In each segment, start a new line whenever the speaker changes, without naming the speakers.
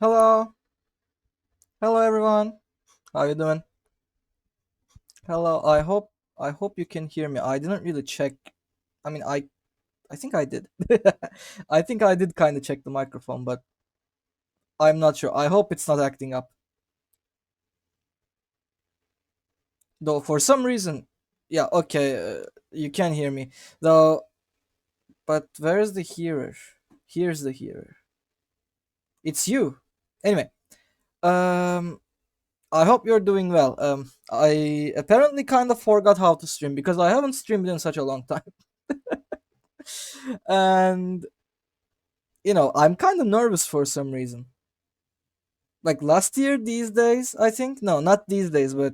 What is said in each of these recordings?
Hello, hello everyone. How you doing? Hello. I hope you can hear me. I didn't really check. I mean, I think I did. I think I did kind of check the microphone, but I'm not sure. I hope it's not acting up. Though for some reason, yeah, okay, you can hear me. Though, but where's the hearer? Here's the hearer. It's you. Anyway, um I hope you're doing well. I apparently kind of forgot how to stream because I haven't streamed in such a long time. And I'm kind of nervous for some reason. Like last year, these days, I think. No, not these days, but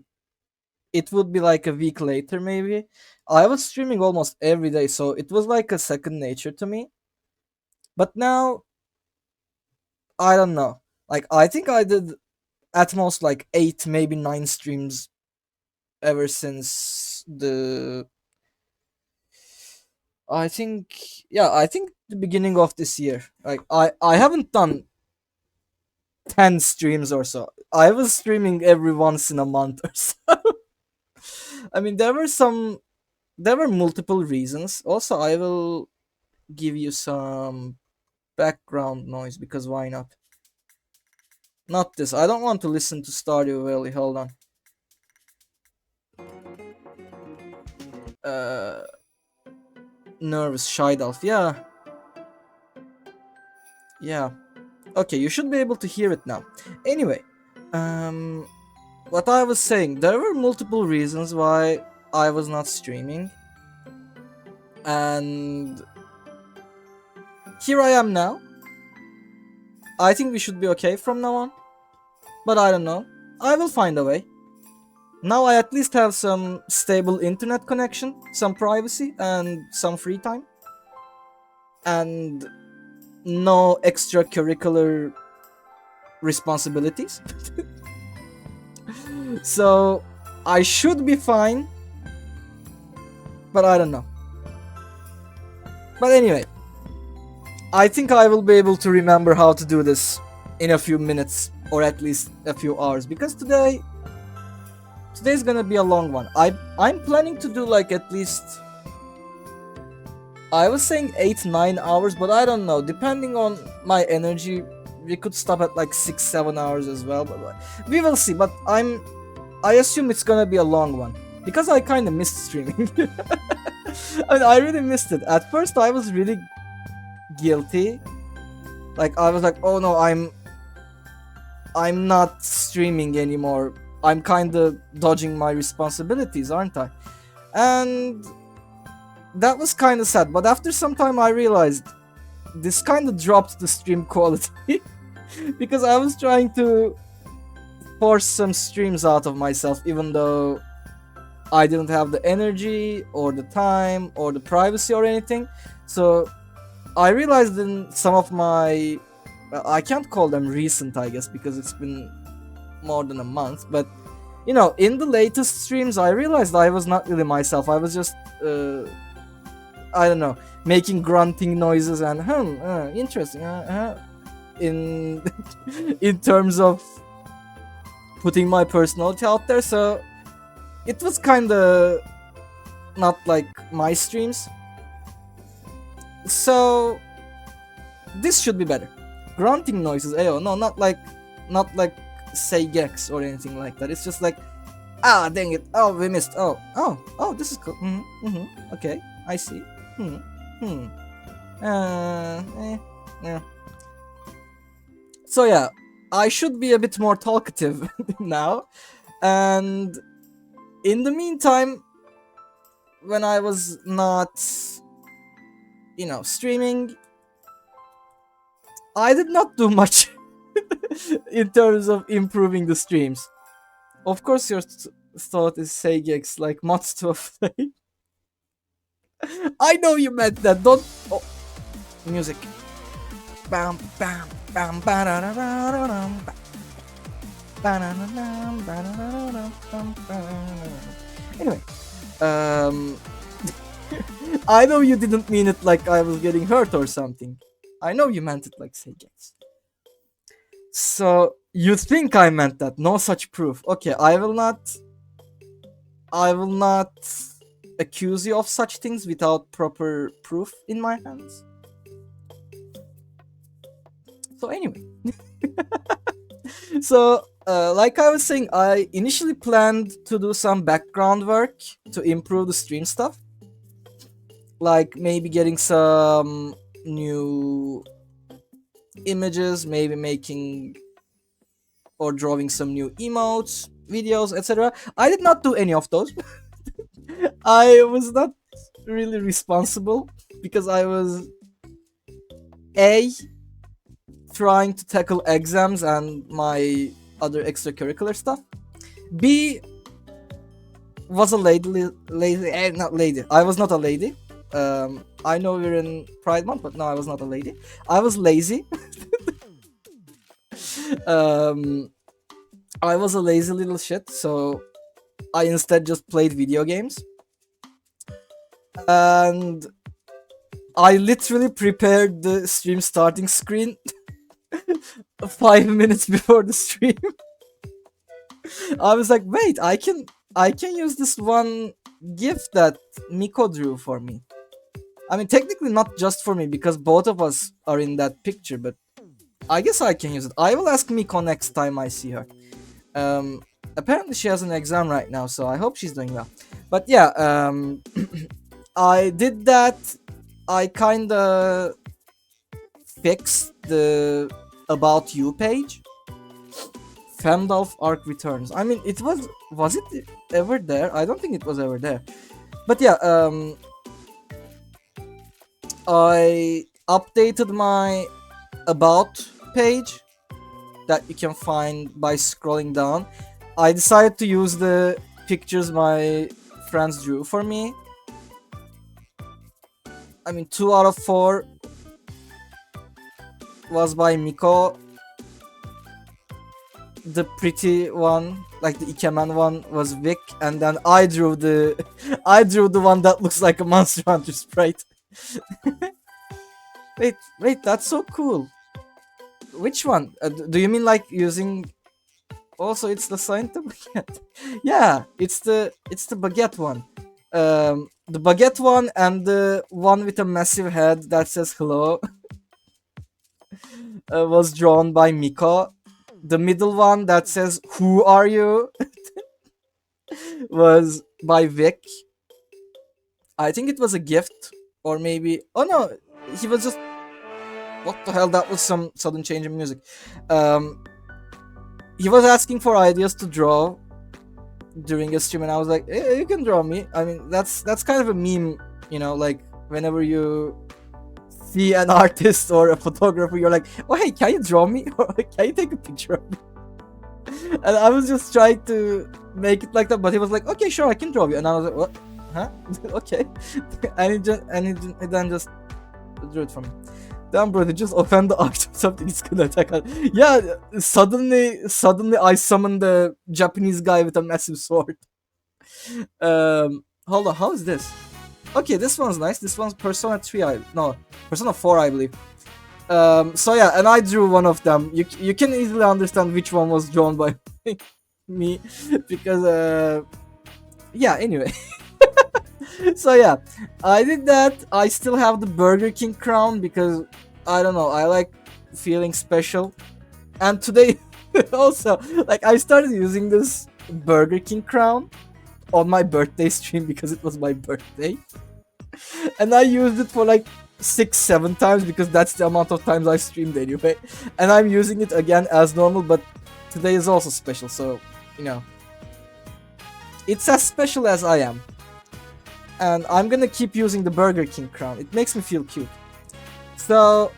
it would be like a week later, maybe. I was streaming almost every day, so it was like a second nature to me. But now, I don't know. Like, I think I did at most like 8, maybe 9 streams ever since I think the beginning of this year. Like, I haven't done 10 streams or so. I was streaming every once in a month or so. I mean, there were multiple reasons. Also, I will give you some background noise because why not? Not this. I don't want to listen to Stardew Valley. Hold on. Uh, Nervous Scheidolf. Yeah, yeah. Okay, you should be able to hear it now. Anyway, um, what I was saying, there were multiple reasons why I was not streaming, and here I am now. I think we should be okay from now on, but I don't know. I will find a way. Now I at least have some stable internet connection, some privacy, and some free time, and no extracurricular responsibilities. So I should be fine, but I don't know. But anyway, I think I will be able to remember how to do this in a few minutes or at least a few hours because today's gonna be a long one. I'm planning to do like at least I was saying 8-9 hours, but I don't know. Depending on my energy, we could stop at like 6-7 hours as well. But we will see. But I assume it's gonna be a long one because I kind of missed streaming. I mean, I really missed it. At first, I was really guilty. Like I was like, oh no, I'm not streaming anymore. I'm kind of dodging my responsibilities, aren't I? And that was kind of sad. But after some time, I realized this kind of dropped the stream quality because I was trying to force some streams out of myself, even though I didn't have the energy or the time or the privacy or anything. So I realized in some of my, I can't call them recent, I guess, because it's been more than a month, but in the latest streams, I realized I was not really myself. I was just, I don't know, making grunting noises and interesting, in in terms of putting my personality out there. So it was kind of not like my streams. So this should be better. Grunting noises, ayo, no, not like say gex or anything like that. It's just like, dang it, oh, we missed, oh, this is cool. Okay, I see. Hmm, hmm. Yeah. So yeah, I should be a bit more talkative now. And in the meantime, when I was not, streaming, I did not do much in terms of improving the streams. Of course, your thought is Sagex like mods to a flame. I know you meant that. Don't. Oh, music. Bam, bam, bam, ba-da-da-da-da-dum, ba-da-da-dum, ba-da-da-da-dum, ba-da-da-dum. Anyway, um, I know you didn't mean it like I was getting hurt or something. I know you meant it like Sagex. So you think I meant that? No such proof. Okay, I will not. I will not accuse you of such things without proper proof in my hands. So anyway, so like I was saying, I initially planned to do some background work to improve the stream stuff, like maybe getting some new images, maybe making or drawing some new emotes, videos, etc. I did not do any of those. I was not really responsible because I was A, trying to tackle exams and my other extracurricular stuff. B, was a not lady. I was not a lady. I know we're in Pride Month, but no, I was not a lady. I was lazy. um, I was a lazy little shit, so I instead just played video games. And I literally prepared the stream starting screen 5 minutes before the stream. I was like, wait, I can use this one GIF that Miko drew for me. I mean, technically not just for me because both of us are in that picture, but I guess I can use it. I will ask Miko next time I see her. Apparently she has an exam right now, so I hope she's doing well. But yeah, I did that. I kinda fixed the About You page. Femdolf Arc Returns. I mean, was it ever there? I don't think it was ever there. But yeah, I updated my About page that you can find by scrolling down. I decided to use the pictures my friends drew for me. I mean, 2 out of 4 was by Miko. The pretty one, like the Ikemen one, was Vic, and then I drew the one that looks like a Monster Hunter sprite. wait, that's so cool. Which one? Do you mean like using? Also, it's the scientific baguette. Yeah, it's the baguette one. The baguette one and the one with a massive head that says hello was drawn by Miko. The middle one that says "Who are you?" was by Vic. I think it was a gift, or maybe. Oh no, he was just. What the hell? That was some sudden change in music. He was asking for ideas to draw during a stream, and I was like, "You can draw me." I mean, that's kind of a meme, you know, like whenever you see an artist or a photographer, you're like, "Oh hey, can you draw me? Or can you take a picture of me?" And I was just trying to make it like that, but he was like, "Okay, sure, I can draw you," and I was like, "What? Huh? Okay." And he then just drew it for me. Damn, bro, they just offend the art or something. It's gonna attack us. Yeah, suddenly I summoned the Japanese guy with a massive sword. Hold on, how is this? Okay, this one's nice. This one's Persona 3, Persona 4, I believe. So yeah, and I drew one of them. You can easily understand which one was drawn by me, because yeah. Anyway, so yeah, I did that. I still have the Burger King crown because I don't know. I like feeling special, and today also like I started using this Burger King crown on my birthday stream because it was my birthday. And I used it for like 6-7 times because that's the amount of times I streamed anyway. And I'm using it again as normal, but today is also special, so you know. It's as special as I am. And I'm gonna keep using the Burger King crown. It makes me feel cute. So,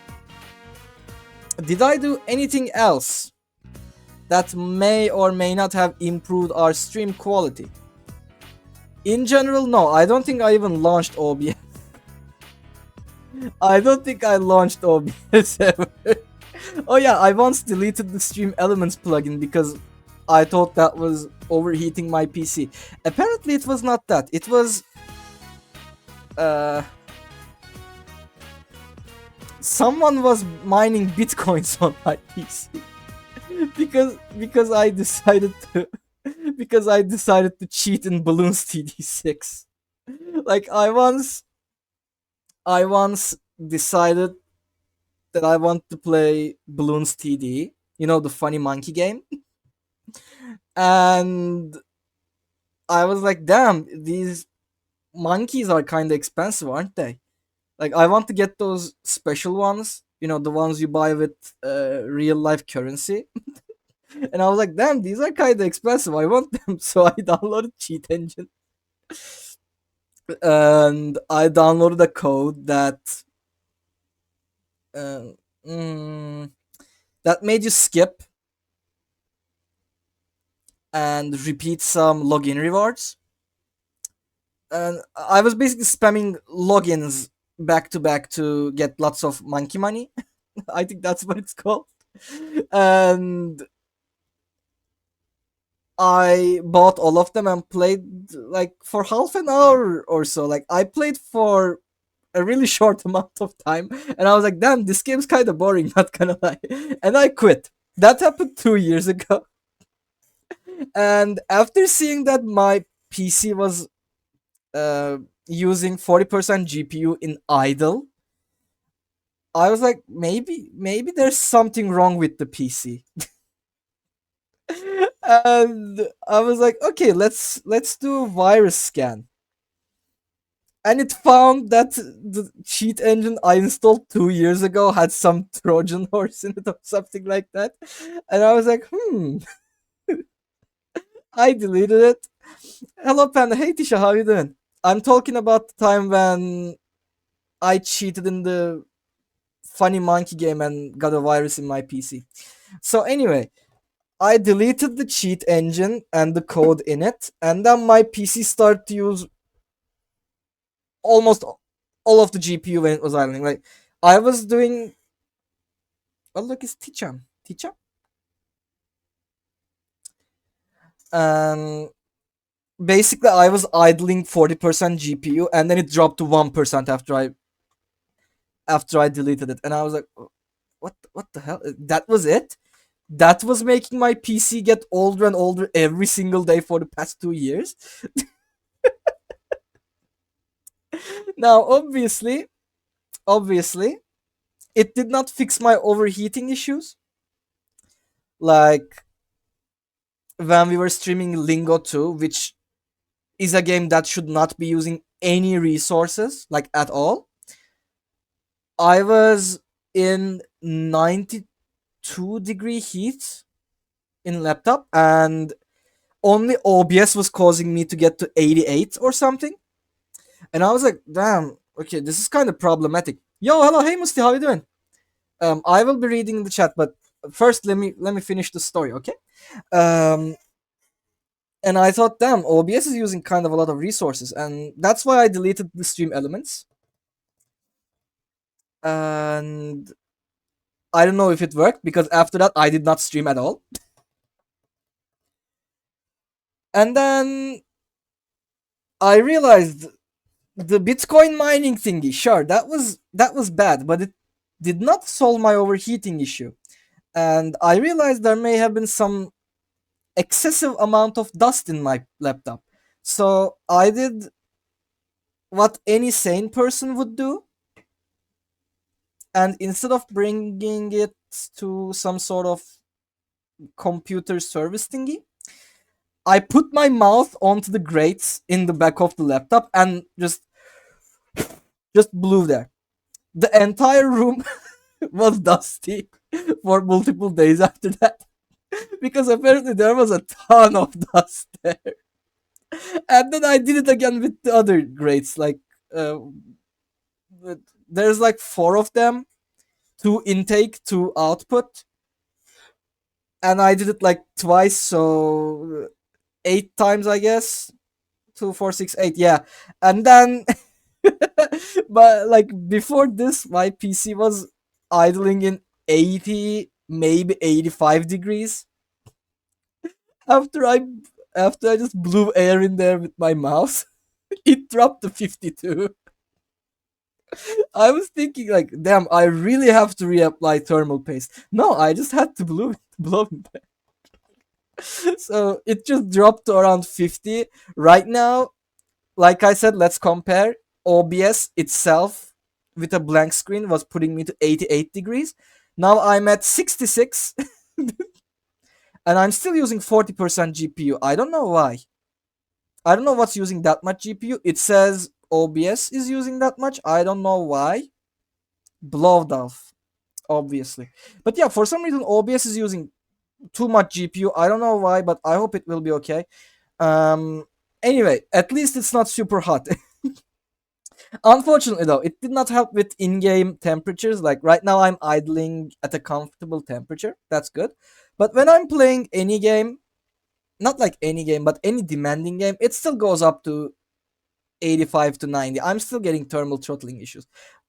did I do anything else that may or may not have improved our stream quality? In general, no. I don't think I even launched OBS. I don't think I launched OBS ever. Oh yeah, I once deleted the Stream Elements plugin because I thought that was overheating my PC. Apparently it was not that. It was... someone was mining bitcoins on my PC. because I decided to because I decided to cheat in Balloons TD6. Like I once decided that I want to play Balloons TD, the funny monkey game, and I was like, damn, these monkeys are kind of expensive, aren't they? Like, I want to get those special ones, the ones you buy with real life currency. And I was like, damn, these are kind of expensive. I want them. So I downloaded Cheat Engine and I downloaded a code uh, mm, that made you skip and repeat some login rewards. And I was basically spamming logins back to back to get lots of monkey money. I think that's what it's called. And I bought all of them and played like for half an hour or so. Like I played for a really short amount of time, and I was like, "Damn, this game's kind of boring." Not gonna lie, and I quit. That happened 2 years ago. And after seeing that my PC was using 40% GPU in idle, I was like, maybe there's something wrong with the PC. And I was like, okay, let's do a virus scan. And it found that the cheat engine I installed 2 years ago had some Trojan horse in it or something like that. And I was like, I deleted it. Hello, Panda. Hey, Tisha, how you doing? I'm talking about the time when I cheated in the funny monkey game and got a virus in my PC. So anyway, I deleted the cheat engine and the code in it, and then my PC started to use almost all of the GPU when it was idling. Like I was doing. Oh look, it's Ticham. Ticham. Um, Basically, I was idling 40% GPU, and then it dropped to 1% after I deleted it, and I was like, what the hell? That was it. That was making my PC get older and older every single day for the past 2 years. Now, obviously, it did not fix my overheating issues. Like when we were streaming Lingo 2, which is a game that should not be using any resources, like at all. I was in 92-degree heat in laptop, and only OBS was causing me to get to 88 or something. And I was like, damn, okay, this is kind of problematic. Yo, hello, hey Musti, how you doing? I will be reading the chat, but first let me finish the story, okay? Um, and I thought, damn, OBS is using kind of a lot of resources, and that's why I deleted the stream elements. And I don't know if it worked because after that I did not stream at all. And then I realized the Bitcoin mining thingy, sure, that was bad, but it did not solve my overheating issue. And I realized there may have been some excessive amount of dust in my laptop. So I did what any sane person would do, and instead of bringing it to some sort of computer service thingy, I put my mouth onto the grates in the back of the laptop and just blew there. The entire room was dusty for multiple days after that because apparently there was a ton of dust there. And then I did it again with the other grates. Like uh, there's like four of them, two intake, two output, and I did it like twice, so 8 times, I guess. 2, 4, 6, 8, yeah. And then but like before this my PC was idling in 80, maybe 85 degrees. After I just blew air in there with my mouse, it dropped to 52. I was thinking like, damn, I really have to reapply thermal paste. No, I just had to blow it back. So it just dropped to around 50. Right now, like I said, let's compare. OBS itself with a blank screen was putting me to 88 degrees. Now I'm at 66 and I'm still using 40% GPU. I don't know why. I don't know what's using that much GPU. It says OBS is using that much. I don't know why. Blowed off, obviously. But yeah, for some reason OBS is using too much GPU. I don't know why, but I hope it will be okay. Um anyway, at least it's not super hot. Unfortunately though, it did not help with in-game temperatures. Like right now I'm idling at a comfortable temperature. That's good. But when I'm playing any game, not like any game, but any demanding game, it still goes up to 85 to 90. I'm still getting thermal throttling issues.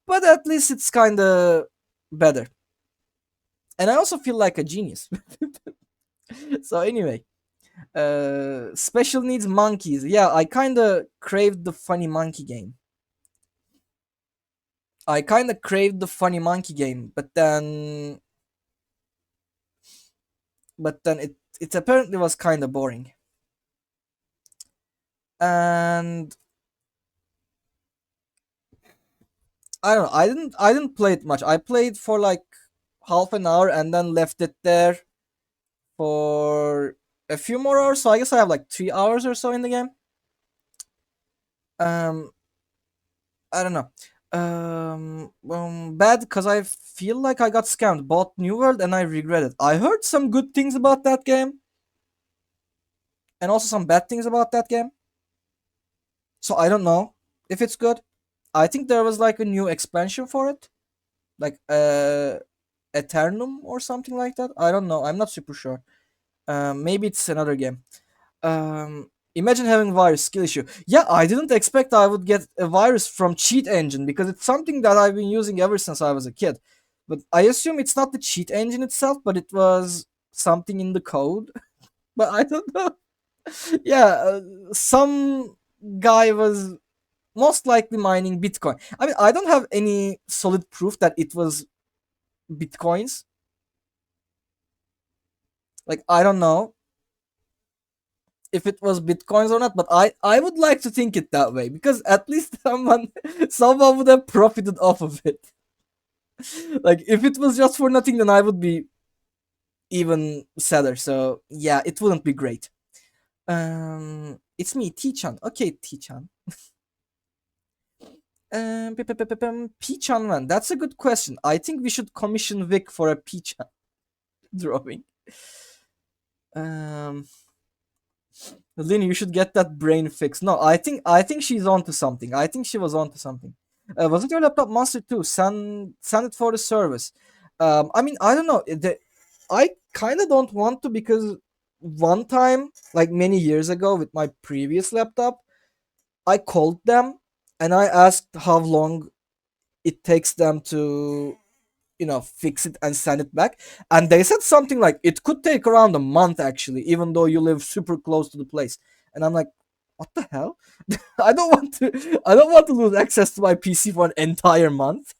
But at least it's kind of better. And I also feel like a genius. So anyway, special needs monkeys. Yeah, I kind of craved the funny monkey game. I kind of craved the funny monkey game, but then it apparently was kind of boring. And I don't know. I didn't play it much. I played for like half an hour and then left it there for a few more hours. So I guess I have like 3 hours or so in the game. Um, I don't know. Bad because I feel like I got scammed. Bought New World and I regret it. I heard some good things about that game and also some bad things about that game. So I don't know if it's good. I think there was like a new expansion for it, like Eternum or something like that. I don't know. I'm not super sure. Maybe it's another game. Imagine having virus skill issue. Yeah, I didn't expect I would get a virus from Cheat Engine because it's something that I've been using ever since I was a kid. But I assume it's not the Cheat Engine itself, but it was something in the code. But I don't know. Yeah, some guy was most likely mining Bitcoin. I mean, I don't have any solid proof that it was Bitcoins. Like, I don't know if it was Bitcoins or not, but I would like to think it that way because at least someone would have profited off of it. Like, if it was just for nothing, then I would be even sadder. So yeah, it wouldn't be great. It's me, T-chan. Okay, T-chan. P-chan man, that's a good question. I think we should commission Vic for a P-chan drawing. Um, Lynn, you should get that brain fixed. No, I think she's onto something. I think she was onto something. Wasn't your laptop monster too? Send it for the service. I mean, I don't know. I kind of don't want to because one time, like many years ago, with my previous laptop, I called them and I asked how long it takes them to fix it and send it back, and they said something like it could take around a month actually, even though you live super close to the place. And I'm like, what the hell? I don't want to lose access to my PC for an entire month.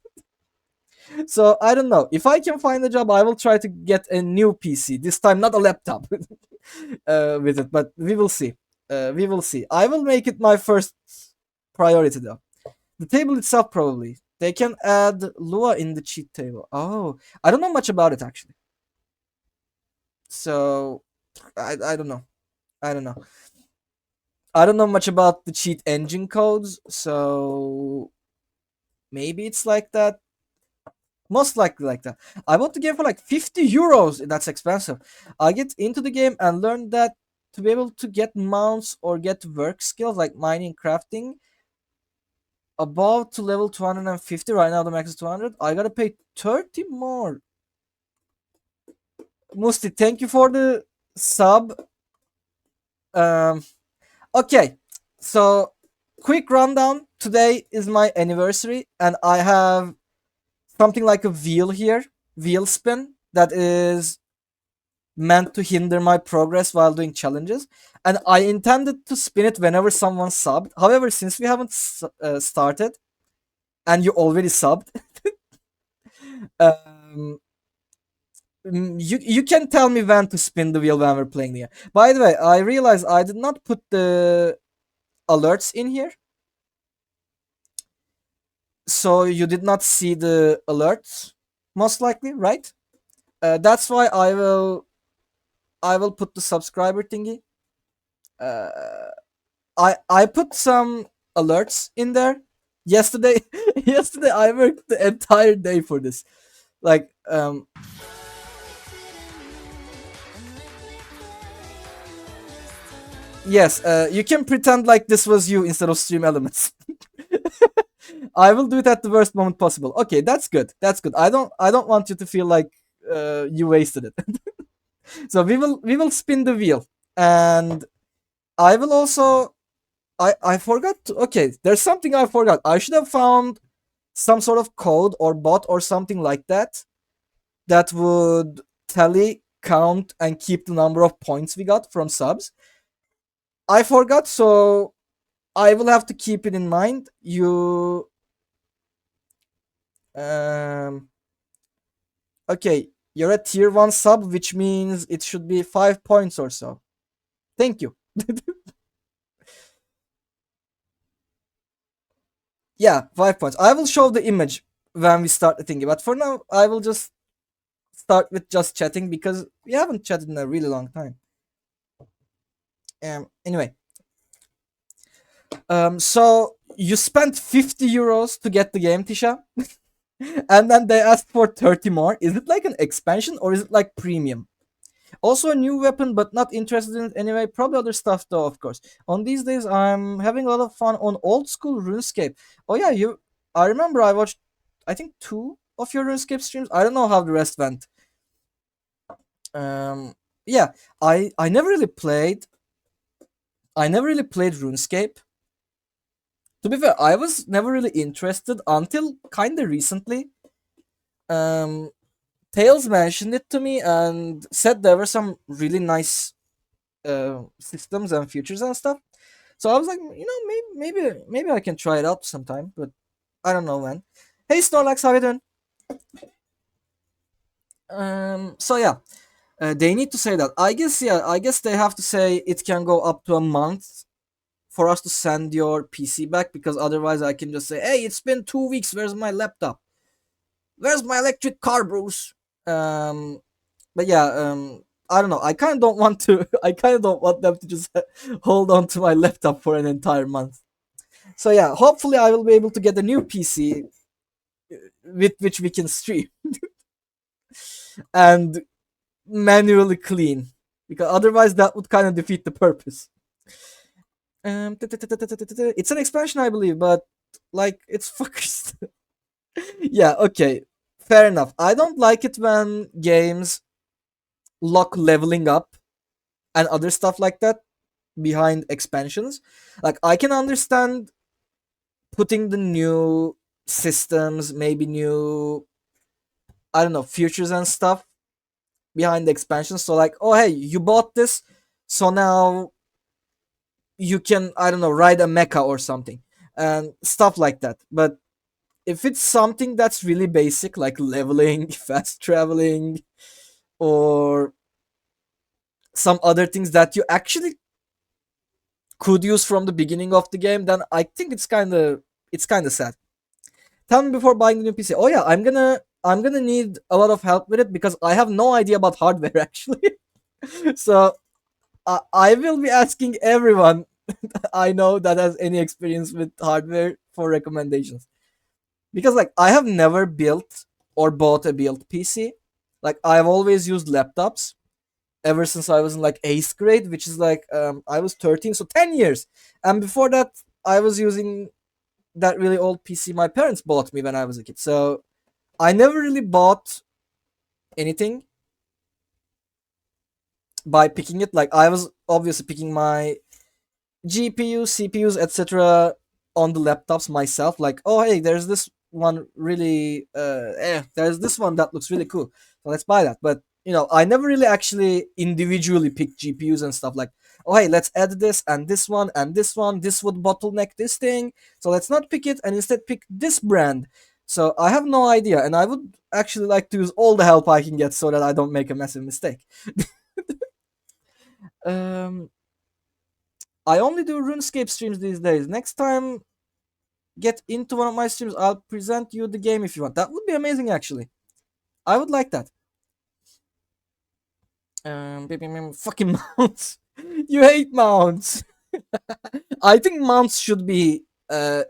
So I don't know, if I can find a job I will try to get a new PC this time, not a laptop. With it, but we will see. I will make it my first priority though. The table itself, probably. They can add Lua in the cheat table. Oh, I don't know much about it actually. So I don't know. I don't know. I don't know much about the cheat engine codes, so maybe it's like that. Most likely like that. I bought the game for like 50 euros. That's expensive. I get into the game and learn that to be able to get mounts or get work skills like mining, crafting, above to level 250. Right now the max is 200. I gotta pay 30 more. Musti, thank you for the sub. um okay, so quick rundown. Today is my anniversary and I have something like a wheel here, wheel spin, that is meant to hinder my progress while doing challenges, and I intended to spin it whenever someone subbed. However, since we haven't started, and you already subbed. um, you can tell me when to spin the wheel when we're playing the game. By the way, I realized I did not put the alerts in here, so you did not see the alerts, most likely, right? That's why I will put the subscriber thingy. Uh, I put some alerts in there yesterday. Yesterday I worked the entire day for this. Like yes, you can pretend like this was you instead of Stream Elements. I will do it at the worst moment possible. Okay, that's good. That's good. I don't want you to feel like you wasted it. So we will spin the wheel, and I will also I forgot to, okay, there's something I forgot. I should have found some sort of code or bot or something like that that would tally, count, and keep the number of points we got from subs. I forgot, so I will have to keep it in mind. You um okay, you're a tier 1 sub, which means it should be 5 points or so. Thank you. Yeah, 5 points. I will show the image when we start the thingy, but for now I will just start with just chatting because we haven't chatted in a really long time. Anyway, so you spent 50 euros to get the game, Tisha, and then they asked for 30 more. Is it like an expansion or is it like premium? Also a new weapon, but not interested in it anyway. Probably other stuff though, of course. On these days, I'm having a lot of fun on old school RuneScape. Oh yeah, you. I remember I watched, I think, two of your RuneScape streams. I don't know how the rest went. Yeah, I never really played. I never really played RuneScape. To be fair, I was never really interested until kind of recently. Um, Tails mentioned it to me and said there were some really nice systems and features and stuff. So I was like, maybe I can try it out sometime, but I don't know when. Hey Snorlax, how you doing? So yeah, they need to say that. I guess yeah, I guess they have to say it can go up to a month for us to send your PC back because otherwise I can just say, hey, it's been 2 weeks. Where's my laptop? Where's my electric car, Bruce? But yeah, I don't know. I kind of don't want to. I kind of don't want them to just hold on to my laptop for an entire month. So yeah, hopefully I will be able to get a new PC with which we can stream and manually clean, because otherwise that would kind of defeat the purpose. It's an expansion, I believe, but like it's fuckers. Yeah, okay, fair enough. I don't like it when games lock leveling up and other stuff like that behind expansions. Like I can understand putting the new systems, maybe new, I don't know, features and stuff behind the expansion. So like, oh hey, you bought this, so now you can, I don't know, ride a mecha or something and stuff like that. But if it's something that's really basic, like leveling, fast traveling, or some other things that you actually could use from the beginning of the game, then I think it's kind of sad. Tell me before buying the new PC. Oh yeah, I'm gonna need a lot of help with it because I have no idea about hardware actually. So I will be asking everyone I know that has any experience with hardware for recommendations. Because like I have never built or bought a built PC. Like I've always used laptops ever since I was in like 8th grade, which is like I was 13, so 10 years. And before that, I was using that really old PC my parents bought me when I was a kid. So I never really bought anything by picking it. Like I was obviously picking my GPU, CPUs, etc. on the laptops myself. Like, oh hey, there's this one really, there's this one that looks really cool. So let's buy that. But I never really actually individually picked GPUs and stuff. Like oh hey, let's add this and this one and this one. This would bottleneck this thing. So let's not pick it and instead pick this brand. So I have no idea, and I would actually like to use all the help I can get so that I don't make a massive mistake. um, I only do RuneScape streams these days. Next time, get into one of my streams. I'll present you the game if you want. That would be amazing, actually. I would like that. Fucking mounts. You hate mounts. I think mounts should be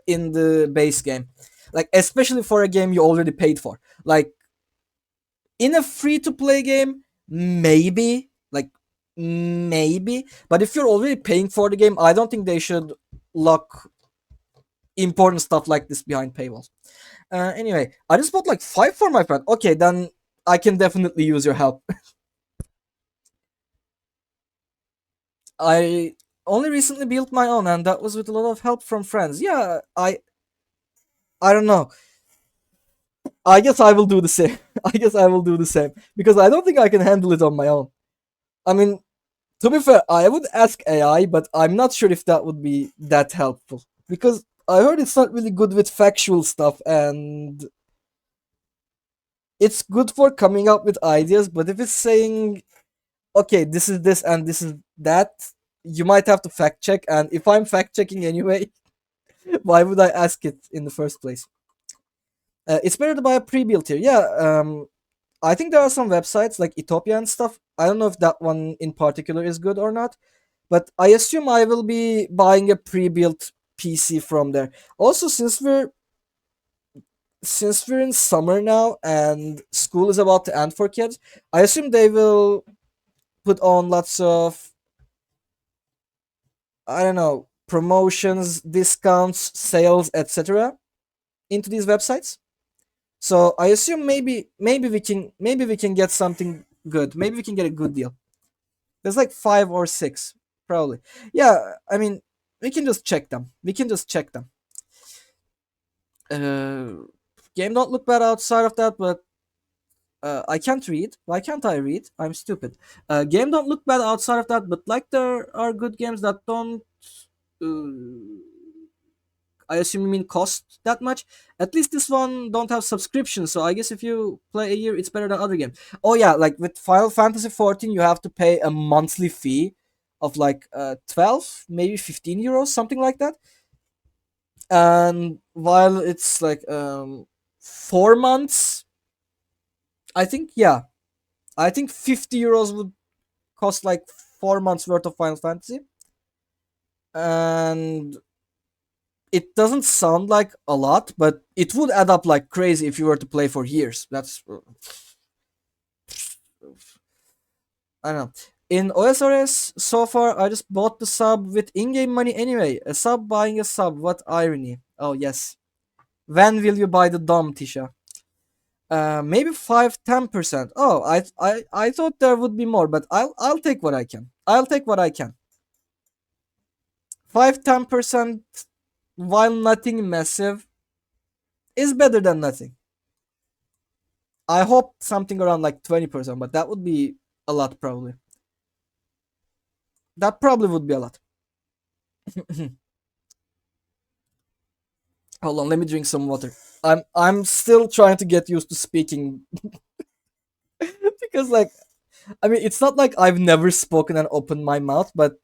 in the base game, like especially for a game you already paid for. Like in a free to play game, maybe, like maybe, but if you're already paying for the game, I don't think they should lock important stuff like this behind paywalls. Anyway, I just bought like 5 for my friend. Okay, then I can definitely use your help. I only recently built my own, and that was with a lot of help from friends. Yeah, I don't know. I guess I will do the same. I guess I will do the same because I don't think I can handle it on my own. I mean, to be fair, I would ask AI, but I'm not sure if that would be that helpful because I heard it's not really good with factual stuff, and it's good for coming up with ideas. But if it's saying, okay, this is this and this is that, you might have to fact check. And if I'm fact checking anyway, why would I ask it in the first place? It's better to buy a pre-built here. Yeah, I think there are some websites like Ethiopia and stuff. I don't know if that one in particular is good or not, but I assume I will be buying a pre-built PC from there. Also, since we're in summer now and school is about to end for kids, I assume they will put on lots of, I don't know, promotions, discounts, sales, etc. into these websites. So I assume maybe we can get something good. Maybe we can get a good deal. There's like 5 or 6 probably. Yeah, I mean we can just check them. We can just check them. Uh, Game don't look bad outside of that, but I can't read. Why can't I read? I'm stupid. Game don't look bad outside of that, but like there are good games that don't. Uh, I assume you mean cost that much. At least this one don't have subscription, so I guess if you play a year, it's better than other games. Oh yeah, like with Final Fantasy 14, you have to pay a monthly fee of like 12, maybe 15 euros, something like that. And while it's like 4 months, I think, yeah, I think 50 euros would cost like 4 months worth of Final Fantasy, and it doesn't sound like a lot, but it would add up like crazy if you were to play for years. That's I don't know. In OSRS, so far, I just bought the sub with in-game money anyway. A sub buying a sub. What irony. Oh, yes. When will you buy the DOM, Tisha? Maybe 5-10%. Oh, I thought there would be more, but I'll take what I can. I'll take what I can. 5-10% while nothing massive is better than nothing. I hope something around like 20%, but that would be a lot probably. That probably would be a lot. Hold on, let me drink some water. I'm still trying to get used to speaking because like I mean it's not like I've never spoken and opened my mouth, but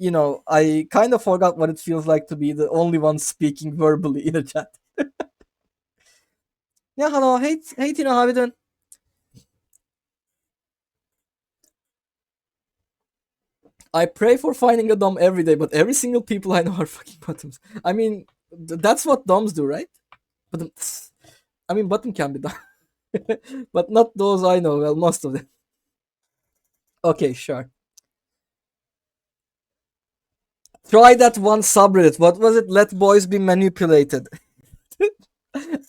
I kind of forgot what it feels like to be the only one speaking verbally in a chat. Yeah, hello, hey Tina, how you doing? I pray for finding a dom every day, but every single people I know are fucking bottoms. I mean, that's what doms do, right? But I mean, bottom can be done, but not those I know. Well, most of them. Okay, sure. Try that one subreddit. What was it? Let boys be manipulated.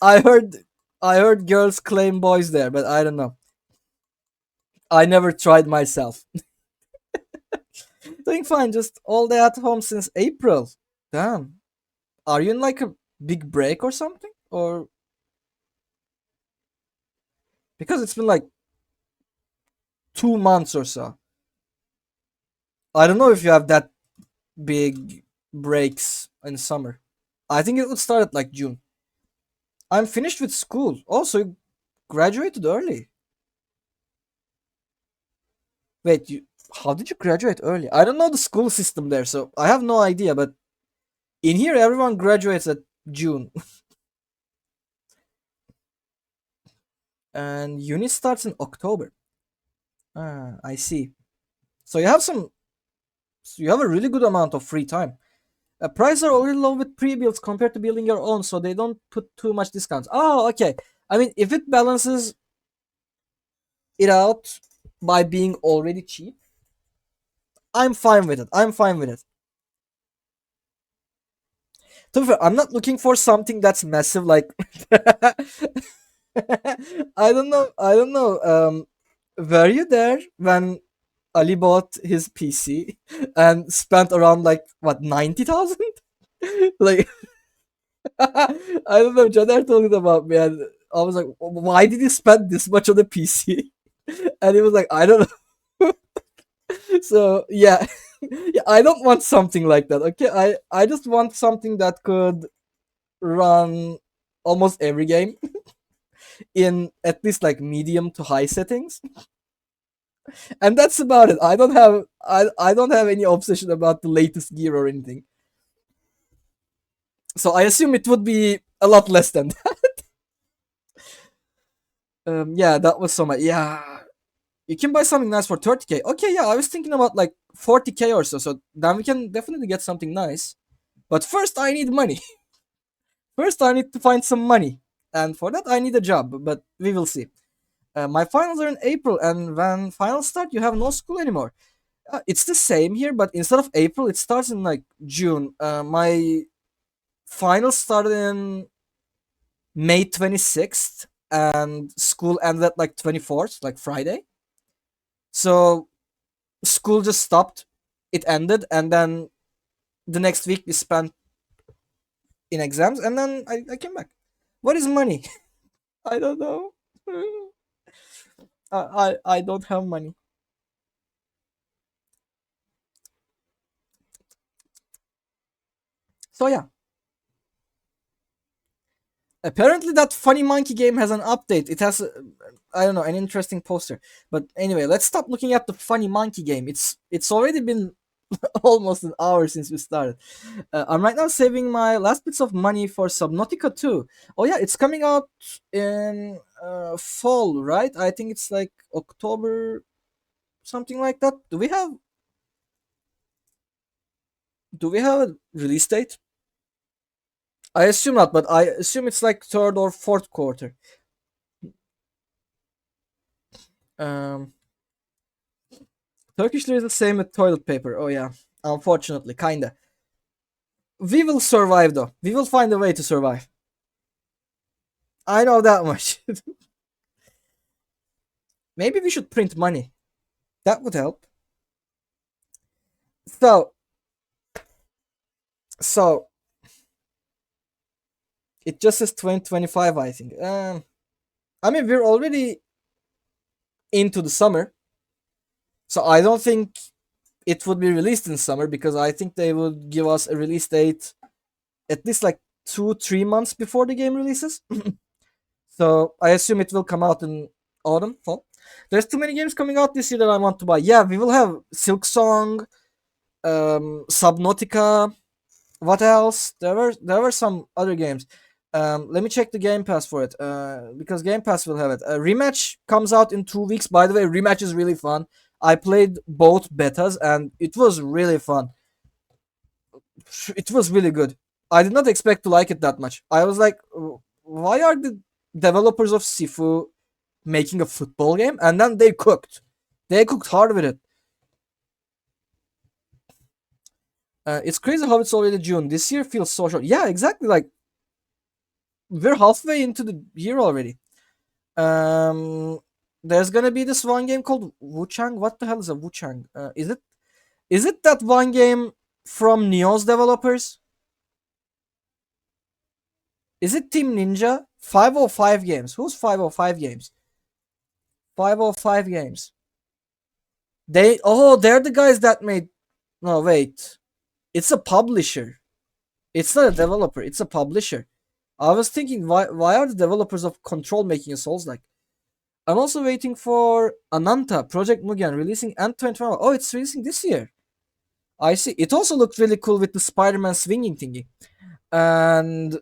I heard, I heard girls claim boys there, but I don't know. I never tried myself. Doing fine. Just all day at home since April. Damn. Are you in like a big break or something? Or because it's been like 2 months or so. I don't know if you have that big breaks in summer. I think it would start at like June. I'm finished with school. Also, you graduated early. Wait, you how did you graduate early? I don't know the school system there, so I have no idea. But in here, everyone graduates at June, and uni starts in October. Ah, I see. So you have some. So you have a really good amount of free time. Prices are already low with pre-builds compared to building your own, so they don't put too much discounts. Oh, okay. I mean, if it balances it out by being already cheap, I'm fine with it. I'm fine with it. To be fair, I'm not looking for something that's massive. Like, I don't know. I don't know. Were you there when Ali bought his PC and spent around like what 90,000? Like, I don't know. Jadar told it about me, and I was like, "Why did you spend this much on the PC?" And he was like, "I don't know." So yeah, yeah. I don't want something like that. Okay, I just want something that could run almost every game in at least like medium to high settings, and that's about it. I don't have any obsession about the latest gear or anything. So I assume it would be a lot less than that. Yeah, that was so much. Yeah, you can buy something nice for 30K. Okay, yeah, I was thinking about like 40K or so. So then we can definitely get something nice. But first, I need money. First, I need to find some money, and for that, I need a job. But we will see. My finals are in April, and when finals start, you have no school anymore. It's the same here, but instead of April, it starts in like June. My finals started in May 26th, and school ended at like 24th, like Friday. So school just stopped. It ended, and then the next week we spent in exams, and then I came back. What is money? I don't know. I don't have money. So yeah, apparently that funny monkey game has an update. It has I don't know, an interesting poster. But anyway, let's stop looking at the funny monkey game. It's already been almost an hour since we started. I'm right now saving my last bits of money for Subnautica 2. Oh yeah, it's coming out in fall, right? I think it's like October, something like that. Do we have a release date? I assume not, but I assume it's like third or fourth quarter. Um, Turkish lira is the same with toilet paper. Oh yeah, unfortunately, kinda. We will survive though. We will find a way to survive. I know that much. Maybe we should print money. That would help. So, so it just says 2025, I think. I mean, we're already into the summer, so I don't think it would be released in summer because I think they would give us a release date at least like 2 3 months before the game releases. So I assume it will come out in autumn, fall. There's too many games coming out this year that I want to buy. Yeah, we will have Silk Song, Subnautica. What else? There were some other games. Let me check the Game Pass for it. Because Game Pass will have it. Rematch comes out in 2 weeks. By the way, Rematch is really fun. I played both betas and it was really fun. It was really good. I did not expect to like it that much. I was like, why are the developers of Sifu making a football game? And then they cooked. They cooked hard with it. It's crazy how it's already June. This year feels so short. Yeah, exactly. Like we're halfway into the year already. Um, there's gonna be this one game called Wuchang. What the hell is a Wuchang? Is it that one game from Neo's developers? Is it Team Ninja? 505 games. Who's 505 games? 505 games. They're the guys that made No, wait. It's a publisher. It's not a developer. It's a publisher. I was thinking, why are the developers of Control making a Souls like? I'm also waiting for Ananta Project Mugen releasing end 2021. Oh, it's releasing this year. I see. It also looked really cool with the Spider-Man swinging thingy. And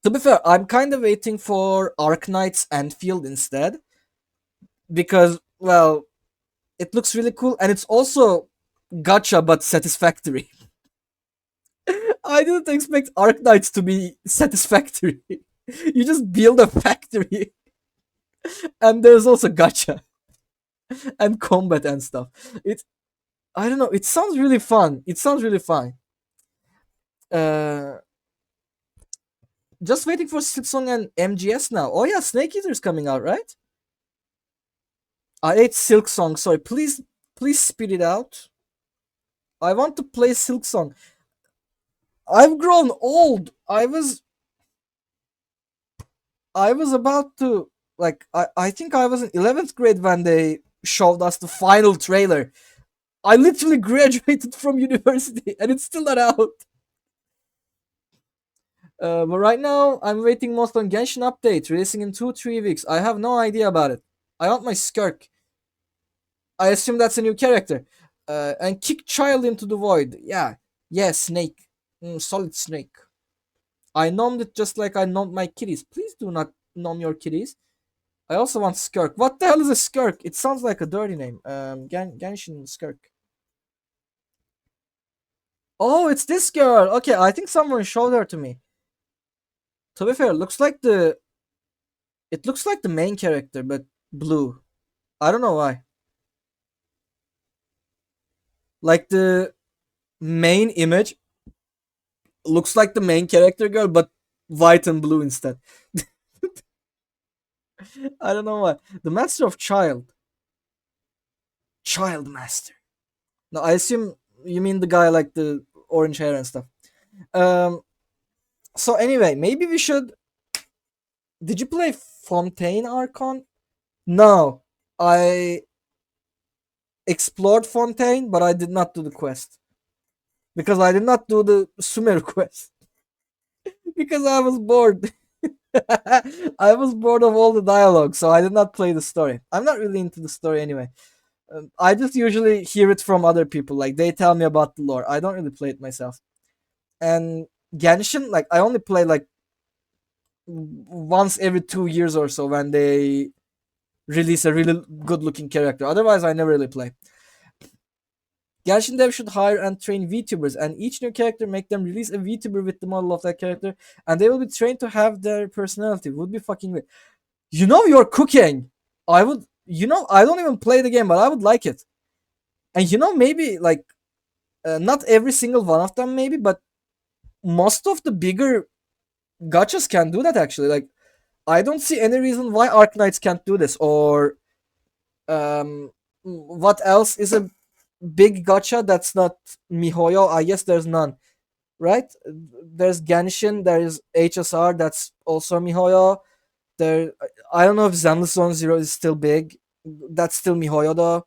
to be fair, I'm kind of waiting for Arknight's Enfield instead because, well, it looks really cool and it's also gacha but satisfactory. I didn't expect Arknights to be satisfactory. You just build a factory and there's also gacha and combat and stuff. It I don't know. It sounds really fun. It sounds really fun. Uh, just waiting for Silksong and MGS now. Oh yeah, Snake Eater's coming out, right? I ate Silksong. Sorry, please spit it out. I want to play Silksong. I've grown old. I was about to like I think I was in 11th grade when they showed us the final trailer. I literally graduated from university and it's still not out. But right now, I'm waiting most on Genshin update, releasing in 2-3 weeks. I have no idea about it. I want my Skirk. I assume that's a new character. And kick child into the void. Yeah, Snake. Solid Snake. I nommed it just like I nommed my kitties. Please do not nom your kitties. I also want Skirk. What the hell is a Skirk? It sounds like a dirty name. Genshin Skirk. Oh, it's this girl. Okay, I think someone showed her to me. To be fair, it looks like the main character, but blue. I don't know why. Like the main image looks like the main character girl, but white and blue instead. I don't know why. The Master of Child Master. No, I assume you mean the guy like the orange hair and stuff. Um. So anyway, maybe we should. Did you play Fontaine Archon? No, I explored Fontaine, but I did not do the quest because I did not do the Sumer quest because I was bored. I was bored of all the dialogue, so I did not play the story. I'm not really into the story anyway. I just usually hear it from other people. Like they tell me about the lore. I don't really play it myself. And Genshin, like I only play like once every 2 years or so when they release a really good looking character. Otherwise, I never really play. Genshin Dev should hire and train VTubers, and each new character make them release a VTuber with the model of that character, and they will be trained to have their personality. Would be fucking great. You know you're cooking. I would. I don't even play the game, but I would like it. And maybe like not every single one of them, maybe, but most of the bigger gachas can do that actually. Like I don't see any reason why Arknights can't do this, or what else is a big gacha that's not Mihoyo? I guess there's none, right? There's Genshin, there is HSR, that's also Mihoyo. There, I don't know if Zenless Zone Zero is still big. That's still Mihoyo though.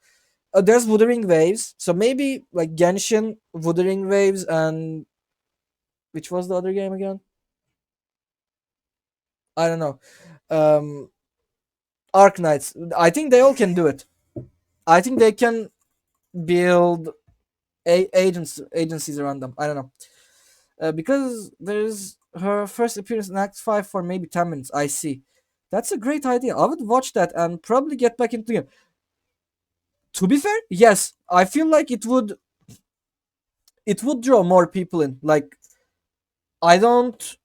There's Wuthering Waves, so maybe like Genshin, Wuthering Waves, and which was the other game again? I don't know. Um, Arknights. I think they all can do it. I think they can build agencies around them. I don't know. Because there's her first appearance in Act 5 for maybe 10 minutes. I see. That's a great idea. I would watch that and probably get back into the game. To be fair, yes, I feel like it would draw more people in. Like I don't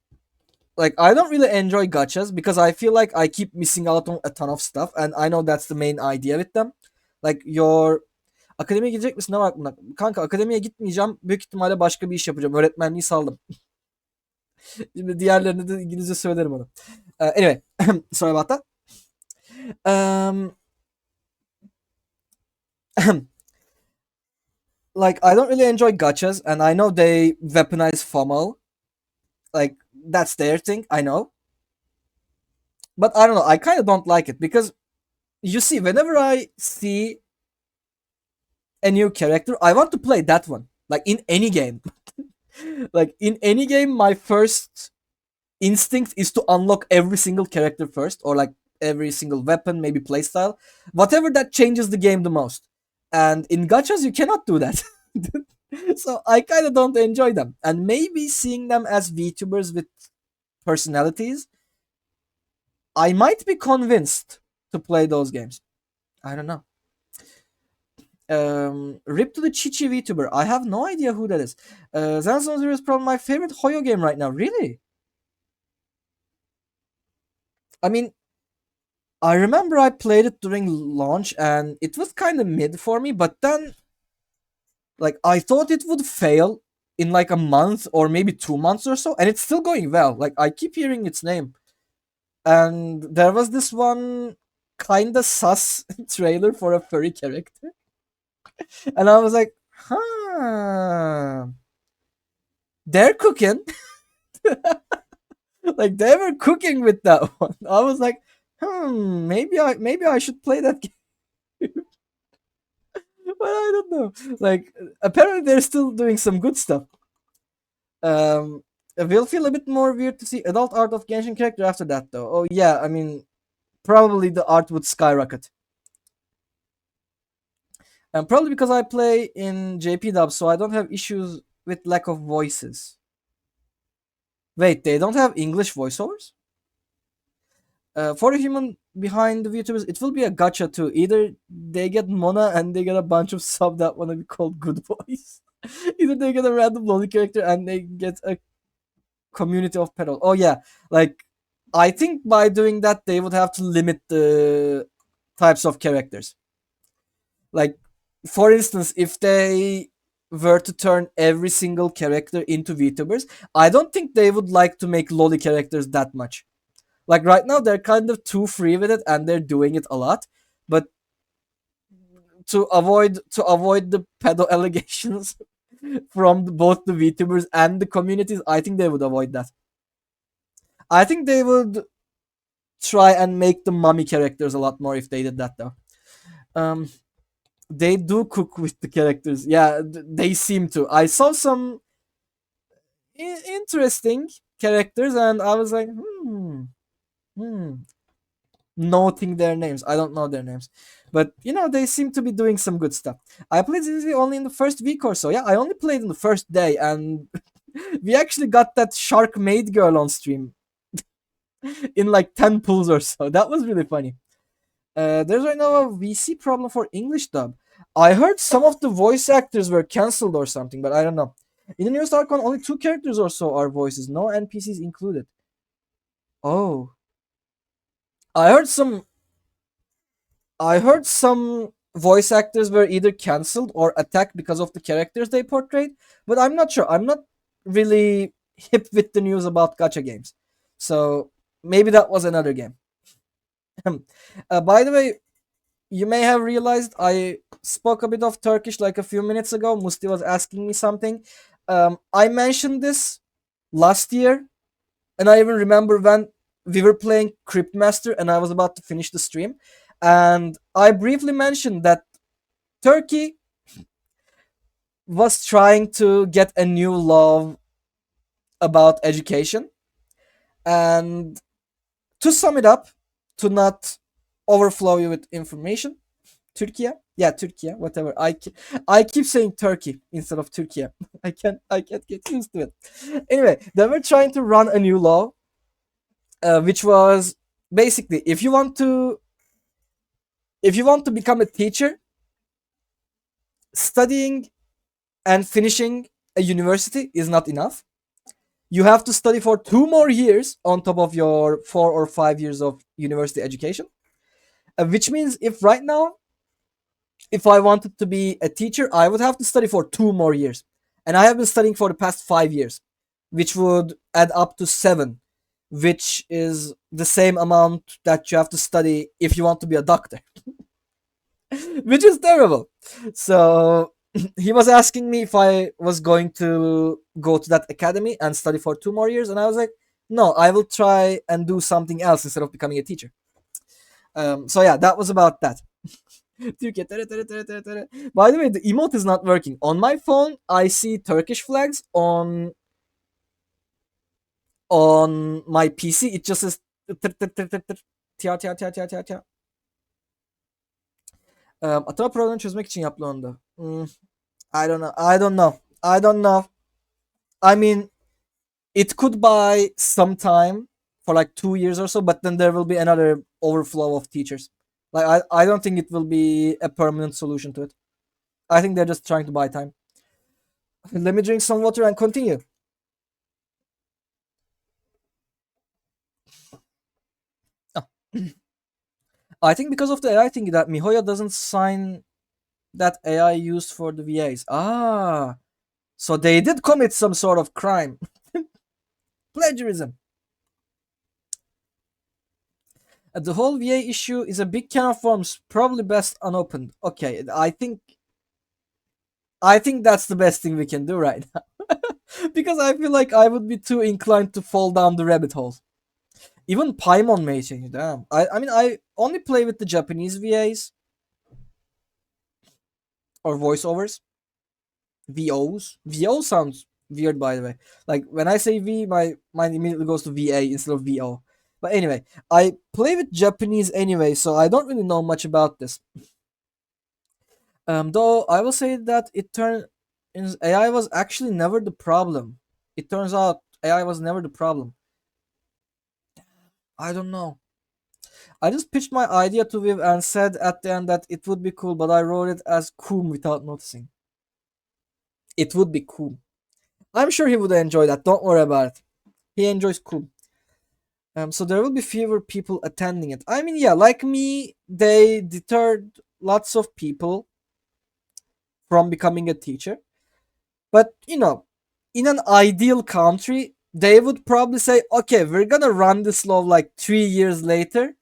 I don't really enjoy gachas because I feel like I keep missing out on a ton of stuff, and I know that's the main idea with them. Like your akademiye gidecek misin? Ne var aklında? Kanka akademiye gitmeyeceğim. Büyük ihtimalle başka bir iş yapacağım. Öğretmenliği saldım. Şimdi diğerlerini de İngilizce söylerim onu. Anyway, sorry about that. Um, like I don't really enjoy gachas, and I know they weaponize FOMO. Like that's their thing. I know, but I don't know. I kind of don't like it because you see, whenever I see a new character, I want to play that one. Like in any game. Like in any game, my first instinct is to unlock every single character first, or like every single weapon, maybe playstyle, whatever that changes the game the most. And in gachas, you cannot do that. So I kind of don't enjoy them. And maybe seeing them as VTubers with personalities, I might be convinced to play those games. I don't know. Rip to the Chichi VTuber. I have no idea who that is. Zanzone Zero is probably my favorite Hoyo game right now. Really? I mean, I remember I played it during launch and it was kind of mid for me, but then like I thought it would fail in like a month or maybe 2 months or so, and it's still going well. Like I keep hearing its name. And there was this one kinda sus trailer for a furry character. And I was like, huh. They're cooking. Like they were cooking with that one. I was like, maybe I should play that game. But I don't know. Like apparently they're still doing some good stuff. It will feel a bit more weird to see adult art of Genshin character after that though. Oh yeah, I mean probably the art would skyrocket. And probably because I play in JP dub, so I don't have issues with lack of voices. Wait, they don't have English voiceovers? For the human behind the VTubers, it will be a gacha too. Either they get Mona and they get a bunch of sub that wanna be called good boys. Either they get a random lolly character and they get a community of pedals. Oh yeah, like I think by doing that they would have to limit the types of characters. Like for instance, if they were to turn every single character into VTubers, I don't think they would like to make lolly characters that much. Like right now, they're kind of too free with it, and they're doing it a lot. But to avoid the pedo allegations from both the VTubers and the communities, I think they would avoid that. I think they would try and make the mommy characters a lot more if they did that, though. Um, they do cook with the characters. Yeah, they seem to. I saw some interesting characters, and I was like, hmm, noting their names. I don't know their names, but they seem to be doing some good stuff. I played ZZ only in the first week or so. Yeah, I only played in the first day, and we actually got that shark maid girl on stream in like 10 pulls or so. That was really funny. There's right now a VC problem for English dub. I heard some of the voice actors were cancelled or something, but I don't know. In the newest Archon, only 2 characters or so are voices, no NPCs included. Oh, I heard some. I heard some voice actors were either cancelled or attacked because of the characters they portrayed, but I'm not sure. I'm not really hip with the news about gacha games, so maybe that was another game. By the way, you may have realized I spoke a bit of Turkish like a few minutes ago. Musti was asking me something. I mentioned this last year, and I even remember when we were playing Cryptmaster and I was about to finish the stream. And I briefly mentioned that Turkey was trying to get a new law about education. And to sum it up, to not overflow you with information, Turkey, yeah, Turkey, whatever. I keep saying Turkey instead of Turkey. I can't get used to it. Anyway, they were trying to run a new law, which was basically if you want to become a teacher, studying and finishing a university is not enough. You have to study for 2 more years on top of your 4 or 5 years of university education. Which means if right now, if I wanted to be a teacher, I would have to study for 2 more years. And I have been studying for the past 5 years, which would add up to 7, which is the same amount that you have to study if you want to be a doctor, which is terrible. So he was asking me if I was going to go to that academy and study for 2 more years, and I was like, no, I will try and do something else instead of becoming a teacher. So yeah, that was about that. Türkiye. Tere, tere, tere, tere, tere. By the way, the emote is not working. On my phone, I see Turkish flags. On my PC, it just says tır tır tır tır tır. Tia tia tia tia tia tia. Atama problemini çözmek için yapılandı. I don't know. I don't know. I don't know. I mean, it could buy some time for like 2 years or so, but then there will be another overflow of teachers. Like I don't think it will be a permanent solution to it. I think they're just trying to buy time. Let me drink some water and continue. Ah. I think because of the AI thing that MiHoYo doesn't sign that AI used for the VAs. Ah, so they did commit some sort of crime. Plagiarism. The whole VA issue is a big can of worms, probably best unopened. Okay, I think that's the best thing we can do right now. Because I feel like I would be too inclined to fall down the rabbit hole. Even Paimon may change. Damn. I mean I only play with the Japanese VAs or voiceovers. VOs. VO sounds weird, by the way. Like when I say V, my mind immediately goes to VA instead of VO. But anyway, I play with Japanese anyway, so I don't really know much about this. Though I will say that AI was actually never the problem. It turns out AI was never the problem. I don't know. I just pitched my idea to Viv and said at the end that it would be cool, but I wrote it as cool without noticing. It would be cool. I'm sure he would enjoy that. Don't worry about it. He enjoys cool. So there will be fewer people attending it. I mean, yeah, like me, they deterred lots of people from becoming a teacher. But in an ideal country, they would probably say, okay, we're gonna run this law like 3 years later.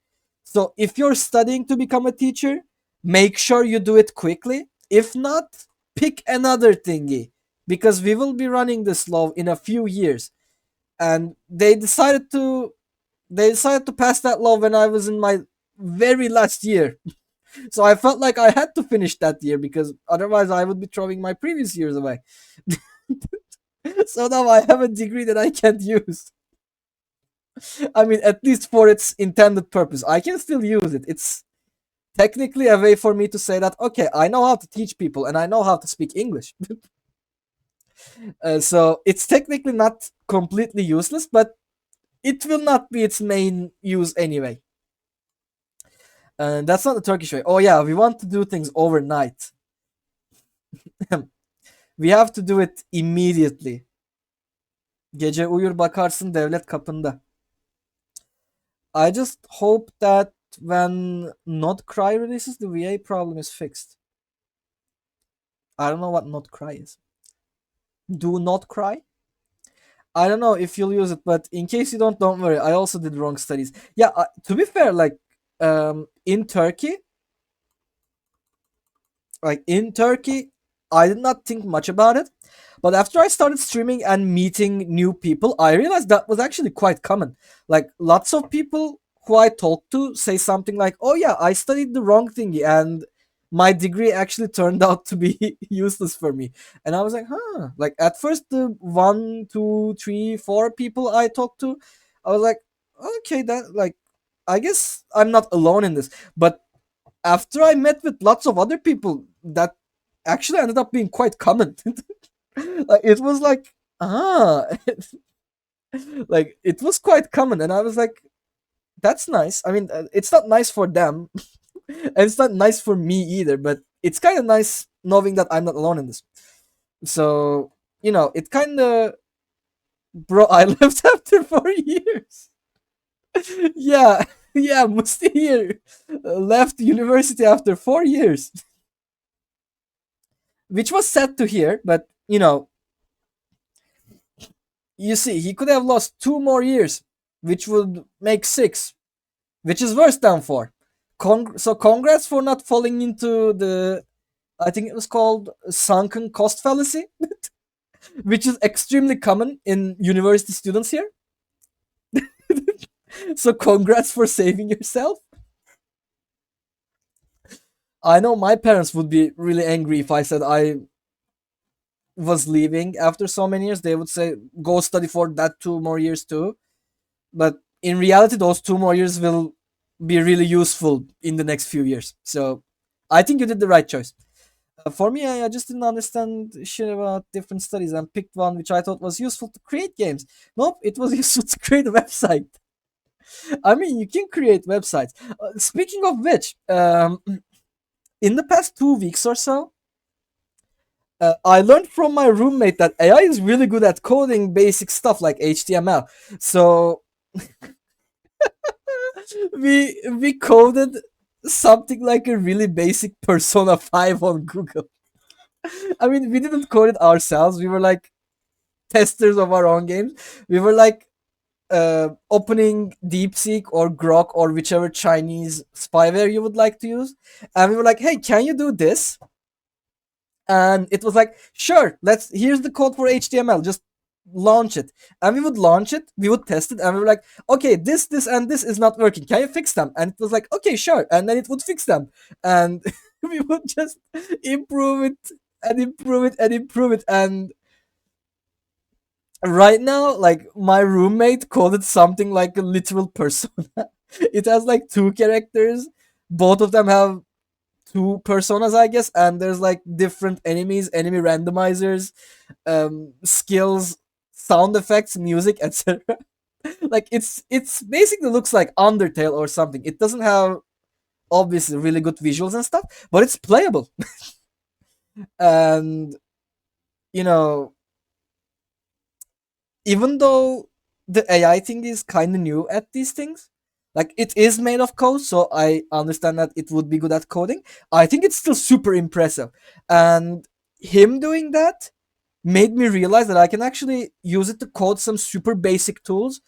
So if you're studying to become a teacher, make sure you do it quickly. If not, pick another thingy because we will be running this law in a few years. And they decided to pass that law when I was in my very last year. So I felt like I had to finish that year because otherwise I would be throwing my previous years away. So now I have a degree that I can't use. I mean, at least for its intended purpose. I can still use it. It's technically a way for me to say that, okay, I know how to teach people and I know how to speak English. So it's technically not completely useless, but it will not be its main use anyway. That's not the Turkish way. Oh, yeah, we want to do things overnight. We have to do it immediately. Gece uyur bakarsın devlet kapında. I just hope that when Not Cry releases, the VA problem is fixed. I don't know what Not Cry is. Do Not Cry? I don't know if you'll use it, but in case you don't worry. I also did wrong studies. Yeah, to be fair, in Turkey, I did not think much about it. But after I started streaming and meeting new people, I realized that was actually quite common. Like lots of people who I talk to say something like, "Oh yeah, I studied the wrong thingy and my degree actually turned out to be useless for me." And I was like, "Huh." Like at first the 1, 2, 3, 4 people I talked to, I was like, "Okay, that like I guess I'm not alone in this." But after I met with lots of other people, that actually ended up being quite common. Like it was like like it was quite common, and I was like, that's nice. I mean, it's not nice for them, and it's not nice for me either. But it's kind of nice knowing that I'm not alone in this. So it kind of, bro. I left after 4 years. Yeah, yeah. Musti here left university after 4 years, which was sad to hear. But you see, he could have lost 2 more years, which would make 6, which is worse than 4. So congrats for not falling into the, I think it was called sunken cost fallacy, which is extremely common in university students here. So congrats for saving yourself. I know my parents would be really angry if I said I was leaving after so many years. They would say, go study for that 2 more years too. But in reality, those 2 more years will be really useful in the next few years. So I think you did the right choice. For me, I just didn't understand shit about different studies and picked one which I thought was useful to create games. Nope, it was useful to create a website. I mean, you can create websites. Speaking of which, in the past 2 weeks or so, I learned from my roommate that AI is really good at coding basic stuff like HTML. So we coded something like a really basic Persona 5 on Google. I mean, we didn't code it ourselves. We were like testers of our own games. We were like opening DeepSeek or Grok or whichever Chinese spyware you would like to use, and we were like, "Hey, can you do this?" And it was like, "Sure, let's. Here's the code for HTML. Just launch it." And we would launch it. We would test it, and we were like, "Okay, this, and this is not working. Can you fix them?" And it was like, "Okay, sure." And then it would fix them, and we would just improve it and improve it and improve it. And right now, like my roommate called it something like a literal persona. It has like two characters. Both of them have two personas, I guess, and there's like different enemies, enemy randomizers, skills, sound effects, music, etc. Like it's basically looks like Undertale or something. It doesn't have obviously really good visuals and stuff, but it's playable. And you know, even though the AI thing is kind of new at these things, like it is made of code, so I understand that it would be good at coding. I think it's still super impressive, and him doing that made me realize that I can actually use it to code some super basic tools.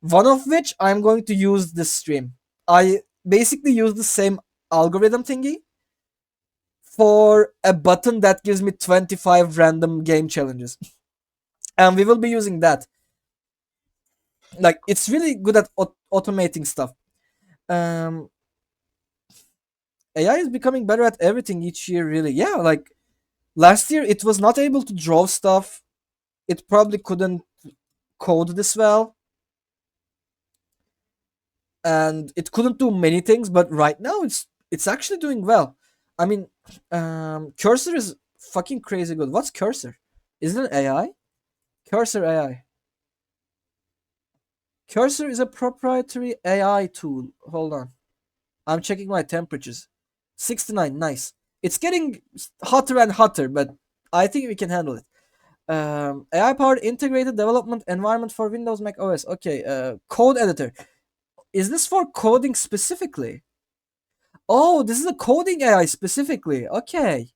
One of which I'm going to use this stream. I basically use the same algorithm thingy for a button that gives me 25 random game challenges, and we will be using that. Like it's really good at automating stuff. um AI is becoming better at everything each year, really. Yeah, like last year it was not able to draw stuff. It probably couldn't code this well, and it couldn't do many things, but right now it's actually doing well. I mean, Cursor is fucking crazy good. What's Cursor? Isn't it AI? Cursor AI. Cursor is a proprietary AI tool. Hold on, I'm checking my temperatures. 69, nice. It's getting hotter and hotter, but I think we can handle it. AI powered integrated development environment for Windows, Mac OS. Okay, code editor. Is this for coding specifically? Oh, this is a coding AI specifically. Okay.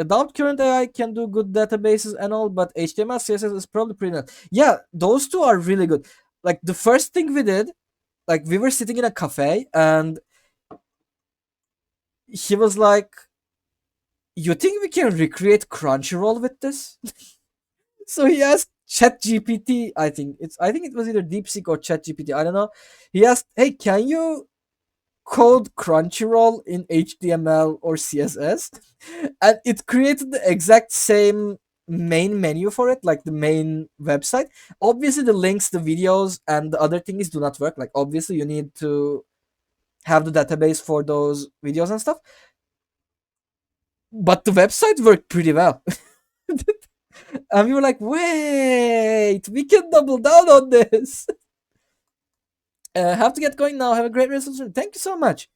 Adopt current AI can do good databases and all, but HTML, CSS is probably pretty nice. Yeah, those two are really good. Like the first thing we did, like we were sitting in a cafe and he was like, "You think we can recreate Crunchyroll with this?" So he asked ChatGPT. I think it was either DeepSeek or ChatGPT. I don't know. He asked, "Hey, can you code Crunchyroll in HTML or CSS?" And it created the exact same main menu for it, like the main website. Obviously, the links, the videos, and the other things do not work. Like obviously, you need to have the database for those videos and stuff. But the website worked pretty well. And we were like, wait, we can double down on this. Have to get going now. Have a great rest of the day. Thank you so much.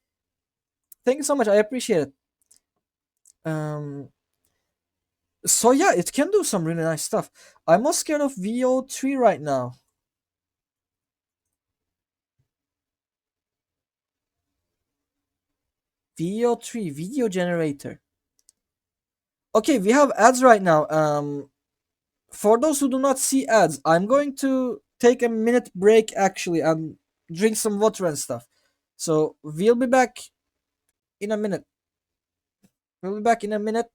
Thank you so much. I appreciate it. Um, so yeah, it can do some really nice stuff. I'm most scared of VO3 right now. VO3 video generator. Okay, we have ads right now. For those who do not see ads, I'm going to take a minute break actually and drink some water and stuff. So we'll be back in a minute. We'll be back in a minute,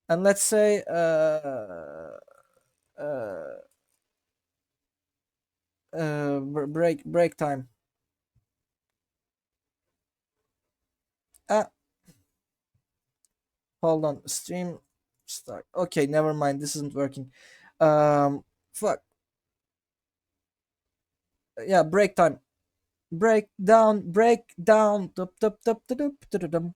and let's say uh, break time. Uh, Hold on. Stream start. Okay, never mind. This isn't working. Fuck. Yeah, break time. Break down. Break down. Dup, dup, dup, dup, dup, dup, dup, dup.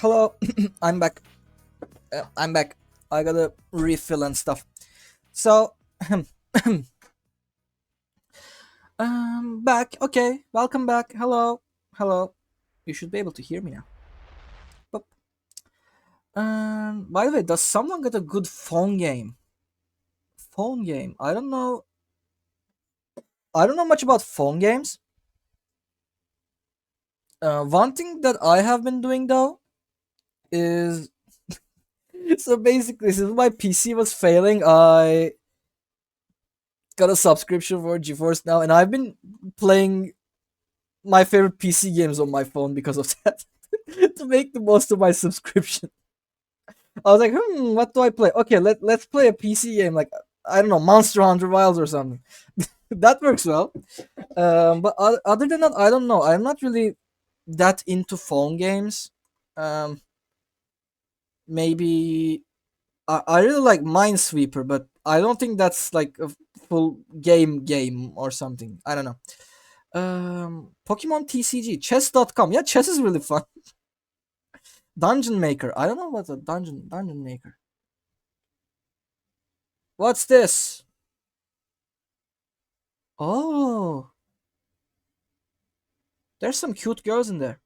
Hello. I'm back. I'm back. I gotta refill and stuff. So, back. Okay, welcome back. Hello, hello. You should be able to hear me now. Boop. By the way, does someone got a good phone game? Phone game. I don't know. I don't know much about phone games. One thing that I have been doing though is so basically, since my PC was failing, I got a subscription for GeForce Now, and I've been playing my favorite PC games on my phone because of that. To make the most of my subscription. I was like, what do I play? Okay, let's play a PC game like I don't know, Monster Hunter Wilds or something. That works well. But other than that, I don't know. I'm not really that into phone games. Um, Maybe I really like Minesweeper, but I don't think that's like a full game or something. I don't know. Pokemon TCG, chess.com. Yeah, chess is really fun. Dungeon Maker. I don't know what's a dungeon maker. What's this? Oh, there's some cute girls in there.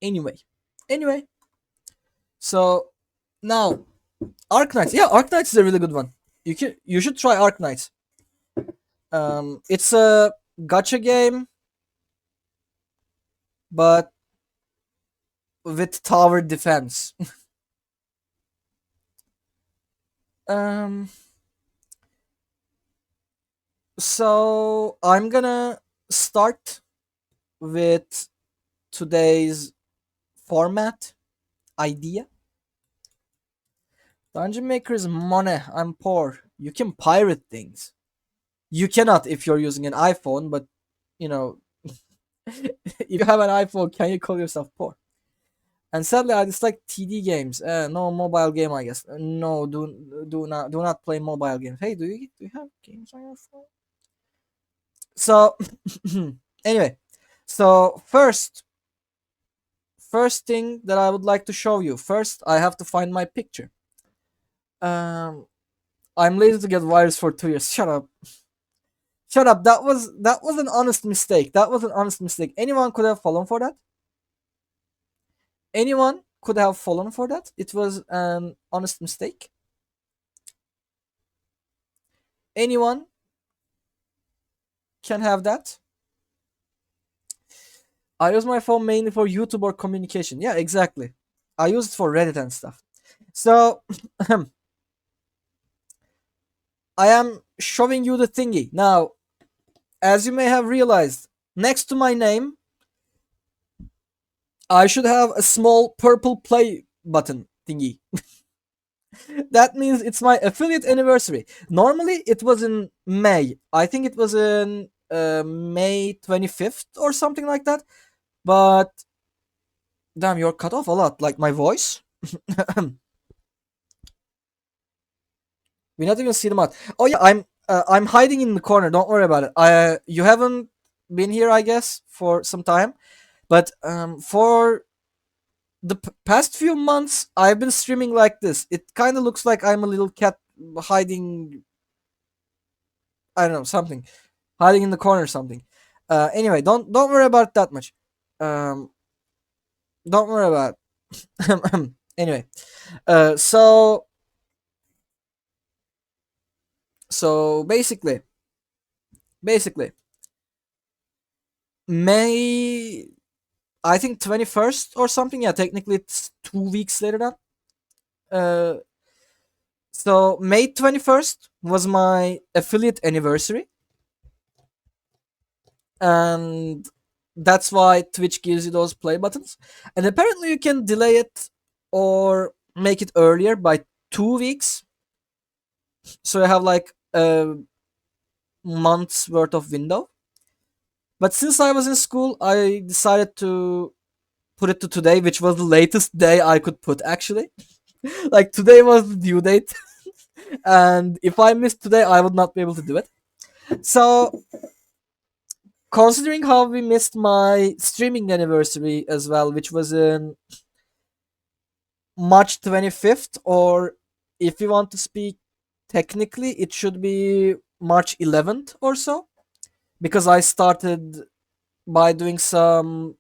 Anyway, anyway. So now Arknights. Yeah, Arknights is a really good one. You should try Arknights. It's a gacha game, but with tower defense. um, so I'm gonna start with today's format idea. Dungeon Maker is money. I'm poor. You can pirate things. You cannot if you're using an iPhone, but you know If you have an iPhone, can you call yourself poor? And sadly, I dislike TD games. No mobile game, I guess. No, do not play mobile games. Hey, do you have games on your phone? So anyway, so first thing that I would like to show you. First, I have to find my picture. Um, I'm lazy to get virus for 2 years. Shut up. Shut up. That was an honest mistake. That was an honest mistake. Anyone could have fallen for that. Anyone could have fallen for that. It was an honest mistake. Anyone can have that. I use my phone mainly for YouTube or communication. Yeah, exactly. I use it for Reddit and stuff. So I am showing you the thingy. Now, as you may have realized, next to my name, I should have a small purple play button thingy. That means it's my affiliate anniversary. Normally, it was in May. I think it was in May 25th or something like that. But damn, you're cut off a lot. Like my voice. We not even see the mod. Oh yeah, I'm hiding in the corner. Don't worry about it. You haven't been here, I guess, for some time, but for the past few months, I've been streaming like this. It kind of looks like I'm a little cat hiding. I don't know, something, hiding in the corner or something. Anyway, don't worry about it that much. Um, don't worry about it. Anyway, so basically, May, I think 21st or something. Yeah, technically it's 2 weeks later than. Uh, so May 21st was my affiliate anniversary, and that's why Twitch gives you those play buttons. And apparently you can delay it or make it earlier by 2 weeks. So you have like a month's worth of window. But since I was in school, I decided to put it to today, which was the latest day I could put actually. Like today was the due date. And if I missed today, I would not be able to do it. So, considering how we missed my streaming anniversary as well, which was in March 25th, or if you want to speak technically, it should be March 11th or so, because I started by doing some,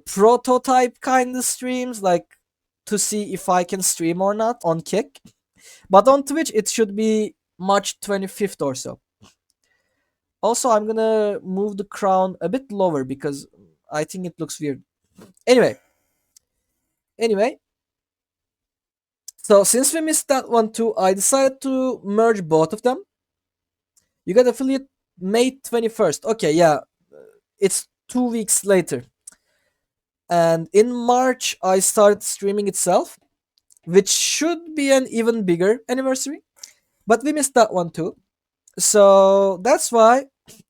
prototype kind of streams, like to see if I can stream or not on Kick. But on Twitch, it should be March 25th or so. Also, I'm gonna move the crown a bit lower because I think it looks weird. Anyway, anyway, so since we missed that one too, I decided to merge both of them. You got affiliate May 21st. Okay, yeah, it's 2 weeks later. And in March, I started streaming itself, which should be an even bigger anniversary. But we missed that one too. So that's why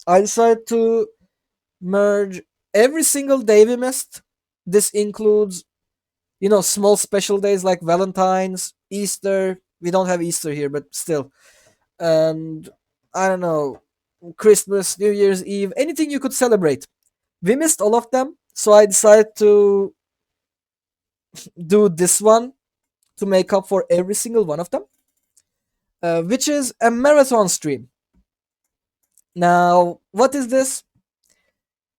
I decided to merge every single day we missed. This includes, small special days like Valentine's, Easter. We don't have Easter here, but still. And I don't know, Christmas, New Year's Eve, anything you could celebrate. We missed all of them, so I decided to do this one to make up for every single one of them, which is a marathon stream. Now, what is this?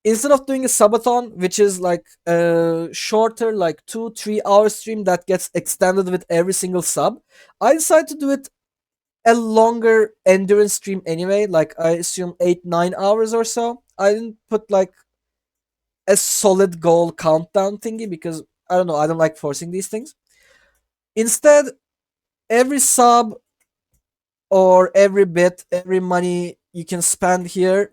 Instead of doing a subathon, which is like a shorter, like 2-3 hour stream that gets extended with every single sub, I decided to do it a longer endurance stream anyway, like I assume 8-9 hours or so. I didn't put like a solid goal countdown thingy because I don't know, I don't like forcing these things. Instead, every sub or every bit, every money you can spend here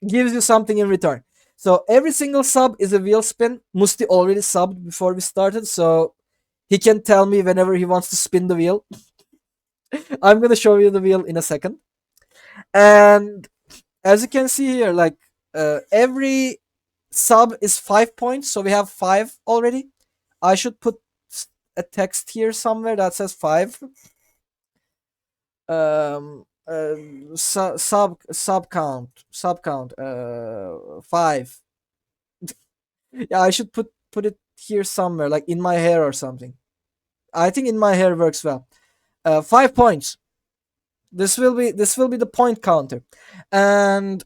gives you something in return. So every single sub is a wheel spin. Musti already subbed before we started, so he can tell me whenever he wants to spin the wheel. I'm gonna show you the wheel in a second. And as you can see here, like Every sub is 5 points, so we have five already. I should put a text here somewhere that says five. Sub count five. Yeah, I should put it here somewhere, like in my hair or something. I think in my hair works well. 5 points. This will be the point counter, and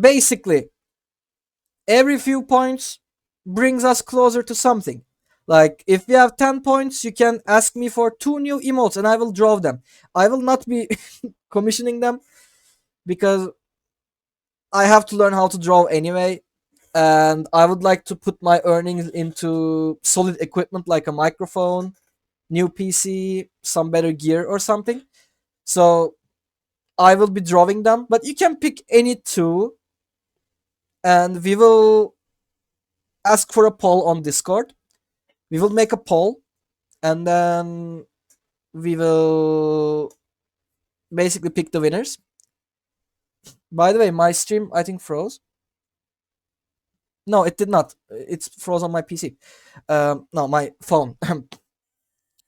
basically every few points brings us closer to something. Like if we have 10 points, you can ask me for two new emotes and I will draw them. I will not be commissioning them because I have to learn how to draw anyway. And I would like to put my earnings into solid equipment like a microphone, new PC, some better gear or something. So I will be drawing them, but you can pick any two and we will ask for a poll on Discord. We will make a poll and then we will basically pick the winners. By the way, my stream I think froze. No, it did not. It's froze on my PC. No, my phone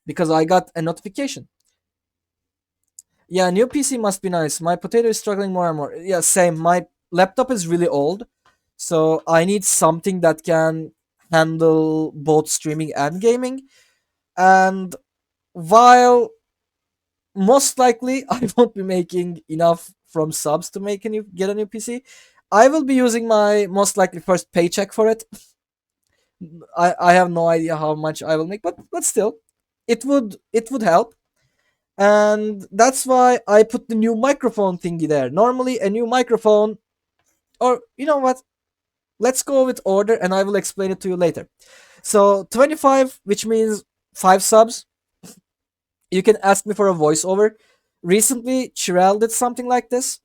because I got a notification. Yeah, new PC must be nice. My potato is struggling more and more. Yeah, same. My laptop is really old, so I need something that can handle both streaming and gaming. And while most likely I won't be making enough from subs to get a new PC, I will be using my most likely first paycheck for it. I have no idea how much I will make, but still, it would help. And that's why I put the new microphone thingy there. Normally, a new microphone, or you know what? Let's go with order, and I will explain it to you later. So 25, which means five subs. You can ask me for a voiceover. Recently, Chirel did something like this.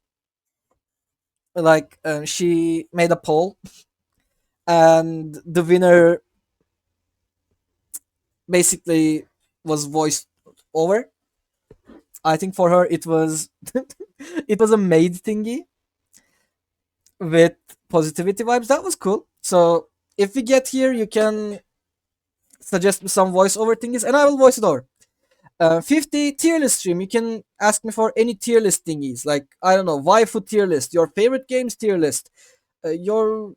Like she made a poll, and the winner basically was voiced over. I think for her it was it was a maid thingy with positivity vibes. That was cool. So if we get here, you can suggest me some voiceover thingies, and I will voice it over. 50 tier list stream. You can ask me for any tier list thingies, like I don't know, waifu tier list, your favorite games tier list, your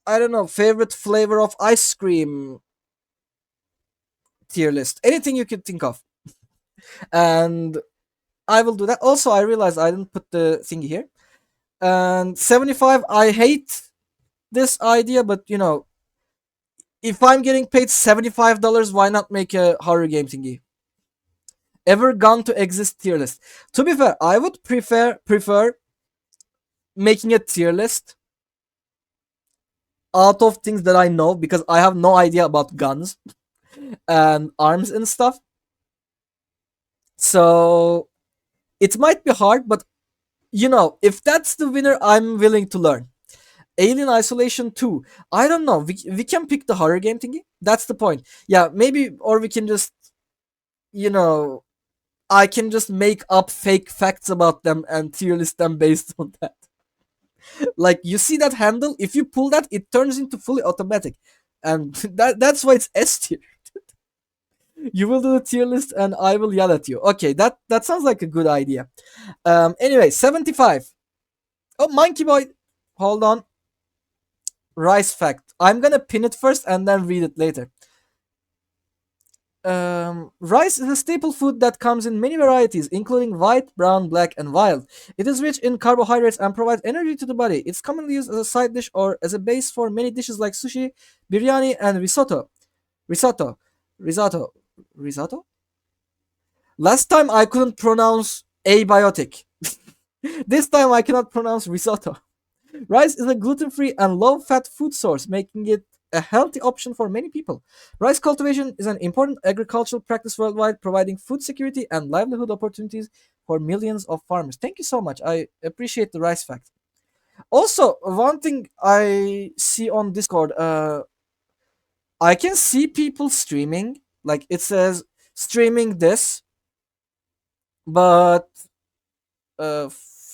I don't know, favorite flavor of ice cream tier list, anything you could think of, and I will do that. Also, I realized I didn't put the thingy here. And 75, I hate this idea, but if I'm getting paid $75, why not make a horror game thingy? Ever gone to exist tier list? To be fair, I would prefer making a tier list out of things that I know because I have no idea about guns and arms and stuff. So it might be hard, but if that's the winner, I'm willing to learn. Alien Isolation 2. I don't know. We can pick the horror game thingy. That's the point. Yeah, maybe, or we can just, you know, I can just make up fake facts about them and tier list them based on that. Like, you see that handle? If you pull that, it turns into fully automatic. And that's why it's S tier. You will do the tier list and I will yell at you. Okay, that sounds like a good idea. Anyway, 75. Oh, Monkey Boy. Hold on. Rice fact. I'm gonna pin it first and then read it later. Rice is a staple food that comes in many varieties, including white, brown, black, and wild. It is rich in carbohydrates and provides energy to the body. It's commonly used as a side dish or as a base for many dishes like sushi, biryani, and risotto. Risotto. Risotto. Risotto? Last time I couldn't pronounce abiotic. This time I cannot pronounce risotto. Rice is a gluten-free and low-fat food source, making it a healthy option for many people. Rice cultivation is an important agricultural practice worldwide, providing food security and livelihood opportunities for millions of farmers. Thank you so much. I appreciate the rice fact. Also, one thing I see on Discord, I can see people streaming. Like it says streaming this, but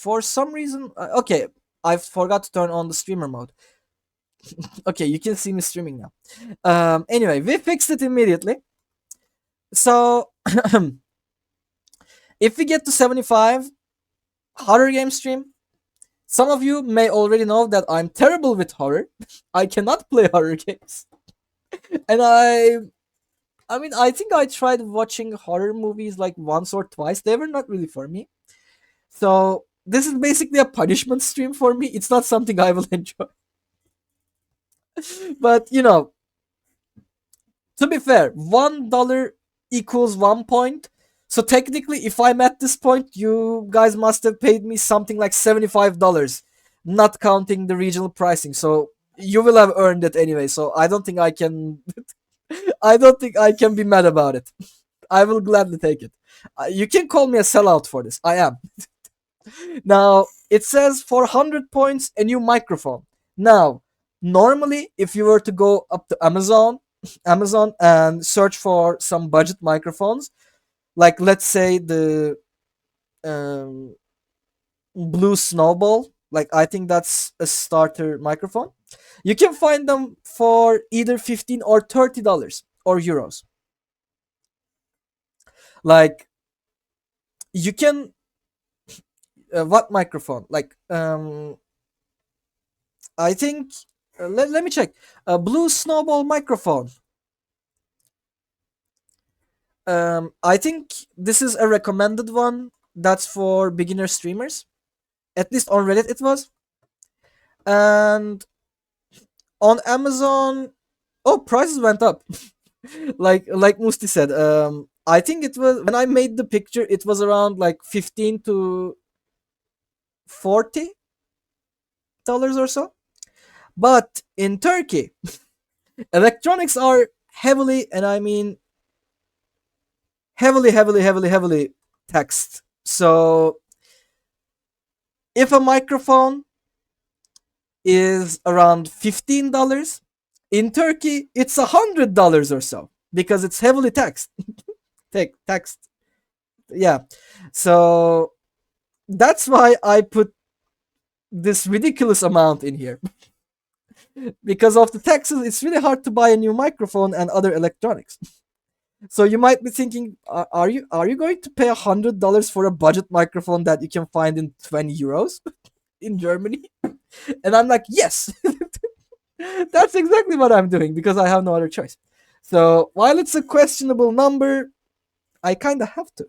for some reason, okay, I forgot to turn on the streamer mode. Okay, you can see me streaming now. Anyway, we fixed it immediately. So if we get to 75 horror game stream, some of you may already know that I'm terrible with horror. I cannot play horror games. And I mean, I think I tried watching horror movies like once or twice. They were not really for me. So this is basically a punishment stream for me. It's not something I will enjoy. But to be fair, $1 equals 1 point. So technically, if I'm at this point, you guys must have paid me something like $75, not counting the regional pricing. So you will have earned it anyway. So I don't think I can. I don't think I can be mad about it. I will gladly take it. You can call me a sellout for this. I am. Now it says for 100 points a new microphone. Now, normally, if you were to go up to Amazon and search for some budget microphones, like let's say the um, Blue Snowball, like I think that's a starter microphone. You can find them for either 15 or $30 or euros. Like you can what microphone? Like I think let me check. A Blue Snowball microphone. I think this is a recommended one. That's for beginner streamers. At least on Reddit it was. And on Amazon, oh, prices went up. Like Musti said. I think it was when I made the picture. It was around like 15 to $40 or so. But in Turkey, electronics are heavily, and I mean heavily taxed. So if a microphone is around $15, in Turkey it's $100 or so because it's heavily taxed. Taxed. Yeah. So that's why I put this ridiculous amount in here. Because of the taxes, it's really hard to buy a new microphone and other electronics. So you might be thinking, are you going to pay $100 for a budget microphone that you can find in 20 euros in Germany? And I'm like, yes, that's exactly what I'm doing because I have no other choice. So while it's a questionable number, I kind of have to.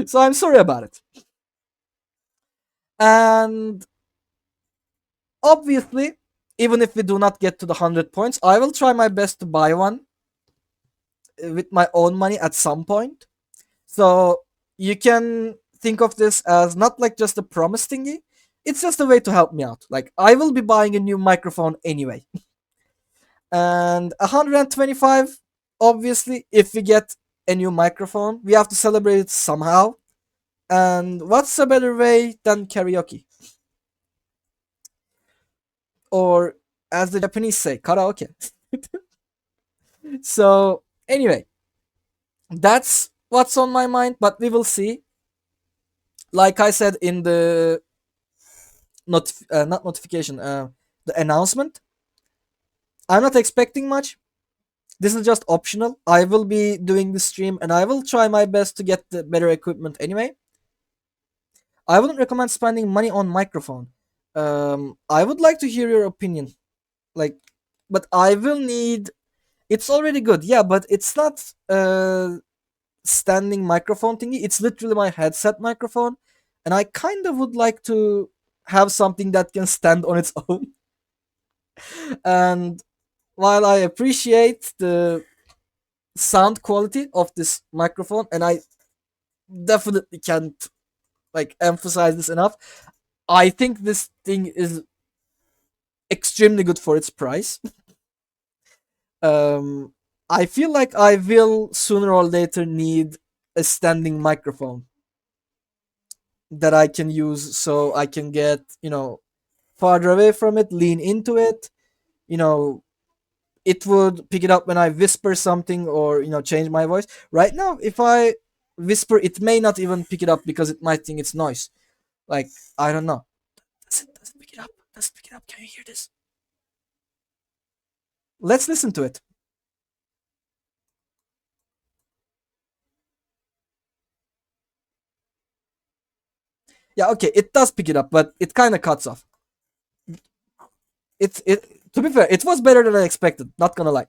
So I'm sorry about it. And obviously, even if we do not get to the 100 points, I will try my best to buy one with my own money at some point. So you can think of this as not like just a promise thingy. It's just a way to help me out. Like I will be buying a new microphone anyway. And 125, obviously, if we get a new microphone, we have to celebrate it somehow. And what's a better way than karaoke? Or as the Japanese say, karaoke. So anyway, that's what's on my mind, but we will see. Like I said in the not notification, the announcement, I'm not expecting much. This is just optional. I will be doing the stream and I will try my best to get the better equipment anyway. I wouldn't recommend spending money on microphone. I would like to hear your opinion. Like, but I will need. It's already good, yeah, but it's not standing microphone thingy. It's literally my headset microphone, and I kind of would like to have something that can stand on its own. And while I appreciate the sound quality of this microphone, and I definitely can't like emphasize this enough, I think this thing is extremely good for its price. um, I feel like I will sooner or later need a standing microphone that I can use so I can get, farther away from it, lean into it. You know, it would pick it up when I whisper something or, change my voice. Right now, if I whisper, it may not even pick it up because it might think it's noise. Like, I don't know. Does it pick it up? Does it pick it up? Can you hear this? Let's listen to it. Yeah, okay, it does pick it up, but it kind of cuts off. It to be fair, it was better than I expected. Not gonna lie,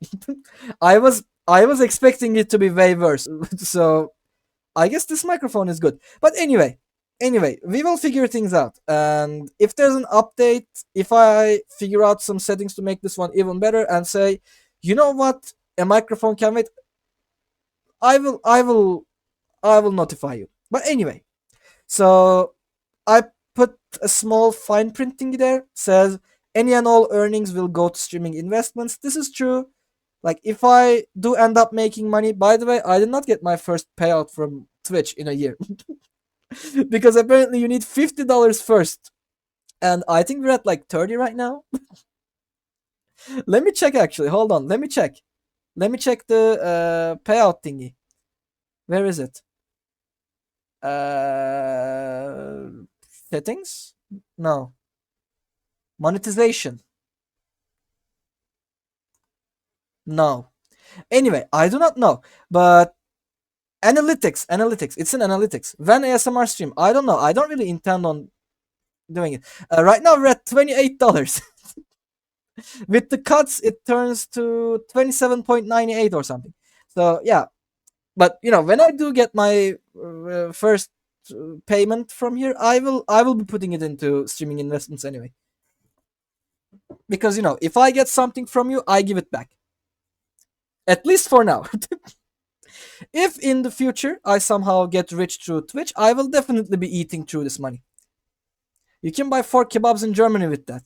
I was expecting it to be way worse. So I guess this microphone is good. But anyway, we will figure things out. And if there's an update, if I figure out some settings to make this one even better, and say, you know what, a microphone can wait, I will notify you. But anyway, so I put a small fine print thingy there. Says any and all earnings will go to streaming investments. This is true. Like if I do end up making money, by the way, I did not get my first payout from Twitch in a year. Because apparently you need $50 first. And I think we're at like 30 right now. Let me check actually. Hold on. Let me check. Let me check the payout thingy. Where is it? Uh, settings? No. Monetization? No. Anyway, I do not know. But analytics. It's in analytics. When ASMR stream? I don't know. I don't really intend on doing it. Right now we're at $28. With the cuts, it turns to 27.98 or something. So yeah, but when I do get my first payment from here, I will be putting it into streaming investments anyway. Because if I get something from you, I give it back. At least for now. If in the future I somehow get rich through Twitch, I will definitely be eating through this money. You can buy 4 kebabs in Germany with that.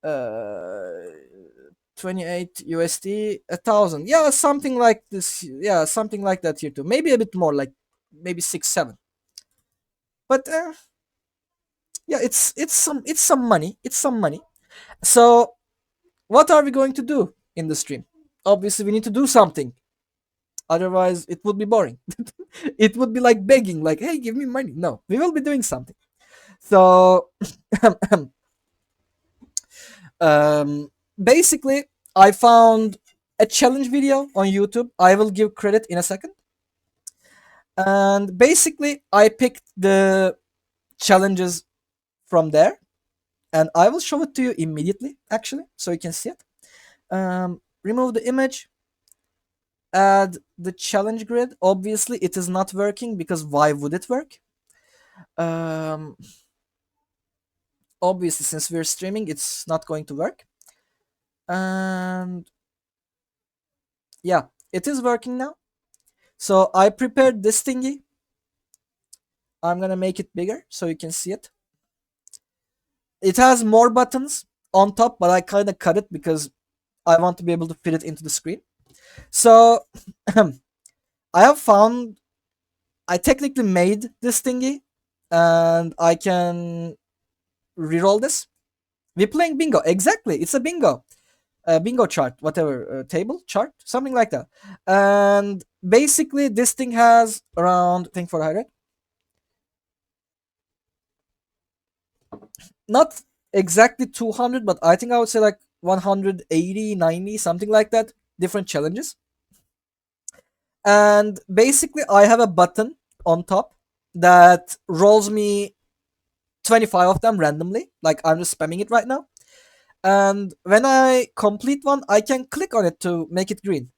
Uh, 28 USD, 1,000. Yeah, something like this. Yeah, something like that here too. Maybe a bit more, like maybe 6, 7. But yeah, it's some money. It's some money. So what are we going to do in the stream? Obviously, we need to do something. Otherwise, it would be boring. It would be like begging, like, "Hey, give me money." No, we will be doing something. So basically, I found a challenge video on YouTube. I will give credit in a second. And basically, I picked the challenges from there, and I will show it to you immediately, actually, so you can see it. Remove the image, add the challenge grid. Obviously, it is not working because why would it work? Um, Obviously, since we're streaming, it's not going to work. And yeah, it is working now. So I prepared this thingy. I'm gonna make it bigger so you can see it. It has more buttons on top, but I kind of cut it because I want to be able to fit it into the screen. So I have found I technically made this thingy, and I can reroll this. We're playing bingo. Exactly, it's a bingo. Bingo chart, whatever, table chart, something like that. And basically, this thing has around, think for high, not exactly 200, but I think I would say like 180, 90, something like that, different challenges. And basically, I have a button on top that rolls me 25 of them randomly. Like I'm just spamming it right now. And when I complete one, I can click on it to make it green.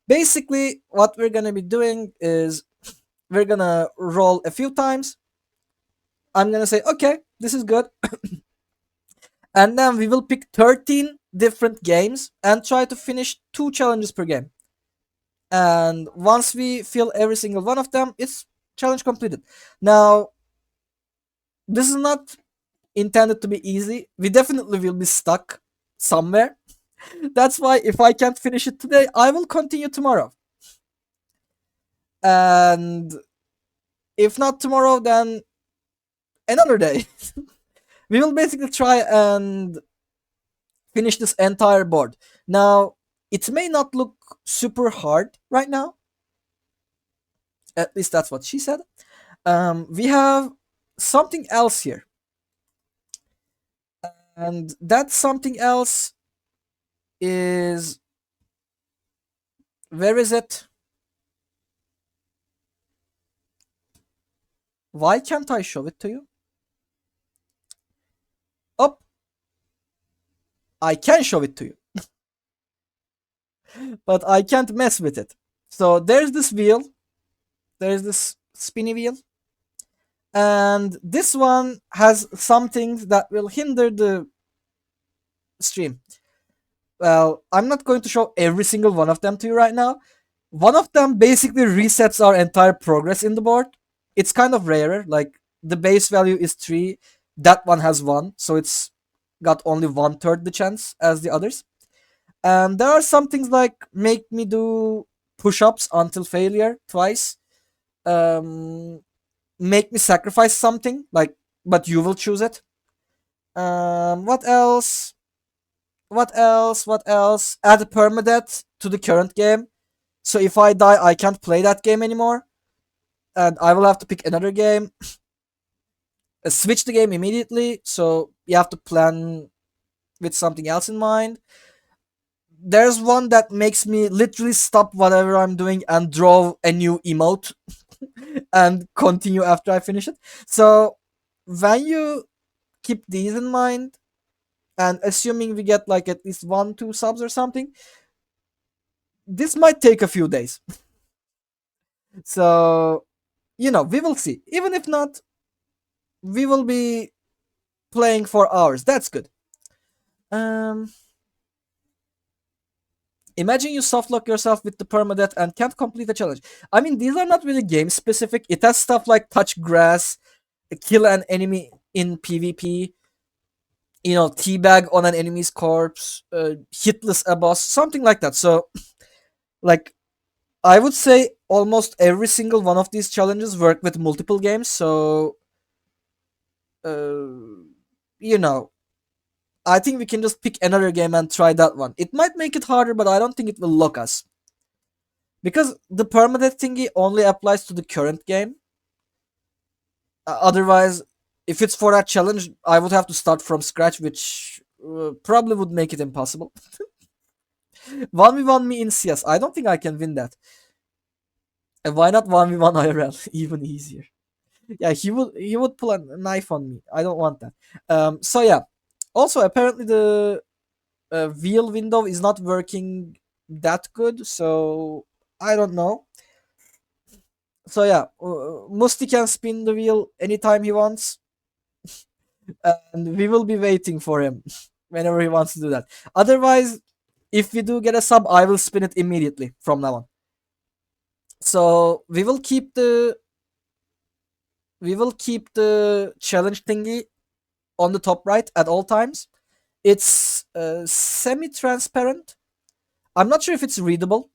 Basically, what we're gonna be doing is we're gonna roll a few times. I'm gonna say, okay, this is good. And then we will pick 13 different games and try to finish 2 challenges per game. And once we fill every single one of them, it's challenge completed. Now, this is not intended to be easy. We definitely will be stuck somewhere. That's why if I can't finish it today, I will continue tomorrow. And if not tomorrow, then another day. We will basically try and finish this entire board. Now, it may not look super hard right now. At least that's what she said. We have something else here, and that something else is, where is it? Why can't I show it to you? Oh, I can show it to you, but I can't mess with it. So there's this wheel, there's this spinny wheel, and this one has some things that will hinder the stream. Well, I'm not going to show every single one of them to you right now. One of them basically resets our entire progress in the board. It's kind of rarer. Like the base value is 3, that one has 1, so it's got only 1/3 the chance as the others. And there are some things like make me do push-ups until failure twice. Um, Make me sacrifice something, like, but you will choose it. What else? What else? What else? Add permadeath to the current game. So if I die, I can't play that game anymore, and I will have to pick another game. Switch the game immediately, so you have to plan with something else in mind. There's one that makes me literally stop whatever I'm doing and draw a new emote and continue after I finish it. So when you keep these in mind, and assuming we get like at least 1, 2 subs or something, this might take a few days. So we will see. Even if not, we will be playing for hours. That's good. Um, Imagine you softlock yourself with the permadeath and can't complete the challenge. I mean, these are not really game specific. It has stuff like touch grass, kill an enemy in PvP, teabag on an enemy's corpse, hitless a boss, something like that. So, like, I would say almost every single one of these challenges work with multiple games. So, uh, you know, I think we can just pick another game and try that one. It might make it harder, but I don't think it will lock us. Because the permadeath thingy only applies to the current game. Otherwise, if it's for that challenge, I would have to start from scratch, which probably would make it impossible. 1v1 me in CS. I don't think I can win that. And why not 1v1 IRL? Even easier. Yeah, he would pull a knife on me. I don't want that. So yeah. Also, apparently the wheel window is not working that good, so I don't know. So yeah, Musti can spin the wheel anytime he wants, and we will be waiting for him whenever he wants to do that. Otherwise, if we do get a sub, I will spin it immediately from now on. So we will keep the challenge thingy on the top right at all times. It's semi-transparent. I'm not sure if it's readable.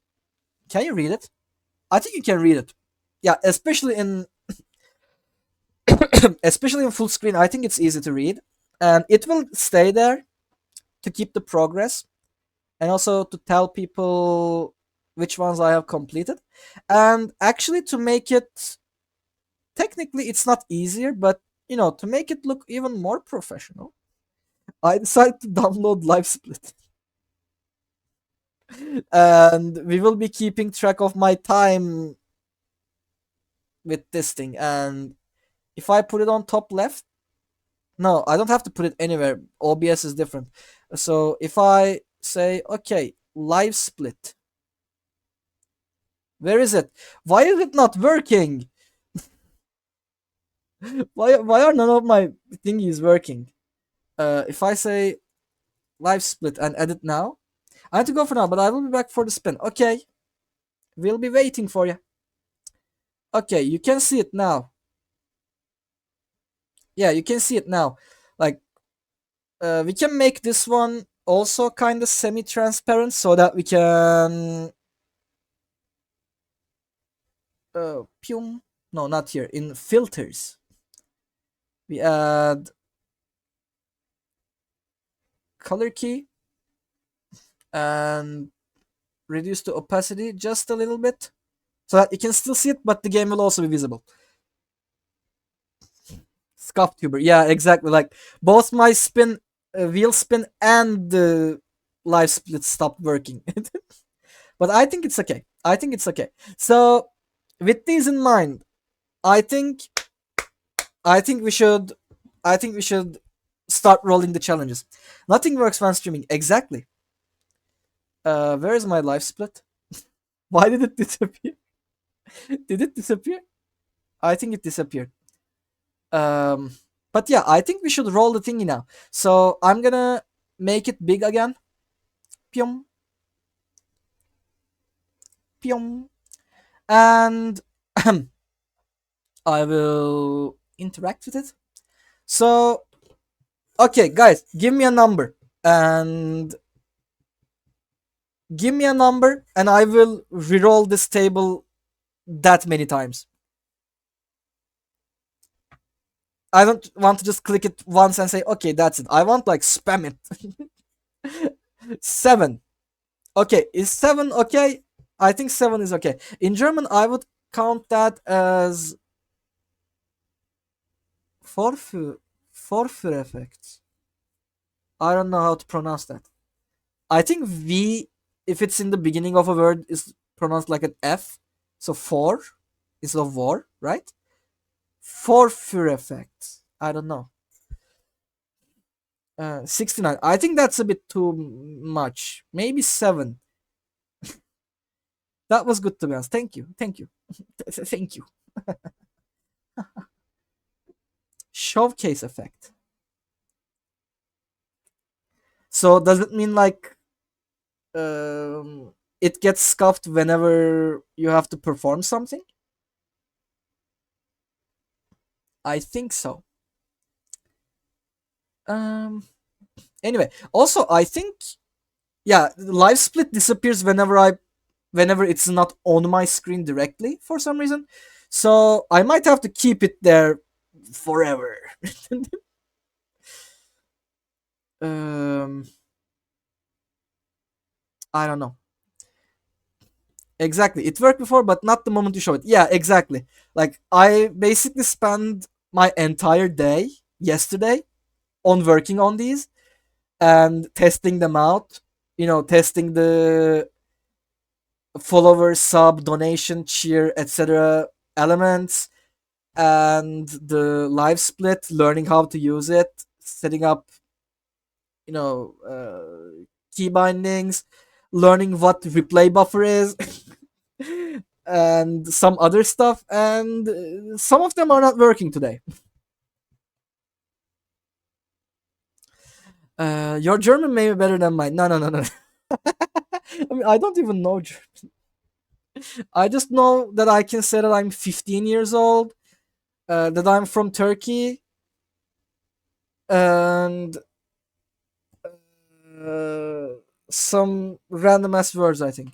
Can you read it? I think you can read it. Yeah, especially in full screen. I think it's easy to read, and it will stay there to keep the progress and also to tell people which ones I have completed. And actually, to make it technically, it's not easier, but to make it look even more professional, I decided to download LiveSplit. And we will be keeping track of my time with this thing. And if I put it on top left, no, I don't have to put it anywhere. OBS is different. So if I say, okay, LiveSplit, where is it? Why is it not working? Why are none of my thingies working? If I say LiveSplit and edit now, I have to go for now, but I will be back for the spin. Okay, we'll be waiting for you. Okay, you can see it now. Yeah, you can see it now. Like, we can make this one also kind of semi-transparent so that we can no, not here, in filters we add color key and reduce the opacity just a little bit so that you can still see it, but the game will also be visible. Scuff tuber. Yeah, exactly. Like both my spin, wheel spin, and the live split stopped working. But I think it's okay. I think it's okay. So with these in mind, I think I think we should I think we should start rolling the challenges. Nothing works when streaming. Exactly. Where is my live split? Why did it disappear? Did it disappear? I think it disappeared. Um, but yeah, I think we should roll the thingy now. So I'm gonna make it big again. Pyum, pyum, and I will interact with it. So okay, guys, give me a number and give me a number, and I will re-roll this table that many times. I don't want to just click it once and say, okay, that's it. I want like spam it. 7. Okay, is 7 okay? I think 7 is okay. In German, I would count that as Vorführeffekt. I don't know how to pronounce that. I think V, if it's in the beginning of a word, is pronounced like an F. So for instead of war, right? Vorführeffekt. I don't know. 69. I think that's a bit too much. Maybe 7. That was good to be honest. Thank you. Thank you. Thank you. Showcase effect. So does it mean like it gets scuffed whenever you have to perform something? I think so. Um. Anyway, also I think yeah, live split disappears whenever it's not on my screen directly for some reason. So I might have to keep it there forever. um. I don't know. Exactly. It worked before, but not the moment you show it. Yeah, exactly. Like I basically spent my entire day yesterday on working on these and testing them out. Testing the follower, sub, donation, cheer, etc. elements and the live split, learning how to use it, setting up, key bindings, learning what replay buffer is. And some other stuff, and some of them are not working today. Your German may be better than mine. No, no, no, no. I mean, I don't even know German. I just know that I can say that I'm 15 years old, that I'm from Turkey, and uh, some random ass words, I think.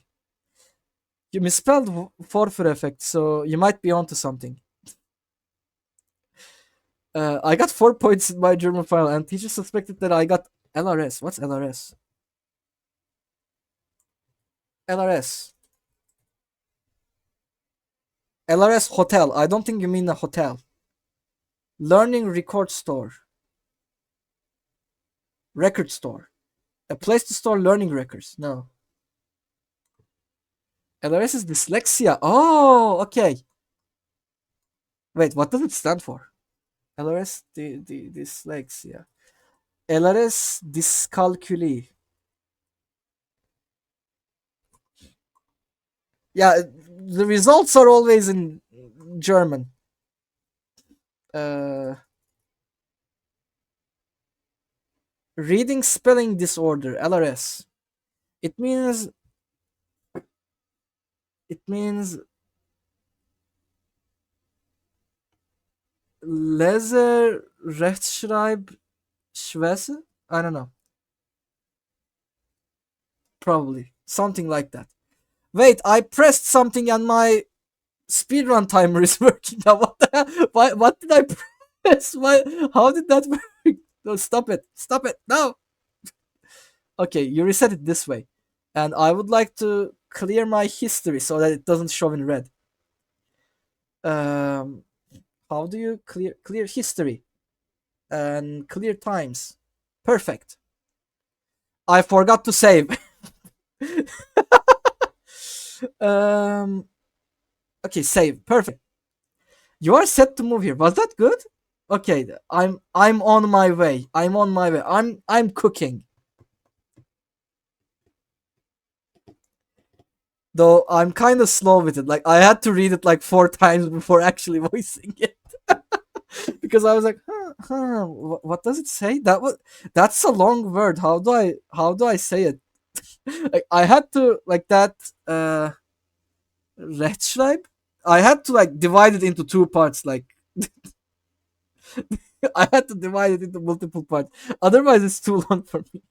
You misspelled forfeit effect, so you might be onto something. I got 4 points in my German file, and teacher suspected that I got LRS. What's LRS? LRS. LRS hotel. I don't think you mean a hotel. Learning record store. Record store. A place to store learning records. No. LRS is dyslexia. Oh, okay. Wait, what does it stand for? LRS dyslexia. LRS dyscalculia. Yeah, the results are always in German. Uh, reading spelling disorder, LRS. It means it means Leser Rechtschreibschwäche. I don't know. Probably something like that. Wait, I pressed something and my speedrun timer is working now. What the hell? Why? What did I press? Why? How did that work? No, stop it! Stop it! No. Okay, you reset it this way, and I would like to clear my history so that it doesn't show in red. Um, how do you clear history? and clear times. Perfect. I forgot to save. um. Okay, save. Perfect. You are set to move here. Was that good? Okay, I'm on my way. I'm on my way. I'm cooking. Though I'm kind of slow with it. Like I had to read it like 4 times before actually voicing it because I was like, what does it say? That's a long word. How do I say it? Like I had to like that Rechtschreib. I had to like divide it into two parts. Like I had to divide it into multiple parts. Otherwise, it's too long for me.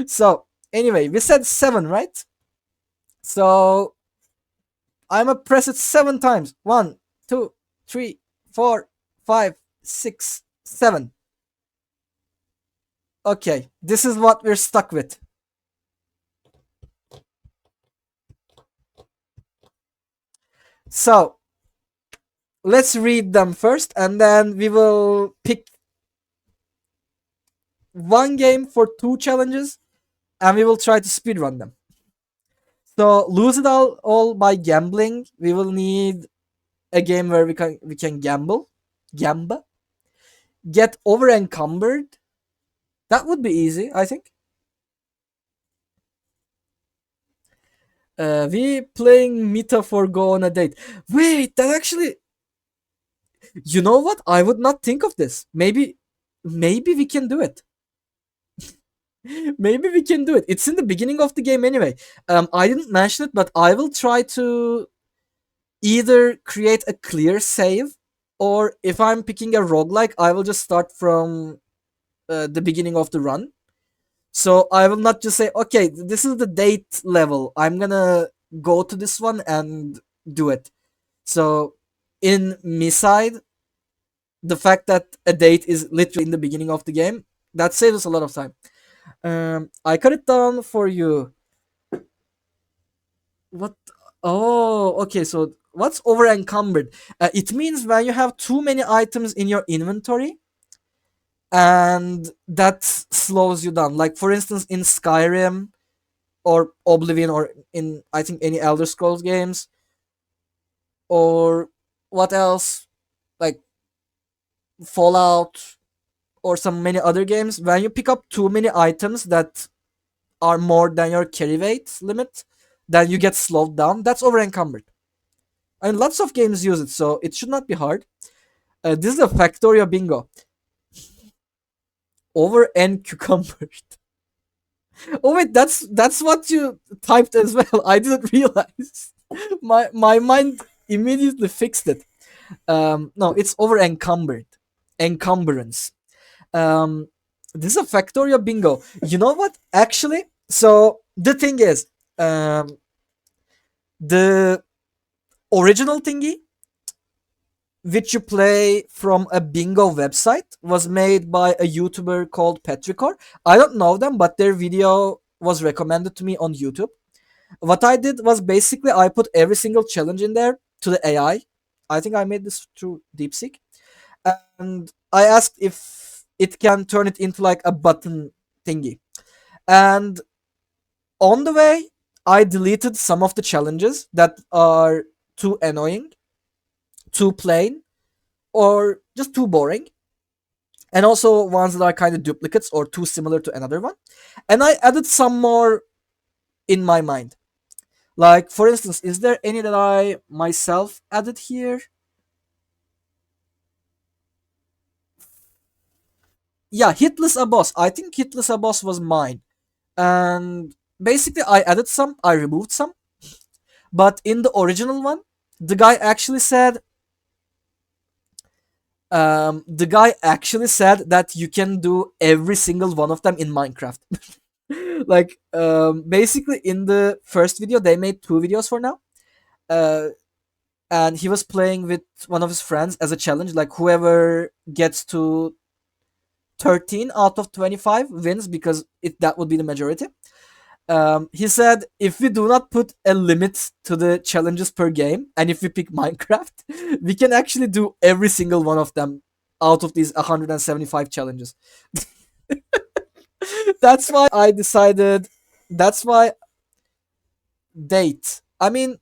So anyway, we said seven, right? So I'm gonna press it 7 times. One, two, three, 4, 5, 6, 7. Okay, this is what we're stuck with. So let's read them first, and then we will pick one game for two challenges, and we will try to speedrun them. So lose it all by gambling. We will need a game where we can gamble, get over encumbered. That would be easy, I think. We playing Meta for go on a date. Wait, that actually. You know what? I would not think of this. Maybe we can do it. Maybe we can do it. It's in the beginning of the game anyway. I didn't mention it, but I will try to either create a clear save, or if I'm picking a roguelike, I will just start from the beginning of the run. So I will not just say, okay, this is the date level. I'm gonna go to this one and do it. So in me side, the fact that a date is literally in the beginning of the game, that saves us a lot of time. I cut it down for you. What? Oh, okay. So what's over encumbered? It means when you have too many items in your inventory, and that slows you down. Like for instance, in Skyrim or Oblivion, or in I think any Elder Scrolls games, or what else? Like Fallout or some many other games, when you pick up too many items that are more than your carry weight limit, then you get slowed down. That's over encumbered. And lots of games use it, so it should not be hard. This is a Factorio bingo. Over encumbered. Oh wait, that's what you typed as well. I didn't realize. My mind immediately fixed it. No, it's over encumbered. Encumbrance. Um, this is a Factorio bingo. You know what? Actually, so the thing is, the original thingy, which you play from a bingo website, was made by a YouTuber called Petrichor. I don't know them, but their video was recommended to me on YouTube. What I did was basically I put every single challenge in there to the AI. I think I made this through DeepSeek, and I asked if it can turn it into like a button thingy. And on the way, I deleted some of the challenges that are too annoying, too plain, or just too boring, and also ones that are kind of duplicates or too similar to another one. And I added some more in my mind. Like, for instance, is there any that I myself added here? Yeah, Hitless a Boss. I think Hitless a Boss was mine. And basically, I added some, I removed some. But in the original one, the guy actually said, that you can do every single one of them in Minecraft. Like, basically, in the first video, they made two videos for now. Uh, and he was playing with one of his friends as a challenge. Like, whoever gets to 13 out of 25 wins, because that would be the majority. He said if we do not put a limit to the challenges per game, and if we pick Minecraft, we can actually do every single one of them out of these 175 challenges. That's why I decided. That's why date. I mean,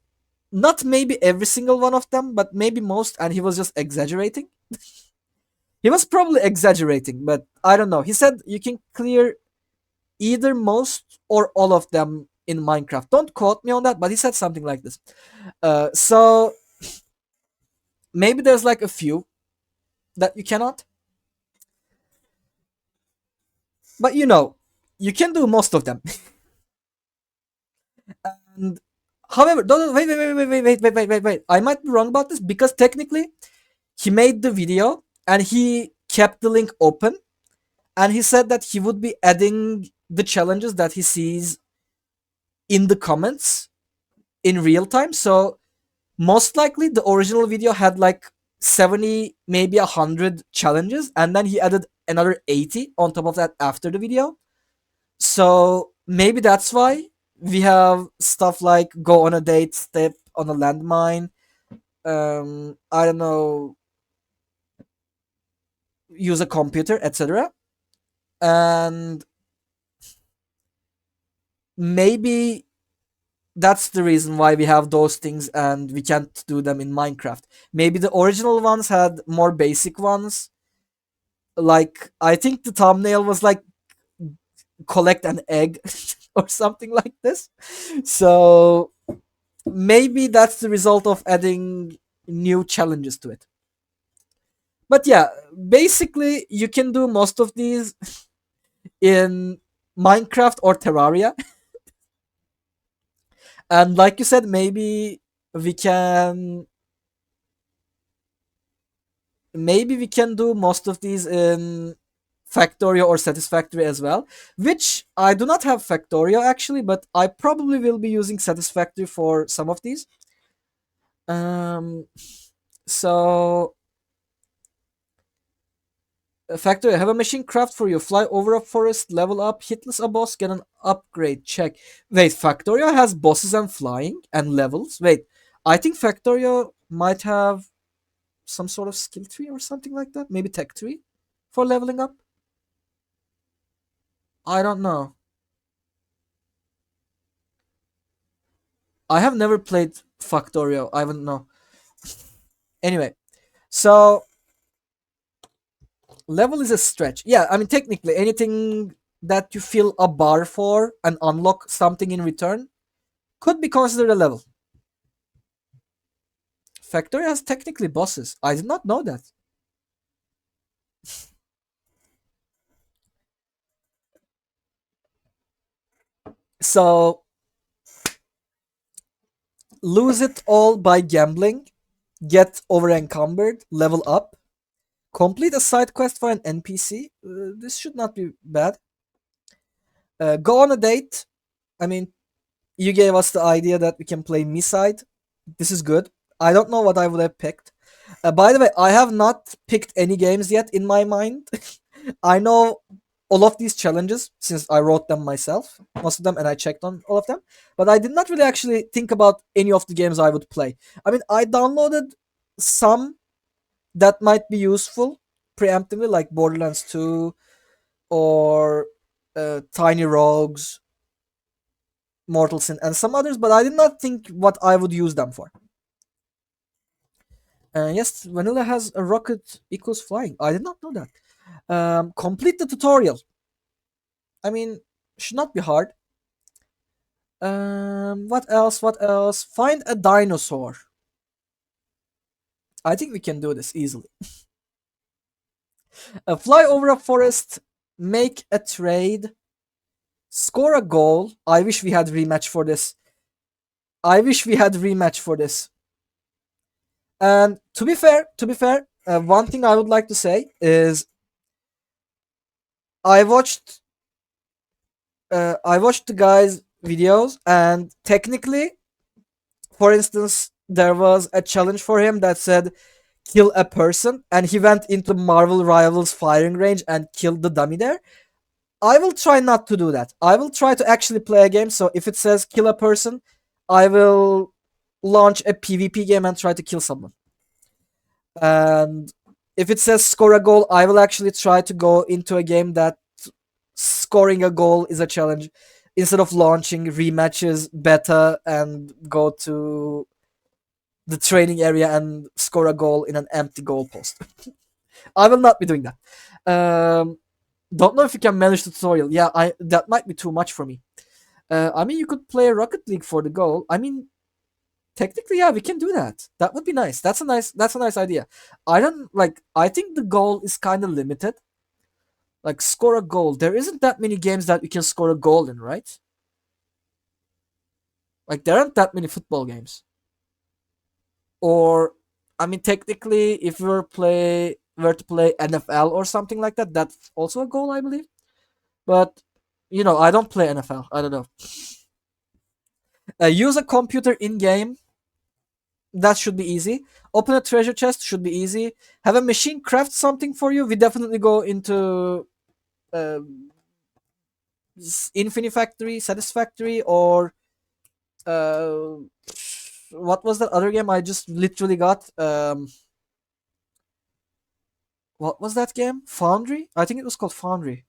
not maybe every single one of them, but maybe most, and he was just exaggerating. He was probably exaggerating, but I don't know. He said you can clear either most or all of them in Minecraft. Don't quote me on that, but he said something like this. So maybe there's like a few that you cannot, but you can do most of them. And however, wait, wait, wait, wait, wait, wait, wait, wait, wait, wait. I might be wrong about this because technically he made the video and he kept the link open and he said that he would be adding the challenges that he sees in the comments in real time. So most likely the original video had like 70, maybe 100 challenges, and then he added another 80 on top of that after the video. So maybe that's why we have stuff like go on a date, step on a landmine, I don't know, use a computer, etc. And maybe that's the reason why we have those things and we can't do them in Minecraft. Maybe the original ones had more basic ones. Like I think the thumbnail was like collect an egg or something like this. So maybe that's the result of adding new challenges to it. But yeah, basically you can do most of these in Minecraft or Terraria. And like you said, we can maybe we can do most of these in Factorio or Satisfactory as well, which I do not have Factorio actually, but I probably will be using Satisfactory for some of these. Um, so Factorio, have a machine craft for you. Fly over a forest, level up, hitless a boss, get an upgrade. Check. Wait, Factorio has bosses and flying and levels. Wait, I think Factorio might have some sort of skill tree or something like that. Maybe tech tree for leveling up. I don't know. I have never played Factorio. I don't know. Anyway, so level is a stretch. Yeah, I mean technically anything that you fill a bar for and unlock something in return could be considered a level. Factorio has technically bosses. I did not know that. So lose it all by gambling, get over encumbered, level up, complete a side quest for an NPC. This should not be bad. Go on a date. I mean, you gave us the idea that we can play me side. This is good. I don't know what I would have picked. By the way, I have not picked any games yet in my mind. I know all of these challenges since I wrote them myself, most of them, and I checked on all of them. But I did not really actually think about any of the games I would play. I mean, I downloaded some that might be useful preemptively, like Borderlands 2 or Tiny Rogues, Mortal Sin, and some others, but I did not think what I would use them for. Yes, Vanilla has a rocket equals flying. I did not know that. Complete the tutorial. I mean, should not be hard. What else? What else? Find a dinosaur. I think we can do this easily. Fly over a forest. Make a trade. Score a goal. I wish we had rematch for this. I wish we had rematch for this. And to be fair, one thing I would like to say is I watched I watched the guy's videos, and technically, for instance, there was a challenge for him that said kill a person, and he went into Marvel Rivals firing range and killed the dummy there. I will try not to do that. I will try to actually play a game. So if it says kill a person, I will launch a PvP game and try to kill someone. And If it says score a goal, I will actually try to go into a game that scoring a goal is a challenge instead of launching rematches beta and go to the training area and score a goal in an empty goalpost. I will not be doing that. Don't know if you can manage the tutorial. Yeah, I that might be too much for me. I mean, you could play Rocket League for the goal. I mean, technically, yeah, we can do that. That would be nice. That's a nice idea. I don't like. I think the goal is kind of limited. Like score a goal. There isn't that many games that you can score a goal in, right? Like there aren't that many football games. Or, I mean, technically, if we were to play NFL or something like that, that's also a goal, I believe. But I don't play NFL. I don't know. Use a computer in game. That should be easy. Open a treasure chest should be easy. Have a machine craft something for you. We definitely go into uh, Infinifactory, Satisfactory, or uh, what was that other game I just literally got? What was that game? Foundry? I think it was called Foundry.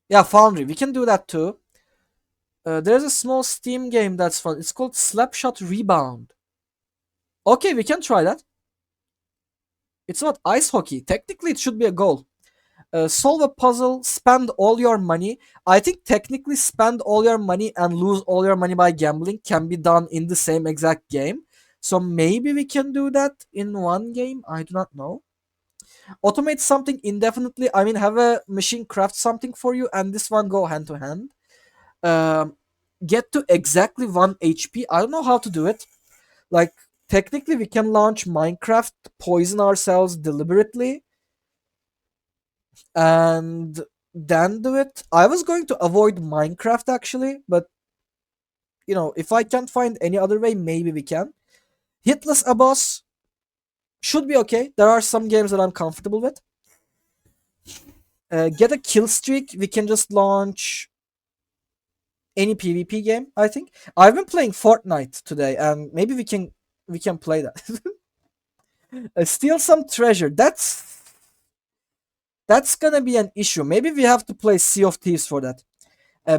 Yeah, Foundry. We can do that too. There's a small Steam game that's fun. It's called Slapshot Rebound. Okay, we can try that. It's not ice hockey. Technically, it should be a goal. Solve a puzzle, spend all your money. I think technically spend all your money and lose all your money by gambling can be done in the same exact game. So maybe we can do that in one game. I do not know. Automate something indefinitely. I mean, have a machine craft something for you, and this one go hand to hand. Um, get to exactly 1 HP. I don't know how to do it. Like, technically, we can launch Minecraft, poison ourselves deliberately, and then do it. I was going to avoid Minecraft actually, but if I can't find any other way, maybe we can. Hitless a boss should be okay. There are some games that I'm comfortable with. Get a kill streak. We can just launch any PvP game. I think I've been playing Fortnite today, and maybe we can play that. Steal some treasure. That's gonna be an issue. Maybe we have to play Sea of Thieves for that.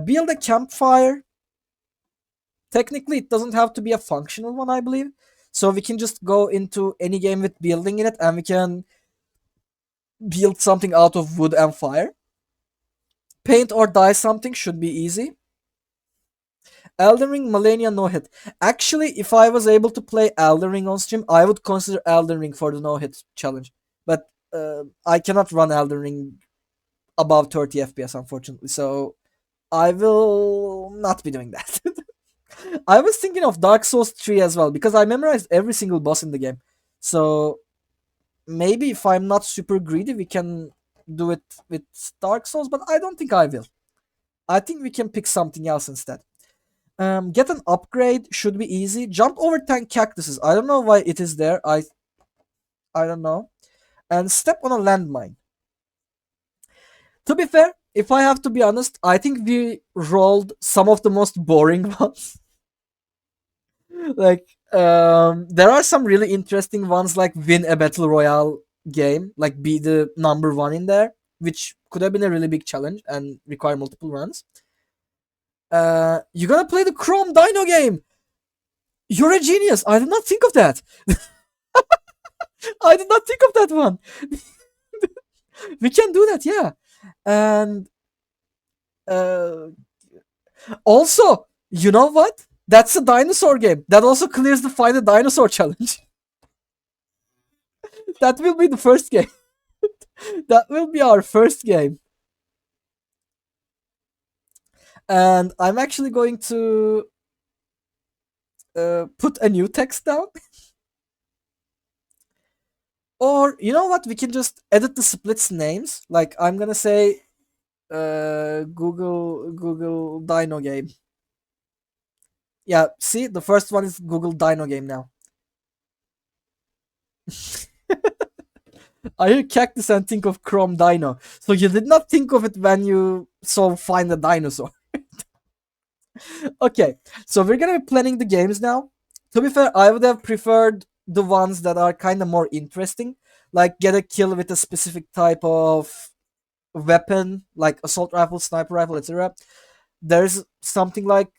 Build a campfire. Technically, it doesn't have to be a functional one, I believe. So we can just go into any game with building in it, and we can build something out of wood and fire. Paint or dye something should be easy. Elden Ring Millennia no hit. Actually, if I was able to play Elden Ring on stream, I would consider Elden Ring for the no hit challenge. But I cannot run Elden Ring above 30 FPS, unfortunately. So I will not be doing that. I was thinking of Dark Souls 3 as well because I memorized every single boss in the game. So maybe if I'm not super greedy, we can do it with Dark Souls, but I don't think I will. I think we can pick something else instead. Get an upgrade should be easy. Jump over 10 cactuses. I don't know why it is there. I don't know. And step on a landmine. To be fair, if I have to be honest, I think we rolled some of the most boring ones. Like there are some really interesting ones like win a battle royale game, like be the number one in there, which could have been a really big challenge and require multiple runs. You're gonna play the Chrome Dino game. You're a genius. I did not think of that. I did not think of that one. We can do that, yeah. And uh, also, you know what? That's a dinosaur game. That also clears the find a dinosaur challenge. That will be the first game. That will be our first game. And I'm actually going to put a new text down. Or you know what? We can just edit the splits names. Like I'm gonna say Google Dino game. Yeah, see, the first one is Google Dino game now. I hear cactus and think of Chrome Dino. So you did not think of it when you saw Find a Dinosaur. Okay, so we're gonna be planning the games now. To be fair, I would have preferred the ones that are kind of more interesting, like get a kill with a specific type of weapon, like assault rifle, sniper rifle, etc. There's something like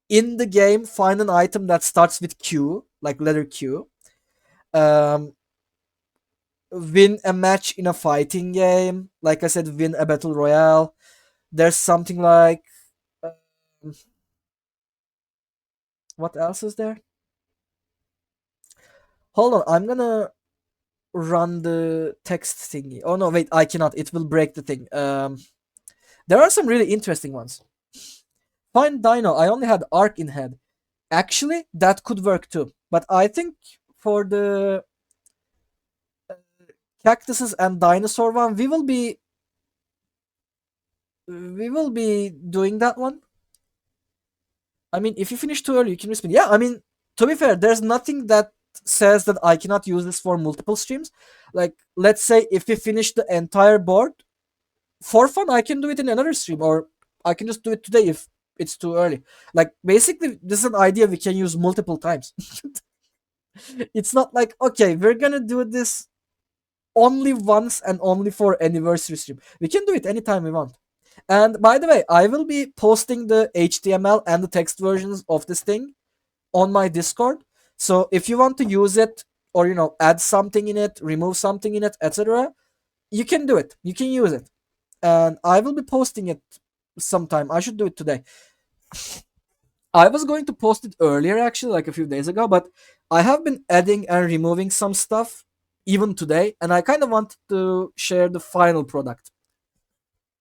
in the game, find an item that starts with Q, like letter Q. Um, Win a match in a fighting game. Like I said, win a battle royale. There's something like um, what else is there? Hold on, I'm gonna run the text thingy. Oh no, wait, I cannot. It will break the thing. There are some really interesting ones. Find Dino. I only had Arc in head. Actually, that could work too. But I think for the cactuses and dinosaur one, we will be doing that one. I mean, if you finish too early, you can respin. Yeah, I mean, to be fair, there's nothing that says that I cannot use this for multiple streams. Like, let's say if we finish the entire board for fun, I can do it in another stream, or I can just do it today if it's too early. Like, basically, this is an idea we can use multiple times. It's not like, okay, we're gonna do this only once and only for anniversary stream. We can do it anytime we want. And by the way, I will be posting the HTML and the text versions of this thing on my Discord. So if you want to use it or add something in it, remove something in it, etc., you can do it. You can use it. And I will be posting it sometime. I should do it today. I was going to post it earlier actually, like a few days ago, but I have been adding and removing some stuff even today, and I kind of wanted to share the final product.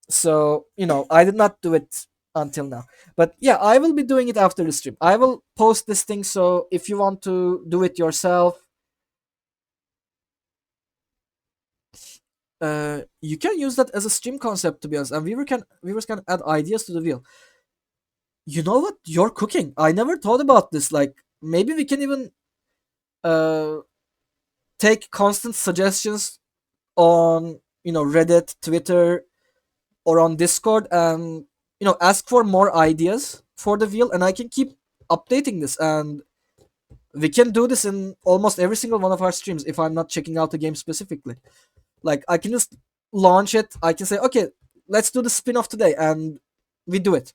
So, I did not do it until now. But yeah, I will be doing it after the stream. I will post this thing, so if you want to do it yourself, you can use that as a stream concept, to be honest, and viewers can add ideas to the wheel. You know what? You're cooking. I never thought about this. Like, maybe we can even uh take constant suggestions on Reddit, Twitter, or on Discord, and ask for more ideas for the wheel, and I can keep updating this, and we can do this in almost every single one of our streams if I'm not checking out the game specifically. Like, I can just launch it. I can say, okay, let's do the spin-off today, and we do it.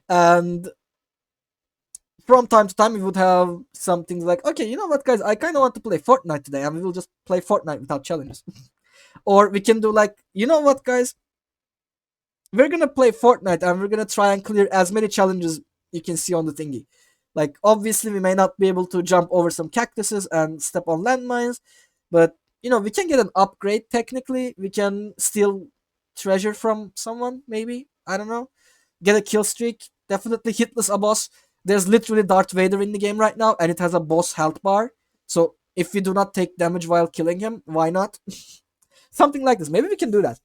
And from time to time, we would have something like, okay, you know what, guys, I kind of want to play Fortnite today, and we will just play Fortnite without challenges. Or we can do like, you know what, guys, we're gonna play Fortnite and we're gonna try and clear as many challenges you can see on the thingy. Like, obviously, we may not be able to jump over some cactuses and step on landmines, but we can get an upgrade. Technically, we can steal treasure from someone. Maybe, I don't know. Get a kill streak. Definitely hitless a boss. There's literally Darth Vader in the game right now, and it has a boss health bar. So if we do not take damage while killing him, why not? Something like this. Maybe we can do that.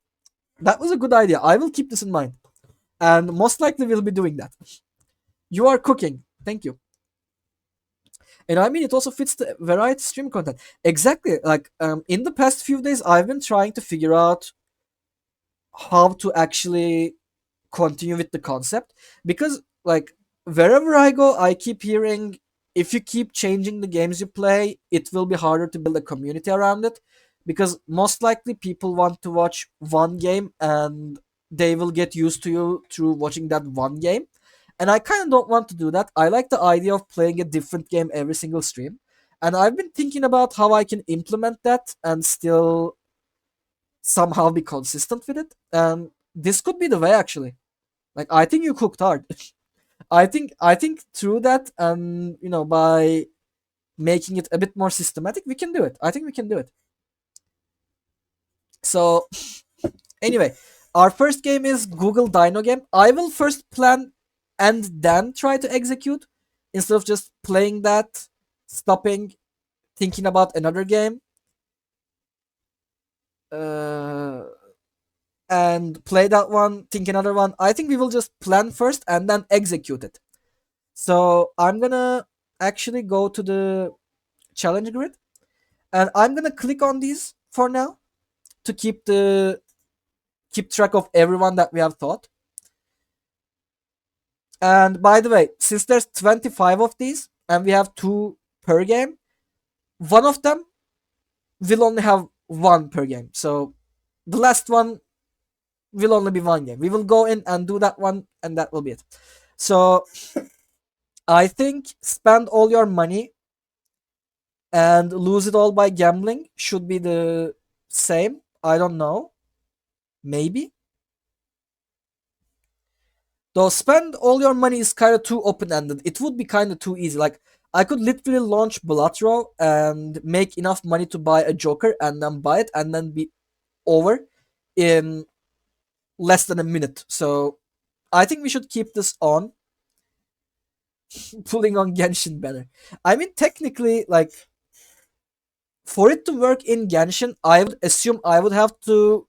That was a good idea. I will keep this in mind. And most likely we'll be doing that. You are cooking. Thank you. And I mean, it also fits the variety stream content. Exactly. Like, in the past few days, I've been trying to figure out how to actually continue with the concept, because, like, wherever I go, I keep hearing, if you keep changing the games you play, it will be harder to build a community around it, because most likely people want to watch one game and they will get used to you through watching that one game. And I kind of don't want to do that. I like the idea of playing a different game every single stream. And I've been thinking about how I can implement that and still somehow be consistent with it. And this could be the way, actually. Like, I think you cooked hard. I think through that, and by making it a bit more systematic, we can do it. I think we can do it. So anyway, our first game is Google Dino game. I will first plan and then try to execute, instead of just playing that, stopping, thinking about another game, uh, and play that one, think another one. I think we will just plan first and then execute it. So I'm gonna actually go to the challenge grid, and I'm gonna click on these for now to keep track of everyone that we have thought. And by the way, since there's 25 of these, and we have two per game, one of them will only have one per game. So the last one will only be one game. We will go in and do that one, and that will be it. So I think spend all your money and lose it all by gambling should be the same. I don't know. Maybe. Though spend all your money is kind of too open ended. It would be kind of too easy. Like, I could literally launch Balatro and make enough money to buy a Joker and then buy it and then be over in less than a minute. So I think we should keep this on. Pulling on Genshin banner. I mean, technically, like, for it to work in Genshin, I would assume I would have to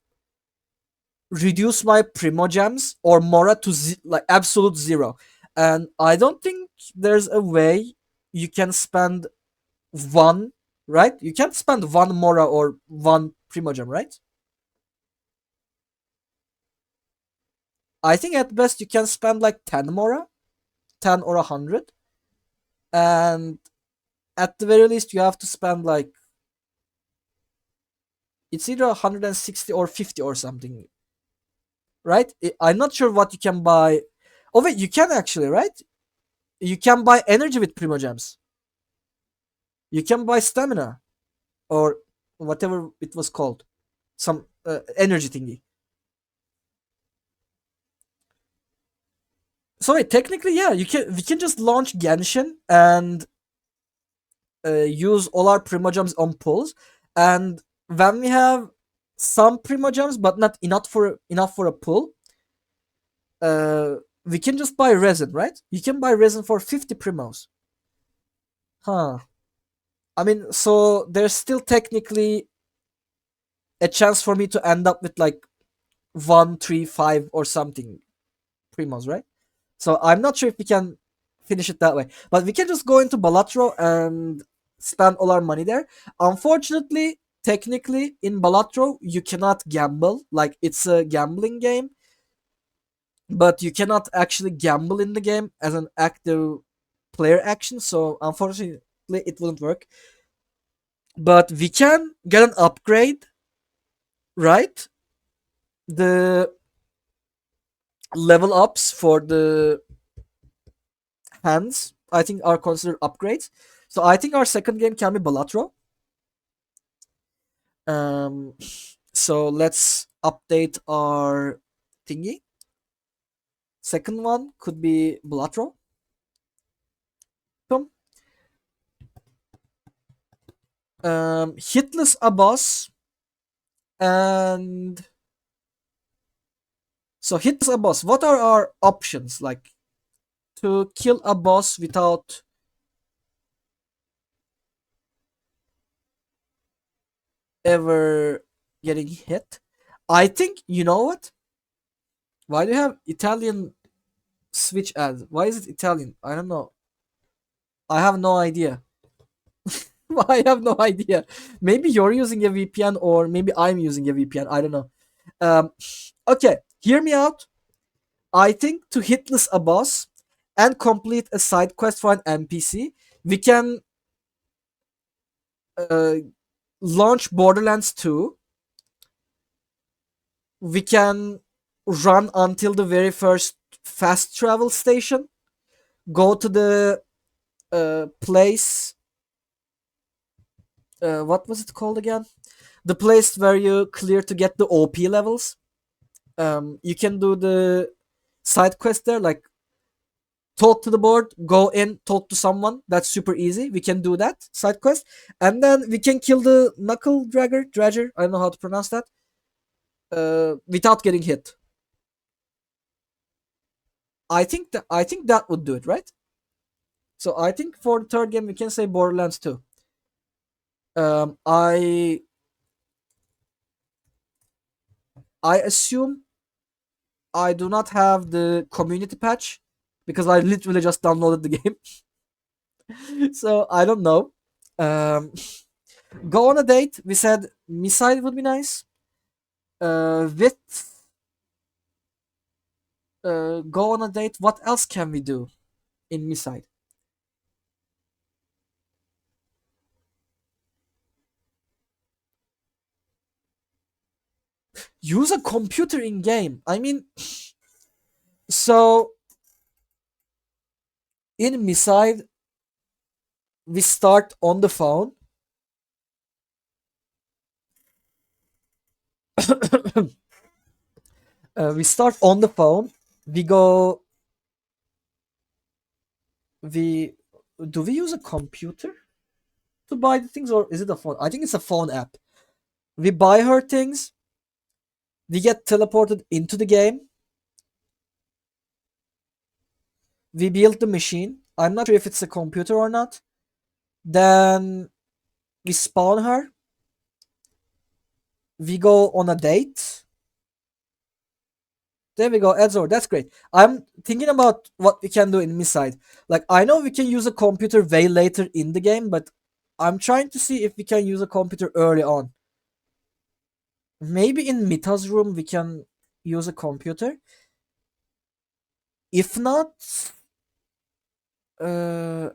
reduce my Primogems or Mora to like absolute zero. And I don't think there's a way you can spend one, right? You can't spend one Mora or one Primogem, right? I think at best you can spend like 10 Mora, 10 or 100. And at the very least, you have to spend like, it's either 160 or 50 or something, right? I'm not sure what you can buy. Oh, wait, you can actually, right? You can buy energy with Primogems. You can buy stamina or whatever it was called, some energy thingy. So wait, technically, yeah, you can. We can just launch Genshin and use all our Primogems on pulls, and when we have some Primogems but not enough for a pull, uh, we can just buy resin, right? You can buy resin for 50 primos. Huh. I mean, so there's still technically a chance for me to end up with like 135 or something primos, right? So I'm not sure if we can finish it that way. But we can just go into Balatro and spend all our money there. Unfortunately, technically in Balatro you cannot gamble. Like, it's a gambling game, but you cannot actually gamble in the game as an active player action. So unfortunately it wouldn't work. But we can get an upgrade, right? The level ups for the hands, I think, are considered upgrades. So I think our second game can be Balatro. Um, so let's update our thingy. Second one could be Balatro. Boom. Hitless a boss, and so hitless a boss. What are our options like to kill a boss without ever getting hit? I think, you know what? Why do you have Italian Switch ads? Why is it Italian? I don't know. I have no idea. I have no idea. Maybe you're using a VPN or maybe I'm using a VPN. I don't know. Um, okay, hear me out. I think to hitless a boss and complete a side quest for an NPC, we can uh, launch Borderlands 2. We can run until the very first fast travel station, go to the place. What was it called again? The place where you clear to get the OP levels. You can do the side quest there, like talk to the board, go in, talk to someone. That's super easy. We can do that side quest, and then we can kill the knuckle dredger. I don't know how to pronounce that. Without getting hit. I think that would do it, right? So I think for the third game we can say Borderlands 2. I assume I do not have the community patch because I literally just downloaded the game. So I don't know. Um, go on a date. We said Missile would be nice. With go on a date. What else can we do in Missile? Use a computer in game. I mean, so in Miside, we start on the phone. We start on the phone. We go. We do we use a computer to buy the things, or is it a phone? I think it's a phone app. We buy her things. We get teleported into the game. We build the machine. I'm not sure if it's a computer or not. Then we spawn her. We go on a date. There we go, Edzor. That's great. I'm thinking about what we can do in Miside. Like, I know we can use a computer way later in the game, but I'm trying to see if we can use a computer early on. Maybe in Mita's room we can use a computer. If not, uh,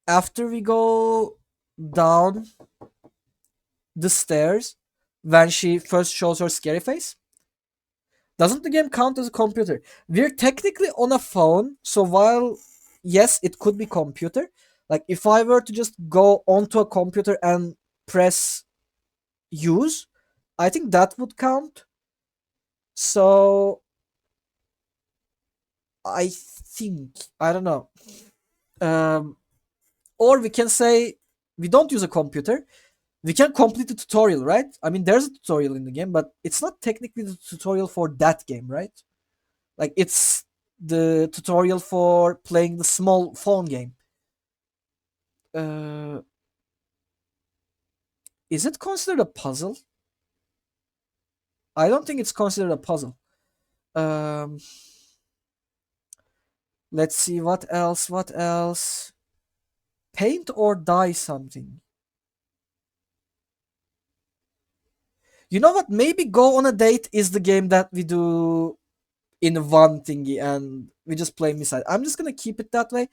after we go down the stairs when she first shows her scary face, doesn't the game count as a computer? We're technically on a phone, so while yes, it could be computer. Like if I were to just go onto a computer and press use, I think that would count. So I think I don't know. Um, or we can say we don't use a computer. We can complete the tutorial, right? I mean, there's a tutorial in the game, but it's not technically the tutorial for that game, right? Like it's the tutorial for playing the small phone game. Uh, is it considered a puzzle? I don't think it's considered a puzzle. Um, let's see what else. What else? Paint or dye something. You know what? Maybe Go on a Date is the game that we do in one thingy and we just play Miside. I'm just gonna keep it that way.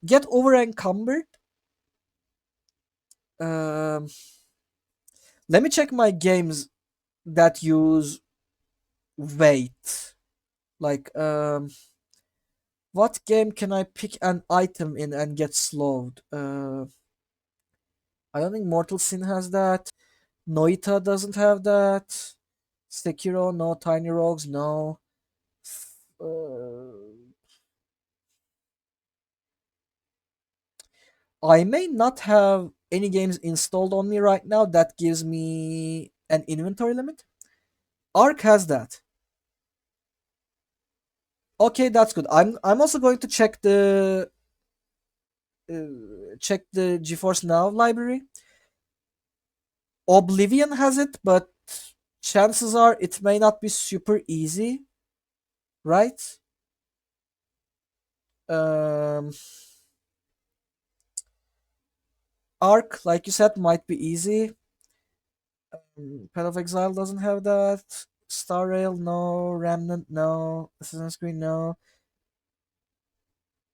Get over encumbered. Um, let me check my games that use weight. Like, what game can I pick an item in and get slowed? I don't think Mortal Sin has that. Noita doesn't have that. Sekiro, no. Tiny Rogues, no. Uh, I may not have any games installed on me right now that gives me an inventory limit. Arc has that. Okay, that's good. I'm also going to check the GeForce Now library. Oblivion has it, but chances are it may not be super easy, right? Um, Arc, like you said, might be easy. Path of Exile doesn't have that. Star Rail, no. Remnant, no. Assassin's Creed, no.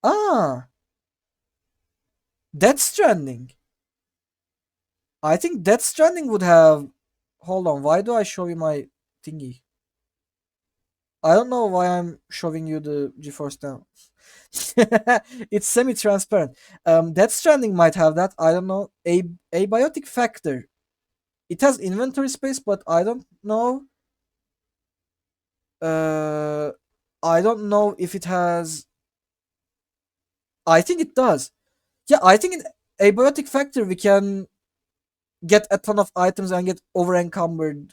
Ah, Death Stranding. I think Death Stranding would have. Hold on, why do I show you my thingy? I don't know why I'm showing you the GeForce Now. It's semi-transparent. Death Stranding might have that. I don't know. A abiotic factor. It has inventory space, but I don't know. Uh, I don't know if it has. I think it does. Yeah, I think in abiotic factor we can get a ton of items and get over encumbered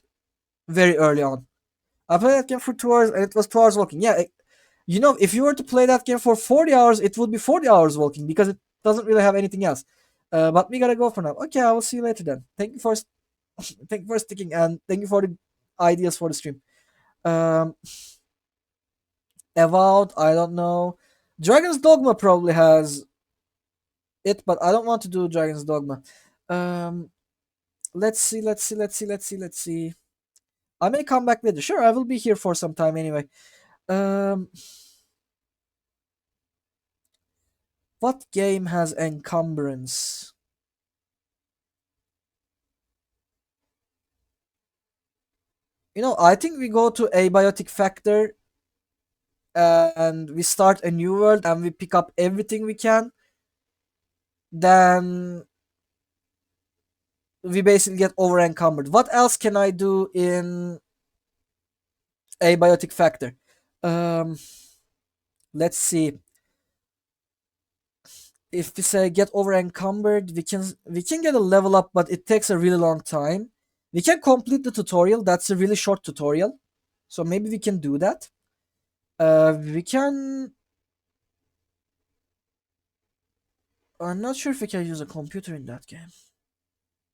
very early on. I played that game for 2 hours and it was 2 hours walking. Yeah, you know, if you were to play that game for 40 hours, it would be 40 hours walking because it doesn't really have anything else. But we gotta go for now. Okay, I will see you later then. Thank you for sticking and thank you for the ideas for the stream. Um, Avowed, I don't know. Dragon's Dogma probably has it, but I don't want to do Dragon's Dogma. Um, let's see. I may come back later. Sure, I will be here for some time anyway. Um, what game has encumbrance? I think we go to abiotic factor and we start a new world and we pick up everything we can. Then we basically get over encumbered. What else can I do in abiotic factor? Um, let's see. If we say get over encumbered, we can get a level up, but it takes a really long time. We can complete the tutorial. That's a really short tutorial, so maybe we can do that. We can. I'm not sure if we can use a computer in that game.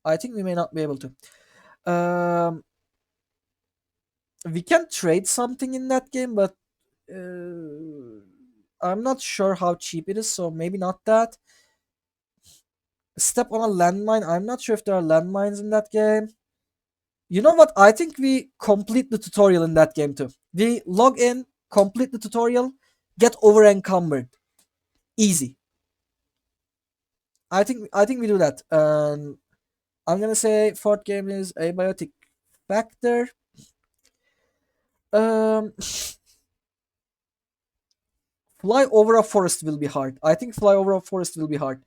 I think we may not be able to. Um, we can trade something in that game, but I'm not sure how cheap it is, so maybe not that. Step on a landmine. I'm not sure if there are landmines in that game. You know what? I think we complete the tutorial in that game too. We log in, complete the tutorial, get over encumbered. Easy. I think we do that. I'm gonna say fourth game is abiotic factor. Um, fly over a forest will be hard. I think fly over a forest will be hard.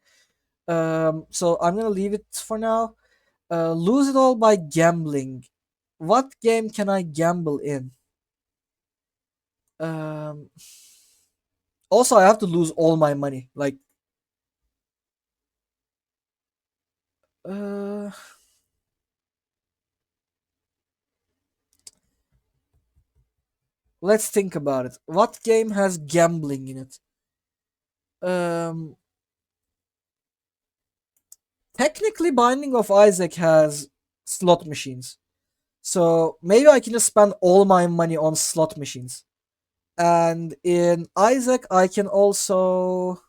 So I'm gonna leave it for now. Lose it all by gambling. What game can I gamble in? Um, also, I have to lose all my money. Like, uh, let's think about it. What game has gambling in it? Um, technically, Binding of Isaac has slot machines. So maybe I can just spend all my money on slot machines. And in Isaac, I can also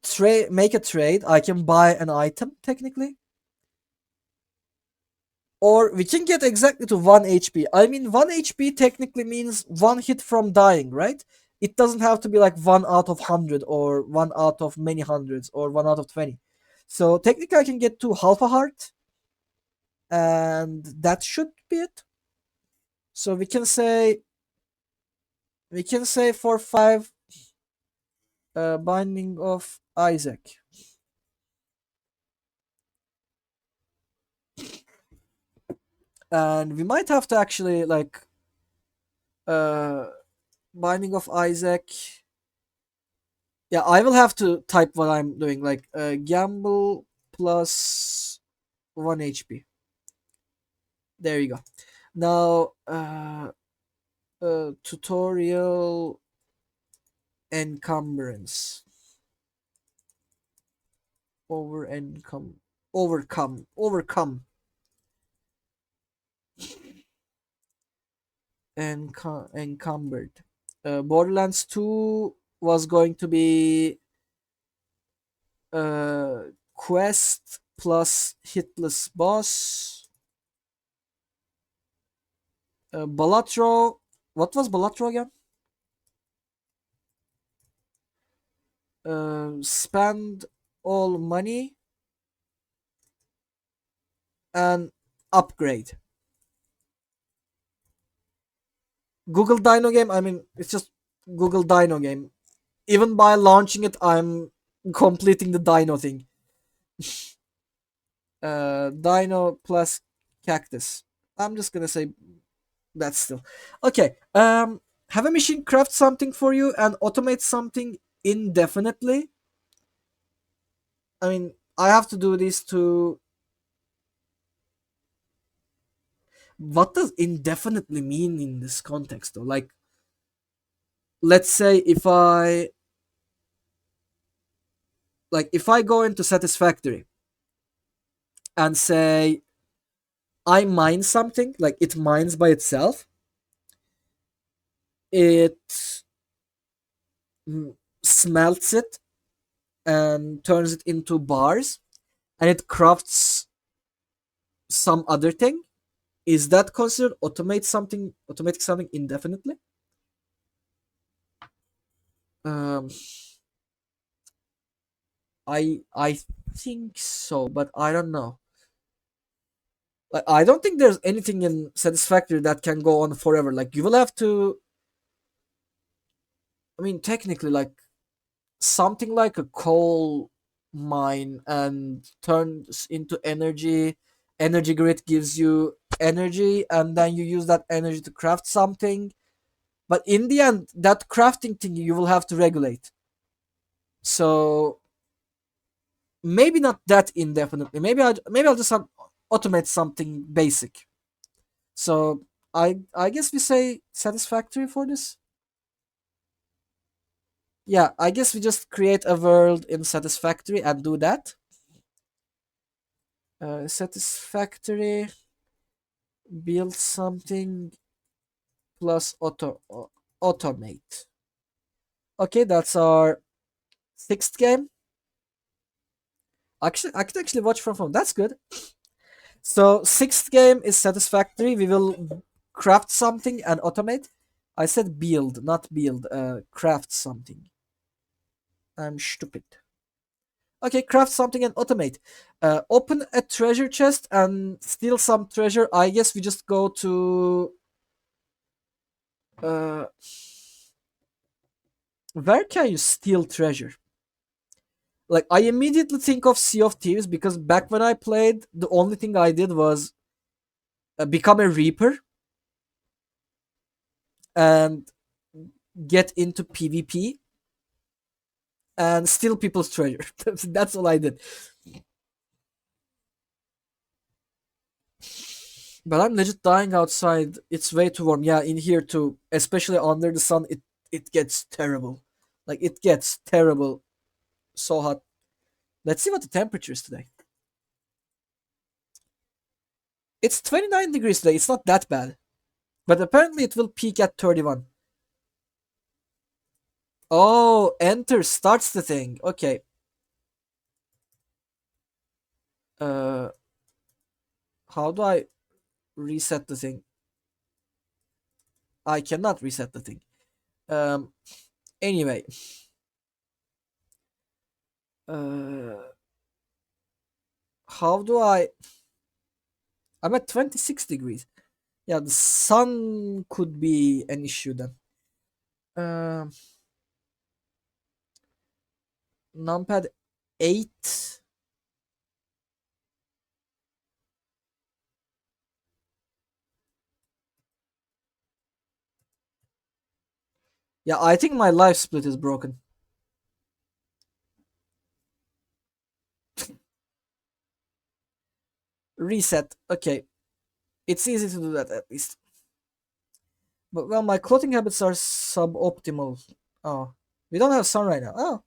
trade, make a trade. I can buy an item technically, or we can get exactly to 1 HP. I mean, 1 HP technically means one hit from dying, right? It doesn't have to be like 1 out of 100 or 1 out of many hundreds or 1 out of 20. So technically, I can get to half a heart, and that should be it. So we can say for 5, Binding of Isaac. And we might have to actually like uh Binding of Isaac. Yeah, I will have to type what I'm doing, like gamble plus 1 HP. There you go. Now tutorial encumbrance. Overcome encumbered. Borderlands 2 was going to be quest plus hitless boss. Balatro. What was Balatro again? Spend all money and upgrade. Google Dino game. I mean, it's just Google Dino game. Even by launching it, I'm completing the Dino thing. Dino plus cactus. I'm just gonna say that still. Okay. Have a machine craft something for you and automate something indefinitely. I mean, I have to do this to. What does indefinitely mean in this context, though? Like, let's say if I go into Satisfactory and say I mine something, like it mines by itself, it smelts it and turns it into bars, and it crafts some other thing. Is that considered automating something indefinitely? Um, I think so, but I don't know. Like I don't think there's anything in Satisfactory that can go on forever. Like you will have to. I mean, technically, like something like a coal mine and turns into energy. Energy grid gives you energy, and then you use that energy to craft something. But in the end, that crafting thing you will have to regulate. So maybe not that indefinitely. Maybe I'll just automate something basic. So I guess we say satisfactory for this. Yeah, I guess we just create a world in satisfactory and do that. Satisfactory build something plus automate. Okay, that's our sixth game. Actually, I could actually watch from home. That's good. So sixth game is satisfactory. We will craft something and automate. I said build, not build. Craft something. I'm stupid. Okay, craft something and automate. Open a treasure chest and steal some treasure. I guess we just go to uh, where can you steal treasure? Like I immediately think of Sea of Thieves because back when I played, the only thing I did was become a reaper and get into PvP and steal people's treasure. That's all I did. But I'm legit dying outside. It's way too warm. Yeah, in here too. Especially under the sun, it gets terrible. Like it gets terrible. So hot. Let's see what the temperature is today. It's 29 degrees today. It's not that bad. But apparently it will peak at 31. Oh, enter starts the thing. Okay. Uh how do I reset the thing? I cannot reset the thing. Um anyway. Uh how do I'm at 26 degrees. Yeah, the sun could be an issue then. Um numpad 8. Yeah, I think my life split is broken. Reset. Okay. It's easy to do that at least. But well, my clothing habits are suboptimal. Oh, we don't have sun right now. Oh,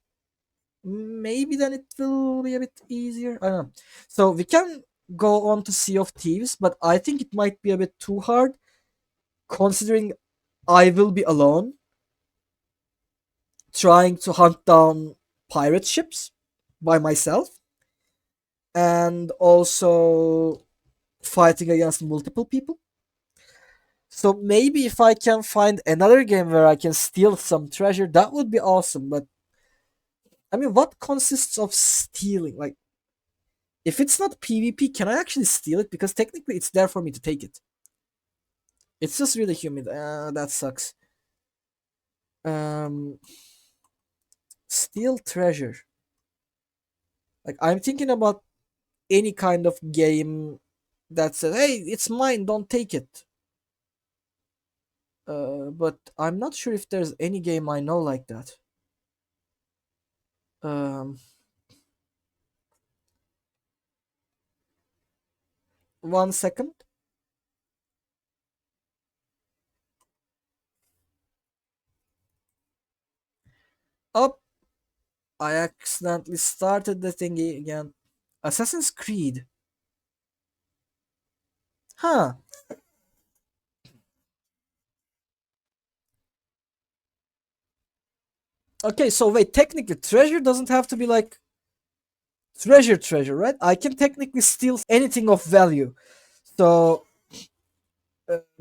maybe then it will be a bit easier. I don't know. So we can go on to Sea of Thieves, but I think it might be a bit too hard considering I will be alone trying to hunt down pirate ships by myself and also fighting against multiple people. So maybe if I can find another game where I can steal some treasure, that would be awesome. But I mean, what consists of stealing? Like, if it's not PvP, can I actually steal it? Because technically, it's there for me to take it. It's just really humid. That sucks. Um, steal treasure. Like, I'm thinking about any kind of game that says, "Hey, it's mine. Don't take it." But I'm not sure if there's any game I know like that. Um, 1 second. Up. I accidentally started the thingy again. Assassin's Creed. Huh. Okay, so wait, technically, treasure doesn't have to be like treasure, right? I can technically steal anything of value. So,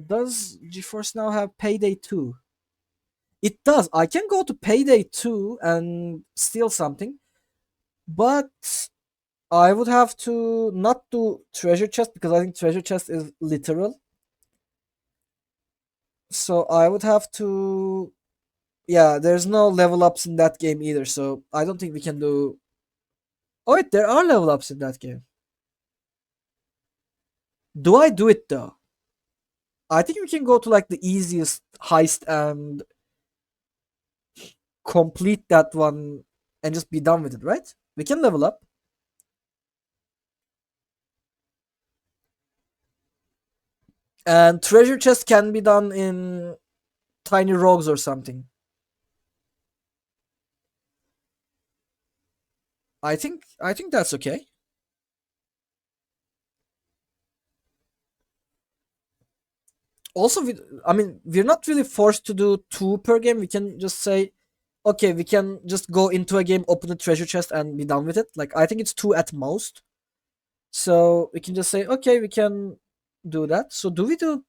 does GeForce now have Payday 2? It does. I can go to Payday 2 and steal something, but I would have to not do treasure chest because I think treasure chest is literal. So I would have to. Yeah, there's no level ups in that game either. So I don't think we can do. Oh wait, there are level ups in that game. Do I do it though? I think we can go to like the easiest heist and complete that one and just be done with it, right? We can level up. And treasure chest can be done in tiny rogues or something. I think that's okay. Also, I mean, we're not really forced to do two per game. We can just say, okay, we can just go into a game, open a treasure chest, and be done with it. Like I think it's two at most. So we can just say, okay, we can do that. So do we do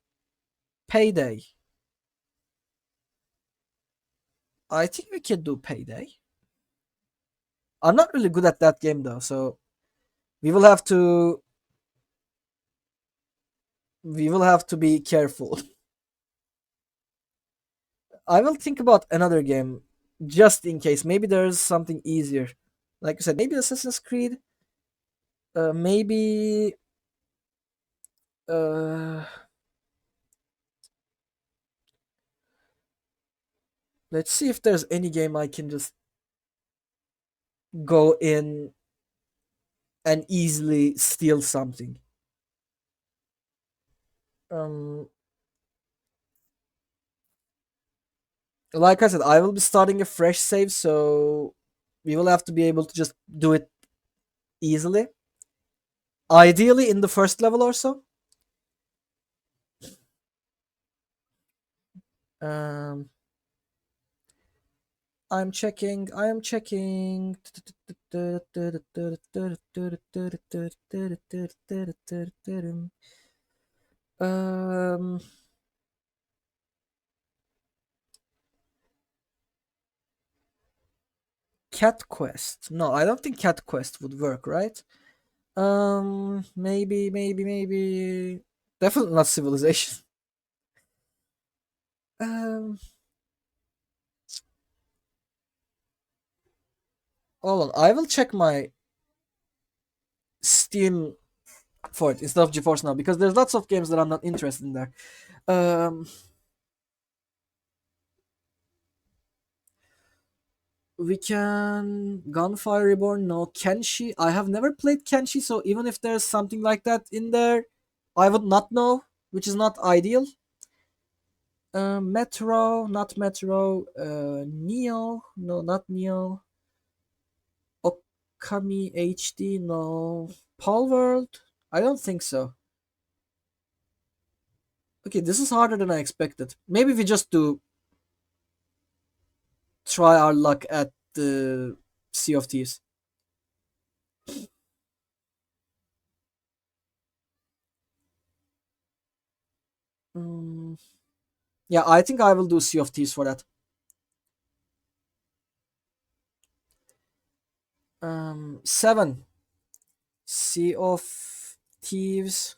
payday? I think we can do payday. I'm not really good at that game though, so we will have to we will have to be careful. I will think about another game just in case. Maybe there's something easier. Like you said, maybe Assassin's Creed. Maybe. Uh, let's see if there's any game I can just go in and easily steal something. Um, like I said, I will be starting a fresh save, so we will have to be able to just do it easily. Ideally, in the first level or so. Um, I'm checking. I am checking. Um, Cat Quest. No, I don't think Cat Quest would work, right? Maybe. Definitely not Civilization. Um, Hold on. I will check my Steam for it instead of GeForce Now because there's lots of games that I'm not interested in there. Um, we can Gunfire Reborn. No, Kenshi. I have never played Kenshi, so even if there's something like that in there, I would not know, which is not ideal. Metro, not Metro. Neo, no, not Neo. Okami HD, no. Paul World, I don't think so. Okay, this is harder than I expected. Maybe we just do try our luck at the Sea of Thieves. Mm, yeah, I think I will do Sea of Thieves for that. Seven. Sea of Thieves,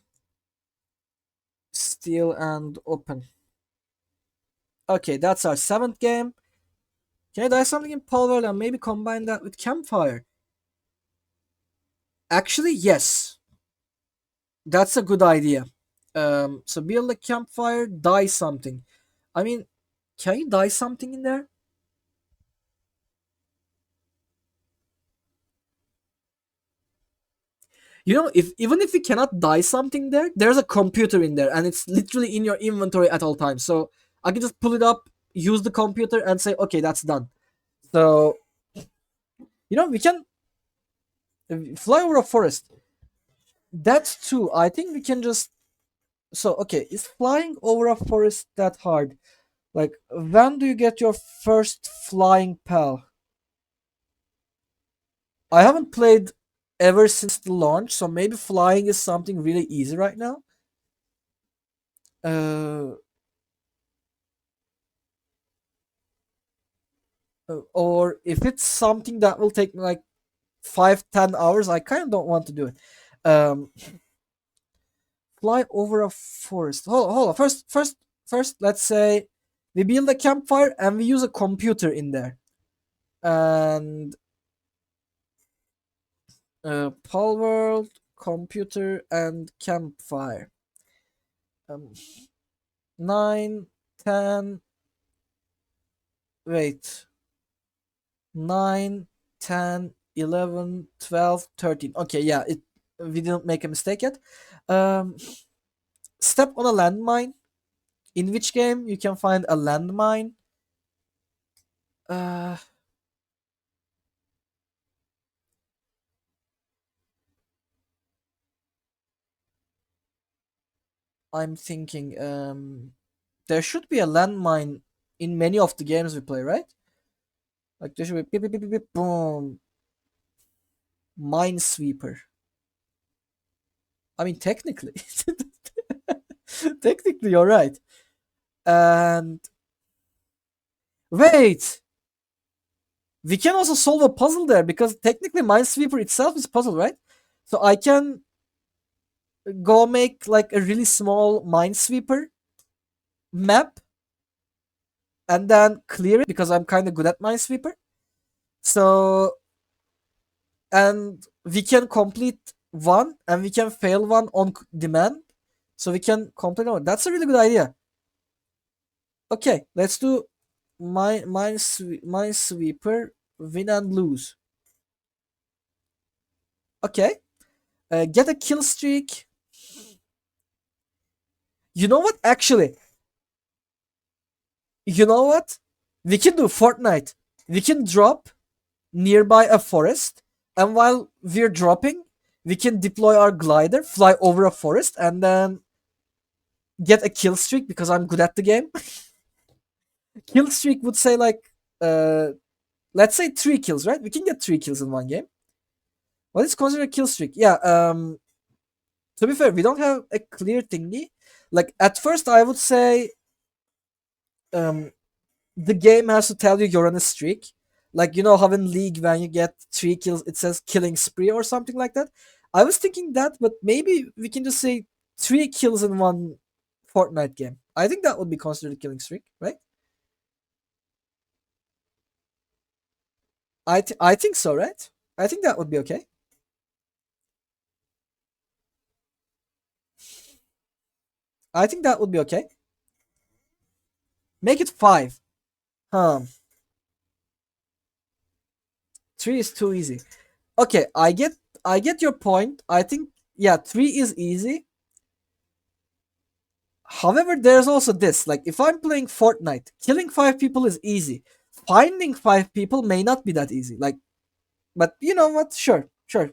Steal and Open. Okay, that's our seventh game. Can I die something in Palworld and maybe combine that with Campfire? Actually, yes. That's a good idea. So build a campfire, die something. I mean, can you die something in there? You know, if even if you cannot die something there, there's a computer in there and it's literally in your inventory at all times. So I can just pull it up, use the computer, and say, okay, that's done. So we can fly over a forest. That's true. I think we can just. So okay, is flying over a forest that hard? Like, when do you get your first flying pal? I haven't played ever since the launch, so maybe flying is something really easy right now. Uh, or if it's something that will take me like 5-10 hours, I kind of don't want to do it. Um, fly over a forest. Hold on. First, let's say we build a campfire and we use a computer in there. And Palworld, computer, and campfire. Um, 9, 10. Wait. 9, 10, 11, 12, 13. Okay, yeah, we didn't make a mistake yet. Um, step on a landmine. In which game you can find a landmine? Uh, I'm thinking there should be a landmine in many of the games we play, right? Like there should be beep, beep, beep, beep, beep, boom, minesweeper. I mean, technically, technically, you're right. And wait, we can also solve a puzzle there because technically Minesweeper itself is puzzle, right? So I can go make like a really small Minesweeper map and then clear it because I'm kind of good at Minesweeper. So and we can complete one and we can fail one on demand. So we can complete one. That's a really good idea. Okay, let's do Minesweeper win and lose. Okay, get a kill streak. You know what? Actually, you know what? We can do Fortnite. We can drop nearby a forest, and while we're dropping, we can deploy our glider, fly over a forest, and then get a kill streak because I'm good at the game. Kill streak would say like, uh, let's say 3 kills, right? We can get 3 kills in one game. What is considered a kill streak? Yeah. To be fair, we don't have a clear thingy. Like at first, I would say, um, the game has to tell you you're on a streak. Like you know how in League when you get 3 kills, it says killing spree or something like that. I was thinking that, but maybe we can just say 3 kills in one Fortnite game. I think that would be considered a killing streak, right? I think so, right? I think that would be okay. I think that would be okay. Make it 5. Um, 3 is too easy. Okay, I get your point. I think yeah, 3 is easy. However, there's also this. Like, if I'm playing Fortnite, killing 5 people is easy. Finding 5 people may not be that easy. Like, but you know what? Sure, sure.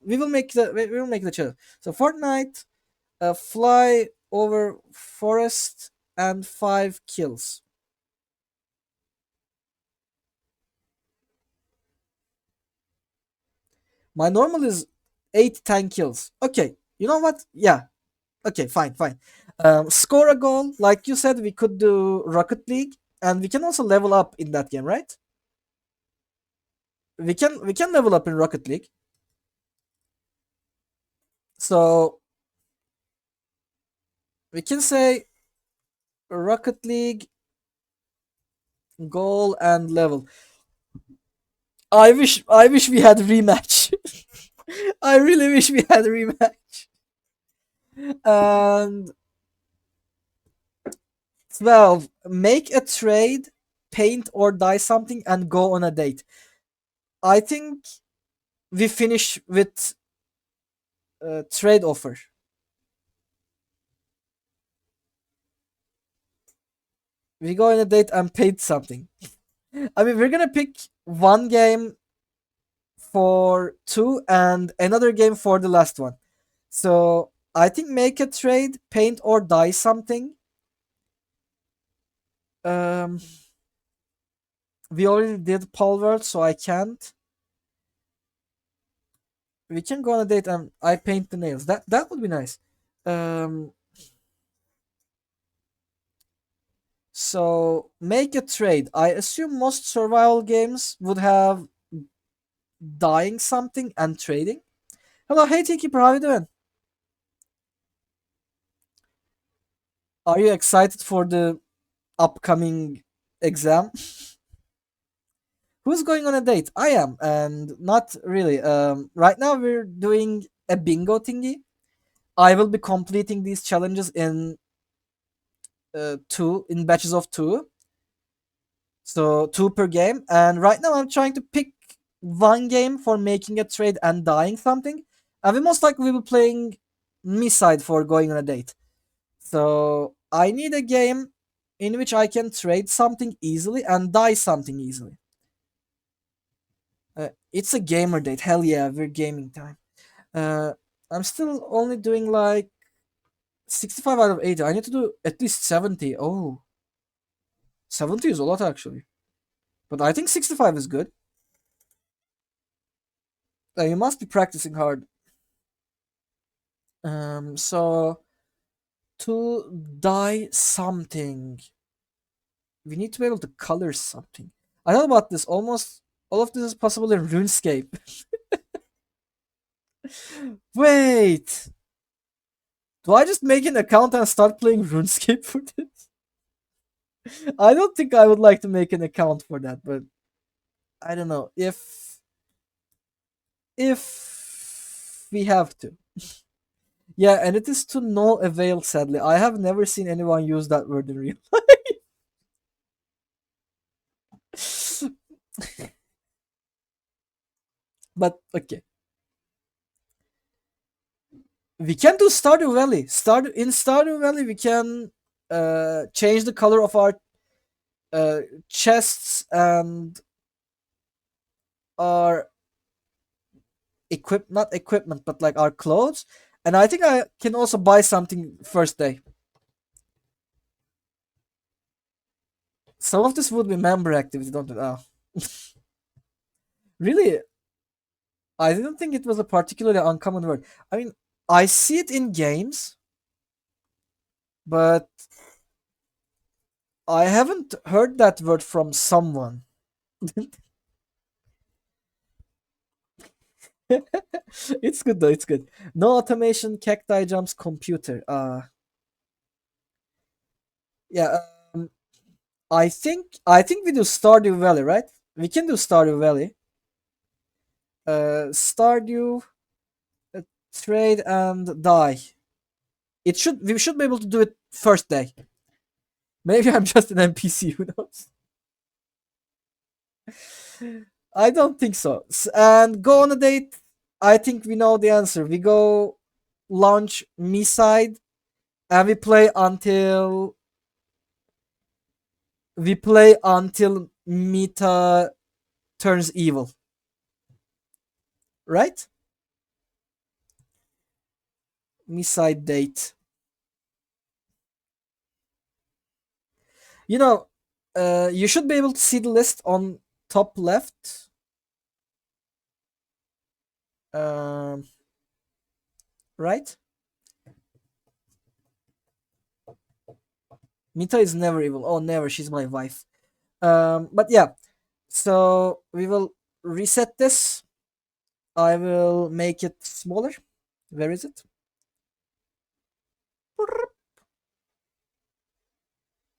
We will make the challenge. So Fortnite, fly over forest and 5 kills. My normal is 8-10 kills. Okay, you know what? Yeah. Okay, fine, fine. Score a goal. Like you said, we could do Rocket League, and we can also level up in that game, right? We can level up in Rocket League. So we can say Rocket League goal and level. I wish we had rematch. I really wish we had rematch. And 12. Make a trade, paint or dye something and go on a date. I think we finish with trade offer. We go on a date and paint something. I mean, we're gonna pick one game for two and another game for the last one. So I think make a trade, paint or dye something. Um, we already did Palworld, so I can't. We can go on a date and I paint the nails. That would be nice. Um, so make a trade. I assume most survival games would have dyeing something and trading. Hello, hey Tkeeper, how you doing? Are you excited for the upcoming exam? Who's going on a date? I am, and not really. Right now we're doing a bingo thingy. I will be completing these challenges in two in batches of two, so two per game. And right now I'm trying to pick one game for making a trade and dying something, and we most likely will be playing me side for going on a date. So I need a game in which I can trade something easily and die something easily. It's a gamer date. Hell yeah, we're gaming time. Uh, I'm still only doing like 65 out of 80. I need to do at least 70. Oh, 70 is a lot actually. But I think 65 is good. You must be practicing hard. So to dye something, we need to be able to color something. I thought about this. Almost all of this is possible in RuneScape. Wait, do I just make an account and start playing RuneScape for this? I don't think I would like to make an account for that, but I don't know if we have to. Yeah, and it is to no avail. Sadly, I have never seen anyone use that word in real life. But okay, we can do Stardew Valley. Stardew Valley, we can change the color of our uh, chests and our not equipment, but like our clothes. And I think I can also buy something first day. Some of this would be member activity, don't it? Oh. Really, I didn't think it was a particularly uncommon word. I mean, I see it in games, but I haven't heard that word from someone. It's good though. It's good. No automation. Cacti jumps. Computer. Yeah. Um, I think we do Stardew Valley, right? We can do Stardew Valley. Stardew uh, trade and die. We should be able to do it first day. Maybe I'm just an NPC. Who knows? I don't think so. And go on a date. I think we know the answer. We go launch me side and we play until Mita turns evil, right? Me side date. You know, you should be able to see the list on top left. Um, right? Mita is never evil. Oh, never. She's my wife. But yeah. So we will reset this. I will make it smaller. Where is it?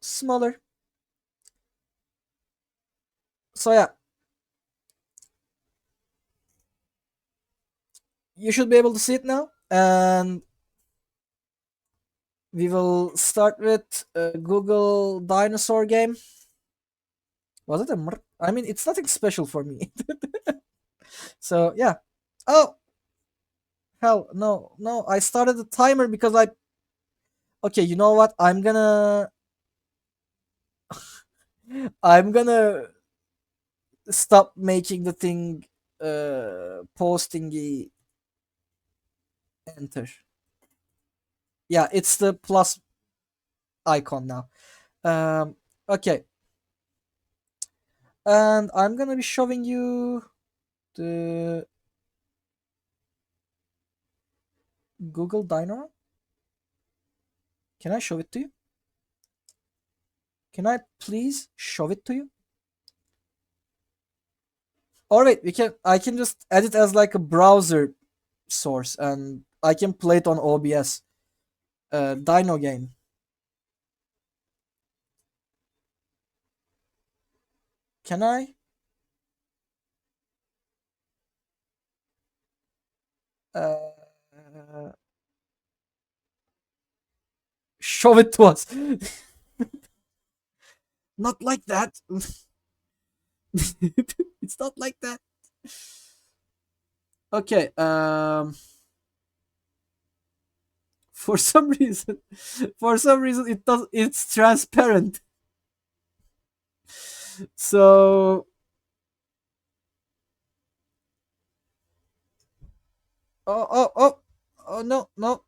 Smaller. So yeah, you should be able to see it now. And we will start with Google dinosaur game. Was it a I mean, it's nothing special for me. So yeah. Oh hell, no, no! I started the timer because I. Okay, you know what? I'm gonna stop making the thing posting the enter. Yeah, it's the plus icon now. Okay, and I'm gonna be showing you the Google Dino. Can I show it to you? Can I please show it to you? Or wait, I can just add it as like a browser source and I can play it on OBS. Dino game. Can I? Uh, show it to us. Not like that. It's not like that. Okay. For some reason, it's transparent. So, oh no, no.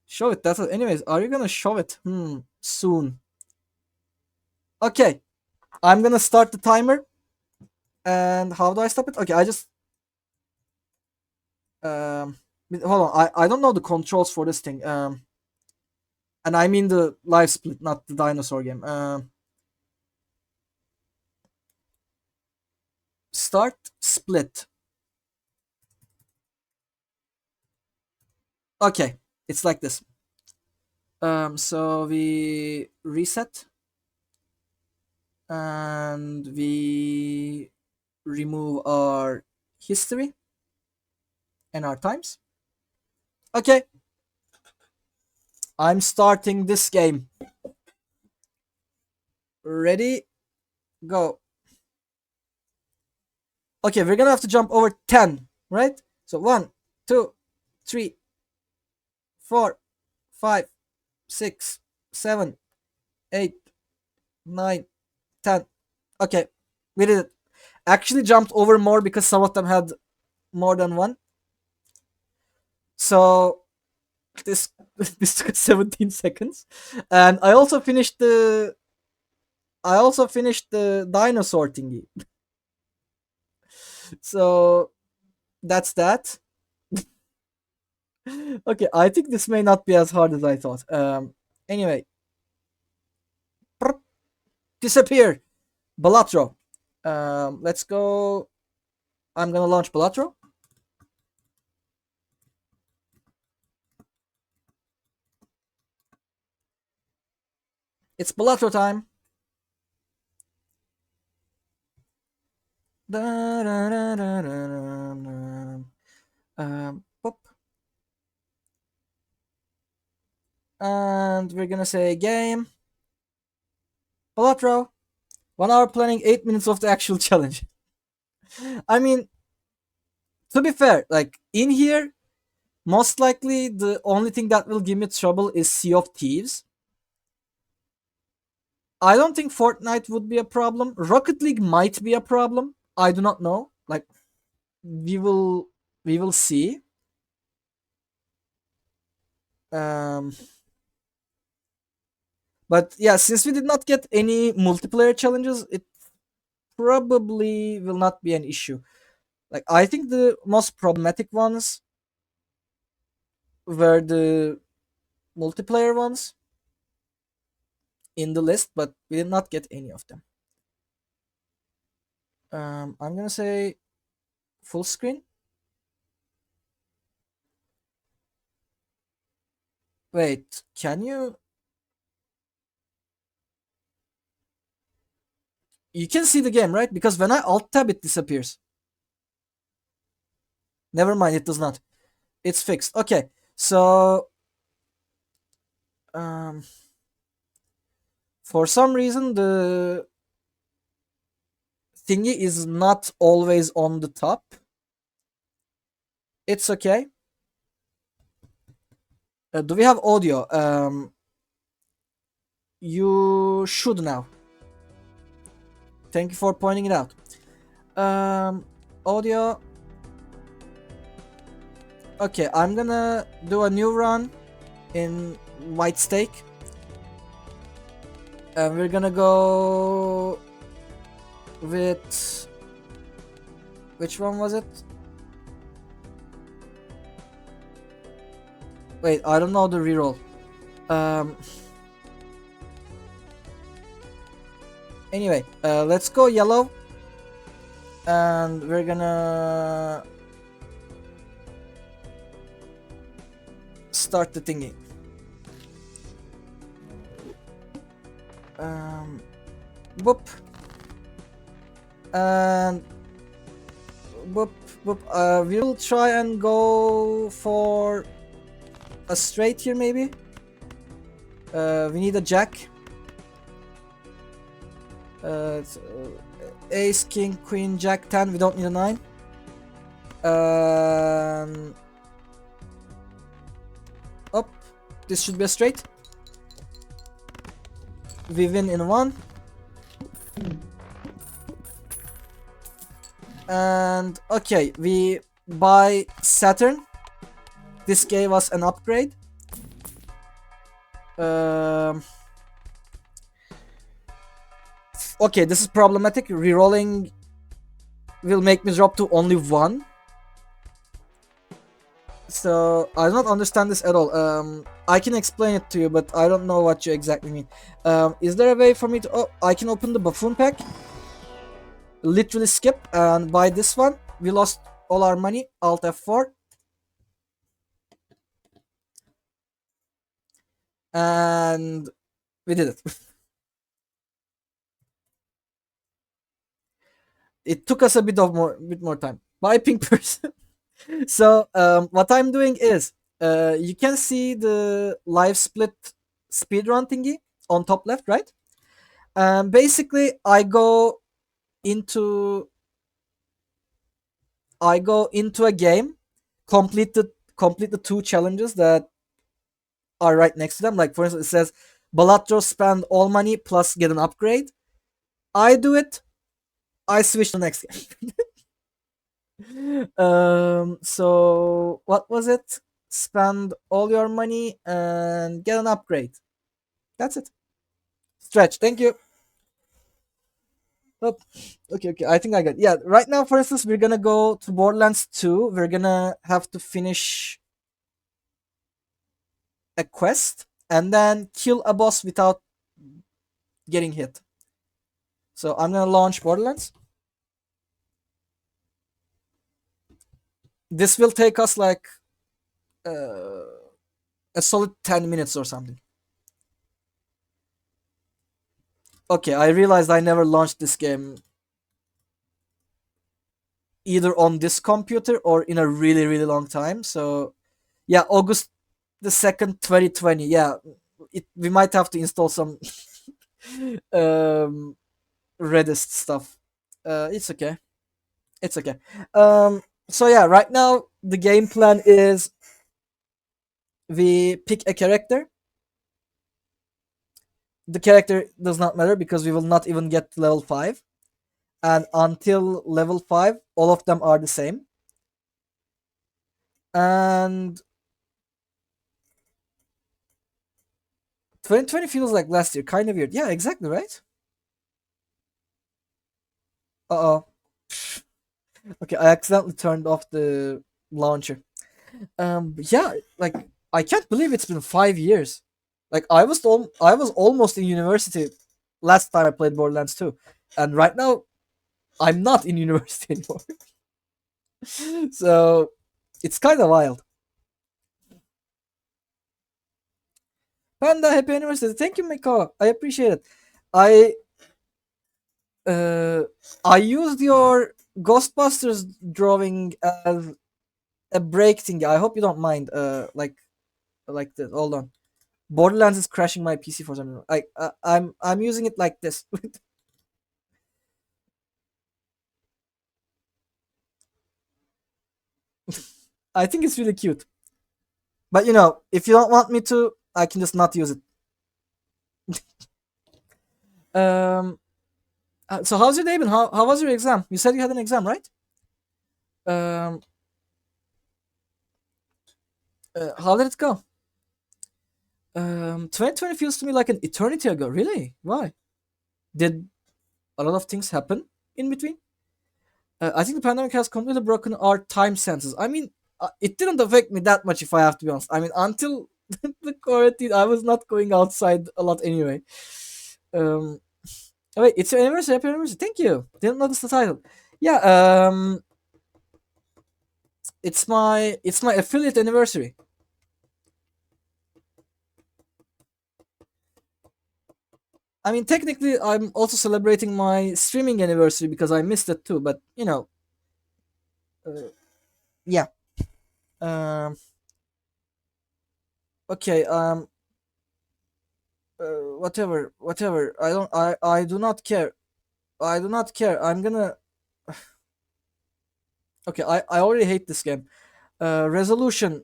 Show it. That's it. Anyways, are you gonna show it? Soon. Okay, I'm gonna start the timer. And how do I stop it? Okay, I just hold on. I don't know the controls for this thing. And I mean the live split, not the dinosaur game. Start split. Okay, it's like this. So we reset and we remove our history and our times. Okay, I'm starting this game. Ready? Go. Okay, we're gonna have to jump over 10, right? So 1, 2, 3, 4, 5, 6, 7, 8, 9, 10. Okay, we did it. Actually jumped over more because some of them had more than one. So this this took 17 seconds. And I also finished the dinosaur thingy. So that's that. Okay, I think this may not be as hard as I thought. Anyway, disappear. Balatro. Let's go. I'm gonna launch Balatro. It's Balatro time. Pop. And we're gonna say game. Balatro. 1 hour planning, 8 minutes of the actual challenge. I mean, to be fair, like in here, most likely the only thing that will give me trouble is Sea of Thieves. I don't think Fortnite would be a problem. Rocket League might be a problem. I do not know. Like we will see. Um but yeah, since we did not get any multiplayer challenges, it probably will not be an issue. Like I think the most problematic ones were the multiplayer ones in the list, but we did not get any of them. I'm gonna say full screen. Wait, can you? You can see the game, right? Because when I alt tab, it disappears. Never mind, it does not. It's fixed. Okay, so um, for some reason the thingy is not always on the top. It's okay. Do we have audio? You should now. Thank you for pointing it out. Audio. Okay, I'm gonna do a new run in White Steak. And we're gonna go with... Which one was it? Wait, I don't know the reroll. Anyway, let's go yellow, and we're gonna start the thingy. Um, Whoop. And whoop, whoop. We'll try and go for a straight here, maybe. We need a jack. Ace, king, queen, jack, 10. We don't need a 9. Up. This should be a straight. We win in 1. And okay, we buy Saturn. This gave us an upgrade. Okay, this is problematic. Rerolling will make me drop to only 1. So I don't understand this at all. I can explain it to you, but I don't know what you exactly mean. Is there a way for me to? Oh, I can open the buffoon pack. Literally skip and buy this one. We lost all our money. Alt F4. And we did it. It took us a bit more time. Buy pink person. So what I'm doing is you can see the live split speedrun thingy on top left, right? Basically into I go into a game, complete the 2 challenges that are right next to them. Like for instance, it says Balatro spend all money plus get an upgrade. I do it. I switch to the next game. So what was it? Spend all your money and get an upgrade. That's it. Stretch. Thank you. Oh, okay. I think I got. Yeah. Right now, for instance, we're gonna go to Borderlands 2. We're gonna have to finish a quest and then kill a boss without getting hit. So I'm gonna launch Borderlands. This will take us like uh, a solid 10 minutes or something. Okay, I realized I never launched this game either on this computer or in a really, really long time. So, yeah, August the 2nd, 2020. Yeah, we might have to install some um, Redist stuff. It's okay. It's okay. So, yeah, right now the game plan is we pick a character. The character does not matter because we will not even get to level 5. And until level 5, all of them are the same. And 2020 feels like last year, kind of weird. Yeah, exactly, right? Uh-oh. Okay, I accidentally turned off the launcher. Yeah, like I can't believe it's been 5 years. Like I was almost in university last time I played Borderlands 2, and right now I'm not in university anymore. So it's kind of wild. Panda, happy anniversary! Thank you, Miko. I appreciate it. I uh I used your Ghostbusters drawing as a break thing. I hope you don't mind. Like this. Hold on. Borderlands is crashing my PC for some reason. I'm using it like this. I think it's really cute. But if you don't want me to, I can just not use it. Um. So how's your day been? How was your exam? You said you had an exam, right? Um. How did it go? 2020 feels to me like an eternity ago. Really? Why? Did a lot of things happen in between? I think the pandemic has completely broken our time senses. I mean, it didn't affect me that much, if I have to be honest. I mean, until the quarantine, I was not going outside a lot anyway. Um, Oh, wait, it's your anniversary. Happy anniversary. Thank you. Didn't notice the title. Yeah, it's my affiliate anniversary. I mean, technically, I'm also celebrating my streaming anniversary because I missed it too. But yeah. Um, okay. Whatever. I don't. I do not care. I do not care. I'm gonna. Okay. I already hate this game. Resolution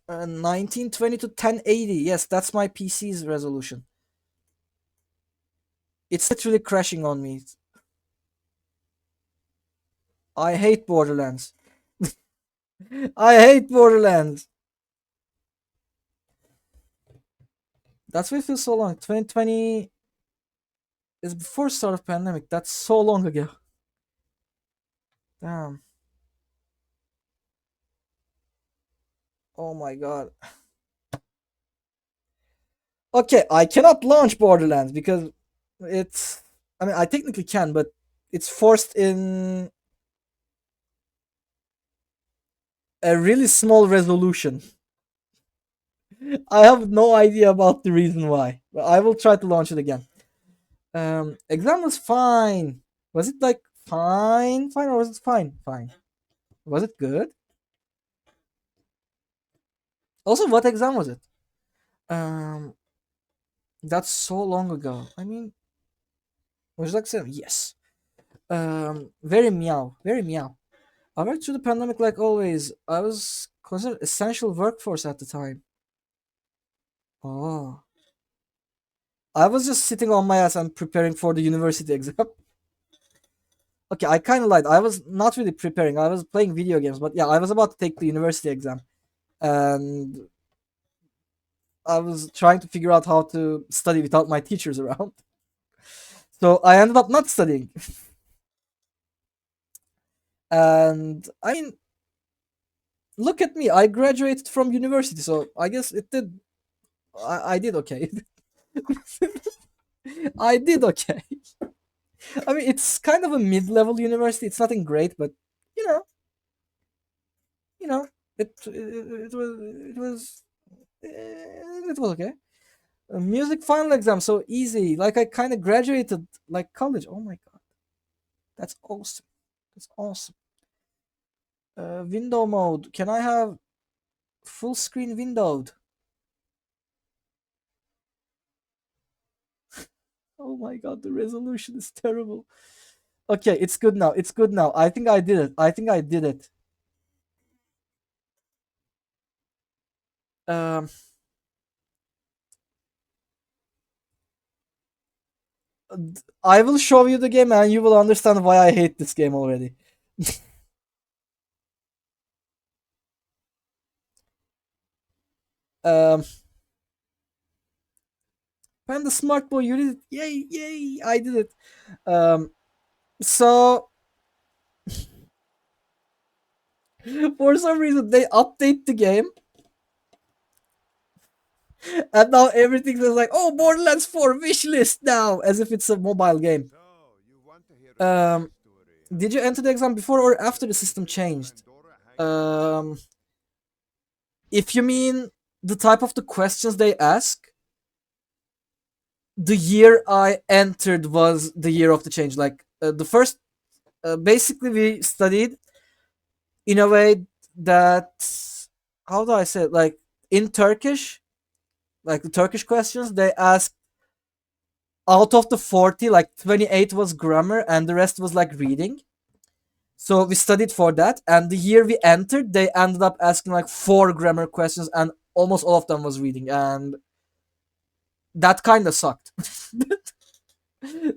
1920 to 1080. Yes, that's my PC's resolution. It's literally crashing on me. I hate Borderlands. I hate Borderlands. That's why it feels so long. 2020 is before start of pandemic. That's so long ago. Damn. Oh my god. Okay, I cannot launch Borderlands because it's. I mean, I technically can, but it's forced in a really small resolution. I have no idea about the reason why, but I will try to launch it again. Exam was fine. Was it like fine, or was it fine? Was it good? Also, what exam was it? Um, that's so long ago. I mean, was it like seven? Yes. Very meow, very meow. I went through the pandemic like always. I was considered essential workforce at the time. Oh, I was just sitting on my ass and preparing for the university exam. Okay, I kind of lied. I was not really preparing. I was playing video games, but yeah, I was about to take the university exam, and I was trying to figure out how to study without my teachers around. So I ended up not studying, and I mean, look at me. I graduated from university, so I guess it did. I did okay. I did okay. I mean, it's kind of a mid-level university. It's nothing great, but you know, you know, it was okay. Music final exam so easy. Like I kind of graduated like college. Oh my god, that's awesome. That's awesome. Window mode. Can I have full screen windowed? Oh my god, the resolution is terrible. Okay, it's good now. It's good now. I think I did it. I think I did it. Um, I will show you the game and you will understand why I hate this game already. Um, I'm the smart boy. You did it. Yay, yay! I did it. So for some reason they update the game, and now everything is like, "Oh, Borderlands 4 wish list now," as if it's a mobile game.
So, you want to hear a
Um,
scary story,
did
huh?
you enter the exam before or after the system
So,
changed?
Pandora hangs out in the
Um,
basement.
if you mean the type of the questions they ask, the year I entered was the year of the change. Like the first, basically, we studied in a way that, how do I say it? Like in Turkish, like the Turkish questions, they asked out of the 40, like 28 was grammar and the rest was like reading. So we studied for that. And the year we entered, they ended up asking like four grammar questions and almost all of them was reading. And that kind of sucked.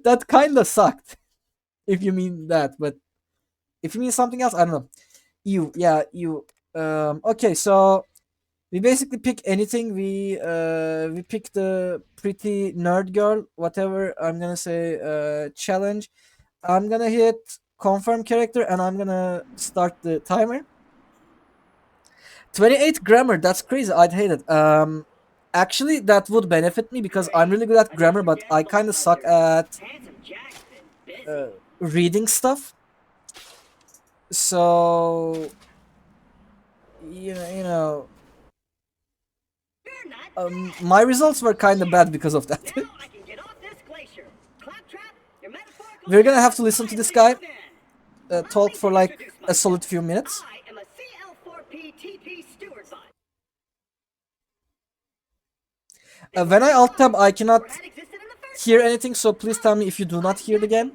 That kind of sucked, if you mean that. But if you mean something else, I don't know. You. Okay, so we basically pick anything. We pick the pretty nerd girl, whatever. I'm gonna say challenge. I'm gonna hit confirm character and I'm gonna start the timer. 28 grammar. That's crazy. I'd hate it. Actually, that would benefit me because I'm really good at grammar, but I kind of suck at reading stuff. So, you know, my results were kind of bad because of that. We're gonna have to listen to this guy talk for like a solid few minutes. When I alt tab, I cannot hear anything, so please tell me if you do not hear the game.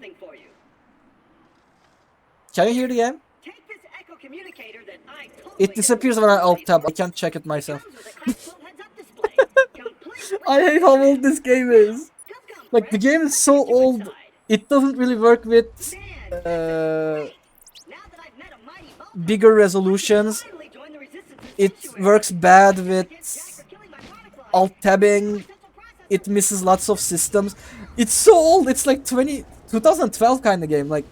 Can you hear the game? It disappears when I alt tab. I can't check it myself. I hate how old this game is. Like, the game is so old, it doesn't really work with bigger resolutions. It works bad with alt tabbing. It misses lots of systems. It's so old. It's like 2012 kind of game. Like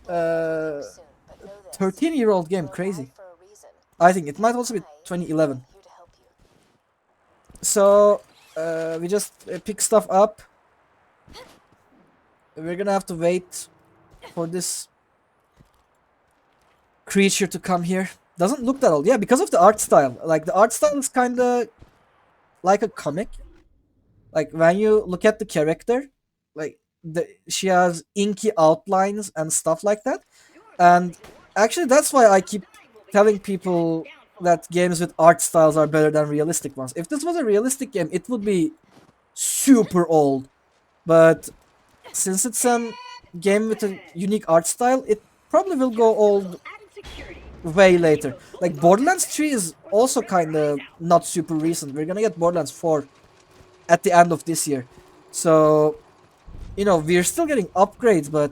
13-year-old game. Crazy. I think it might also be 2011. So we just pick stuff up. We're gonna have to wait for this creature to come here. Doesn't look that old. Yeah, because of the art style. Like, the art style is kind of like a comic. Like, when you look at the character, like, she has inky outlines and stuff like that. And actually, that's why I keep telling people that games with art styles are better than realistic ones. If this was a realistic game, it would be super old. But since it's a game with a unique art style, it probably will go old way later. Like, Borderlands 3 is also kind of not super recent. We're gonna get Borderlands 4 at the end of this year. So, you know, we're still getting upgrades, but,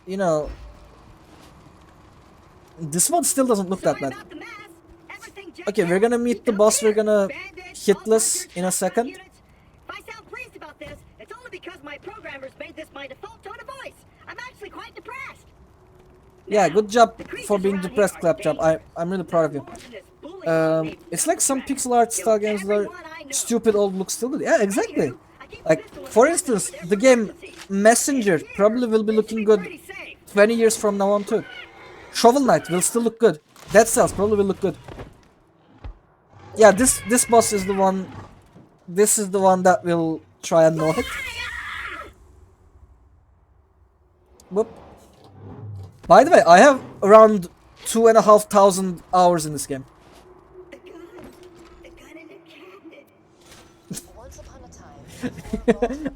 you know, this one still doesn't look that bad. Okay, we're gonna meet the boss. We're gonna hitless in a second.
If I sound pleased about this, it's only because my programmers made this my default tone of voice. I'm actually quite depressed.
Yeah, good job for being depressed, Claptrap. I'm really proud of you. It's like some pixel art style games that are stupid old look still good. Yeah, exactly. Like, for instance, the game Messenger probably will be looking good 20 years from now on too. Shovel Knight will still look good. Dead Cells probably will look good. Yeah, this boss is the one. This is the one that will try and no hit. Whoop. By the way, I have around 2,500 hours in this game.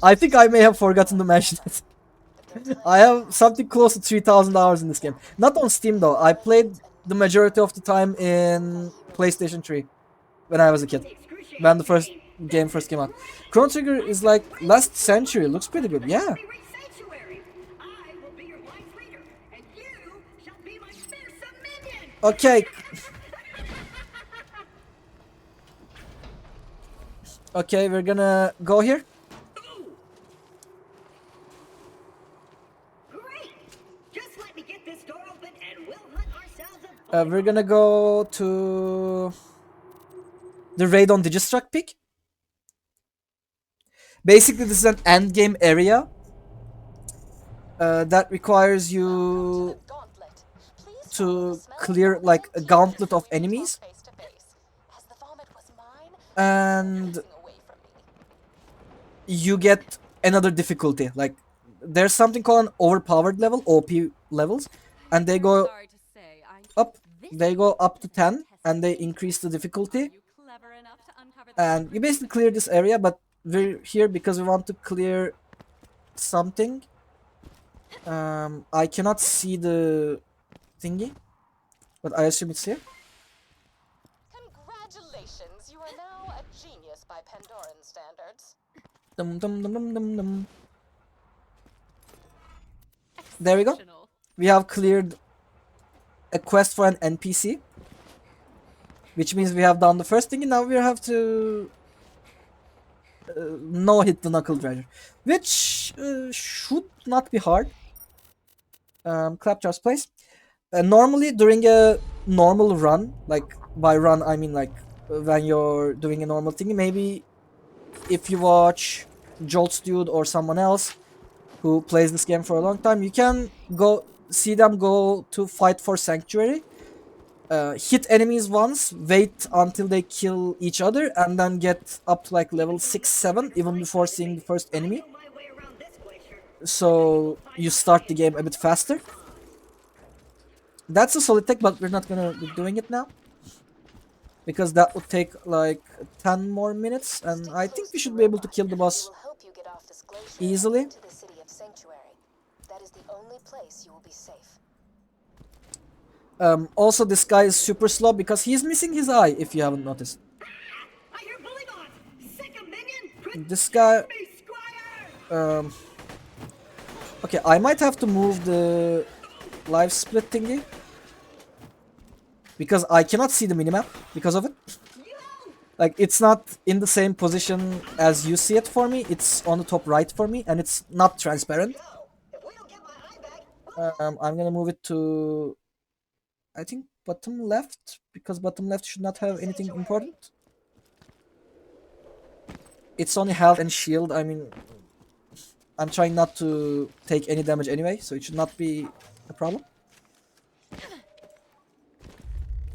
I think I may have forgotten to mention it. I have something close to 3,000 hours in this game. Not on Steam though. I played the majority of the time in PlayStation 3 when I was a kid. When the first game first came out. Chrono Trigger is like last century. Looks pretty good. Yeah. Okay. Okay, we're gonna go here. We're gonna go to the raid on Digistruct Peak. Basically, this is an end game area that requires you to clear like a gauntlet of enemies, and you get another difficulty. Like, there's something called an overpowered level, OP levels, and they go up. They go up to 10, and they increase the difficulty. And you basically clear this area, but we're here because we want to clear something. I cannot see the thingy, but I assume it's here.
Congratulations, you are now a genius by Pandoran standards.
Dum, dum, dum, dum, dum, dum. There we go. We have cleared a quest for an NPC, which means we have done the first thing, and now we have to no hit the knuckle dredger, which should not be hard. Claptrap's place. Normally during a normal run, like by run I mean like when you're doing a normal thing. Maybe if you watch Jolt's Dude or someone else who plays this game for a long time, you can go see them go to fight for Sanctuary. Hit enemies once, wait until they kill each other, and then get up to like level 6, 7 even before seeing the first enemy.
My way around this glacier.
So you start the game a bit faster. That's a solid tech, but we're not gonna be doing it now. Because that would take like 10 more minutes, and I think we should be able to kill the boss
will help you get off this glacier
easily.
and into the city of Sanctuary. That is the only place you will be safe.
Also, this guy is super slow because he's missing his eye, if you haven't noticed.
I hear bully boss. Sick of minion.
This guy...
Me, Squire.
Okay, I might have to move the live split thingy. Because I cannot see the minimap because of it. Like, it's not in the same position as you see it for me. It's on the top right for me, and it's not transparent.
If we don't get my eye back,
I'm gonna move it to... I think bottom left, because bottom left should not have anything important. It's only health and shield. I mean, I'm trying not to take any damage anyway, so it should not be a problem.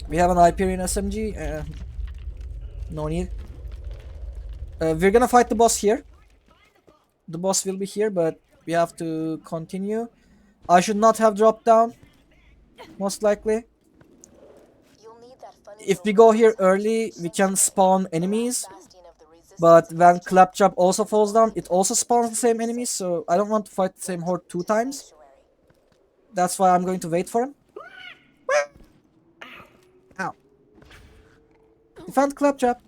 We have an Hyperion SMG. No need. We're gonna fight the boss here. The boss will be here, but we have to continue. I should not have dropped down, most likely.
You'll need that funny
If we
little
go here
box
early, we can spawn enemies.
bastion of the resistance
But when Claptrap also falls down, it also spawns the same enemies, so I don't want to fight the same horde 2 times.
sanctuary.
That's why I'm going to wait for him. Ow. Defend Claptrap.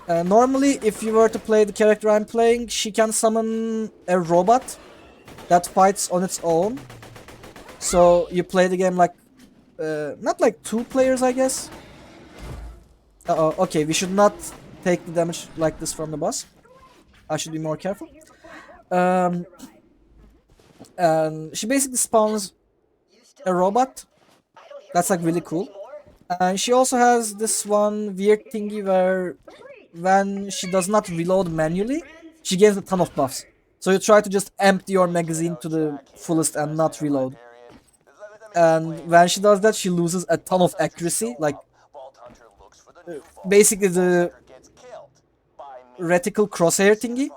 Normally, if you were to play the character I'm playing, she can summon a robot that fights on its own. So you play the game like, not like 2 players, I guess. Uh-oh, okay, we should not take the damage like this from the boss. I should be more careful. And she basically spawns a robot. That's like really cool. And she also has this one weird thingy where when she does not reload manually, she gains a ton of buffs. So you try to just empty your magazine to the fullest and not reload. And when she does that, she loses a ton of accuracy. Like, basically the reticle crosshair thingy.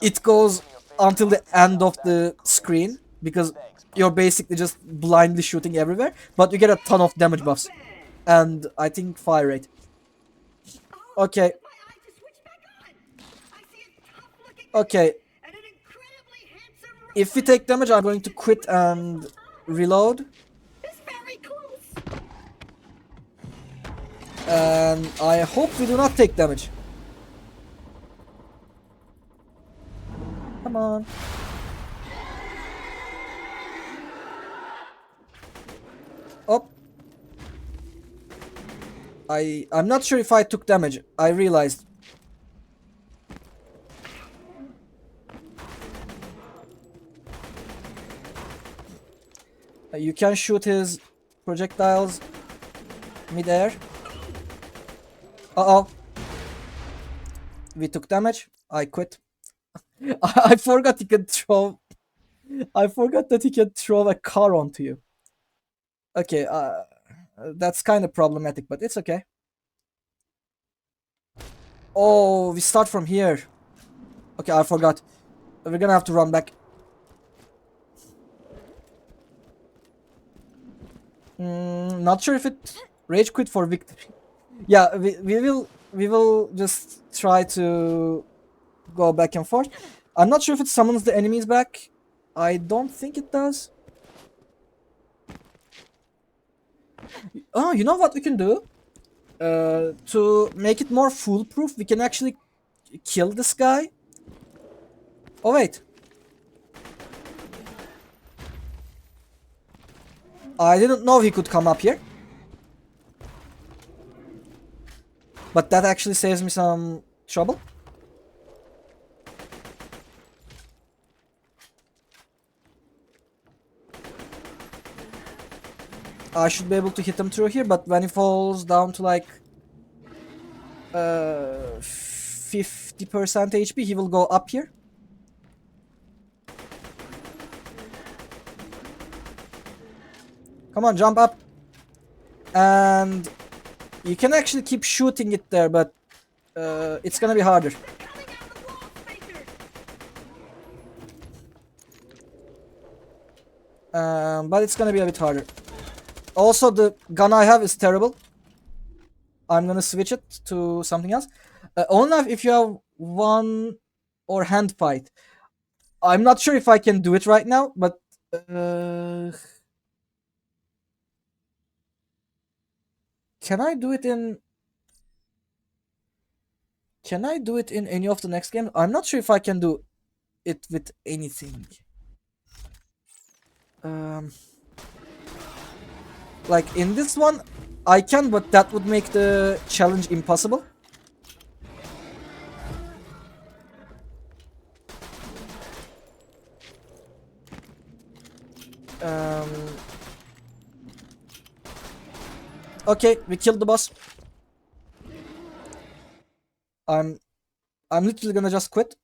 It goes until the end of the screen because you're basically just blindly shooting everywhere, but you get a ton of damage buffs and I think fire rate. Okay,
my eye just switched back on. I see a tough-looking
okay.
and an incredibly handsome
If we take damage, I'm going to quit and reload.
It's very close.
And I hope we do not take damage. Come on. Oh. I'm not sure if I took damage. I realized. You can shoot his projectiles mid-air. Uh-oh. We took damage. I quit. I forgot he can throw... I forgot that he can throw a car onto you. Okay, that's kind of problematic, but it's okay. Oh, we start from here. Okay, I forgot. We're gonna have to run back. Not sure if it rage quit for victory. Yeah, we will just try to go back and forth. I'm not sure if it summons the enemies back. I don't think it does. Oh, you know what we can do? To make it more foolproof, we can actually kill this guy. Oh wait. I didn't know he could come up here. But that actually saves me some trouble. I should be able to hit him through here, but when he falls down to like 50% HP, he will go up here. Come on, jump up. And you can actually keep shooting it there, but it's gonna be harder.
They're coming out of the wall, Spacer!
But it's gonna be a bit harder. Also, the gun I have is terrible. I'm gonna switch it to something else. Only if you have one or hand fight. I'm not sure if I can do it right now, but can I do it in? Can I do it in any of the next games? I'm not sure if I can do it with anything. Like in this one, I can, but that would make the challenge impossible. Okay, we killed the boss. I'm literally gonna just quit.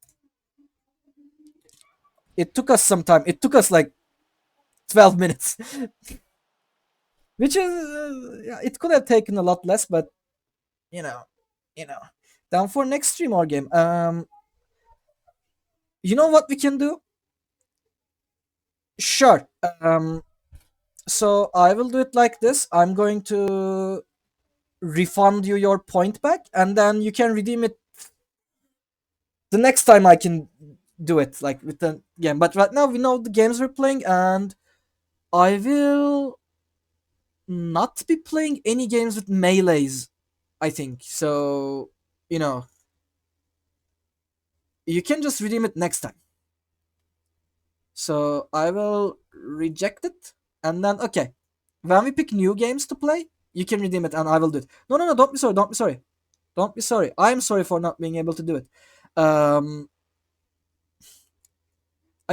It took us some time. It took us like 12 minutes. Which is yeah, it could have taken a lot less, but you know. Down for next stream or game. You know what we can do? Sure. So I will do it like this. I'm going to refund you your point back, and then you can redeem it the next time I can do it, like with the game. But right now we know the games we're playing, and I will not be playing any games with melees, I think. So, you know, you can just redeem it next time. So I will reject it, and then okay, when we pick new games to play, you can redeem it, and I will do it. No, don't be sorry, don't be sorry, don't be sorry. I'm sorry for not being able to do it. I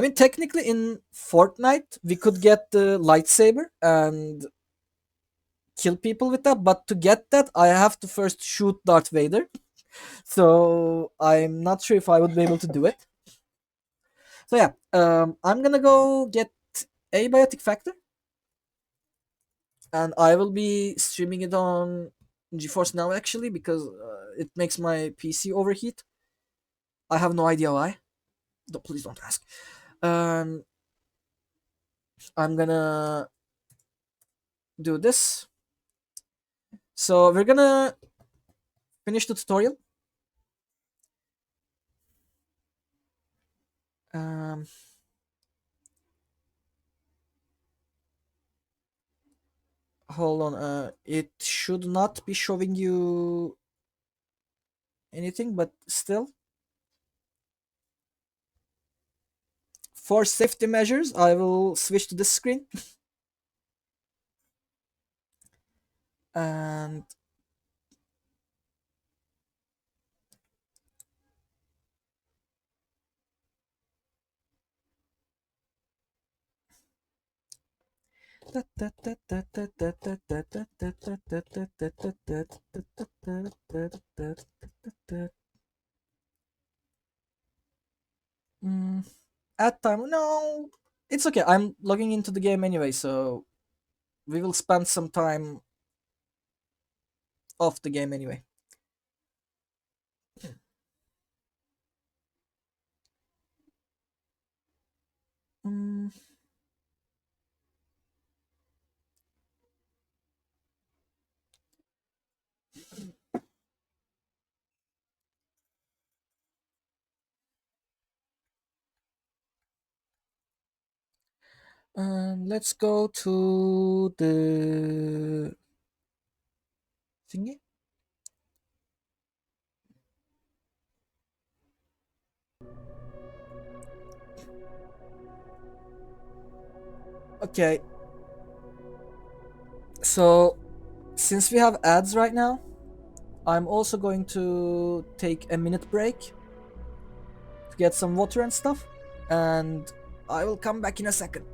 mean, technically in Fortnite we could get the lightsaber and kill people with that, but to get that I have to first shoot Darth Vader. So I'm not sure if I would be able to do it. So yeah, I'm gonna go get Abiotic Factor, and I will be streaming it on GeForce Now actually, because it makes my PC overheat. I have no idea why. Please don't ask. I'm gonna do this. So we're gonna finish the tutorial. Hold on. It should not be showing you anything, but still. For safety measures, I will switch to this screen. And at time, no, it's okay. I'm logging into the game anyway, so we will spend some time off the game anyway. Let's go to the thingy. Okay. So, since we have ads right now, I'm also going to take a minute break to get some water and stuff, and I will come back in a second.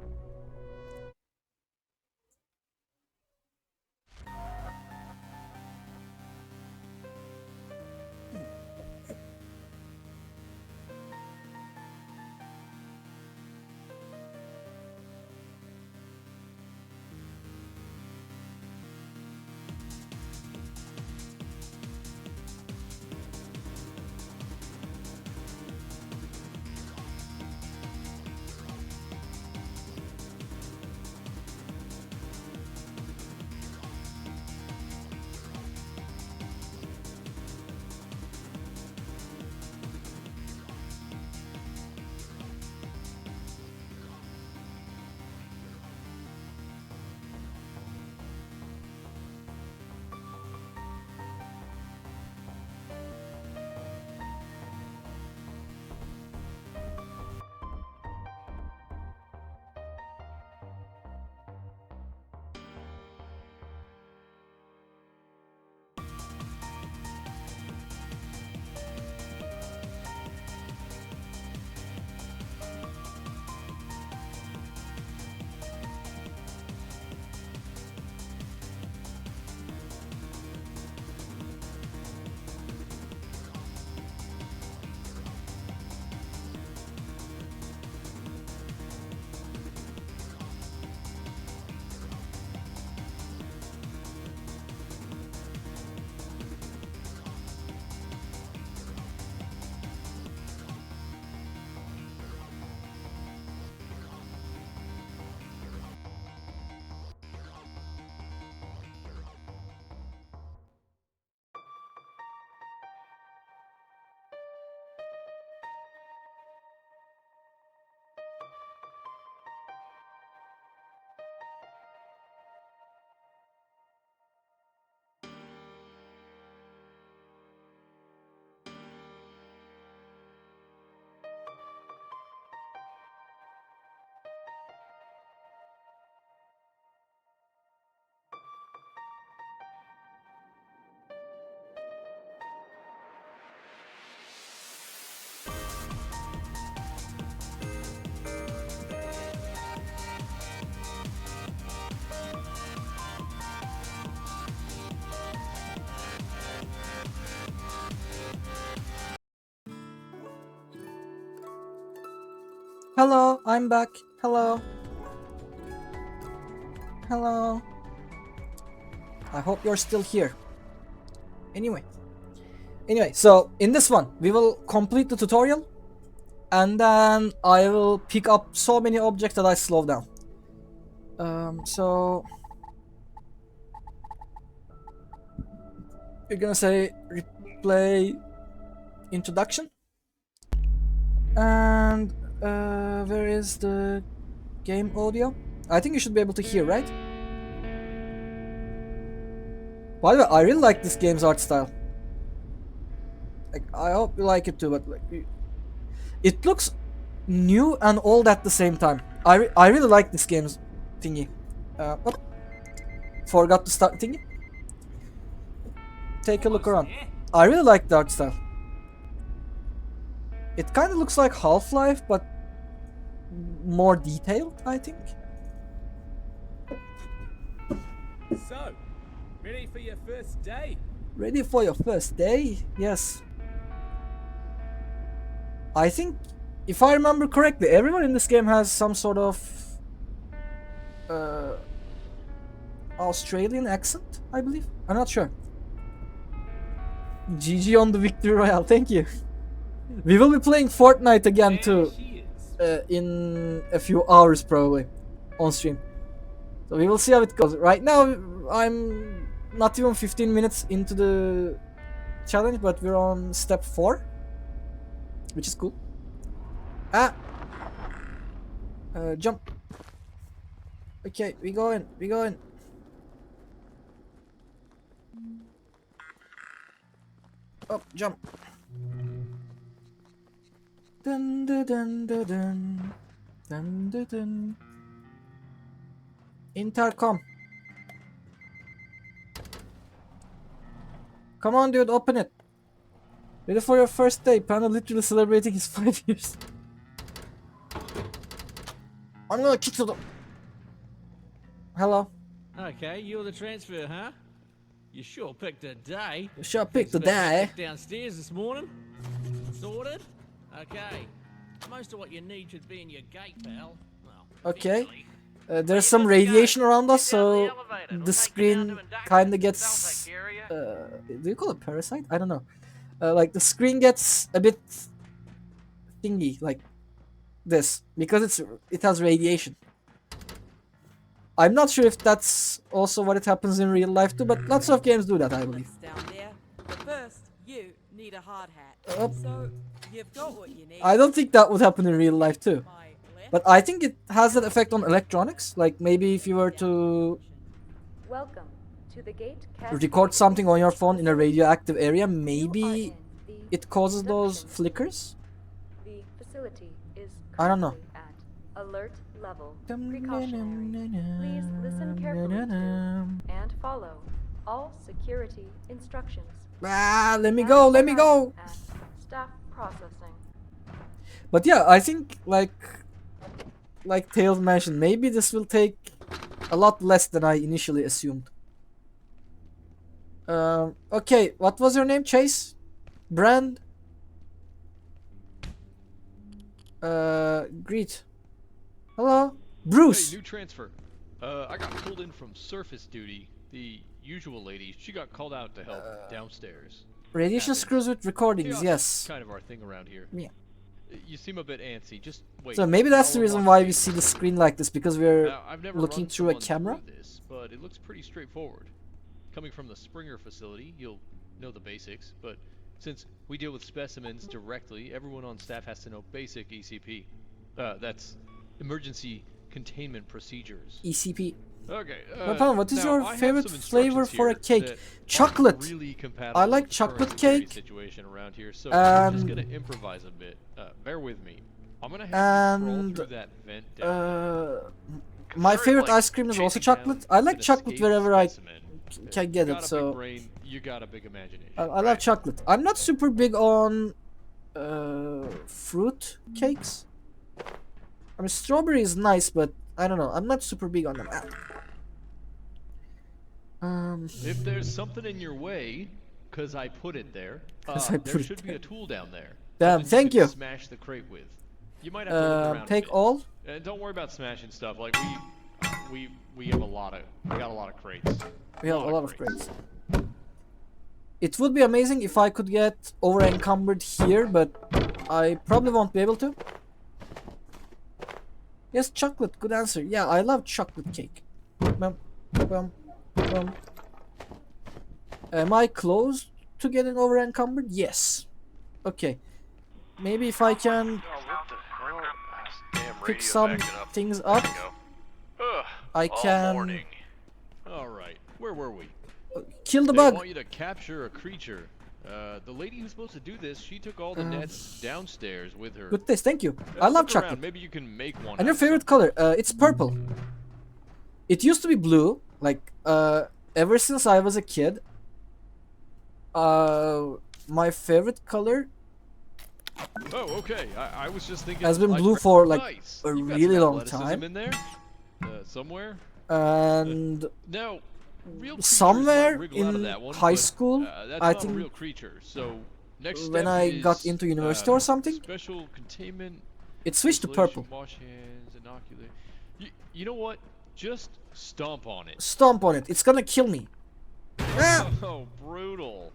Hello, I'm back. Hello. Hello. I hope you're still here. Anyway, so in this one, we will complete the tutorial, and then I will pick up so many objects that I slow down. So you're gonna say replay introduction, and where is the game audio? I think you should be able to hear, right? By the way, I really like this game's art style. Like, I hope you like it too, but like, it looks new and old at the same time. I really like this game's thingy. Oh, forgot to start thingy. Take a look around. I really like the art style. It kind of looks like Half-Life, but more detailed, I think.
So, ready for your first day?
Ready for your first day? Yes. I think, if I remember correctly, everyone in this game has some sort of Australian accent, I believe. I'm not sure. GG on the Victory Royale, thank you. We will be playing Fortnite again too,
There she is.
in a few hours probably, on stream. So we will see how it goes. Right now, I'm not even 15 minutes into the challenge, but we're on step 4, which is cool. Jump. Okay, we go in. Up, jump. Dun dun dun dun dun. Dun dun dun. Intercom. Come on, dude, open it. Ready for your first day. Panda literally celebrating his 5 years. I'm gonna kick the door. Hello.
Okay, you're the transfer, huh? You sure picked a day.
You sure picked the
Expect
day.
to get downstairs this morning. Sorted? Okay. Most of what you need should be in your gate, pal. Well,
Okay.
eventually.
There's some radiation around us, so the screen kinda gets. Do you call it parasite? I don't know. Like the screen gets a bit thingy, like this, because it has radiation. I'm not sure if that's also what it happens in real life too, but lots of games do that, I believe.
Down there. But first, you need a hard hat.
Up.
So you've got what you need.
I don't think that would happen in real life too.
My left.
But I think it has that effect on electronics. Like maybe if you were to
Welcome to the gate.
record something on your phone in a radioactive area, maybe
You are in the
it causes those
reception.
flickers.
The facility is
I don't know.
currently at alert level precautionary. Please listen carefully to and follow all security instructions.
Let me
Now
go, let me
arrive
go.
at Staff processing.
But yeah, I think like Tails mentioned, maybe this will take a lot less than I initially assumed. Okay, what was your name? Chase? Brand? Greet. Hello? Bruce!
Hey, new transfer. I got pulled in from surface duty. The usual lady, she got called out to help downstairs.
Radiation
happens.
screws with recordings,
Chaos is
yes.
kind of our thing around here.
Yeah.
You seem a bit antsy. Just wait.
So maybe that's the
I'll
reason
unlock
why
the
we
gate.
see the screen like this, because we're
Now, I've never
looking
run
through a
someone
camera.
through this, but it looks pretty straightforward. Coming from the Springer facility, you'll know the basics, but since we deal with specimens directly, everyone on staff has to know basic ECP. That's emergency containment procedures.
ECP.
Okay.
Papa, what is
now,
your
I have
favorite
some
flavor
instructions
for a
here
cake?
that
Chocolate.
aren't Really compatible
I like
with the current
chocolate
security
cake.
Situation around here, so I'm just
And-
gonna improvise a bit. Bear with me. I'm gonna have you crawl
And
through that vent down.
my
Consider it
favorite
like
ice cream is also
chasing down
chocolate. I like
an
chocolate
escaped
wherever I
specimen.
can get
You
it.
got a
So
big brain, you got a big imagination.
I love
right?
chocolate. I'm not super big on fruit cakes. I mean, strawberry is nice, but I don't know. I'm not super big on them.
If there's something in your way, cause I put it there,
'Cause I
there
put it
should be a tool down there.
Damn,
Something
thank
can
you.
Smash the crate with. You might have to look around a
take
bit.
all.
And don't worry about smashing stuff. Like we have we got a lot of crates.
We have a lot of crates. It would be amazing if I could get over encumbered here, but I probably won't be able to. Yes, chocolate. Good answer. Yeah, I love chocolate cake. Bum, bum, bum. Am I close to getting over encumbered? Yes. Okay. Maybe if I can pick some things up, I can
Alright, where were we?
kill the
They
bug.
want you to capture a creature. The lady who's supposed to do this, she took all the nets downstairs with her.
Good taste, thank you. I love
Look around,
chocolate.
maybe you can make one.
And your
out of
favorite color? It's purple. It used to be blue, like ever since I was a kid. My favorite color
something. Oh, okay. I was just thinking.
has been
light
blue
red-
for like
nice.
a
You've got
really
some
long
athleticism
time.
in there, somewhere.
And
Now, real creatures
somewhere
might wriggle out of
in
that one,
high
but,
school,
that's
I
not a
think
real creature. So next
when
step
I got
is,
into university or something,
special containment.
it switched to
Isolation,
purple.
Wash hands, inoculate. You know what? Just stomp on it.
Stomp on it. It's gonna kill me. Ah!
Oh, brutal.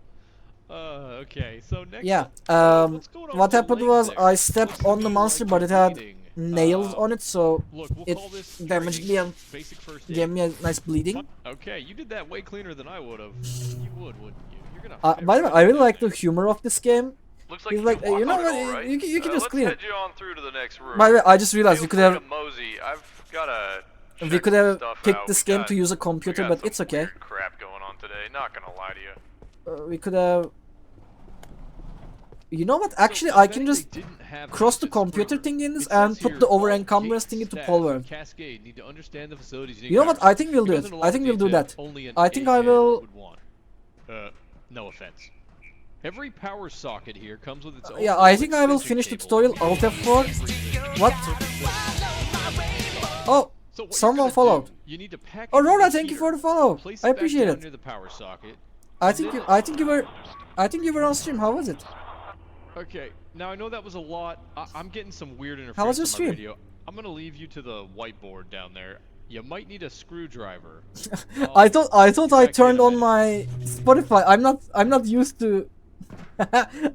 Okay. So next.
Yeah.
what's going on
What
with the
happened
leg
was
there?
I stepped
Looks
on
to
the
me
monster,
like
but it
you're
had
bleeding.
nails on it, so
Look, we'll
it
call this
damaged me
training.
and
Basic first aid.
gave me a nice bleeding.
Okay, you did that way cleaner than I would have. You would, wouldn't you? You're gonna.
By the way, I really like the humor of this game.
Looks like
He's
you
like,
can walk
you know
on it
what?
all right.
You can just
let's
clean
head
it.
you on through to the next room.
By the way, I just realized we
Feel
could
free
have
to mosey. I've got a.
we could have picked this game to use a computer, but it's okay.
Crap going on today. Not gonna lie to you.
We could have. You know what? Actually,
So,
I
bet
can
they
just
didn't have
cross the
this
computer
sprinkler.
thing in this
It
and
says
put
here,
the over
all
encumbrance
gate
thingy to
staff
Polward.
and Cascade need to understand the facilities.
You know what? I think we'll do it. I think we'll do that. I think I will.
No offense. Every power socket here comes with its own.
Yeah, I
little
think I will
extension
finish the
cable.
tutorial. Alt F4. What? Oh,
So what you're
someone
gonna
followed.
do, You need to pack it
Aurora,
in
thank you
here,
for the follow.
place
I
it back
appreciate
down
it.
Near the power socket.
I think you were on stream. How was it?
Okay, now I know that was a lot. I'm getting some weird interference
How was your
on my
stream?
radio. I'm gonna leave you to the whiteboard down there. You might need a screwdriver.
I thought I
back in a
turned on
minute.
my Spotify. I'm not used to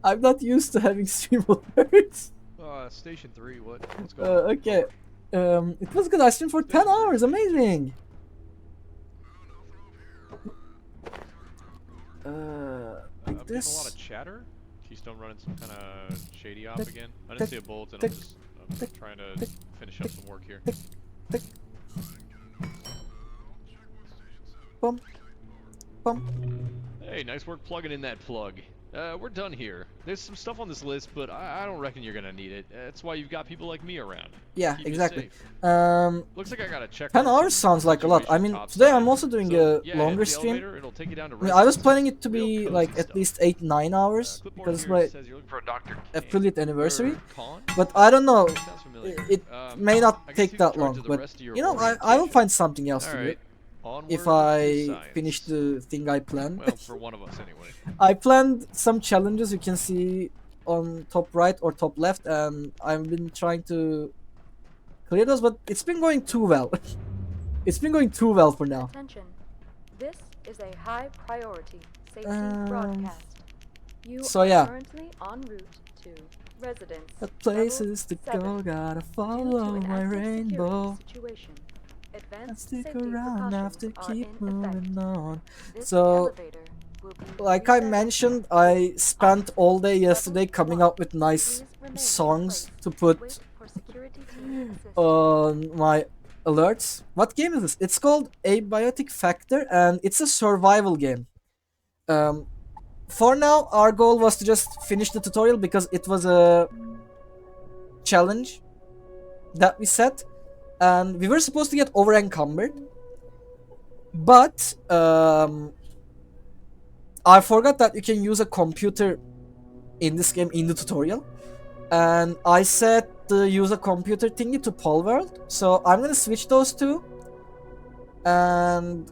I'm not used to having stream alerts.
Station 3, what's going on?
Okay. It was good. I streamed for 10 hours. Amazing.
I'm
Like
getting a lot
this.
of chatter. Keystone running some kind of shady op
Tick,
again. I didn't
tick,
see a bulletin.
tick,
I'm
tick,
trying to
tick,
finish up some work here.
Tick. Bum. Bum.
Hey, nice work plugging in that plug. We're done here. There's some stuff on this list, but I don't reckon you're gonna need it. That's why you've got people like me around.
Yeah,
Keep you
exactly.
safe. Looks like I got to check.
10 hours sounds like a lot. I mean, today I'm also doing a longer stream.
It'll take you down to
I mean, I was
residence.
planning it to
Real
be
cozy
like at
stuff.
least 8-9 hours
Clipboard
because it's
here
my
says you're looking
For a Dr.
affiliate anniversary.
Con?
But I don't know.
Sounds familiar.
It may not
I guess
take
you
that
can charge
long,
to the
but
rest of your
you know, I will
orientation.
find something else to do
Alright. Onward
if
to
I
science.
finish the thing I planned.
Well, for one of us anyway.
I planned some challenges you can see on top right or top left, and I've been trying to clear those, but it's been going too well. It's been going too well for now.
Attention. This is a high priority safety
Um,
broadcast. You
so
are
yeah.
currently en route to residence.
The places to
level
go,
7.
gotta
Due to
follow
an
my
active
rainbow.
security situation,
I
advanced
stick
safety
around, I have to
precautions are
keep
in effect.
moving on.
This
So,
elevator will be
like I
reset
mentioned, I spent all day yesterday coming up with nice
Please remain in
songs
place.
to put
Wait for security team assistance.
on my alerts. What game is this? It's called Abiotic Factor, and it's a survival game. For now, our goal was to just finish the tutorial because it was a challenge that we set, and we were supposed to get over encumbered, but I forgot that you can use a computer in this game in the tutorial, and I set the use a computer thingy to Polworld, so I'm gonna switch those two, and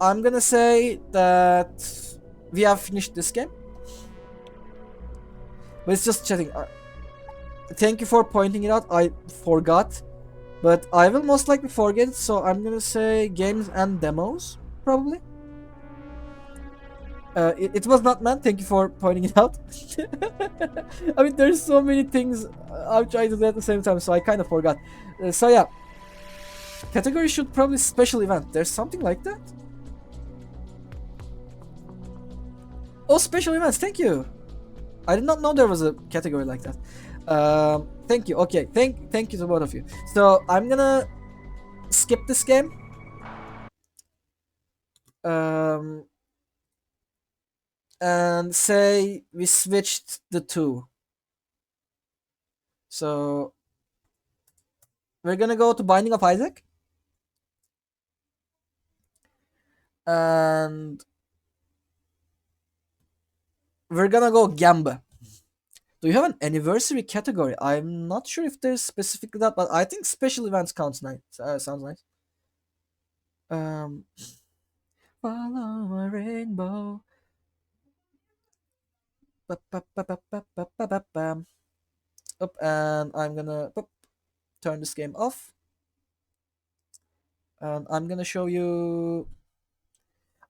I'm gonna say that we have finished this game, but it's just chatting. thank you for pointing it out. I forgot, but I will most likely forget it, so I'm gonna say games and demos, probably. It was not meant. Thank you for pointing it out. I mean, there's so many things I'm trying to do at the same time, so I kind of forgot. So yeah, category should probably special event. There's something like that. Oh, special events. Thank you. I did not know there was a category like that. Thank you. Okay, thank you to both of you. So I'm gonna skip this game. And say we switched the two. So we're gonna go to Binding of Isaac. And we're gonna go Gamba. Do you have an anniversary category? I'm not sure if there's specifically that, but I think special events counts nice. Sounds nice. Follow a rainbow. Up, and I'm gonna turn this game off. And I'm gonna show you.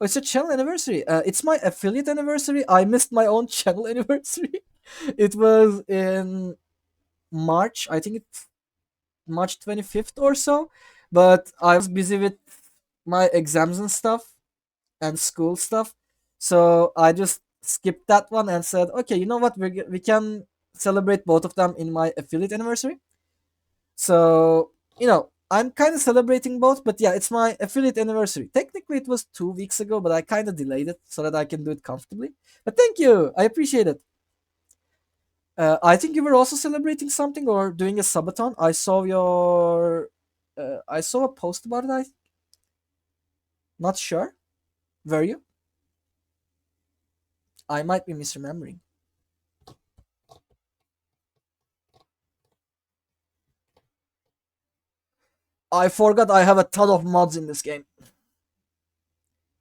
Oh, it's a channel anniversary. It's my affiliate anniversary. I missed my own channel anniversary. It was in March. I think it's March 25th or so. But I was busy with my exams and stuff and school stuff. So I just skipped that one and said, okay, you know what? We can celebrate both of them in my affiliate anniversary. So, I'm kind of celebrating both, but yeah, it's my affiliate anniversary. Technically, it was 2 weeks ago, but I kind of delayed it so that I can do it comfortably. But thank you. I appreciate it. I think you were also celebrating something or doing a subathon. I saw I saw a post about it, Not sure. Were you? I might be misremembering. I forgot I have a ton of mods in this game.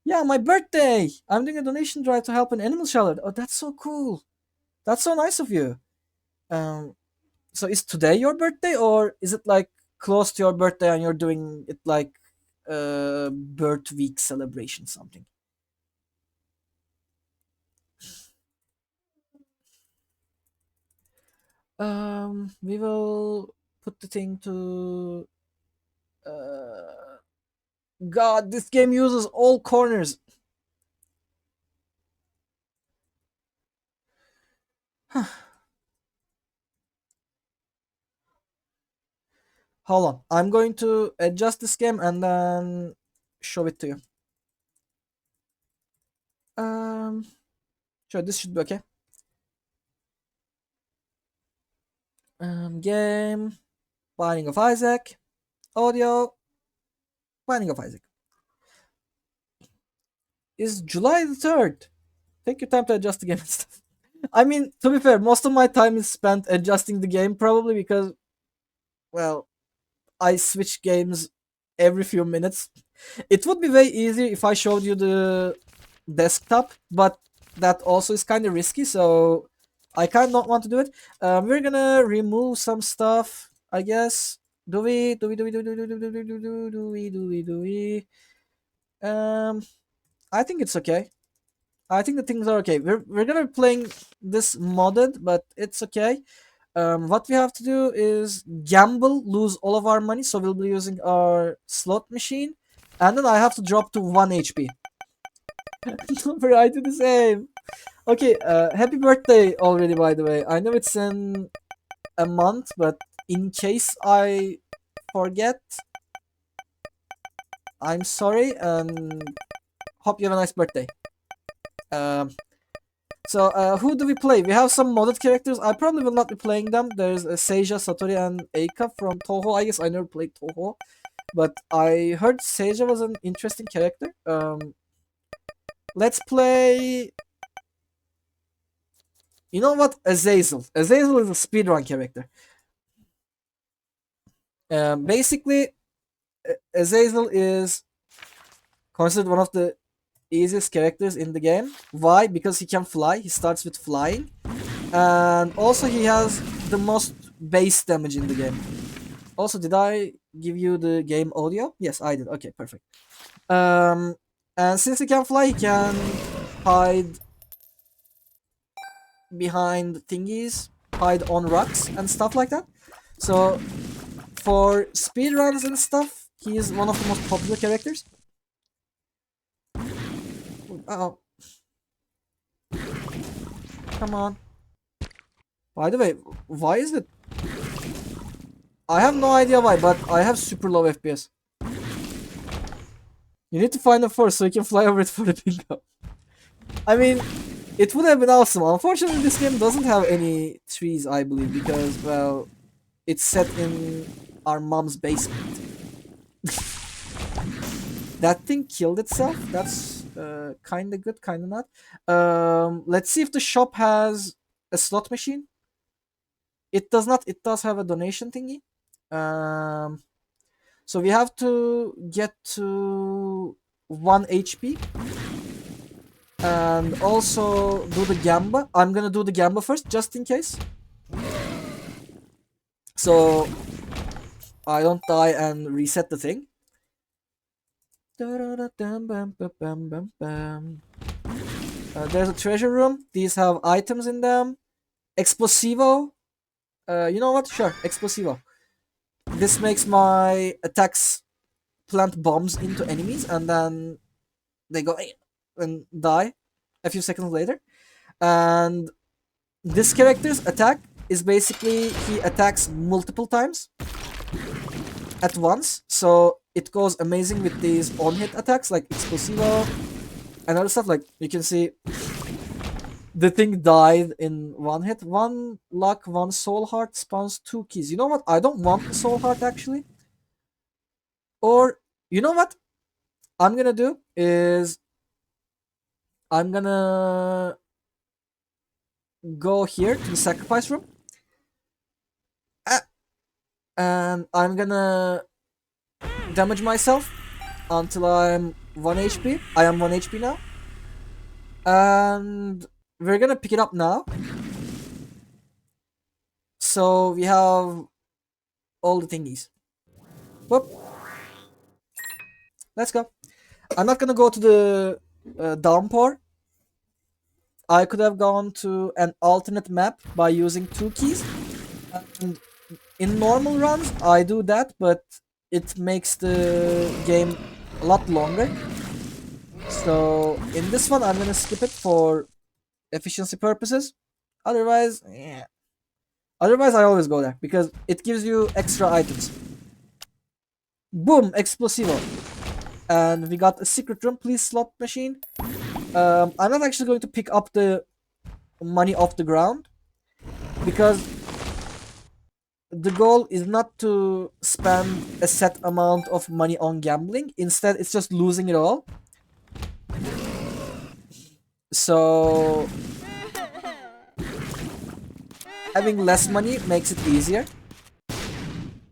Yeah, my birthday! I'm doing a donation drive to help an animal shelter. Oh, that's so cool. That's so nice of you. So is today your birthday, or is it like close to your birthday and you're doing it like birth week celebration something? We will put the thing to God, this game uses all corners. Hold on. I'm going to adjust this game and then show it to you. Sure, this should be okay. Game, Binding of Isaac, audio, Binding of Isaac. Is July the 3rd. Take your time to adjust the game and stuff. I mean, to be fair, most of my time is spent adjusting the game, probably because, well, I switch games every few minutes. It would be way easier if I showed you the desktop, but that also is kind of risky, so I kind of don't want to do it. We're gonna remove some stuff, I guess. Do we? I think it's okay. I think the things are okay. We're gonna be playing this modded, but it's okay. What we have to do is gamble, lose all of our money, so we'll be using our slot machine, and then I have to drop to 1 HP. I do the same. Okay, happy birthday already, by the way. I know it's in a month, but in case I forget, I'm sorry, and hope you have a nice birthday. So who do we play? We have some modded characters. I probably will not be playing them. There's Seija, Satori, and Eika from Touhou. I guess I never played Touhou, but I heard Seija was an interesting character. Let's play. You know what? Azazel. Azazel is a speedrun character. Basically, Azazel is considered one of the easiest characters in the game. Why? Because he can fly. He starts with flying, and also he has the most base damage in the game. Also, did I give you the game audio? Yes, I did. Okay, perfect. And since he can fly, he can hide behind thingies, hide on rocks and stuff like that. So for speedruns and stuff, he is one of the most popular characters. Uh-oh. Come on. By the way, why is it? I have no idea why, but I have super low FPS. You need to find a forest so you can fly over it for the bingo. I mean, it would have been awesome. Unfortunately, this game doesn't have any trees, I believe, because, well, it's set in our mom's basement. That thing killed itself. That's kinda good, kinda not. Let's see if the shop has a slot machine. It does not. It does have a donation thingy. So we have to get to 1 HP. And also do the gamba. I'm gonna do the gamba first, just in case. So I don't die and reset the thing. There's a treasure room. These have items in them. Explosivo. You know what? Sure, Explosivo. This makes my attacks plant bombs into enemies, and then they go and die a few seconds later. And this character's attack is basically he attacks multiple times at once, so it goes amazing with these on-hit attacks like Explosivo and other stuff. Like you can see the thing died in one hit. 1 luck, 1 soul heart spawns 2 keys. You know what? I don't want the soul heart actually. Or you know what I'm gonna do is I'm gonna go here to the sacrifice room. And I'm gonna damage myself until I'm 1 HP. I am 1 HP now. And we're gonna pick it up now. So we have all the thingies. Whoop. Let's go. I'm not gonna go to the downpour. I could have gone to an alternate map by using 2 keys. And in normal runs, I do that, but it makes the game a lot longer. So in this one, I'm gonna skip it for efficiency purposes. Otherwise, yeah. Otherwise, I always go there because it gives you extra items. Boom, Explosivo. And we got a secret room. Please, slot machine. I'm not actually going to pick up the money off the ground because the goal is not to spend a set amount of money on gambling. Instead, it's just losing it all. So having less money makes it easier.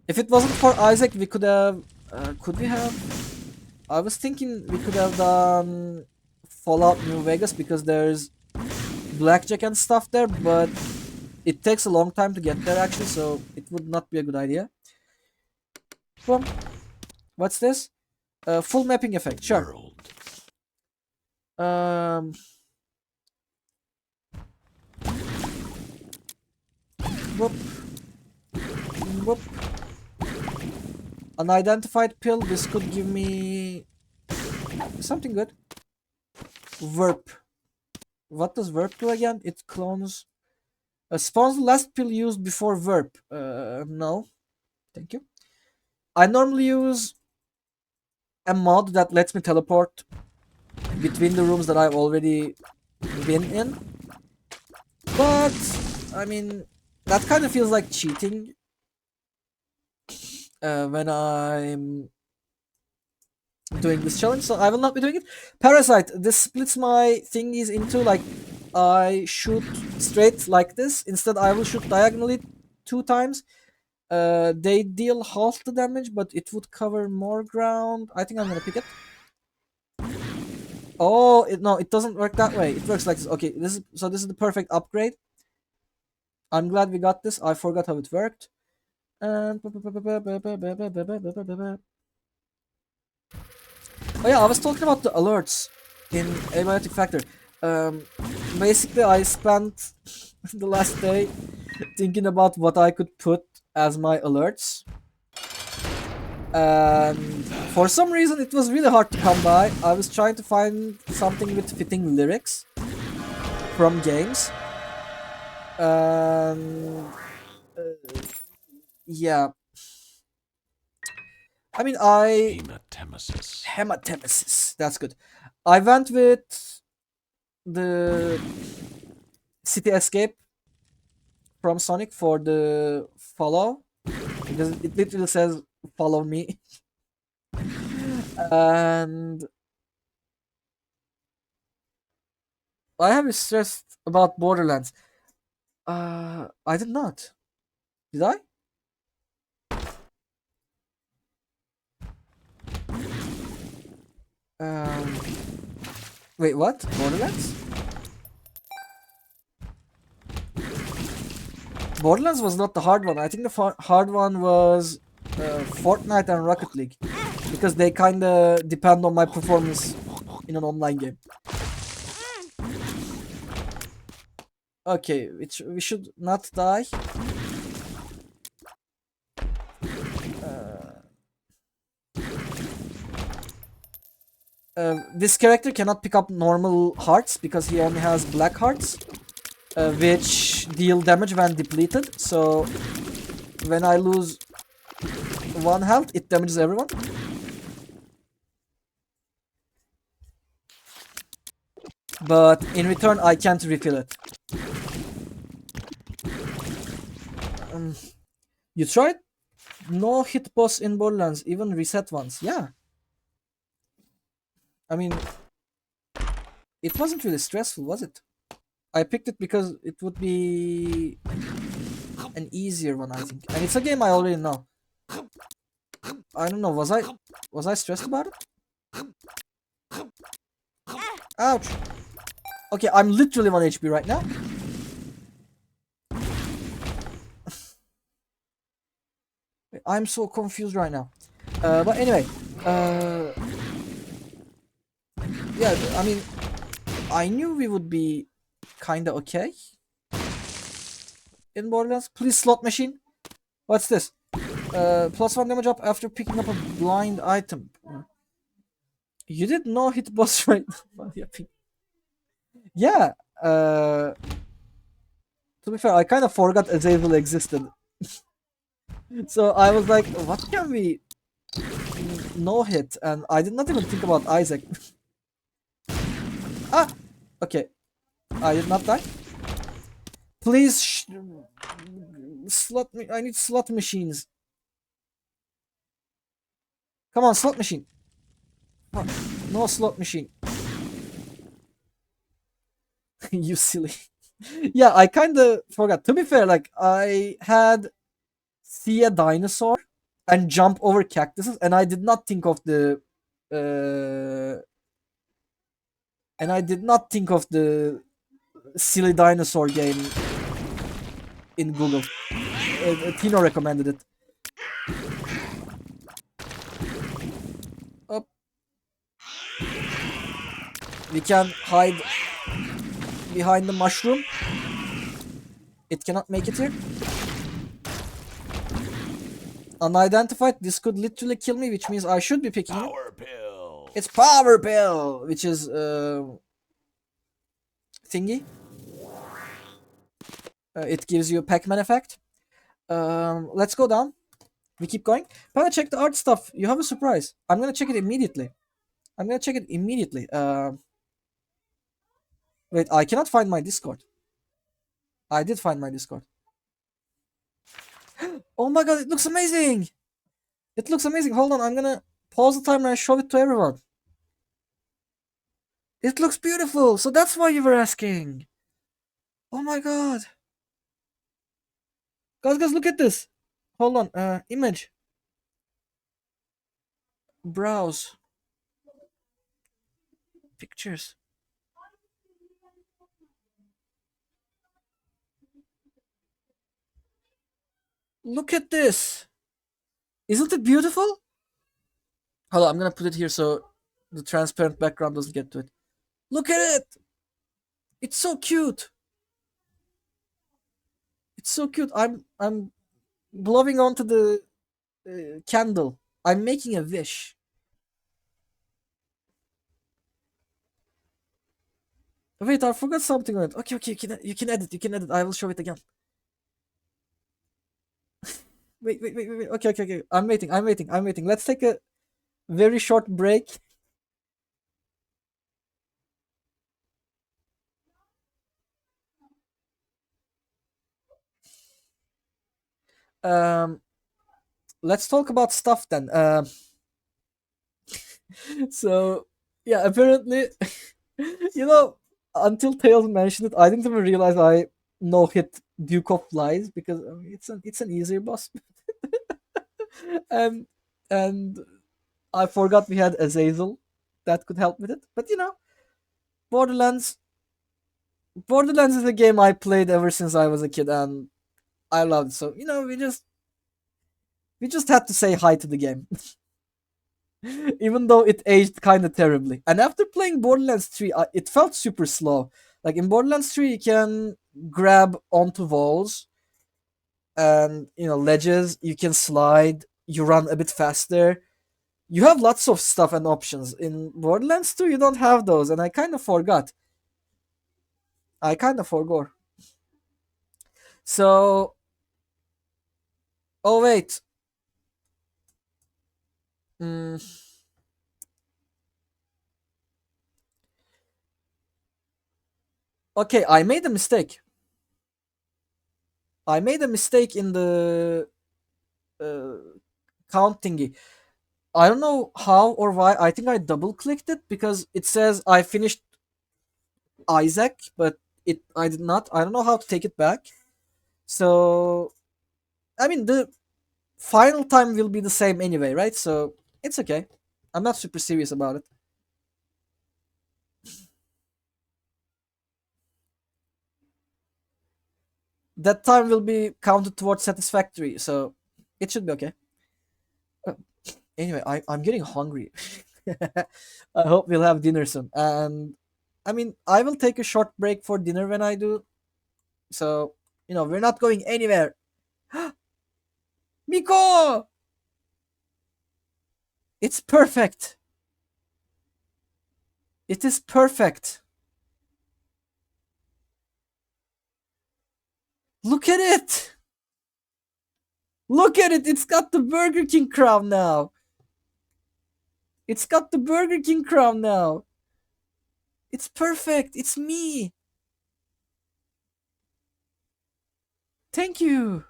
If it wasn't for Isaac, we could have... could we have... I was thinking we could have done Fallout New Vegas because there's blackjack and stuff there, but it takes a long time to get there actually, so it would not be a good idea. Boom. What's this? Full mapping effect, sure. Whoop. Whoop. Unidentified pill. This could give me something good. Verp. What does Verp do again? It clones. Spawns the last pill used before Verp. No. Thank you. I normally use a mod that lets me teleport between the rooms that I've already been in. But, I mean, that kind of feels like cheating when I'm doing this challenge, so I will not be doing it. Parasite, this splits my thingies into, like, I shoot straight like this. Instead, I will shoot diagonally 2 times. They deal half the damage, but it would cover more ground. I think I'm gonna pick it. Oh, no, it doesn't work that way. It works like this. Okay, this is the perfect upgrade. I'm glad we got this. I forgot how it worked. And oh yeah, I was talking about the alerts in Abiotic Factor. Basically, I spent the last day thinking about what I could put as my alerts. And for some reason, it was really hard to come by. I was trying to find something with fitting lyrics from games. And yeah. I mean, Hematemesis. That's good. I went with the City Escape from Sonic for the follow, because it literally says follow me. And I have stressed about Borderlands. I did not. Did I? Wait, what? Borderlands? Borderlands was not the hard one. I think the hard one was Fortnite and Rocket League, because they kinda depend on my performance in an online game. Okay, we should not die. This character cannot pick up normal hearts because he only has black hearts, which deal damage when depleted. So when I lose 1 health, it damages everyone. But in return, I can't refill it. You tried? No hit boss in Borderlands, even reset ones. Yeah. I mean, it wasn't really stressful, was it? I picked it because it would be an easier one, I think. And it's a game I already know. I don't know, was I stressed about it? Ouch! Okay, I'm literally 1 HP right now. I'm so confused right now. But anyway, yeah, I mean, I knew we would be kinda okay in Borderlands. Please, slot machine. What's this? +1 damage up after picking up a blind item. You did no hit boss right now. Yeah. To be fair, I kind of forgot Azazel existed. So I was like, what can we no hit? And I did not even think about Isaac. Ah! Okay. I did not die. Please slot me. I need slot machines. Come on, slot machine. Oh, no slot machine. You silly. Yeah, I kinda forgot. To be fair, like, I had see a dinosaur and jump over cactuses, and I did not think of the silly dinosaur game in Google. Tino recommended it. Up. We can hide behind the mushroom. It cannot make it here. Unidentified. This could literally kill me, which means I should be picking it.
Power pill.
It's power pill, which is thingy. It gives you a Pac-Man effect. Let's go down. We keep going. Panda, check the art stuff. You have a surprise. I'm gonna check it immediately. Wait, I cannot find my Discord. I did find my Discord. Oh my god, it looks amazing! It looks amazing. Hold on, I'm gonna pause the timer and show it to everyone. It looks beautiful, so that's why you were asking. Oh my god. Guys, look at this. Hold on, image. Browse. Pictures. Look at this. Isn't it beautiful? Hold on, I'm gonna put it here so the transparent background doesn't get to it. Look at it. It's so cute. It's so cute. I'm blowing onto the candle. I'm making a wish. Wait, I forgot something on it. Okay, you can edit. You can edit. I will show it again. Wait. Okay. I'm waiting. Let's take a very short break. Let's talk about stuff then. So yeah, apparently, until Tails mentioned it, I didn't even realize I no hit Duke of Lies because it's an easier boss. and I forgot we had Azazel that could help with it. But Borderlands is a game I played ever since I was a kid, and I loved it. So we just had to say hi to the game. Even though it aged kind of terribly. And after playing Borderlands 3, it felt super slow. Like in Borderlands 3, you can grab onto walls and ledges. You can slide. You run a bit faster. You have lots of stuff and options. In Borderlands 2, you don't have those, and I kind of forgot. So, oh wait. Okay, I made a mistake. I made a mistake in the count thingy. I don't know how or why. I think I double clicked it because it says I finished Isaac, but I did not. I don't know how to take it back. So, I mean, the final time will be the same anyway, right? So, it's okay. I'm not super serious about it. That time will be counted towards satisfactory, so it should be okay. Anyway, I'm getting hungry. I hope we'll have dinner soon. And I mean, I will take a short break for dinner when I do. So, we're not going anywhere. Miko! It's perfect. It is perfect. Look at it. Look at it. It's got the Burger King crown now. It's perfect. It's me. Thank you.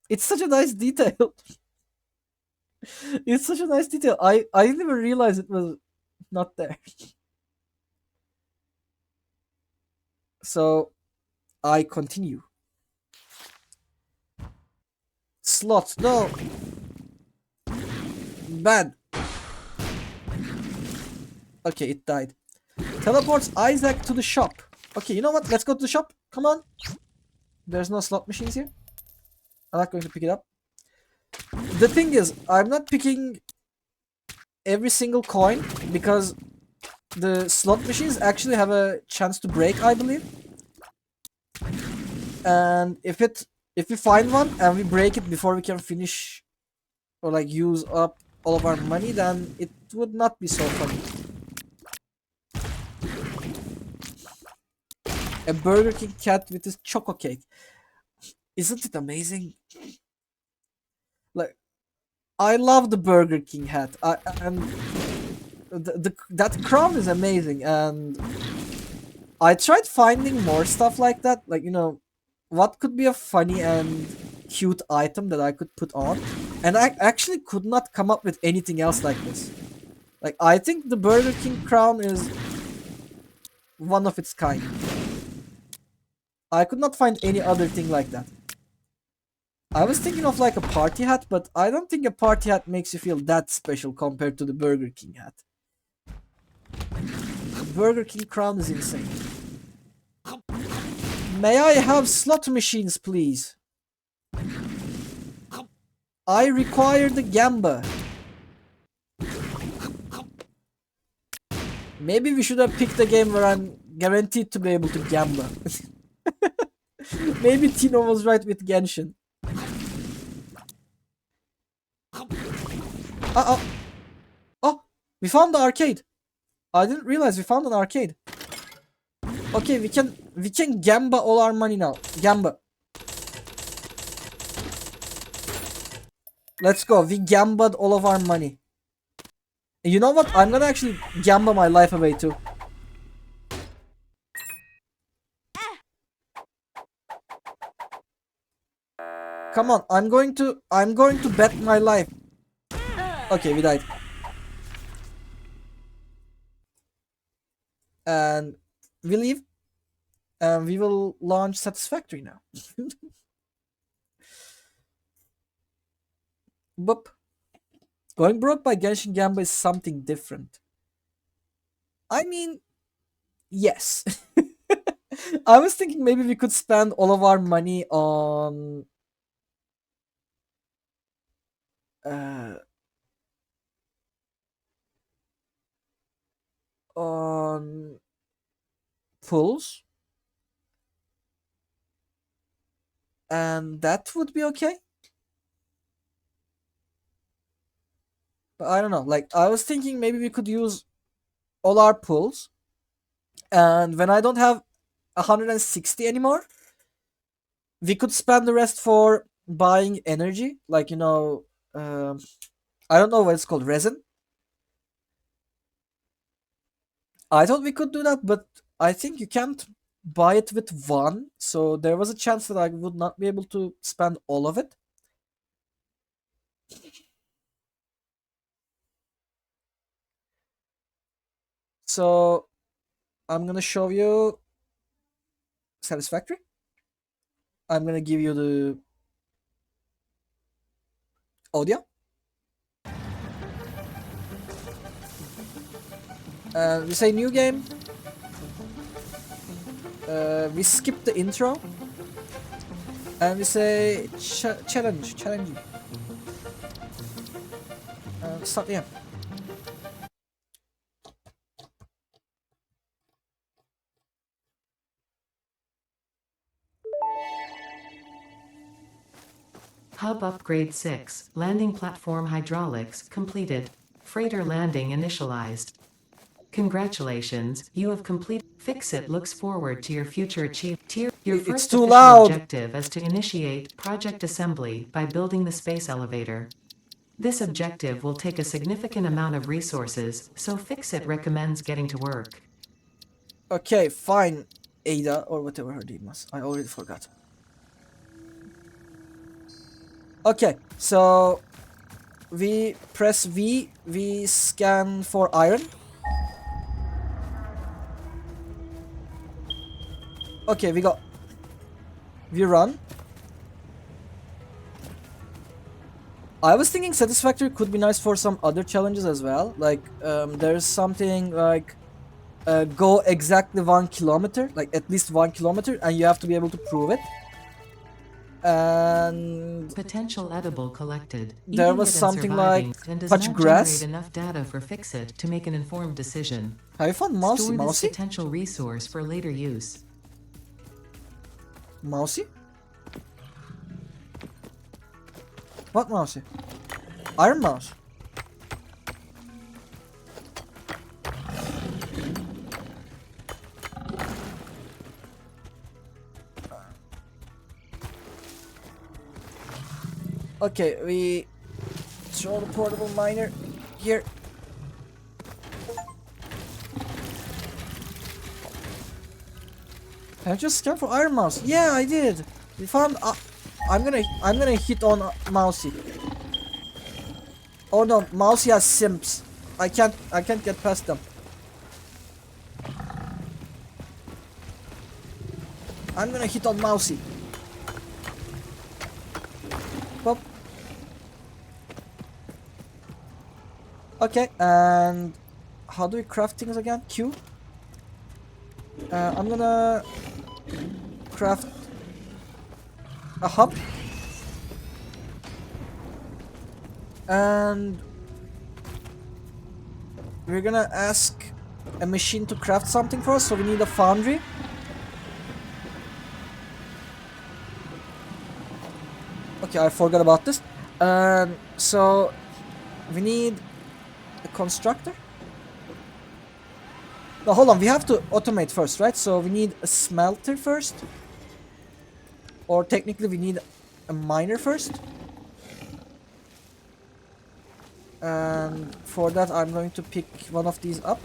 It's such a nice detail. It's such a nice detail. I didn't even realize it was not there. So, I continue. Slot, no. Bad. Okay, it died. Teleports Isaac to the shop. Okay, you know what? Let's go to the shop. Come on. There's no slot machines here. I'm not going to pick it up. The thing is, I'm not picking every single coin because the slot machines actually have a chance to break, I believe. And if we find one and we break it before we can finish or like use up all of our money, then it would not be so funny. A Burger King cat with his choco cake. Isn't it amazing? Like, I love the Burger King hat. And that crown is amazing. And I tried finding more stuff like that. Like, what could be a funny and cute item that I could put on? And I actually could not come up with anything else like this. Like, I think the Burger King crown is one of its kind. I could not find any other thing like that. I was thinking of like a party hat, but I don't think a party hat makes you feel that special compared to the Burger King hat. The Burger King crown is insane. May I have slot machines, please? I require the Gamba. Maybe we should have picked a game where I'm guaranteed to be able to Gamba. Maybe Tino was right with Genshin. Uh-oh. Oh, we found the arcade. I didn't realize we found an arcade. Okay, we can Gamba all our money now. Gamba. Let's go. We Gamba'd all of our money. You know what? I'm gonna actually Gamba my life away too. Come on, I'm going to bet my life. Okay, we died. And we leave. And we will launch Satisfactory now. Boop. Going broke by Genshin Gamba is something different. I mean, yes. I was thinking maybe we could spend all of our money on pulls, and that would be okay. But I don't know, like I was thinking maybe we could use all our pulls, and when I don't have 160 anymore, we could spend the rest for buying energy, like, you know, I don't know what it's called, resin. I thought we could do that, but I think you can't buy it with one, so there was a chance that I would not be able to spend all of it. So I'm gonna show you Satisfactory. I'm gonna give you the audio. We say new game. We skip the intro. And we say challenge. Start the game.
Hub upgrade 6, landing platform hydraulics completed. Freighter landing initialized. Congratulations, you have completed. Fixit looks forward to your future achievement. Your
It's
first
too
official
loud.
objective is to initiate project assembly by building the space elevator. This objective will take a significant amount of resources, so Fixit recommends getting to work.
Okay, fine, Ada, or whatever her name was. I already forgot. Okay, so we press V, we scan for iron. Okay, we run. I was thinking Satisfactory could be nice for some other challenges as well. Like, there's something like go exactly 1 kilometer, like at least 1 kilometer, and you have to be able to prove it. And
potential edible collected.
There was something like touch grass.
Generate enough data for Fixit to make an informed decision.
Have you found Mousy?
Store this
Mousy?
potential resource for later use.
Mousy? What Mousy? Iron Mouse. Okay, we throw the portable miner here. Can I just scan for Iron Mouse? Yeah, I did. We found. I'm gonna hit on Mousy. Oh no, Mousy has simps. I can't get past them. I'm gonna hit on Mousy. Pop. Okay, and how do we craft things again? Q. I'm gonna craft a hub. And we're gonna ask a machine to craft something for us, so we need a foundry. Okay, I forgot about this. So we need a constructor. No, hold on, we have to automate first, right? So we need a smelter first. Or technically we need a miner first. And for that I'm going to pick one of these up.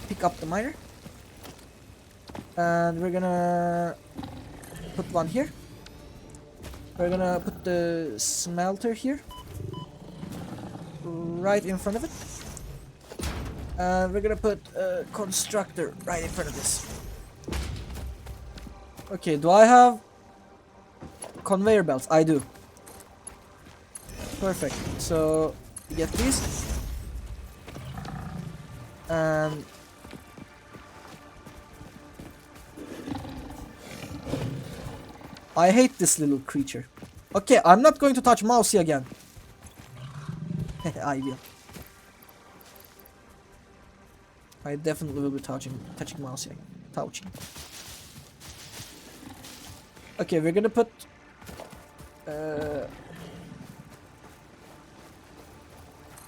Pick up the miner. And we're gonna put one here. We're gonna put the smelter here. Right in front of it. And we're gonna put a constructor right in front of this. Okay, do I have conveyor belts? I do. Perfect. So we get these. And I hate this little creature. Okay, I'm not going to touch Mousy again. I will. I definitely will be touching Mousy again. Touching. Okay, we're gonna put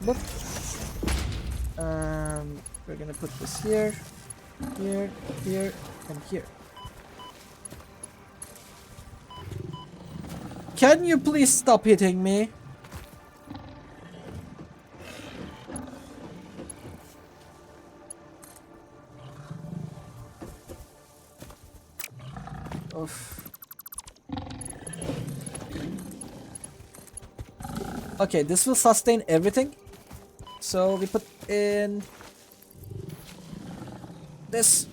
look. We're gonna put this here, here, here, and here. Can you please stop hitting me? Oof. Okay, this will sustain everything. So we put in this.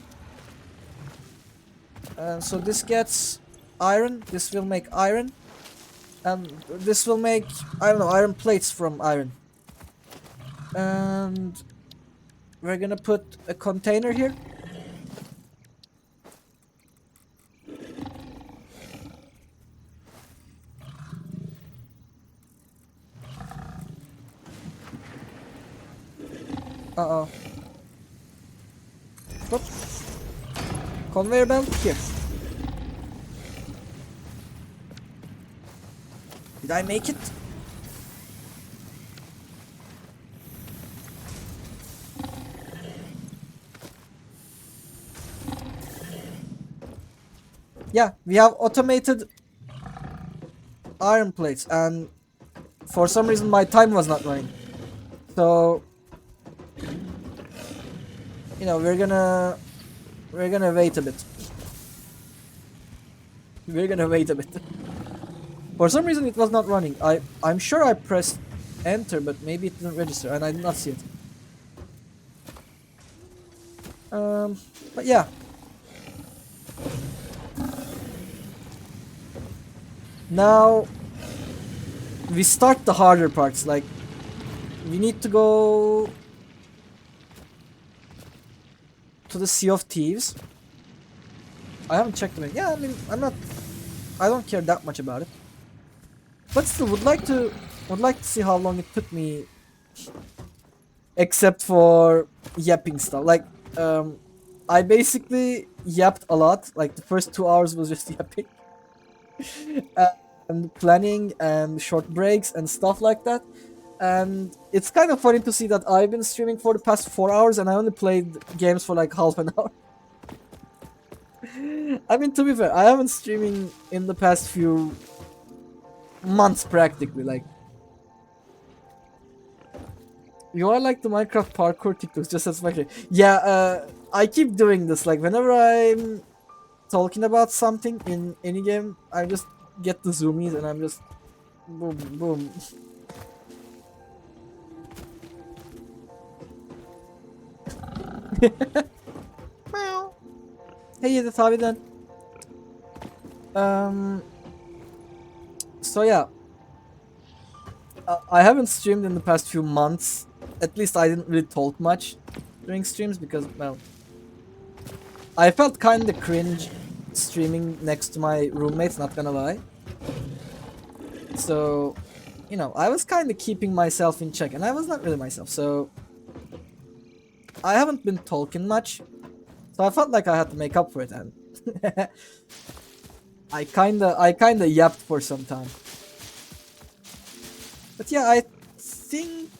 So this gets iron. This will make iron. And this will make, I don't know, iron plates from iron. And we're gonna put a container here. Uh-oh. Whoop. Conveyor belt here. Did I make it? Yeah, we have automated iron plates, and for some reason my time was not running. So, you know, we're gonna wait a bit. We're gonna wait a bit. For some reason it was not running. I'm sure I pressed enter, but maybe it didn't register and I did not see it. But yeah. Now we start the harder parts. Like, we need to go to the Sea of Thieves. I haven't checked them in. Yeah, I mean, I don't care that much about it. But still, would like to see how long it took me, except for yapping stuff. Like, I basically yapped a lot. Like, the first 2 hours was just yapping, and planning and short breaks and stuff like that. And it's kind of funny to see that I've been streaming for the past 4 hours and I only played games for like half an hour. I mean, to be fair, I haven't streaming in the past few months practically. Like, you are like the Minecraft parkour TikToks, just as funny. Yeah, I keep doing this. Like, whenever I'm talking about something in any game, I just get the zoomies and I'm just boom, boom. Meow. Hey Edith, how you doing? So yeah, I haven't streamed in the past few months. At least I didn't really talk much during streams because, well, I felt kinda cringe streaming next to my roommates, not gonna lie. So you know, I was kind of keeping myself in check, and I was not really myself, so I haven't been talking much, so I felt like I had to make up for it, and I kinda yapped for some time. But yeah, I think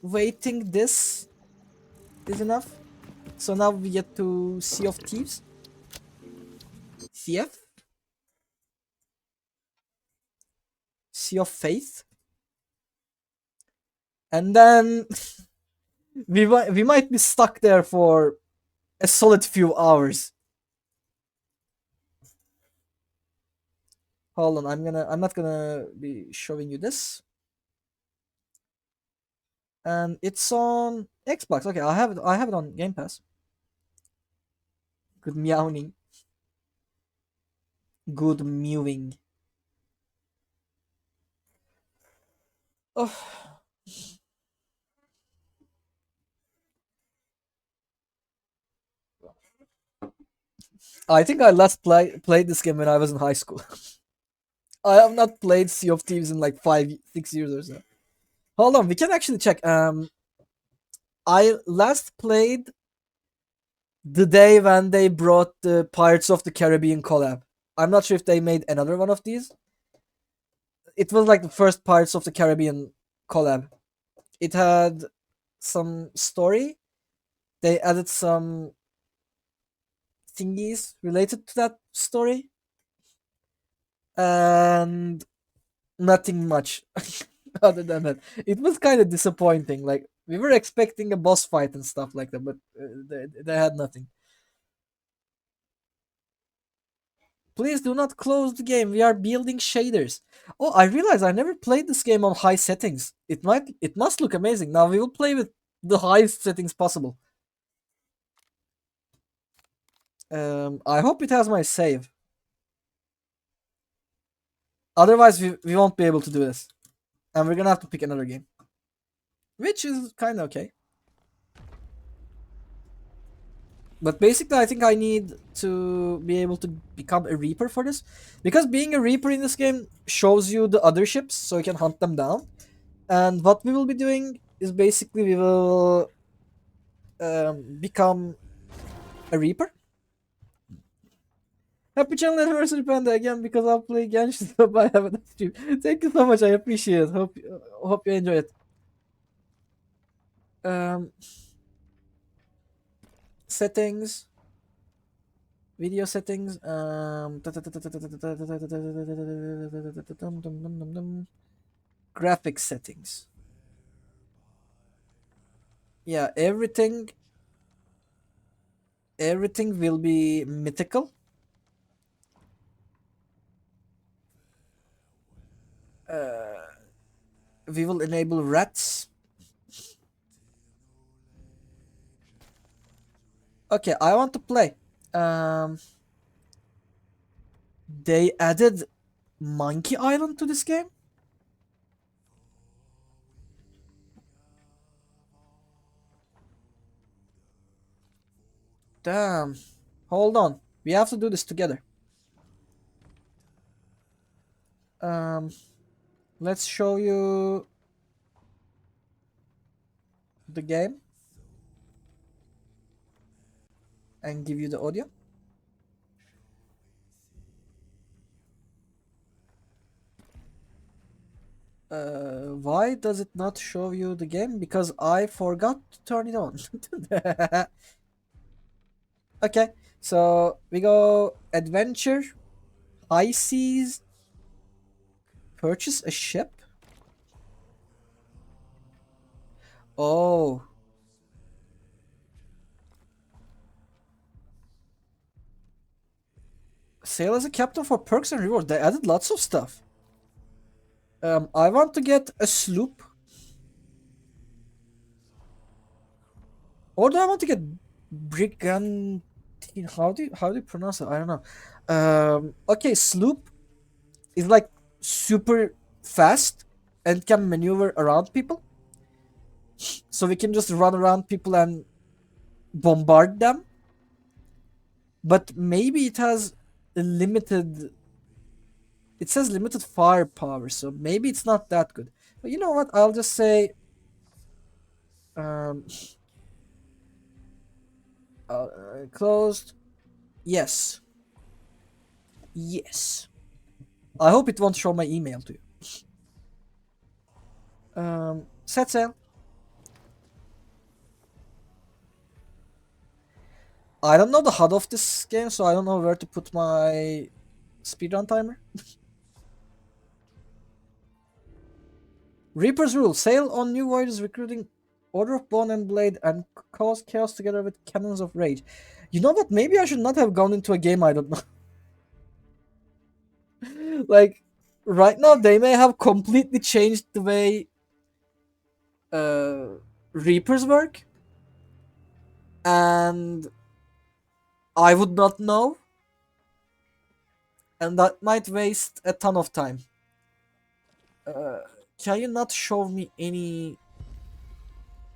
waiting this is enough. So now we get to Sea of Thieves. CF? Sea of Faith. And then we might be stuck there for a solid few hours. Hold on, I'm not gonna be showing you this. And it's on Xbox. Okay, I have it on Game Pass. Good meowing. Good mewing. Oh. I think I last played this game when I was in high school. I have not played Sea of Thieves in like 5-6 years or so. Hold on, we can actually check. I last played the day when they brought the Pirates of the Caribbean collab. I'm not sure if they made another one of these. It was like the first Pirates of the Caribbean collab. It had some story. They added some thingies related to that story. And nothing much other than that. It was kind of disappointing. Like, we were expecting a boss fight and stuff like that, but they had nothing. Please do not close the game. We are building shaders. Oh, I realize I never played this game on high settings. It must look amazing. Now we will play with the highest settings possible. I hope it has my save. Otherwise, we won't be able to do this. And we're gonna have to pick another game. Which is kind of okay. But basically, I think I need to be able to become a Reaper for this. Because being a Reaper in this game shows you the other ships, so you can hunt them down. And what we will be doing is basically we will become a Reaper. Happy channel anniversary, Panda, again, because I'll play Genshin, so I have a stream. Thank you so much, I appreciate it. Hope you enjoy it. Settings. Video settings. Graphics settings. Yeah, everything will be mythical. We will enable rats. Okay, I want to play. They added Monkey Island to this game? Damn. Hold on. We have to do this together. Let's show you the game and give you the audio. Why does it not show you the game? Because I forgot to turn it on. Okay, so we go adventure, high seas, purchase a ship. Oh. Sail as a captain for perks and rewards. They added lots of stuff. I want to get a sloop. Or do I want to get brigantine? How do you pronounce it? I don't know. Okay, sloop is like super fast and can maneuver around people. So we can just run around people and bombard them. But maybe it has a limited It says limited firepower, so maybe it's not that good. But you know what? I'll just say um closed. Yes. Yes. I hope it won't show my email to you. Set sail. I don't know the HUD of this game, so I don't know where to put my speedrun timer. Reaper's Rule. Sail on new voyages recruiting Order of Bone and Blade and cause chaos together with Cannons of Rage. You know what? Maybe I should not have gone into a game I don't know. Like, right now they may have completely changed the way Reapers work. And I would not know. And that might waste a ton of time. Can you not show me any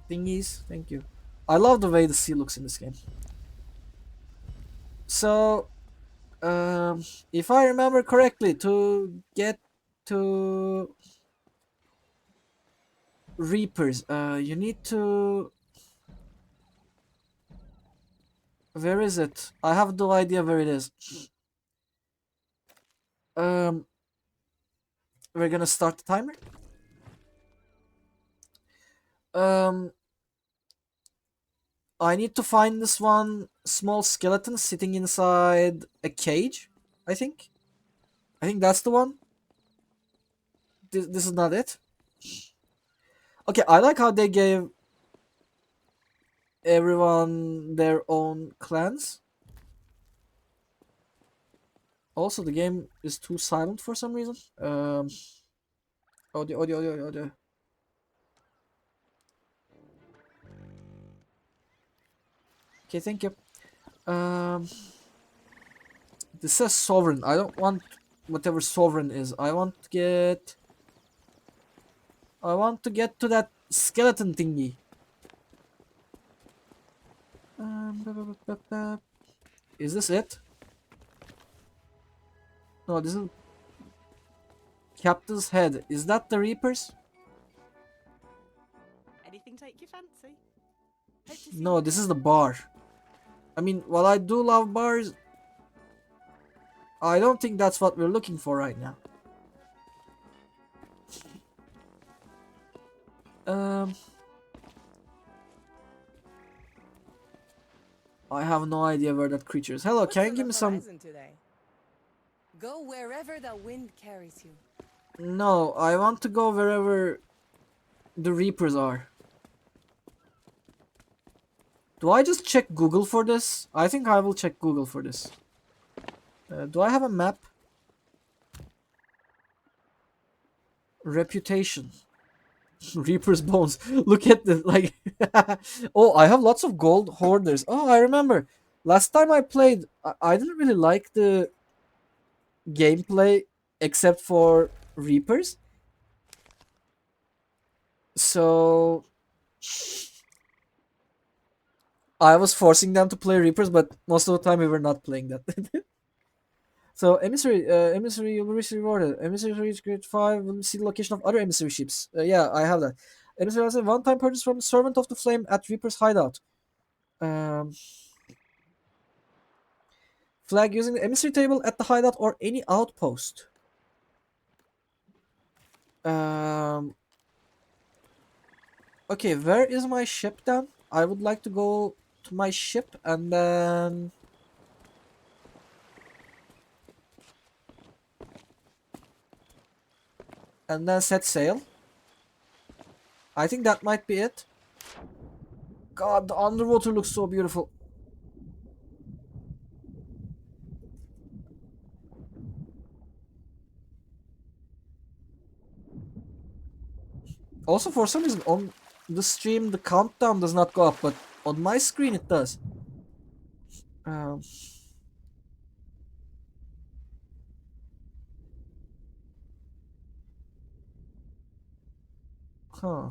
thingies? Thank you. I love the way the sea looks in this game. So, if I remember correctly, to get to Reapers, you need to... Where is it? I have no idea where it is. We're gonna start the timer. I need to find this one small skeleton sitting inside a cage, I think. I think that's the one. This is not it. Okay, I like how they gave everyone their own clans. Also, the game is too silent for some reason. Audio. Okay, thank you. This says sovereign. I don't want whatever sovereign is. I want to get to that skeleton thingy. Is this it? No, this is Captain's Head. Is that the Reapers?
Anything take your fancy? Hope to see
No,
you
this
again.
is the bar. I mean, while I do love bars, I don't think that's what we're looking for right now. I have no idea where that creature is. Hello, can you give me some...
Today? Go wherever the wind carries you.
No, I want to go wherever the Reapers are. Do I just check Google for this? I think I will check Google for this. Do I have a map? Reputation. Reaper's bones. Look at the like. Oh, I have lots of gold hoarders. Oh, I remember. Last time I played, I didn't really like the gameplay except for Reapers. So I was forcing them to play Reapers, but most of the time we were not playing that. So emissary, you will receive rewarded. Emissary reach grade 5. Will see the location of other emissary ships. Yeah, I have that. Emissary has a one-time purchase from the Servant of the Flame at Reaper's hideout. Flag using the emissary table at the hideout or any outpost. Okay, where is my ship then? I would like to go to my ship and then... and then set sail. I think that might be it. God, the underwater looks so beautiful. Also, for some reason, on the stream, the countdown does not go up, but on my screen it does. Huh.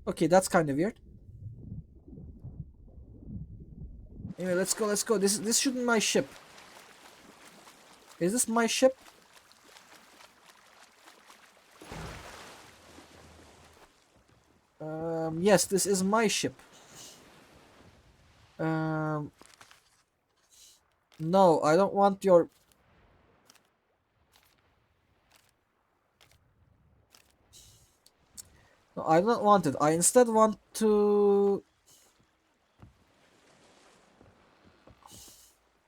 Okay, that's kind of weird. Anyway, let's go. This shouldn't be my ship. Is this my ship? Yes, this is my ship. No, I don't want your... No, I don't want it. I instead want to...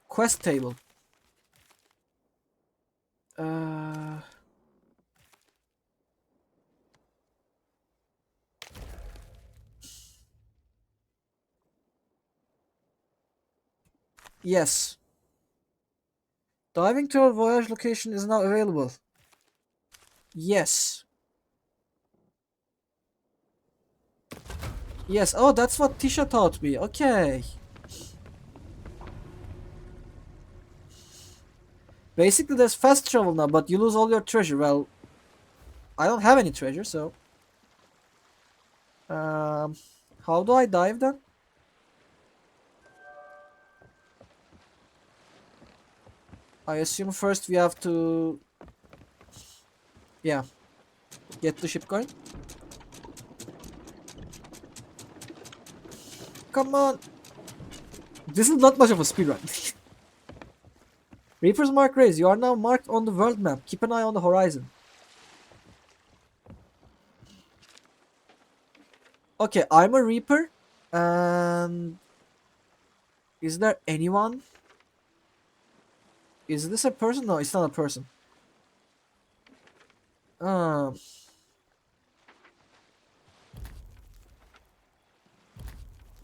Quest table. Yes. Diving to our voyage location is now available. Yes. Yes. Oh, that's what Tisha taught me. Okay. Basically, there's fast travel now, but you lose all your treasure. Well, I don't have any treasure, so... how do I dive then? I assume first we have to... Yeah. Get the ship going. Come on! This is not much of a speedrun. Reaper's Mark raised. You are now marked on the world map. Keep an eye on the horizon. Okay, I'm a Reaper. And... Is there anyone? Is this a person? No, it's not a person.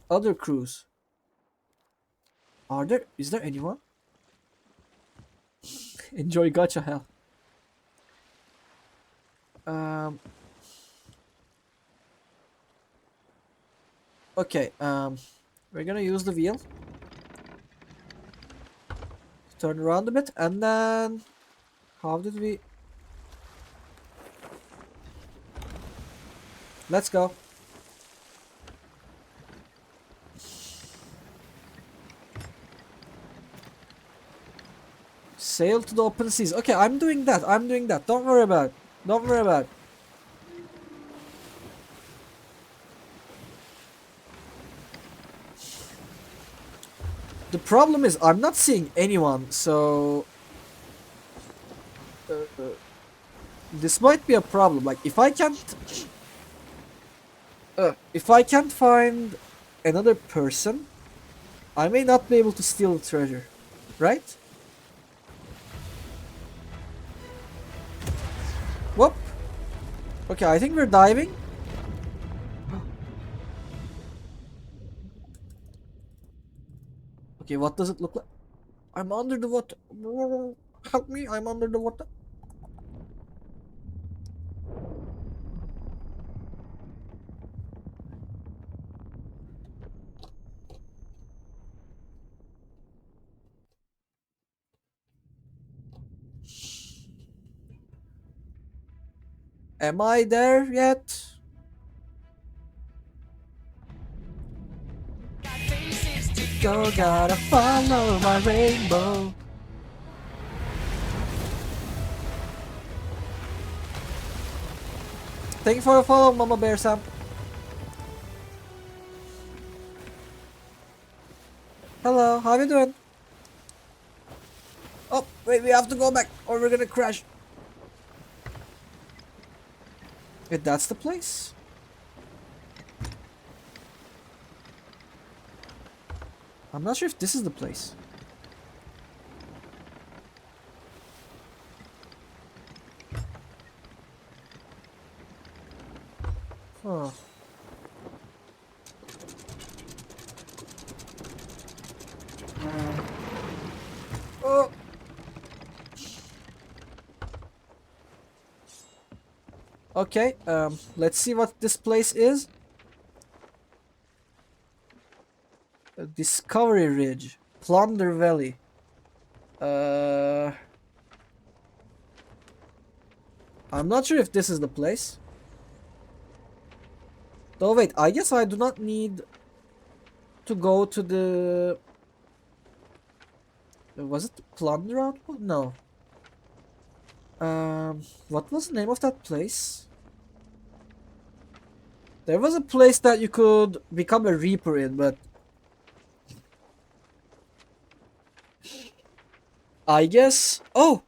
Other crews. Is there anyone? Enjoy gacha hell. Okay, we're gonna use the wheel. Turn around a bit, and then... How did we... Let's go. Sail to the open seas. Okay, I'm doing that. Don't worry about it. Don't worry about it. The problem is I'm not seeing anyone, so... this might be a problem. Like, if I can't find another person, I may not be able to steal the treasure. Right? Whoop. Okay, I think we're diving. Okay, what does it look like? I'm under the water. Help me, I'm under the water. Am I there yet? Go, gotta follow my rainbow. Thank you for the follow, Mama Bear Sam. Hello, how you doing? Oh, wait, we have to go back or we're gonna crash. Wait, that's the place? I'm not sure if this is the place. Huh. Oh. Okay, let's see what this place is. Discovery Ridge, Plunder Valley. I'm not sure if this is the place. Though wait, I guess I do not need to go to the... Was it Plunder Outpost? No. What was the name of that place? There was a place that you could become a Reaper in, but I guess. Oh,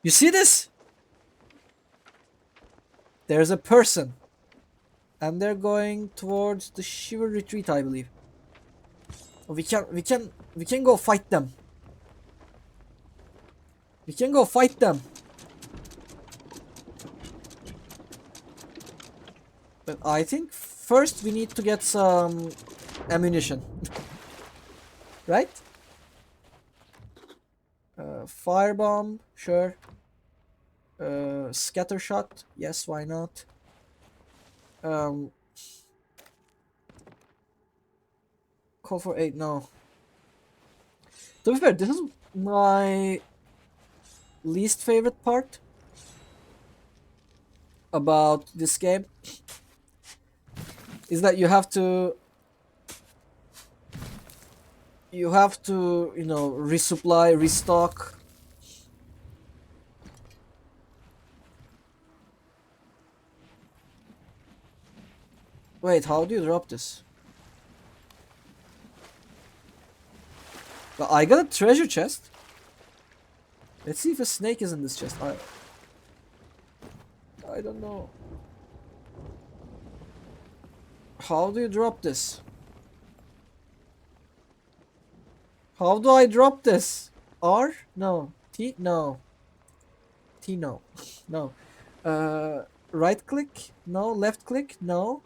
you see this? There's a person, and they're going towards the Shiver Retreat, I believe. We can go fight them. We can go fight them. But I think first we need to get some ammunition. Right? Firebomb, sure. Scatter shot, yes, why not? Call for aid, no. To be fair, this is my least favorite part about this game. Is that you have to, you know, resupply, restock. Wait, how do you drop this? But I got a treasure chest. Let's see if a snake is in this chest. I don't know. How do you drop this? How do I drop this? R? No. T? No. T? No. No. Right click? No. Left click? No.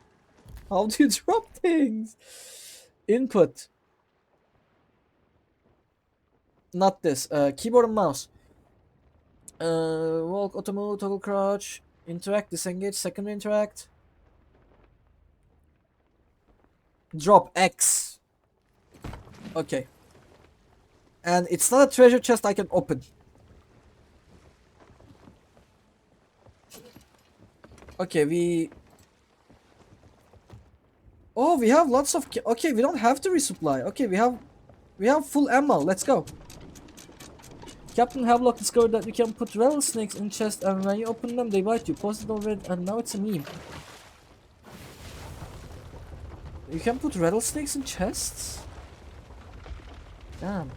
How do you drop things? Input. Not this. Keyboard and mouse. Walk, auto move, toggle crouch, interact, disengage, second interact. Drop X. Okay. And it's not a treasure chest I can open. Okay, we... Oh, we have lots of... Okay, we don't have to resupply. Okay, we have full ammo. Let's go. Captain Havelock discovered that you can put rattlesnakes in chests, and when you open them, they bite you. Posted already, and now it's a meme. You can put rattlesnakes in chests? Damn.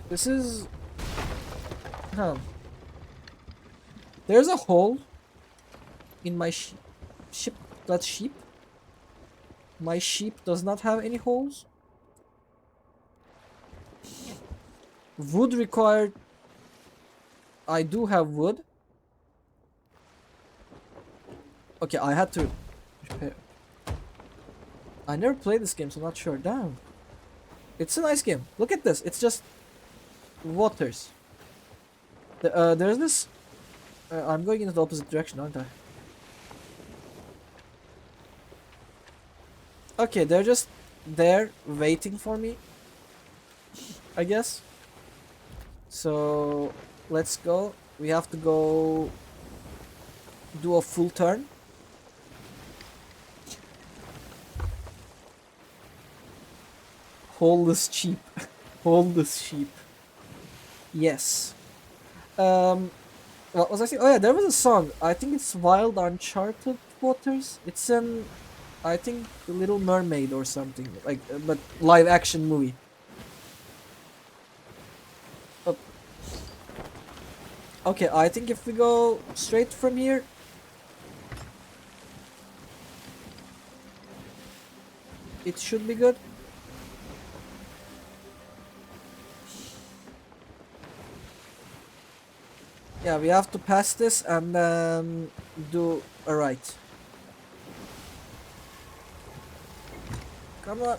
This is... Huh. There's a hole in my ship. That sheep. My sheep does not have any holes. Wood required. I do have wood. Okay, I had to repair. I never played this game, so I'm not sure. Damn. It's a nice game. Look at this. It's just waters. There's this. I'm going in the opposite direction, aren't I? Okay, they're just there waiting for me, I guess. So let's go. We have to go do a full turn. Holeless sheep. Holeless sheep. Yes. What was I saying? Oh yeah, there was a song. I think it's Wild Uncharted Waters. It's an, I think, The Little Mermaid or something, like, but live action movie. Oh. Okay, I think if we go straight from here, it should be good. Yeah, we have to pass this and then do a right. Come on.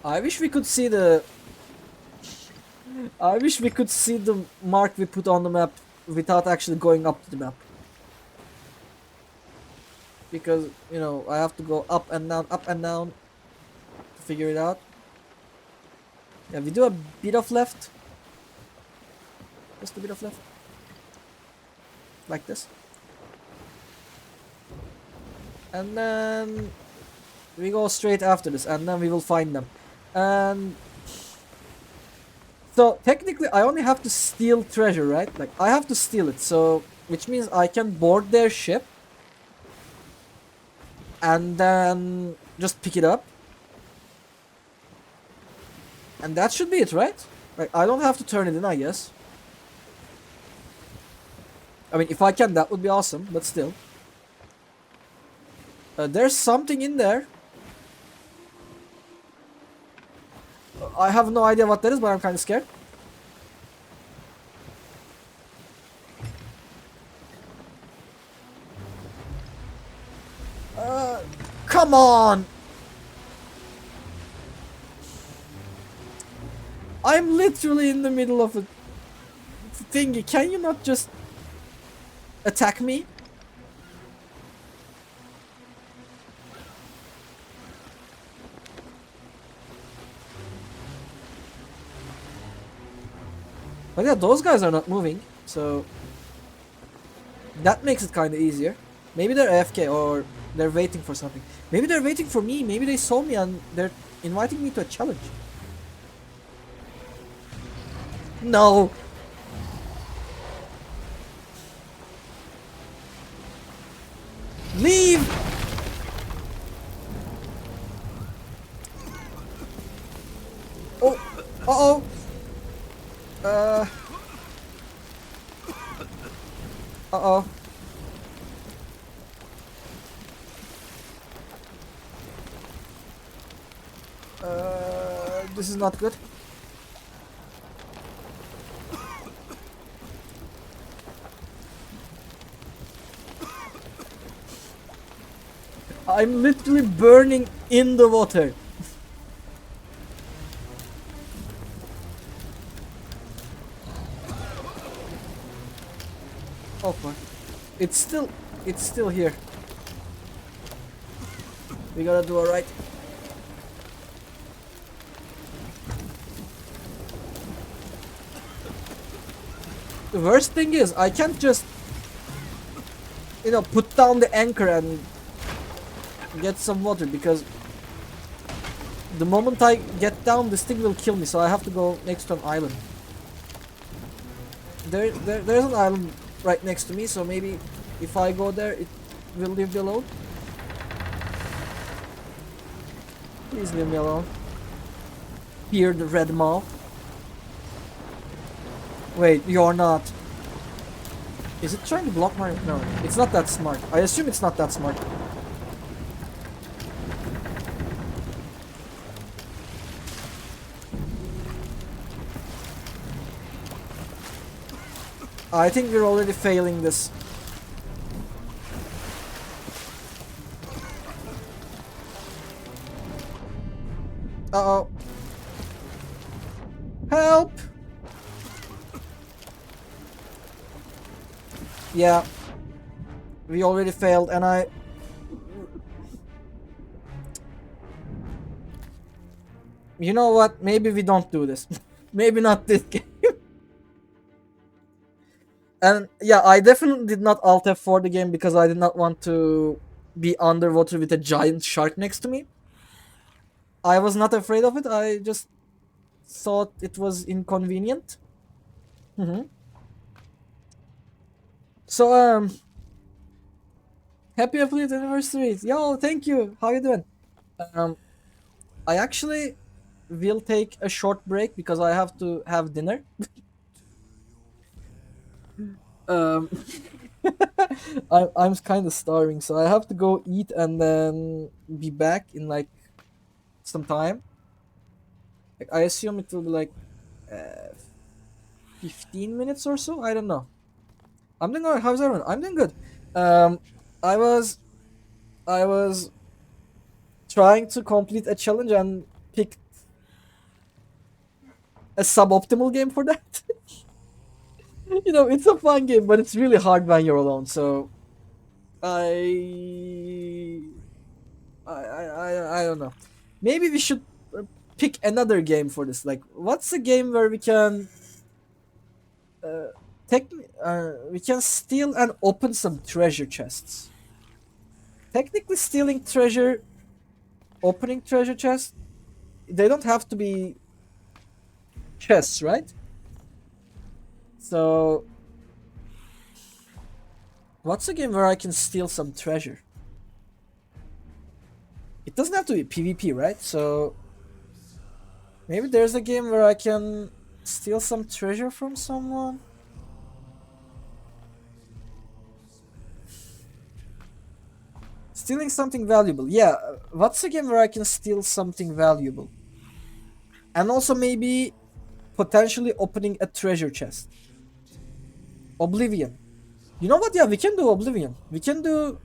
I wish we could see the... I wish we could see the mark we put on the map without actually going up to the map. Because, you know, I have to go up and down to figure it out. Yeah, we do a bit of left. Just a bit of left. Like this. and then we go straight after this, and then we will find them. And so technically I only have to steal treasure, right? Like I have to steal it, so which means I can board their ship and then just pick it up. And that should be it, right? Like I don't have to turn it in, I guess. I mean, if I can, that would be awesome, but still. There's something in there. I have no idea what that is, but I'm kind of scared. Come on! I'm literally in the middle of a thingy. Can you not just attack me? But yeah, those guys are not moving, so that makes it kind of easier. Maybe they're AFK or they're waiting for something. Maybe they're waiting for me. Maybe they saw me and they're inviting me to a challenge. No. Leave. Oh. Uh-oh. Uh-oh. This is not good. I'm literally burning in the water. Oh fuck. It's still here. We gotta do alright. The worst thing is I can't just, you know, put down the anchor and get some water, because the moment I get down this thing will kill me, so I have to go next to an island. There's an island right next to me, so maybe if I go there it will leave me alone. Please leave me alone. Fear the red mouth. Wait, you're not. Is it trying to block my... No, it's not that smart. I assume it's not that smart. I think we're already failing this. Uh-oh. Help! Yeah. We already failed, and I... You know what? Maybe we don't do this. Maybe not this game. And yeah, I definitely did not Alt F4 the game because I did not want to be underwater with a giant shark next to me. I was not afraid of it, I just thought it was inconvenient. So, happy affiliate anniversary. Yo, thank you. How you doing? I actually will take a short break because I have to have dinner. I'm kind of starving, so I have to go eat and then be back in like some time. Like, I assume it will be like 15 minutes or so. I don't know. I'm doing alright. How's everyone? I'm doing good. I was trying to complete a challenge and picked a suboptimal game for that. You know, it's a fun game, but it's really hard when you're alone. So, I don't know. Maybe we should pick another game for this. Like, what's a game where we can we can steal and open some treasure chests? technically stealing treasure, opening treasure chests, they don't have to be chests, right? So, what's a game where I can steal some treasure? It doesn't have to be PvP, right? So, maybe there's a game where I can steal some treasure from someone? Stealing something valuable. Yeah, what's a game where I can steal something valuable? And also maybe potentially opening a treasure chest. Oblivion. You know what? Yeah, we can do Oblivion. We can do...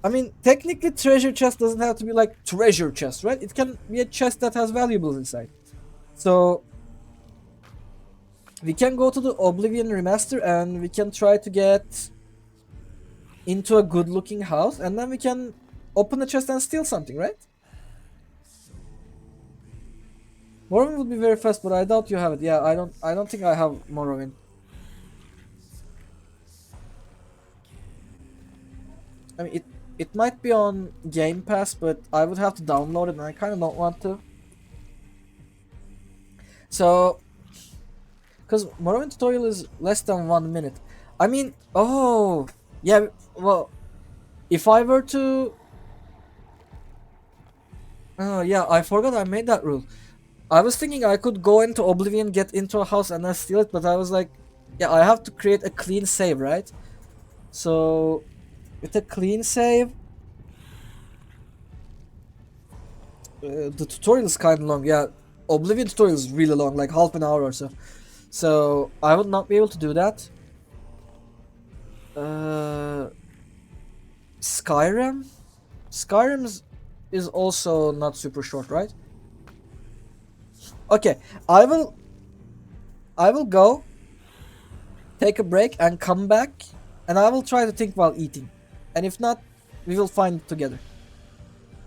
I mean, technically treasure chest doesn't have to be like treasure chest, right? It can be a chest that has valuables inside. So... we can go to the Oblivion remaster and we can try to get into a good looking house, and then we can open the chest and steal something, right? Morrowind would be very fast, but I doubt you have it. Yeah, I don't think I have Morrowind. I mean, it might be on Game Pass, but I would have to download it, and I kind of don't want to. So, because Morrowind tutorial is less than 1 minute. I mean, oh, yeah, well, if I were to... oh, yeah, I forgot I made that rule. I was thinking I could go into Oblivion, get into a house, and then steal it, but I was like, yeah, I have to create a clean save, right? So, with a clean save... the tutorial is kind of long, yeah. Oblivion tutorial is really long, like half an hour or so. So, I would not be able to do that. Skyrim? Skyrim is also not super short, right? Okay, I will go, take a break, and come back, and I will try to think while eating. And if not, we will find it together.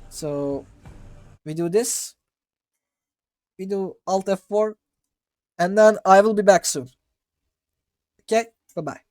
So, we do this. We do Alt F4, and then I will be back soon. Okay, bye-bye.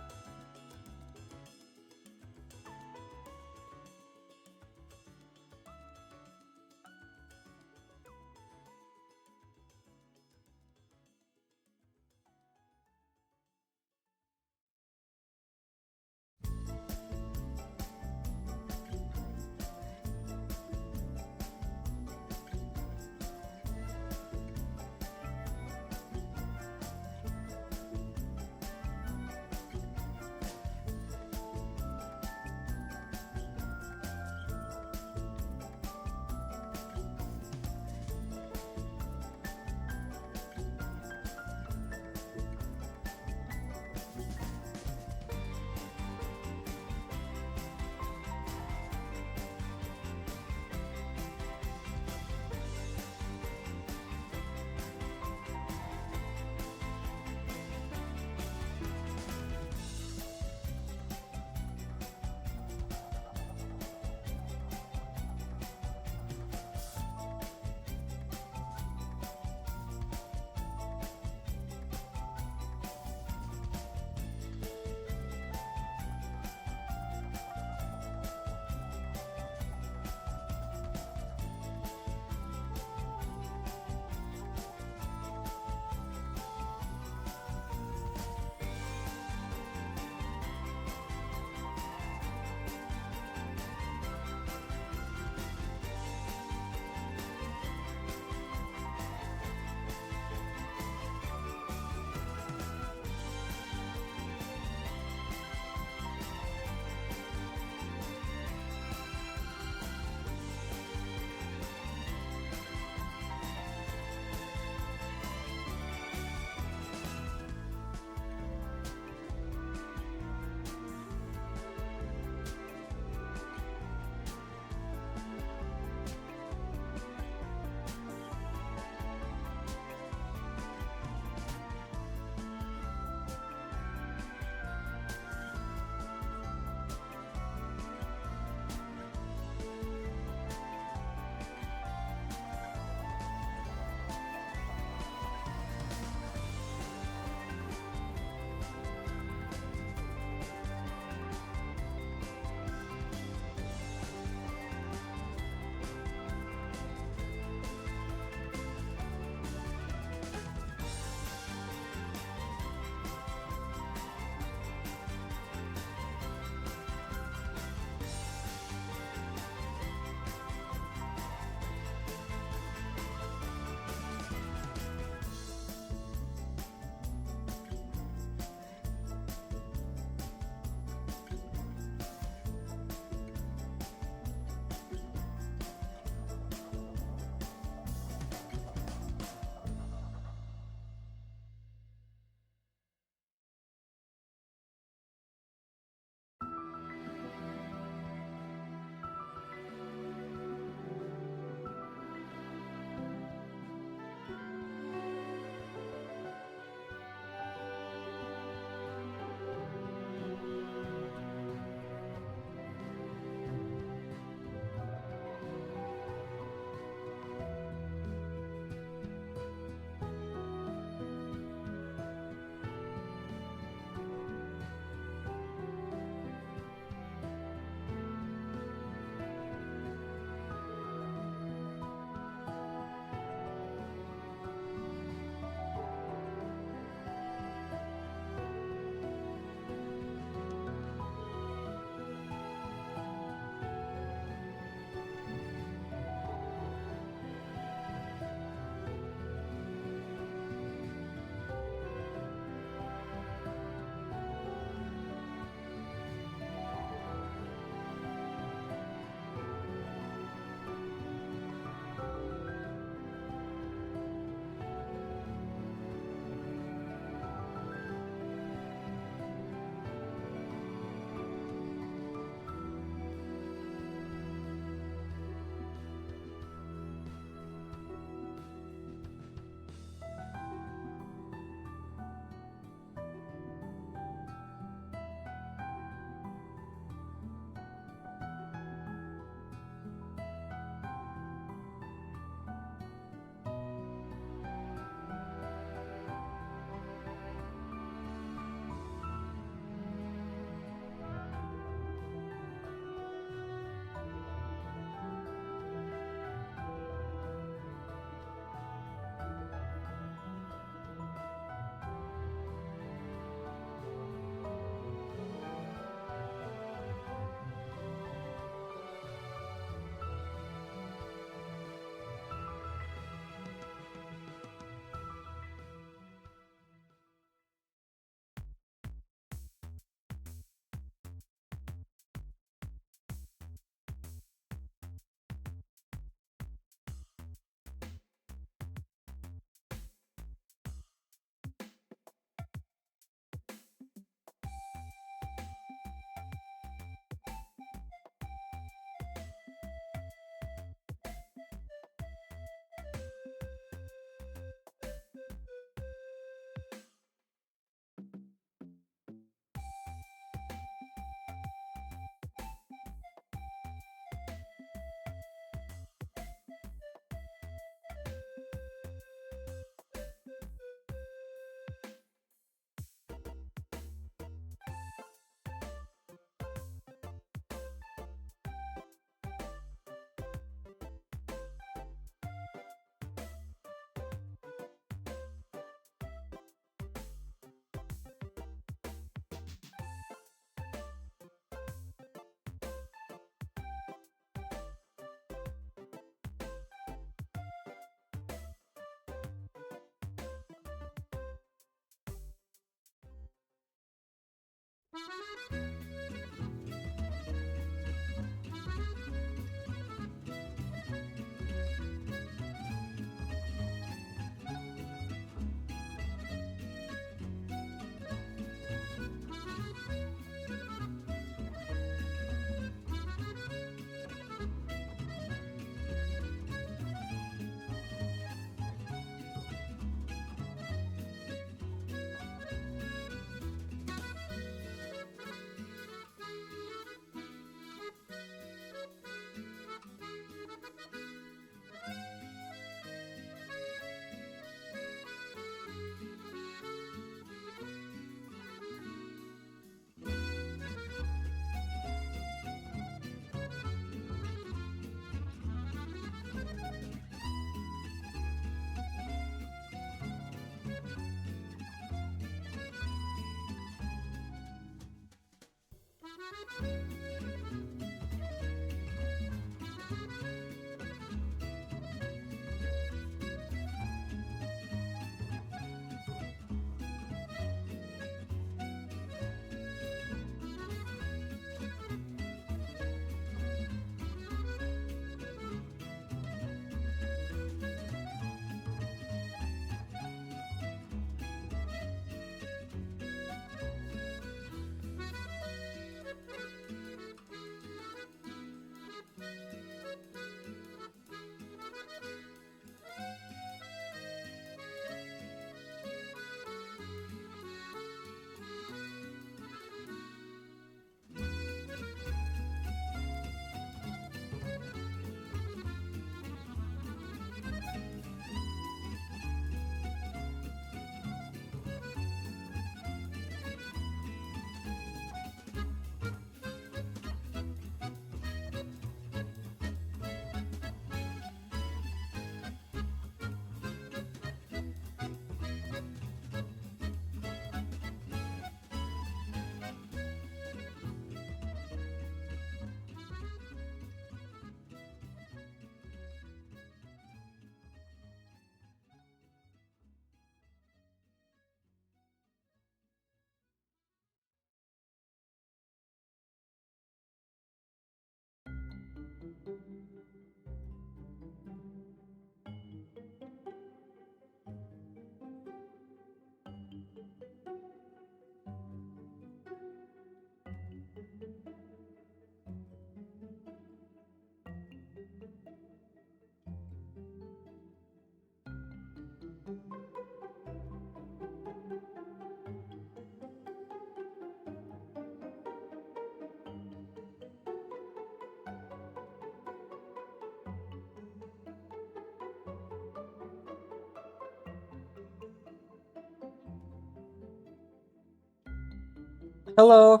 Hello.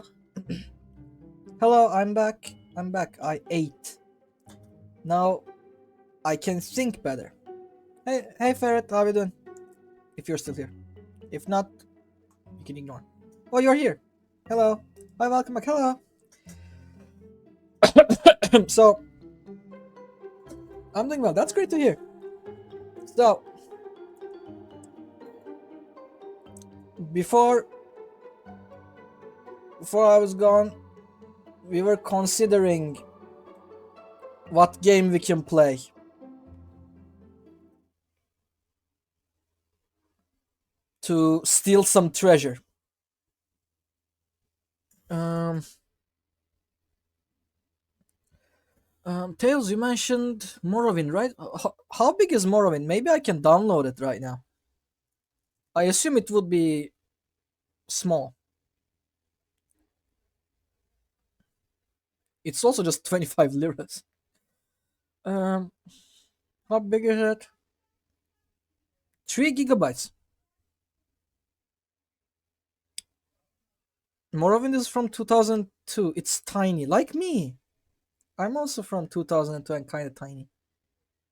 Hello, I'm back. I'm back. I ate. Now I can think better. Hey Ferret, how you doing? If you're still here. If not, you can ignore. Oh, you're here. Hello. Hi, welcome back. Hello. So, I'm doing well. That's great to hear. So, before I was gone, we were considering what game we can play. To steal some treasure. Tails, you mentioned Morrowind, right? How big is Morrowind? Maybe I can download it right now. I assume it would be small. It's also just 25 liras. How big is it? 3 gigabytes. Morrowind is from 2002. It's tiny, like me. I'm also from 2002 and kind of tiny.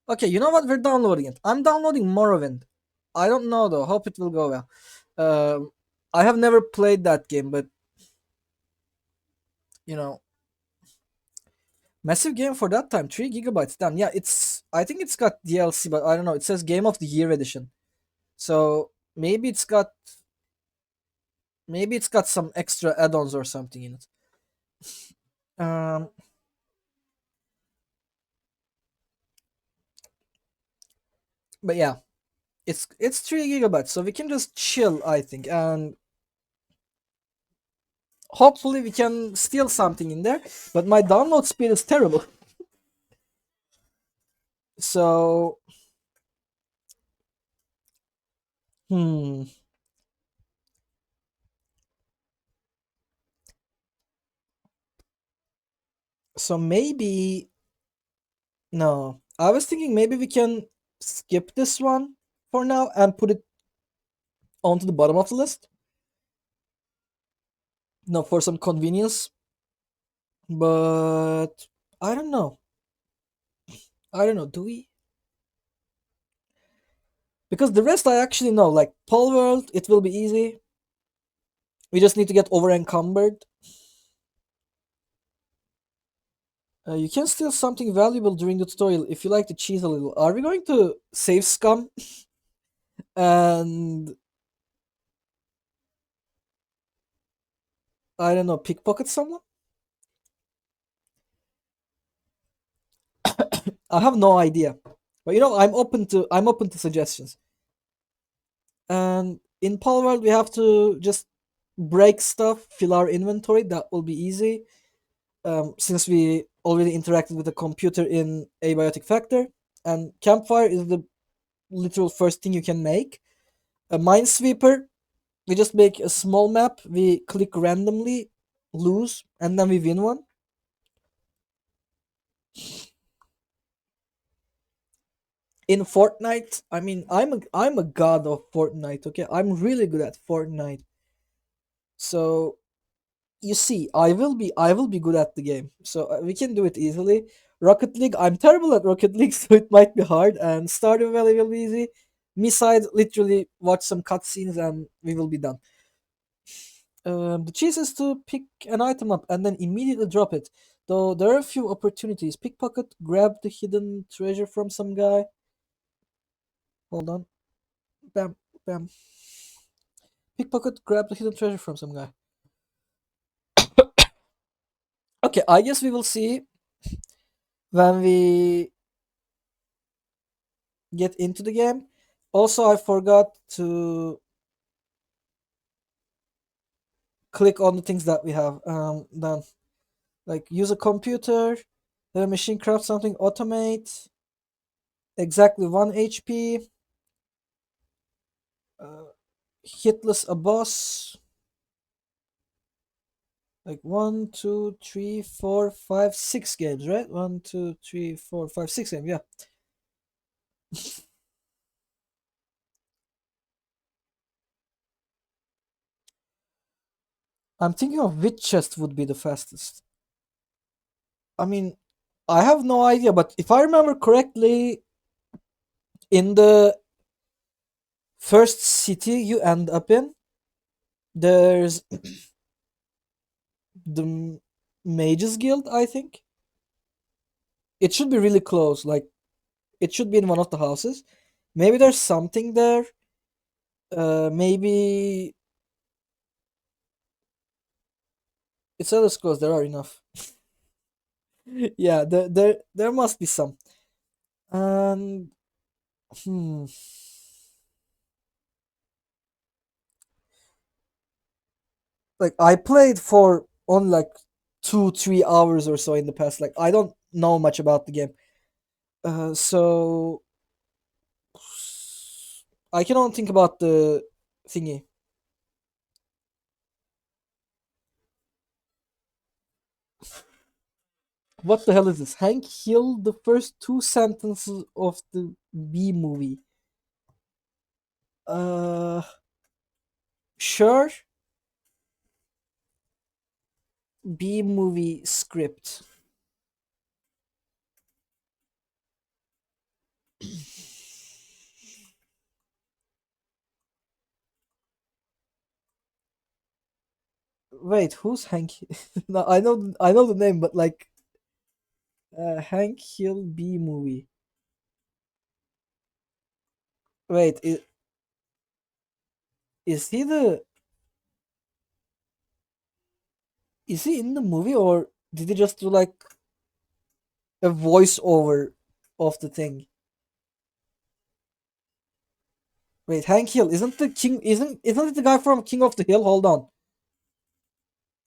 Okay, you know what? We're downloading it. I'm downloading Morrowind. I don't know though. Hope it will go well. I have never played that game, but you know, massive game for that time. 3 gigabytes. Damn. Yeah, I think it's got DLC, but I don't know. It says Game of the Year edition, so maybe it's got some extra add-ons or something in it. But yeah, it's 3 gigabytes, so we can just chill, I think, and hopefully we can steal something in there. But my download speed is terrible. So, so maybe no. I was thinking maybe we can skip this one for now and put it onto the bottom of the list. No, for some convenience. But I don't know. Do we? Because the rest I actually know, like Palworld, it will be easy. We just need to get over encumbered. You can steal something valuable during the tutorial if you like to cheese a little. Are we going to save scum? And I don't know, pickpocket someone? I have no idea. But you know, I'm open to suggestions. And in Palworld we have to just break stuff, fill our inventory. That will be easy. Since we already interacted with the computer in Abiotic Factor, and Campfire is the literal first thing you can make. A Minesweeper, we just make a small map, we click randomly, lose, and then we win one. In Fortnite, I mean, I'm a god of Fortnite. Okay, I'm really good at Fortnite. So you see, I will be good at the game, so we can do it easily. Rocket League, I'm terrible at Rocket League, so it might be hard. And Stardew Valley will be easy. Me side, literally watch some cutscenes and we will be done. The cheese is to pick an item up and then immediately drop it. Though there are a few opportunities. Pickpocket, grab the hidden treasure from some guy. Hold on. Bam, bam. Pickpocket, grab the hidden treasure from some guy. Okay, I guess we will see when we get into the game. Also, I forgot to click on the things that we have done. Like use a computer, let a machine craft something, automate, exactly 1 HP, hitless a boss. Like 1, 2, 3, 4, 5, 6 games, right? 1, 2, 3, 4, 5, 6 games, yeah. I'm thinking of which chest would be the fastest. I mean, I have no idea, but if I remember correctly, in the first city you end up in, there's the Mages Guild, I think. It should be really close, like it should be in one of the houses. Maybe there's something there. Maybe it's Elder Scrolls. There are enough. Yeah, there must be some. And hmm. Like I played for on like 2-3 hours or so in the past. Like I don't know much about the game. So I can only think about the thingy. What the hell is this? Hank Hill, the first two sentences of the B movie. Sure. B movie script. Wait, who's Hank? No, I know the name, but like Hank Hill B movie. Wait, is he the is he in the movie, or did he just do like a voiceover of the thing? Wait, Hank Hill isn't it the guy from King of the Hill? Hold on.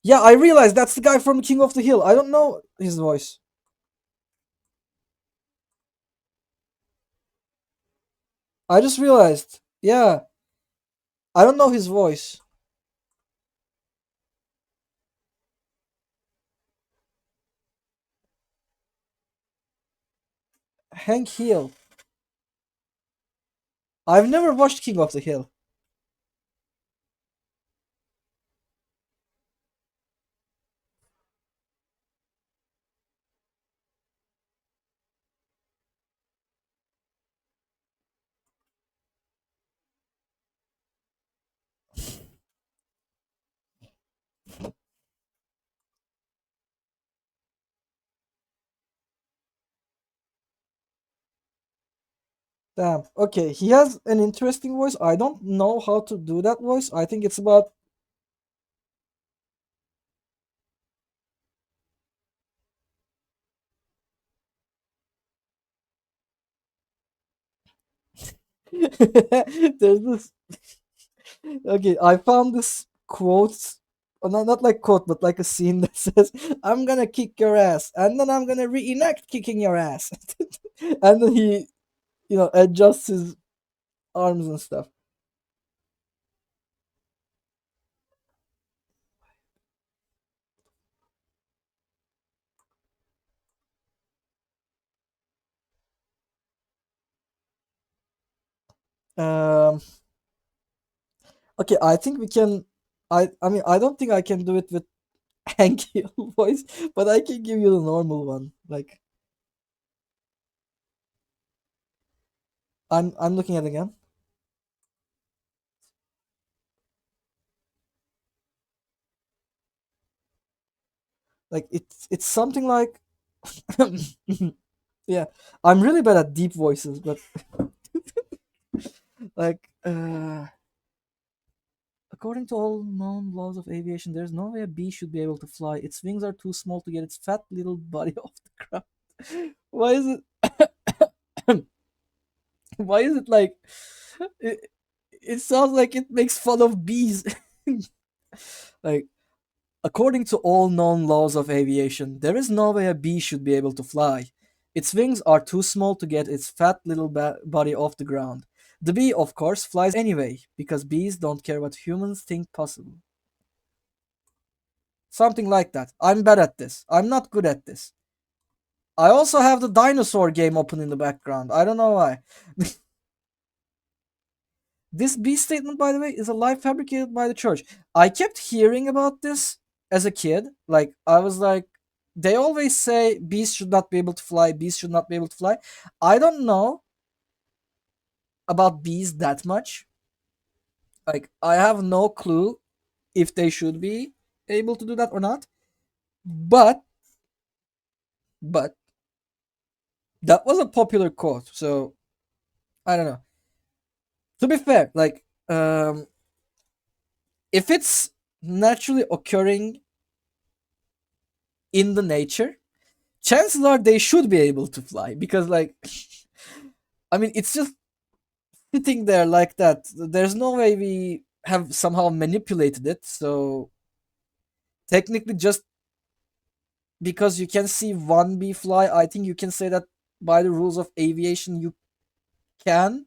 Yeah, I realized that's the guy from King of the Hill. I don't know his voice. I just realized. Yeah, I don't know his voice. Hank Hill. I've never watched King of the Hill. Damn. Okay, he has an interesting voice. I don't know how to do that voice. I think it's about there's this. Okay, I found this quote, not like quote, but like a scene that says, "I'm gonna kick your ass, and then I'm gonna reenact kicking your ass," and then he, adjusts his arms and stuff. Um. Okay, I think we can. I mean, I don't think I can do it with Hank Hill voice, but I can give you the normal one. Like, I'm looking at it again. Like it's something like yeah. I'm really bad at deep voices, but like according to all known laws of aviation, there's no way a bee should be able to fly. Its wings are too small to get its fat little body off the ground. Why is it why is it like it, it sounds like it makes fun of bees. Like, according to all known laws of aviation, there is no way a bee should be able to fly. Its wings are too small to get its fat little body off the ground. The bee, of course, flies anyway, because bees don't care what humans think possible. Something like that. I'm bad at this. I'm not good at this. I also have the dinosaur game open in the background. I don't know why. This beast statement, by the way, is a lie fabricated by the church. I kept hearing about this as a kid. Like, I was like, they always say beasts should not be able to fly, beasts should not be able to fly. I don't know about bees that much. Like, I have no clue if they should be able to do that or not. But that was a popular quote, so I don't know. To be fair, like, if it's naturally occurring in the nature, chances are they should be able to fly because, like, I mean, it's just sitting there like that. There's no way we have somehow manipulated it. So technically, just because you can see one bee fly, I think you can say that by the rules of aviation, you can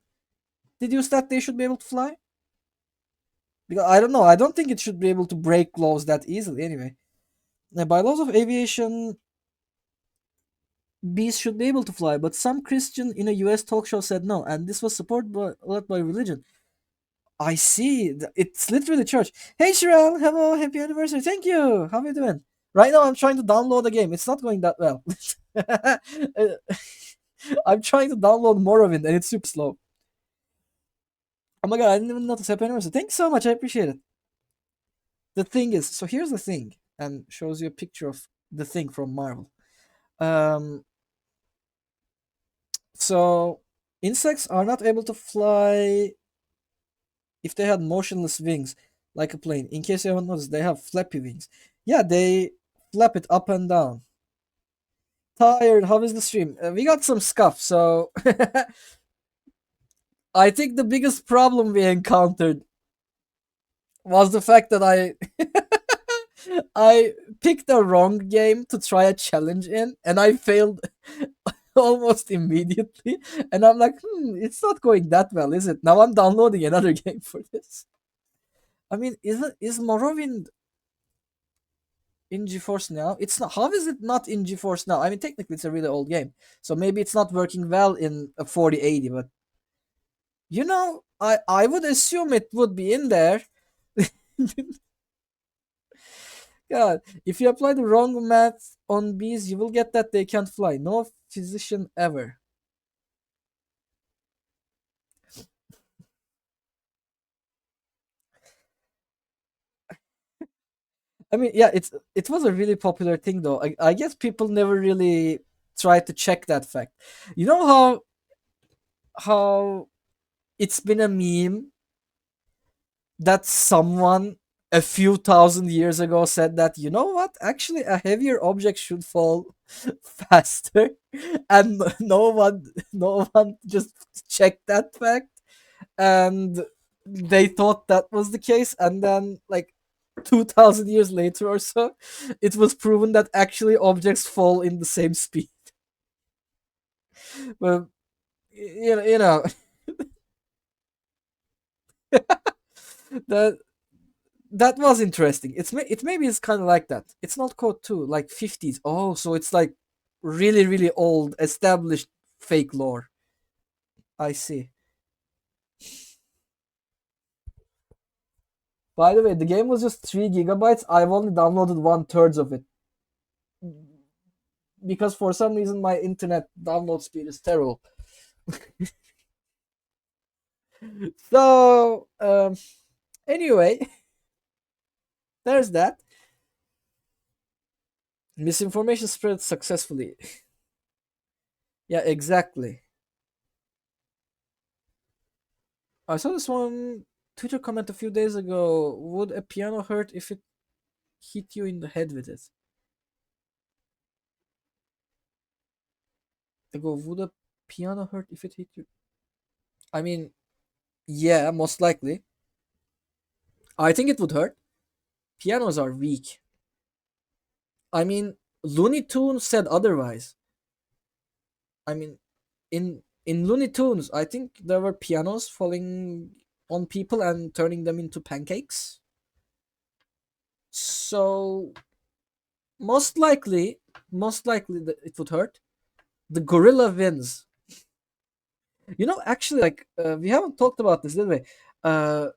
deduce that they should be able to fly. Because I don't know, I don't think it should be able to break laws that easily anyway. By laws of aviation, bees should be able to fly, but some Christian in a US talk show said no, and this was supported by religion. I see. It's literally church. Hey Sherelle, hello, happy anniversary. Thank you. How are you doing? Right now I'm trying to download the game. It's not going that well. I'm trying to download Morrowind and it's super slow. Oh my god, I didn't even notice happy anniversary. Thanks so much, I appreciate it. The thing is, so here's the thing, and shows you a picture of the thing from Marvel. So insects are not able to fly if they had motionless wings, like a plane. In case you haven't noticed, they have flappy wings. Yeah, they flap it up and down. Tired, how is the stream? We got some scuff, so I think the biggest problem we encountered was the fact that I picked the wrong game to try a challenge in, and I failed almost immediately. And I'm like, it's not going that well, is it? Now I'm downloading another game for this. I mean, is Morrowind in GeForce Now? It's not. How is it not in GeForce Now? I mean, technically, it's a really old game, so maybe it's not working well in a 4080. But you know, I would assume it would be in there. God, if you apply the wrong math on bees, you will get that they can't fly. No physician ever. I mean, yeah, it was a really popular thing though. I guess people never really tried to check that fact. You know how it's been a meme that someone a few thousand years ago said that, you know what, actually a heavier object should fall faster, and no one just checked that fact, and they thought that was the case, and then like 2000 years later or so, it was proven that actually objects fall in the same speed. Well, you know that that was interesting. It maybe it's kind of like that. It's not code 2, like 50s. Oh, so it's like really really old established fake lore. I see. By the way, the game was just 3 gigabytes. I've only downloaded 1/3 of it because for some reason my internet download speed is terrible. So anyway, there's that. Misinformation spread successfully. Yeah, exactly. I saw this one Twitter comment a few days ago. Would a piano hurt if it hit you in the head with it? I go, would a piano hurt if it hit you? I mean, yeah, most likely. I think it would hurt. Pianos are weak. I mean, Looney Tunes said otherwise. I mean, in Looney Tunes, I think there were pianos falling on people and turning them into pancakes. So most likely that it would hurt. The gorilla wins. You know, actually, like we haven't talked about this, did we? uh,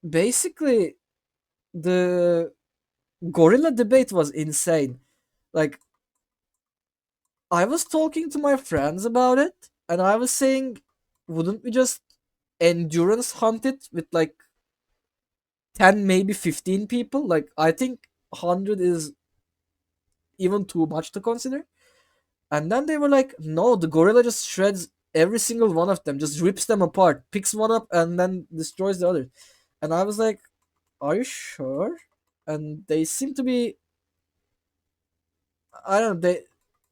basically the gorilla debate was insane. Like, I was talking to my friends about it, and I was saying, wouldn't we just endurance hunt it with like 10, maybe 15 people? Like, I think 100 is even too much to consider. And then they were like, no, the gorilla just shreds every single one of them, just rips them apart, picks one up, and then destroys the other. And I was like, are you sure? And they seem to be, I don't know,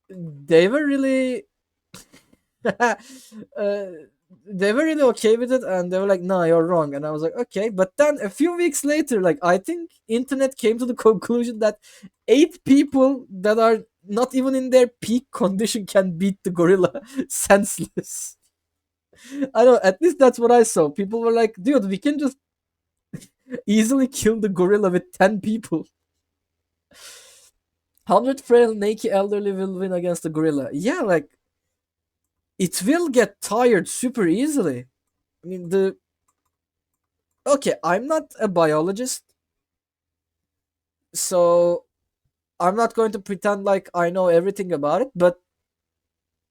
they were really uh, they were really okay with it, and they were like, no, you're wrong. And I was like, okay. But then a few weeks later, like, I think internet came to the conclusion that 8 people that are not even in their peak condition can beat the gorilla senseless. I don't know, at least that's what I saw. People were like, dude, we can just easily kill the gorilla with 10 people. 100 frail naked elderly will win against the gorilla. Yeah, like, it will get tired super easily. I mean, okay, I'm not a biologist, so I'm not going to pretend like I know everything about it, but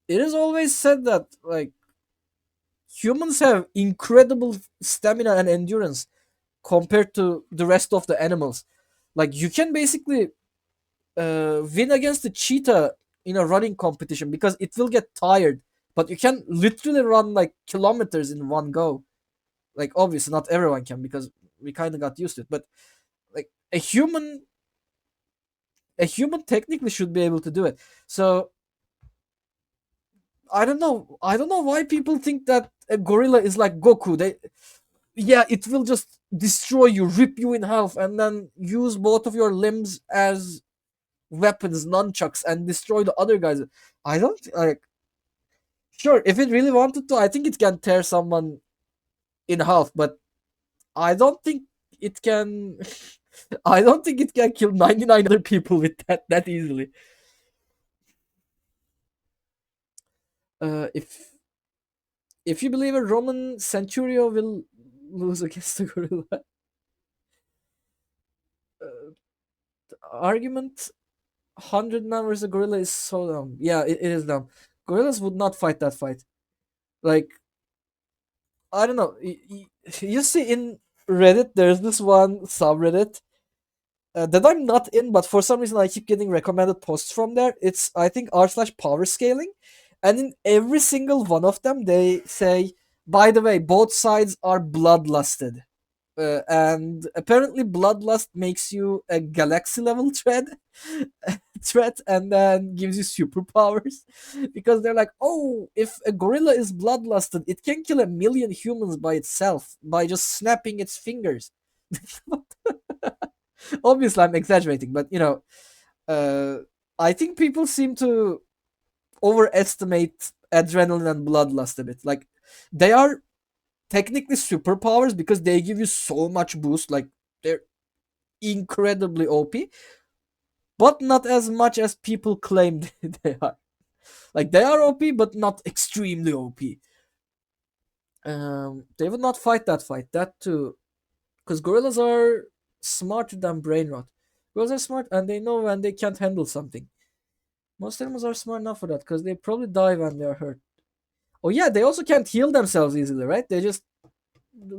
it is always said that, like, humans have incredible stamina and endurance compared to the rest of the animals. Like, you can basically win against the cheetah in a running competition because it will get tired, but you can literally run like kilometers in one go. Like, obviously not everyone can because we kind of got used to it, but like a human technically should be able to do it. So I don't know why people think that a gorilla is like Goku. Yeah, it will just destroy you, rip you in half, and then use both of your limbs as weapons, nunchucks, and destroy the other guys. I don't like. Sure, if it really wanted to, I think it can tear someone in half, but I don't think it can. I don't think it can kill 99 other people with that easily. If you believe a Roman centurion will lose against the gorilla, argument 100 man versus a gorilla is so dumb. Yeah, it is dumb. Gorillas would not fight that fight. Like, I don't know. You see in Reddit, there's this one subreddit that I'm not in, but for some reason I keep getting recommended posts from there. It's, I think, r/power scaling, and in every single one of them they say, by the way, both sides are bloodlusted. And apparently bloodlust makes you a galaxy level threat, and then gives you superpowers because they're like, oh, if a gorilla is bloodlusted, it can kill 1,000,000 humans by itself by just snapping its fingers. Obviously I'm exaggerating, but I think people seem to overestimate adrenaline and bloodlust a bit. Like, they are technically superpowers because they give you so much boost. Like, they're incredibly OP, but not as much as people claim they are. Like, they are OP, but not extremely OP. They would not fight that fight. That too, because gorillas are smarter than brain rot. Gorillas are smart and they know when they can't handle something. Most animals are smart enough for that because they probably die when they are hurt. Oh yeah, they also can't heal themselves easily, right? They just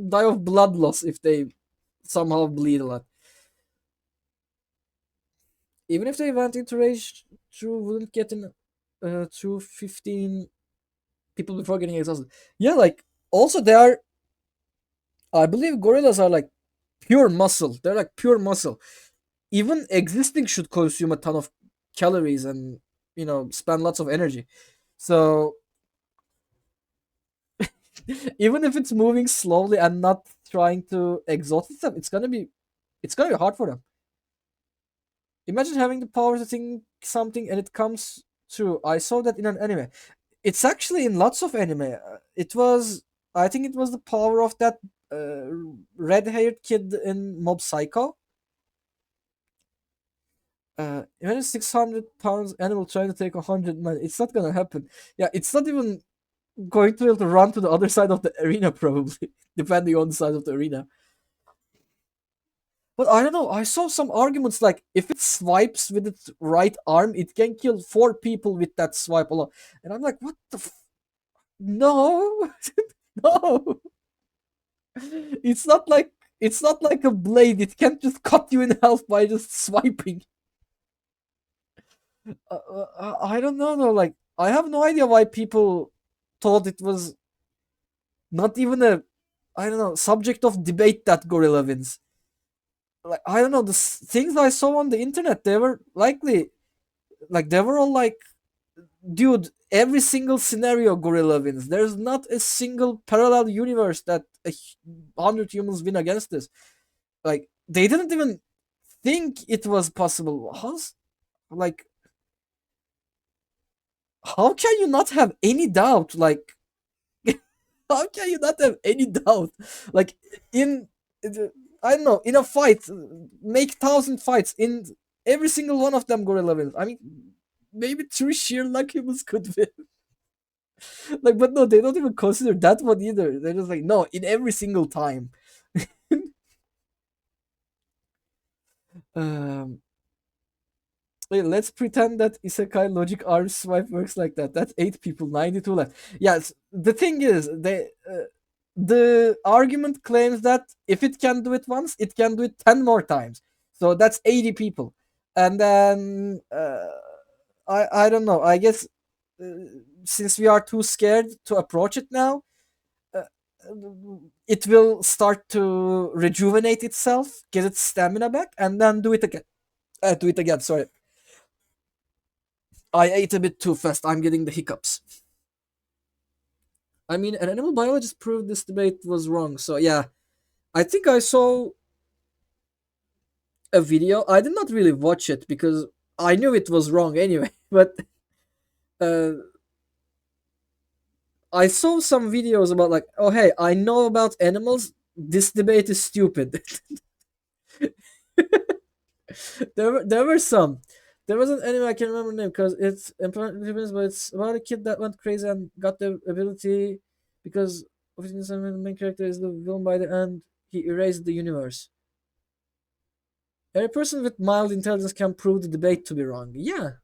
die of blood loss if they somehow bleed a lot. Even if they went into rage, True wouldn't get in through 15 people before getting exhausted. Yeah, like, also they are, I believe gorillas are like pure muscle. They're like pure muscle. Even existing should consume a ton of calories and, spend lots of energy. So even if it's moving slowly and not trying to exhaust itself, it's gonna be hard for them. Imagine having the power to think something and it comes true. I saw that in an anime. It's actually in lots of anime. I think it was the power of that red-haired kid in Mob Psycho. Imagine 600 pounds animal trying to take 100 men. It's not gonna happen. Yeah, it's not even going to be able to run to the other side of the arena, probably, depending on the size of the arena. But I don't know. I saw some arguments like if it swipes with its right arm, it can kill 4 people with that swipe alone. And I'm like, what the? No, no. It's not like a blade. It can't just cut you in half by just swiping. I don't know though. Like I have no idea why people thought it was not even a, I don't know, subject of debate that Gorilla wins. Like I don't know, the things I saw on the internet, they were likely, like they were all like, dude, every single scenario Gorilla wins. There's not a single parallel universe that 100 humans win against this. Like they didn't even think it was possible. Like how can you not have any doubt? Like how can you not have any doubt? Like in I don't know, in a fight, make 1,000 fights, in every single one of them Gorilla wins. I mean, maybe through sheer luck humans could win. Like, but no, they don't even consider that one either. They're just like, no, in every single time. Wait, let's pretend that isekai logic arm swipe works like that. That's 8 people, 92 left. Yes, the thing is, the argument claims that if it can do it once, it can do it 10 more times. So that's 80 people. And then I don't know. I guess since we are too scared to approach it now, it will start to rejuvenate itself, get its stamina back, and then do it again. Do it again. Sorry, I ate a bit too fast. I'm getting the hiccups. I mean, an animal biologist proved this debate was wrong. So yeah, I think I saw a video. I did not really watch it because I knew it was wrong anyway. But I saw some videos about like, oh hey, I know about animals. This debate is stupid. there were some. There was an anime, I can't remember the name because it's important, but it's about a kid that went crazy and got the ability because of his the main character is the villain by the end. He erased the universe. Every person with mild intelligence can prove the debate to be wrong. Yeah.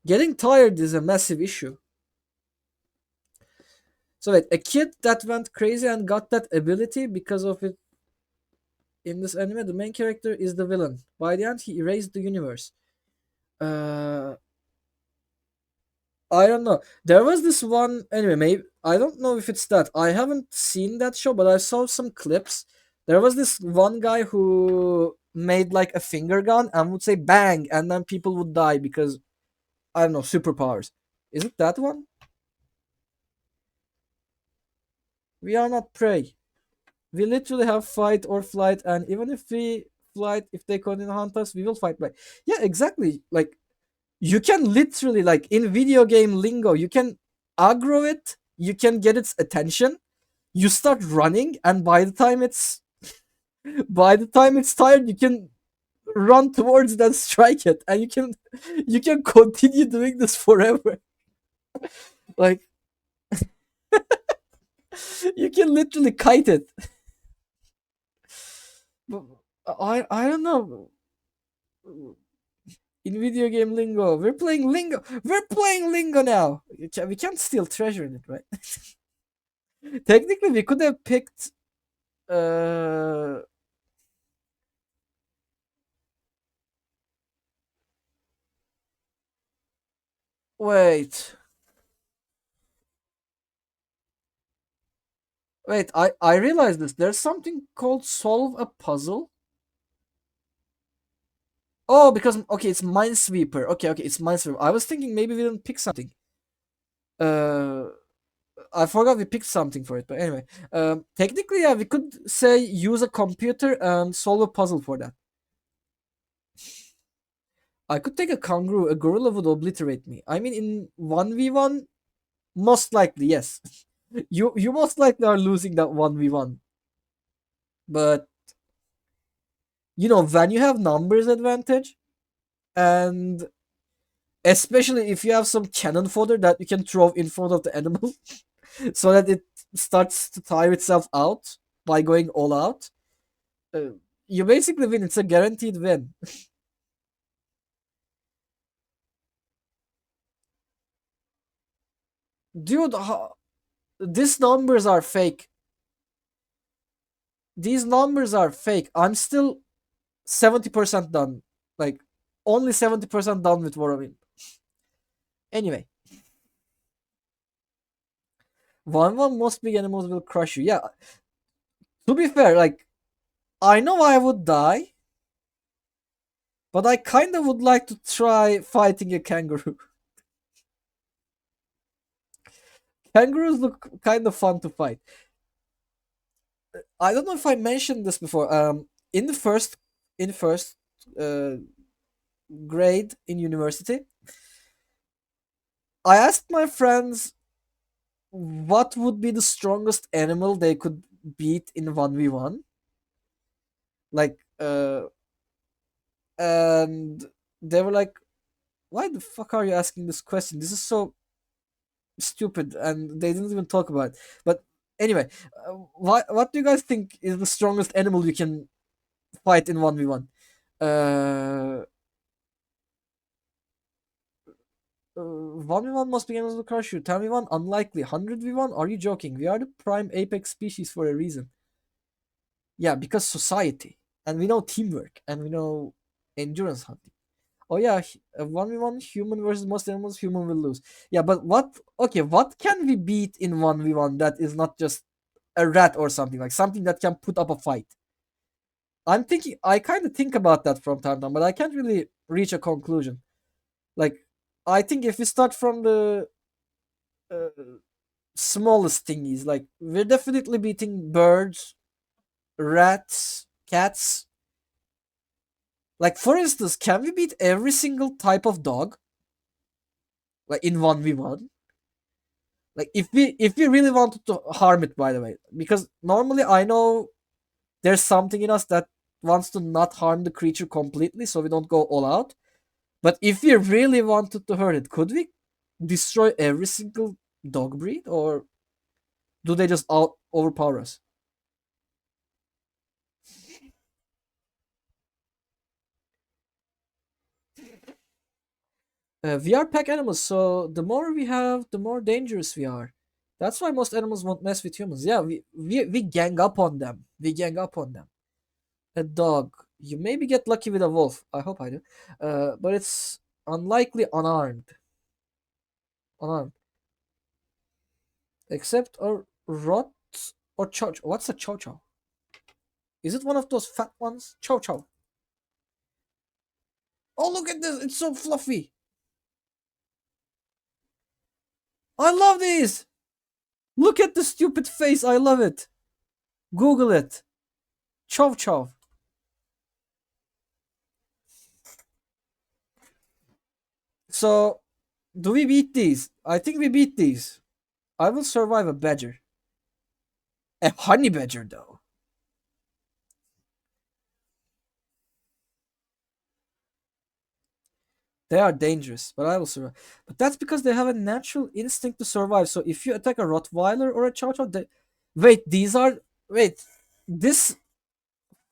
Getting tired is a massive issue. So wait, a kid that went crazy and got that ability because of it. In this anime, the main character is the villain. By the end, he erased the universe. I don't know. There was this one anime. Maybe I don't know if it's that. I haven't seen that show, but I saw some clips. There was this one guy who made like a finger gun and would say bang, and then people would die because I don't know, superpowers. Is it that one? We are not prey. We literally have fight or flight, and even if we flight, if they continue to hunt us, we will fight back. Yeah, exactly. Like you can literally, like in video game lingo, you can aggro it, you can get its attention, you start running, and by the time it's tired, you can run towards it and strike it, and you can continue doing this forever. Like you can literally kite it. I don't know. In video game lingo, we're playing lingo. We're playing lingo now. We can't steal treasure in it, right? Technically, we could have picked. Wait. Wait, I realized this. There's something called solve a puzzle. Oh, because okay, it's Minesweeper. Okay, it's Minesweeper. I was thinking maybe we didn't pick something. I forgot we picked something for it, but anyway. Technically, yeah, we could say use a computer and solve a puzzle for that. I could take a kangaroo. A gorilla would obliterate me. I mean, in 1v1, most likely, yes. You most likely are losing that 1v1. But you know, when you have numbers advantage and Especially if you have some cannon fodder that you can throw in front of the animal so that it starts to tire itself out by going all out. You basically win. It's a guaranteed win. Dude, these numbers are fake. These numbers are fake. I'm still 70% done. Like, only 70% done with Warhammer. Anyway. 1-1 most big animals will crush you. Yeah. To be fair, like, I know I would die. But I kind of would like to try fighting a kangaroo. Kangaroos look kind of fun to fight. I don't know if I mentioned this before. In the first grade in university, I asked my friends what would be the strongest animal they could beat in 1v1. Like, and they were like, "Why the fuck are you asking this question? This is so stupid," and they didn't even talk about it. But anyway, what do you guys think is the strongest animal you can fight in 1v1? 1v1 must be animals to crush you. 10v1 unlikely. 100v1, are you joking? We are the prime apex species for a reason. Yeah, because society, and we know teamwork, and we know endurance hunting. Oh yeah, 1v1 human versus most animals, human will lose. Yeah, but what can we beat in 1v1 that is not just a rat or something, like something that can put up a fight? I kind of think about that from time to time, but I can't really reach a conclusion. Like, I think if we start from the smallest thingies, like, we're definitely beating birds, rats, cats. Like, for instance, can we beat every single type of dog? Like, in 1v1? Like, if we really wanted to harm it, by the way. Because normally I know there's something in us that wants to not harm the creature completely, so we don't go all out. But if we really wanted to hurt it, could we destroy every single dog breed? Or do they just overpower us? We are pack animals, so the more we have, the more dangerous we are. That's why most animals won't mess with humans. Yeah, we gang up on them. We gang up on them. A dog. You maybe get lucky with a wolf. I hope I do. But it's unlikely unarmed. Unarmed. Except a rot or chow chow. What's a chow chow? Is it one of those fat ones? Chow chow. Oh, look at this. It's so fluffy. I love these. Look at the stupid face. I love it. Google it. Chow chow. So, do we beat these? I think we beat these. I will survive a badger. A honey badger, though. They are dangerous, but I will survive. But that's because they have a natural instinct to survive. So if you attack a Rottweiler or a Chow Chow, wait, this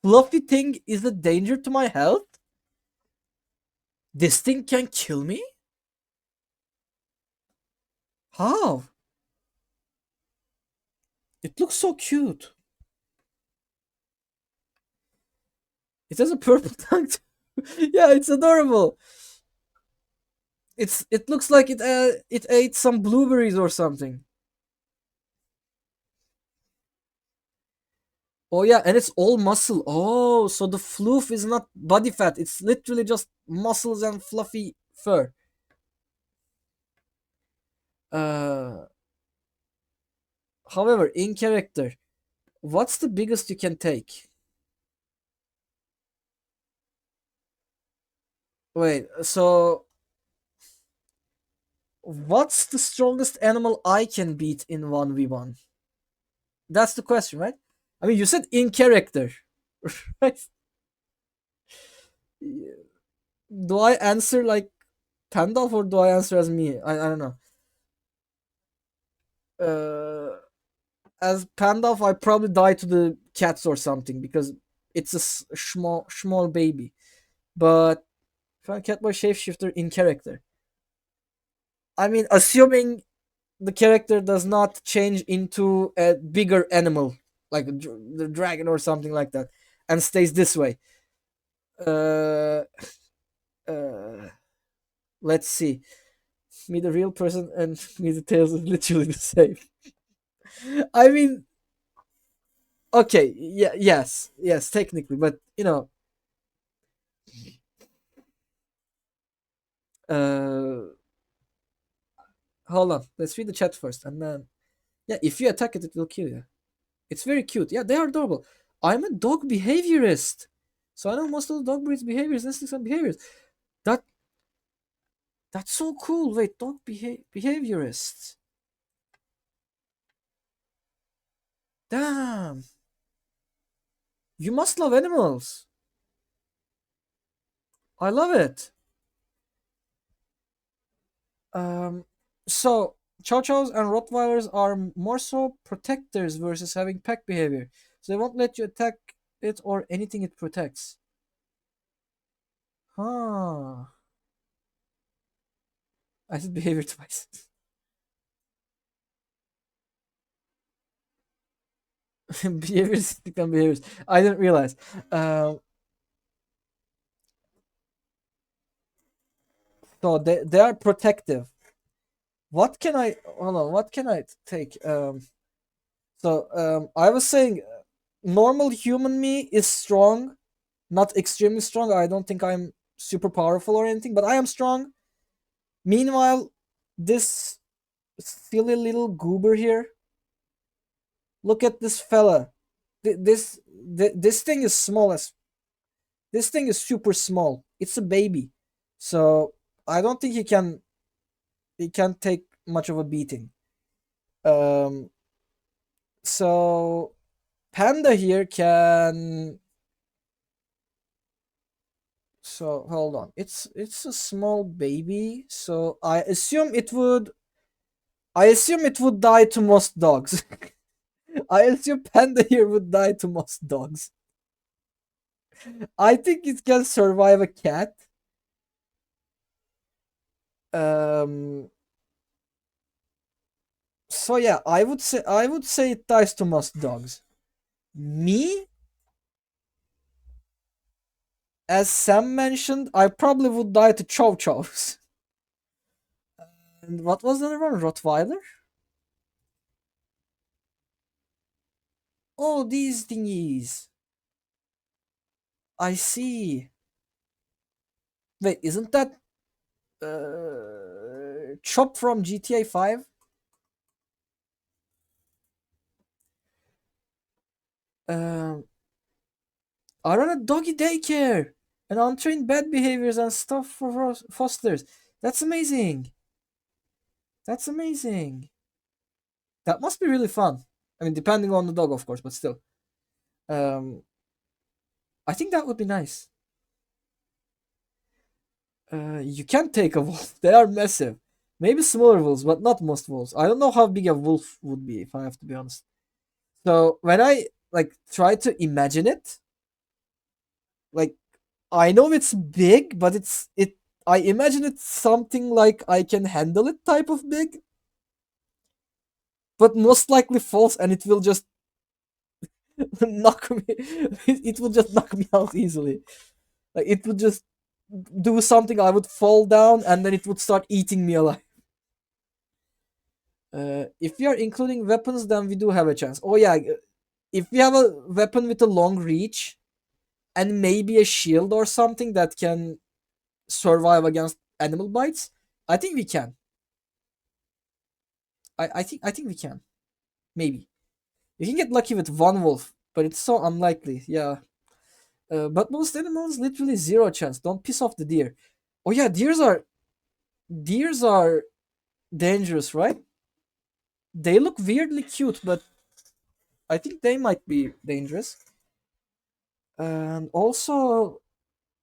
fluffy thing is a danger to my health? This thing can kill me? How? It looks so cute. It has a purple tongue. Yeah, it's adorable. It looks like it ate some blueberries or something. Oh yeah, and it's all muscle. Oh, so the floof is not body fat. It's literally just muscles and fluffy fur. However, in character, what's the biggest you can take? Wait, so what's the strongest animal I can beat in 1v1? That's the question, right? I mean, you said in character, right? Do I answer like Pandalf or do I answer as me? I don't know. As Pandalf, I probably die to the cats or something because it's a small baby. But if I'm Catboy shapeshifter in character, I mean, assuming the character does not change into a bigger animal like the dragon or something like that, and stays this way. Uh, uh, let's see. Me, the real person, and me, the tails is literally the same. I mean, okay, yeah, yes, technically, but you know, uh, hold on. Let's read the chat first, and then yeah, if you attack it, it will kill you. It's very cute. Yeah, they are adorable. I'm a dog behaviorist, so I know most of the dog breeds behaviors, instincts, and behaviors. That that's so cool. Wait, dog behaviorist. Damn. You must love animals. I love it. So Chow Chows and Rottweilers are more so protectors versus having pack behavior. So they won't let you attack it or anything it protects. Huh. I said behavior twice. Behaviors become behaviors. I didn't realize. So they are protective. What can I hold on? What can I take? I was saying, normal human me is strong, not extremely strong. I don't think I'm super powerful or anything, but I am strong. Meanwhile, this silly little goober here. Look at this fella. This thing is small as. This thing is super small. It's a baby, so I don't think he can. He can't take much of a beating. Um. So Panda here can. So hold on. It's a small baby, so I assume it would. I assume it would die to most dogs. I assume Panda here would die to most dogs. I think it can survive a cat. Um. So yeah, I would say it dies to most dogs. Me, as Sam mentioned, I probably would die to Chow Chows. And what was the other one? Rottweiler? Oh, these thingies. I see. Wait, isn't that Chop from GTA 5? I run a doggy daycare and untrained bad behaviors and stuff for fosters. That's amazing. That's amazing. That must be really fun. I mean, depending on the dog, of course, but still. I think that would be nice. You can take a wolf. They are massive. Maybe smaller wolves, but not most wolves. I don't know how big a wolf would be, if I have to be honest. So when I try to imagine it, like I know it's big, but it. I imagine it's something like I can handle it type of big, but most likely false, and it will just knock me. It will just knock me out easily. Like it would just do something. I would fall down, and then it would start eating me alive. If we are including weapons, then we do have a chance. Oh yeah, if we have a weapon with a long reach, and maybe a shield or something that can survive against animal bites, I think we can. I think we can. Maybe you can get lucky with one wolf, but it's so unlikely. Yeah. But most animals literally zero chance. Don't piss off the deer. Oh yeah, deers are dangerous, right? They look weirdly cute, but I think they might be dangerous. And also,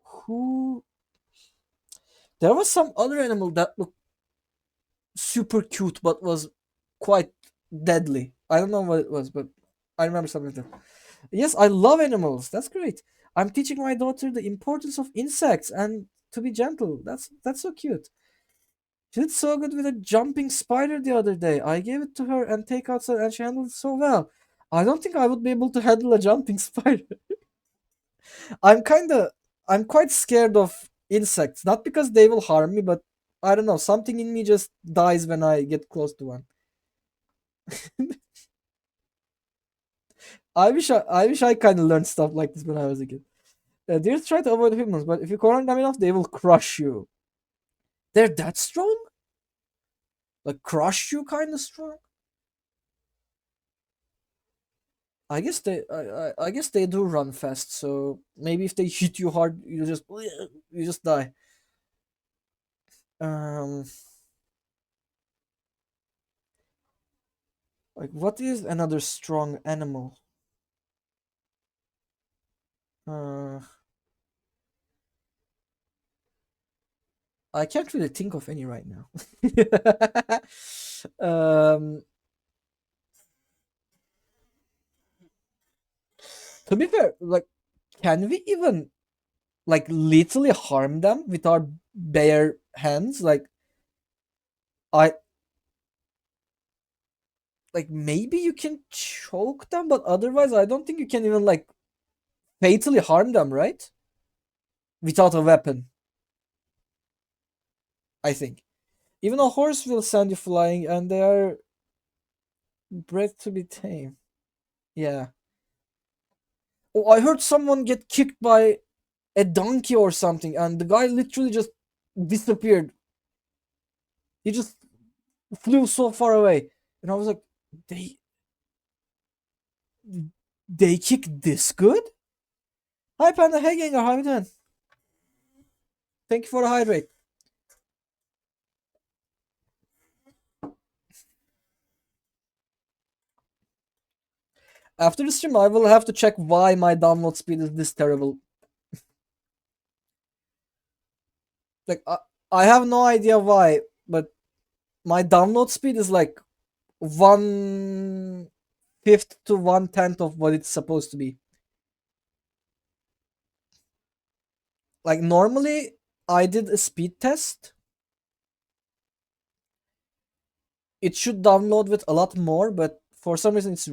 who There was some other animal that looked super cute but was quite deadly. I don't know what it was, but I remember something like that. Yes, I love animals. That's great. I'm teaching my daughter the importance of insects and to be gentle. That's so cute. She did so good with a jumping spider the other day. I gave it to her and take outside and she handled it so well. I don't think I would be able to handle a jumping spider. I'm quite scared of insects. Not because they will harm me, but I don't know, something in me just dies when I get close to one. I wish I kind of learned stuff like this when I was a kid. Deers try to avoid humans, but if you corner them enough, they will crush you. They're that strong? Like crush you kind of strong? I guess they do run fast, so maybe if they hit you hard, you just die. Um, like what is another strong animal? Uh, I can't really think of any right now. um, to be fair, like, can we even like literally harm them with our bare hands? I like maybe you can choke them, but otherwise, I don't think you can even like fatally harm them, right? Without a weapon, I think. Even a horse will send you flying, and they are bred to be tame. Yeah. Oh, I heard someone get kicked by a donkey or something, and the guy literally just disappeared. He just flew so far away, and I was like, they they kick this good? Hi Panda, hey Gengar, how you doing? Thank you for the hydrate. After the stream, I will have to check why my download speed is this terrible. Like, I have no idea why, but my download speed is like 1/5 to 1/10 of what it's supposed to be. Like, normally, I did a speed test. It should download with a lot more, but for some reason, it's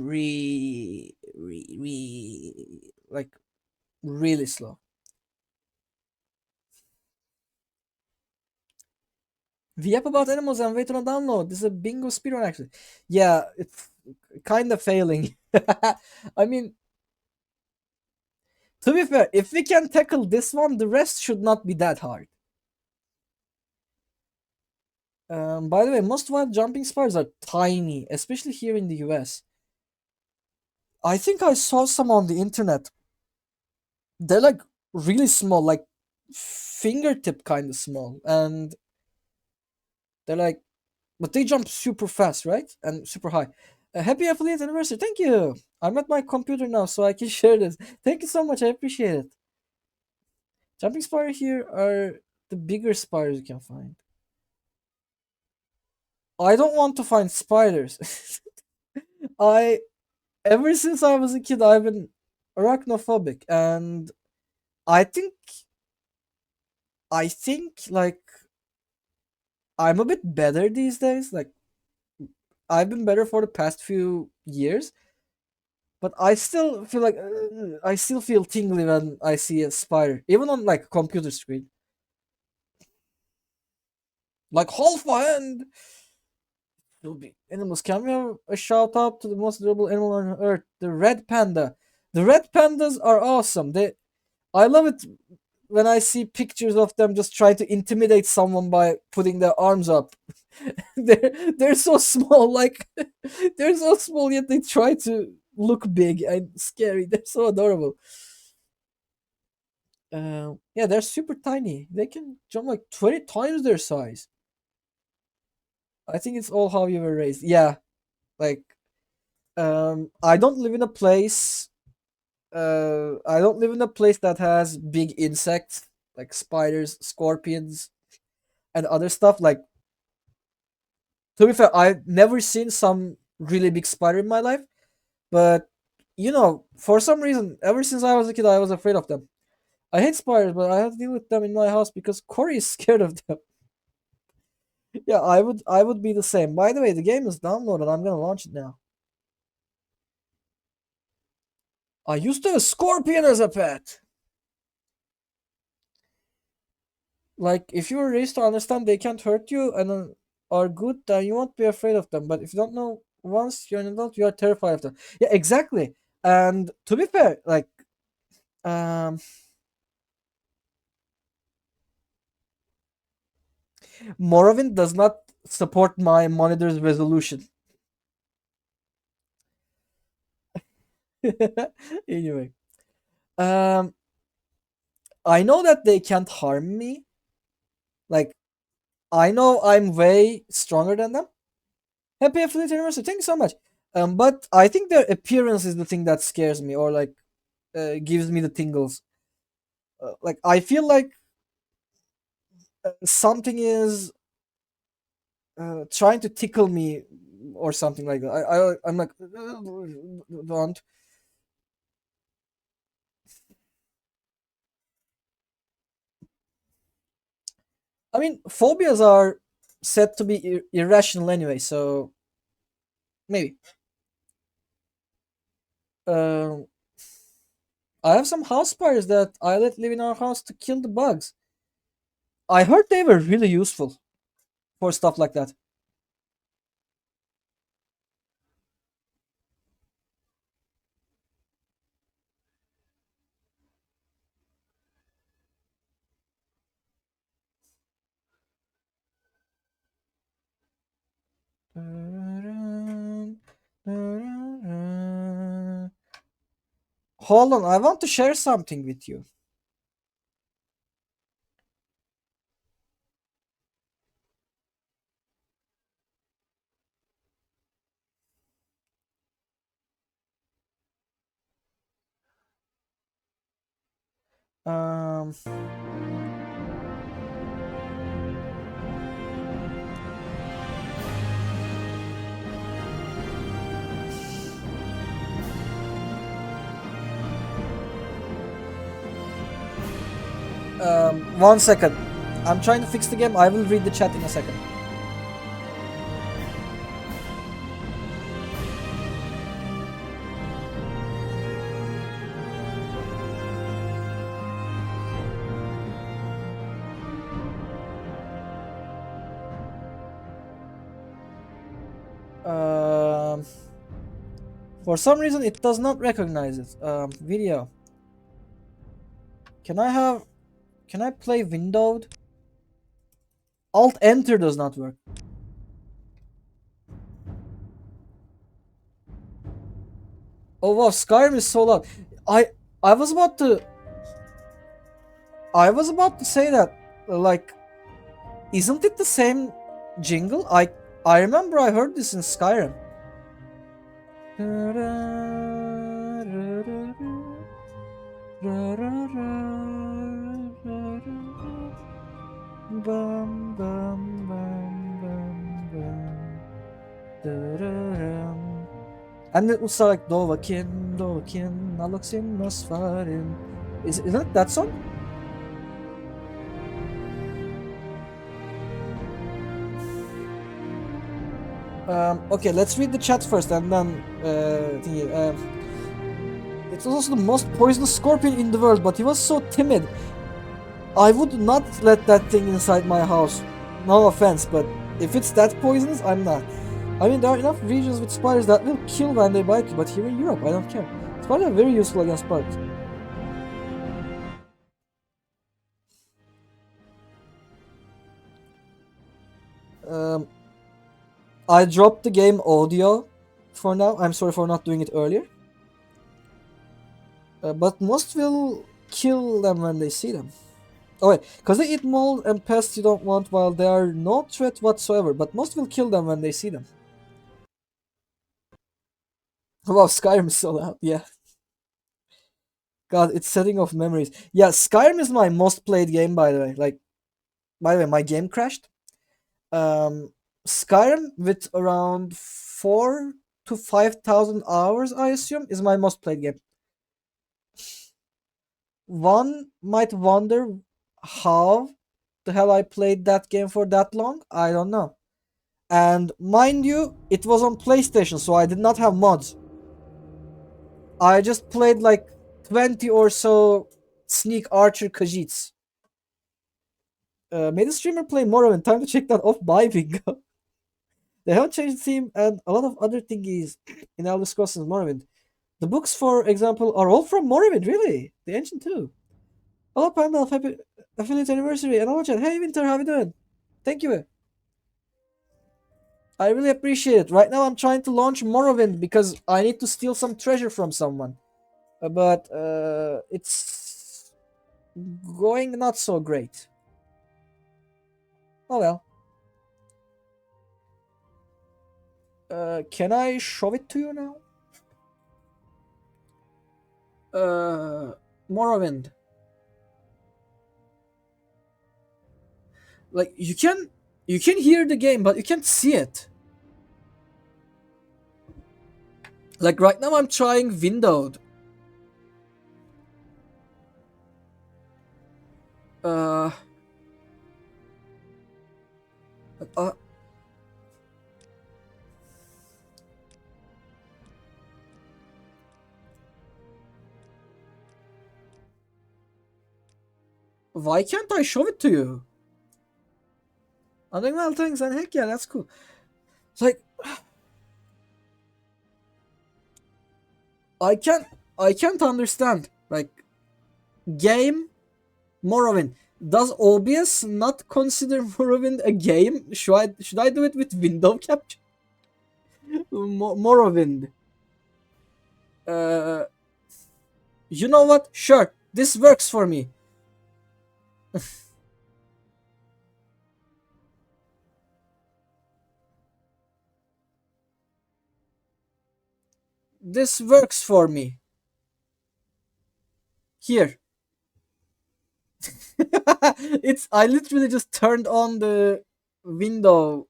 like, really slow. We app about animals and wait on a download. This is a bingo speedrun, actually. Yeah, it's kind of failing. I mean, to be fair, if we can tackle this one, the rest should not be that hard. By the way, most wild jumping spiders are tiny, especially here in the US. I think I saw some on the internet. They're like really small, like fingertip kind of small, and they're like, but they jump super fast, right? And super high. Happy affiliate anniversary! Thank you. I'm at my computer now, so I can share this. Thank you so much. I appreciate it. Jumping spider here are the bigger spiders you can find. I don't want to find spiders. Ever since I was a kid, I've been arachnophobic, and I think like I'm a bit better these days. Like I've been better for the past few years, but I still feel like I still feel tingly when I see a spider, even on like a computer screen. Like half a hand. Will be animals. Can we have a shout out to the most durable animal on earth, the red panda? The red pandas are awesome. I love it when I see pictures of them just trying to intimidate someone by putting their arms up. they're so small, like they're so small yet they try to look big and scary. They're so adorable. Yeah, they're super tiny. They can jump like 20 times their size. I think it's all how you were raised. Yeah, like I don't live in a place. I don't live in a place that has big insects like spiders, scorpions. and other stuff. Like, to be fair, I've never seen some really big spider in my life, but you know, for some reason, ever since I was a kid, I was afraid of them. I hate spiders, but I have to deal with them in my house because Corey is scared of them. Yeah, I would be the same. By the way, the game is downloaded. I'm gonna launch it now. I used to have a scorpion as a pet. Like, if you were raised to understand they can't hurt you and are good, then you won't be afraid of them. But if you don't know, once you're an adult, you are terrified of them. Yeah, exactly. And to be fair, like, um, Morrowind does not support my monitor's resolution. Anyway, um, I know that they can't harm me. Like, I know I'm way stronger than them. Happy affiliate anniversary! Thank you so much. But I think their appearance is the thing that scares me, or like, gives me the tingles. Like, I feel like something is trying to tickle me, or something like that. I'm like, don't. I mean, phobias are said to be irrational anyway, so maybe. Um, I have some house spiders that I let live in our house to kill the bugs. I heard they were really useful for stuff like that. Hold on, I want to share something with you. Um, one second. I'm trying to fix the game. I will read the chat in a second. Um, for some reason, it does not recognize it. Video. Can I play windowed? Alt Enter does not work. Oh wow, Skyrim is so loud. I I was about to I was about to say that, like, isn't it the same jingle? I remember I heard this in Skyrim. Bum, bum, bum, bum, bum. And it was like Dovahkiin, Dovahkiin, Alaksin Nosfarin. Isn't it that song? Okay, let's read the chat first and then it's also the most poisonous scorpion in the world, but he was so timid. I would not let that thing inside my house. No offense, but if it's that poisonous, I'm not. I mean, there are enough regions with spiders that will kill when they bite you, but here in Europe, I don't care. Spiders are very useful against spiders. I dropped the game audio for now. I'm sorry for not doing it earlier. But most will kill them when they see them. Oh wait, because they eat mold and pests you don't want while they are no threat whatsoever, but most will kill them when they see them. Wow, Skyrim is so loud, yeah. God, it's setting off memories. Yeah, Skyrim is my most played game, by the way. Like, By the way, my game crashed. Skyrim with around 4 to 5,000 hours, I assume, is my most played game. One might wonder how the hell I played that game for that long. I don't know. And mind you, it was on PlayStation, so I did not have mods. I just played like 20 or so Sneak Archer Khajiits. Made a streamer play Morrowind. Time to check that off my bingo. They haven't changed the theme and a lot of other thingies in Elder Scrolls since Morrowind. The books, for example, are all from Morrowind, really. The Ancient too. Hello, Panda. Happy affiliate anniversary. And hello, chat. Hey, Winter. How you doing? Thank you. I really appreciate it. Right now, I'm trying to launch Morrowind because I need to steal some treasure from someone. But it's going not so great. Oh well. Can I show it to you now? Morrowind. Like you can hear the game, but you can't see it. Like right now, I'm trying windowed. Why can't I show it to you? I'm doing well, thanks, and heck yeah, that's cool. It's like I can't understand. Like game Morrowind. Does OBS not consider Morrowind a game? Should I do it with window capture? Morrowind. You know what? Sure, this works for me. This works for me. Here. I literally just turned on the window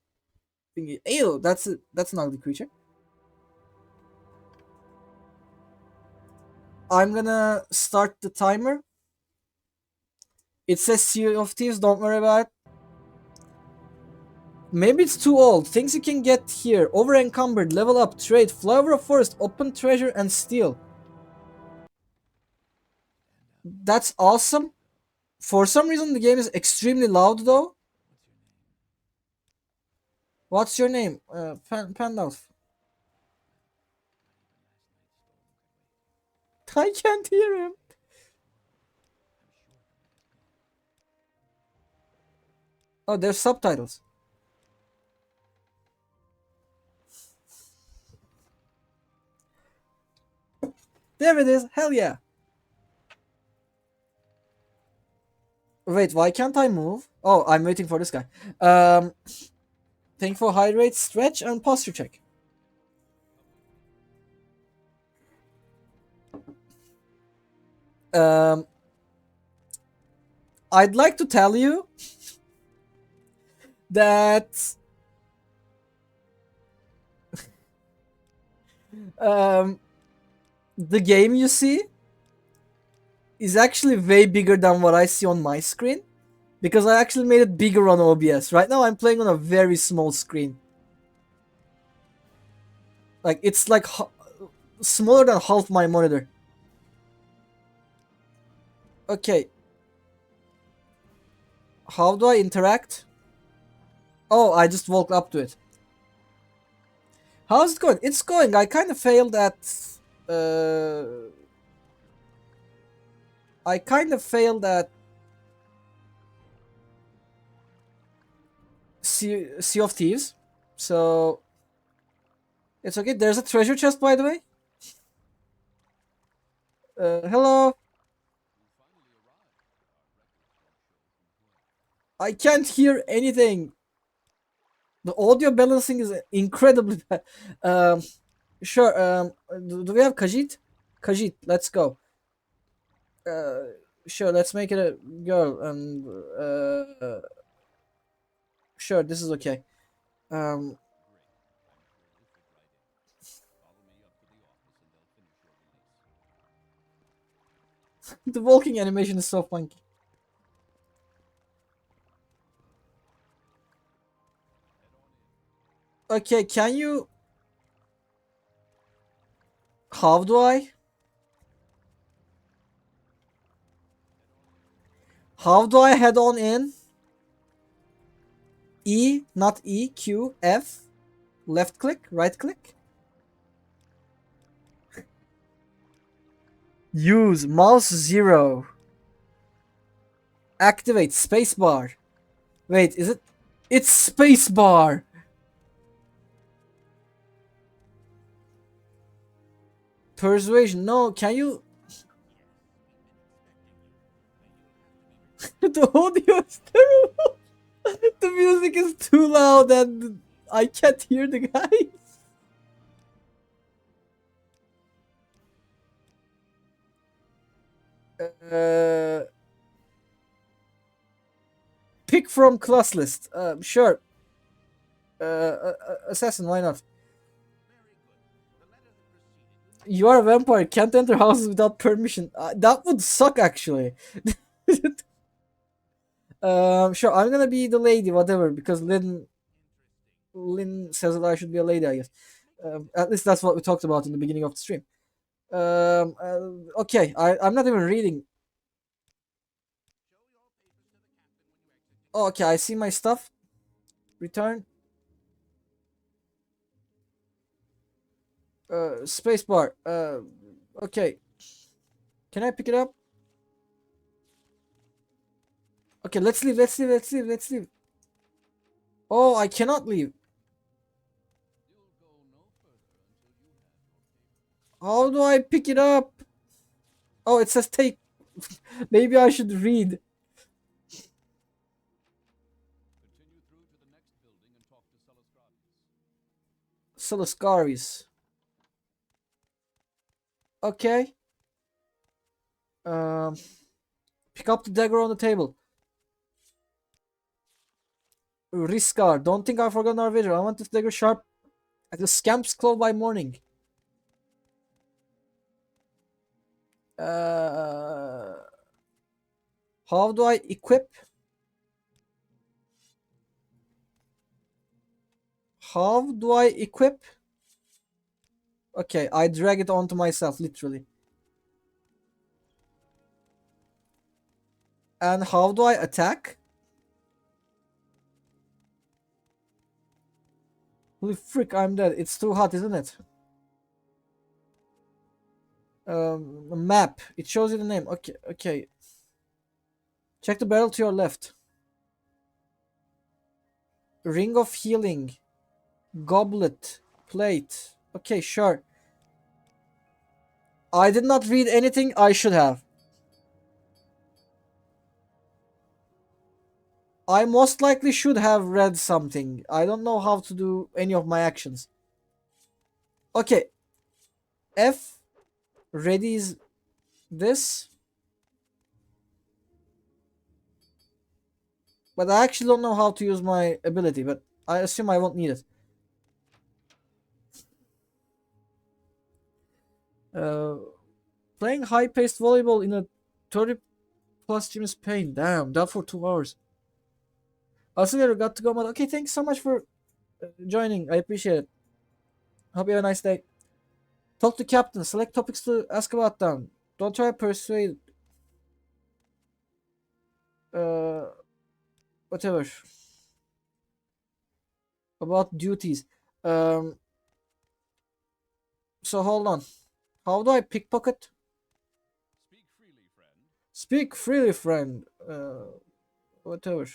thingy. Ew, that's an ugly creature. I'm gonna start the timer. It says Sea of Thieves, don't worry about it. Maybe it's too old. Things you can get here. Over encumbered, level up, trade, flower of forest, open treasure, and steal. That's awesome. For some reason the game is extremely loud though. What's your name? Pandalf. I can't hear him. Oh, there's subtitles. There it is. Hell yeah. Wait, why can't I move? Oh, I'm waiting for this guy. Thank you for hydrate, stretch, and posture check. I'd like to tell you that the game you see is actually way bigger than what I see on my screen, because I actually made it bigger on OBS. Right now I'm playing on a very small screen. Like it's like smaller than half my monitor. Okay. How do I interact? Oh, I just walked up to it. How's it going? It's going. I kind of failed at Sea of Thieves, so it's okay. There's a treasure chest, by the way. Hello. I can't hear anything. The audio balancing is incredibly bad. Sure. Do we have Khajiit? Khajiit, let's go. Sure. Let's make it a girl. And sure, this is okay. Um, the walking animation is so funky. Okay, can you... How do I? How do I head on in? E, not E, Q, F. Left click, right click. Use mouse 0. Activate spacebar. Wait, is it? It's spacebar. Persuasion. No, can you? The audio is terrible. The music is too loud and I can't hear the guys. Pick from class list. Sure. Assassin, why not? You are a vampire. Can't enter houses without permission. That would suck, actually. Sure. I'm gonna be the lady, whatever, because Lynn says that I should be a lady, I guess. At least that's what we talked about in the beginning of the stream. Okay. I'm not even reading. Oh, okay. I see my stuff. Return. Spacebar. Okay. Can I pick it up? Okay, let's leave. Let's leave. Oh, I cannot leave. How do I pick it up? Oh, it says take. Maybe I should read. Salascaris. Okay. Pick up the dagger on the table. Riscar, don't think I've forgotten our vigil. I want this dagger sharp at the scamp's claw by morning. How do I equip? How do I equip? Okay, I drag it onto myself, literally. And how do I attack? Holy frick, I'm dead. It's too hot, isn't it? Map. It shows you the name. Okay, okay. Check the barrel to your left. Ring of healing. Goblet. Plate. Okay, sure. I did not read anything I should have. I most likely should have read something. I don't know how to do any of my actions. Okay. F readies this. But I actually don't know how to use my ability, but I assume I won't need it. Playing high-paced volleyball in a 30+ gym is pain. Damn, that for 2 hours. Auxiliary got to go, but okay, thanks so much for joining. I appreciate it. Hope you have a nice day. Talk to captain. Select topics to ask about them. Don't try to persuade. Whatever. About duties. So hold on. How do I pickpocket? Speak freely, friend. Whatever.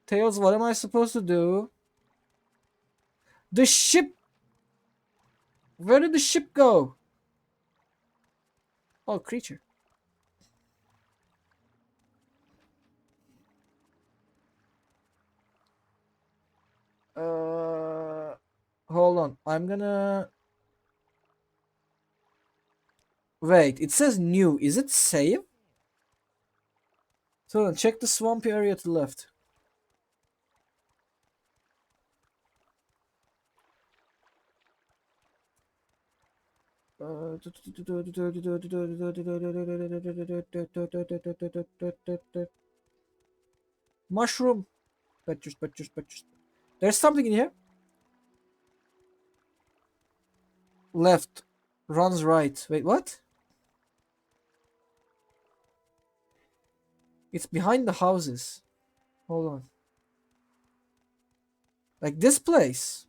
Tails, what am I supposed to do? The ship! Where did the ship go? Oh, creature. Hold on. I'm gonna... Wait, it says new. Is it save? So check the swampy area to the left. Mushroom. Patches. There's something in here. Left. Runs right. Wait, what? It's behind the houses. Hold on. Like this place.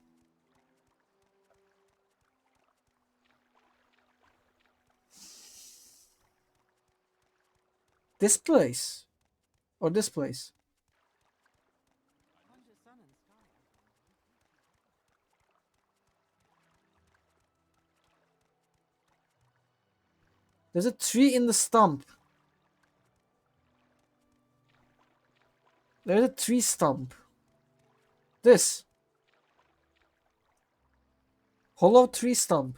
This place. Or this place. There's a tree in the stump. There's a tree stump. This. Hollow tree stump.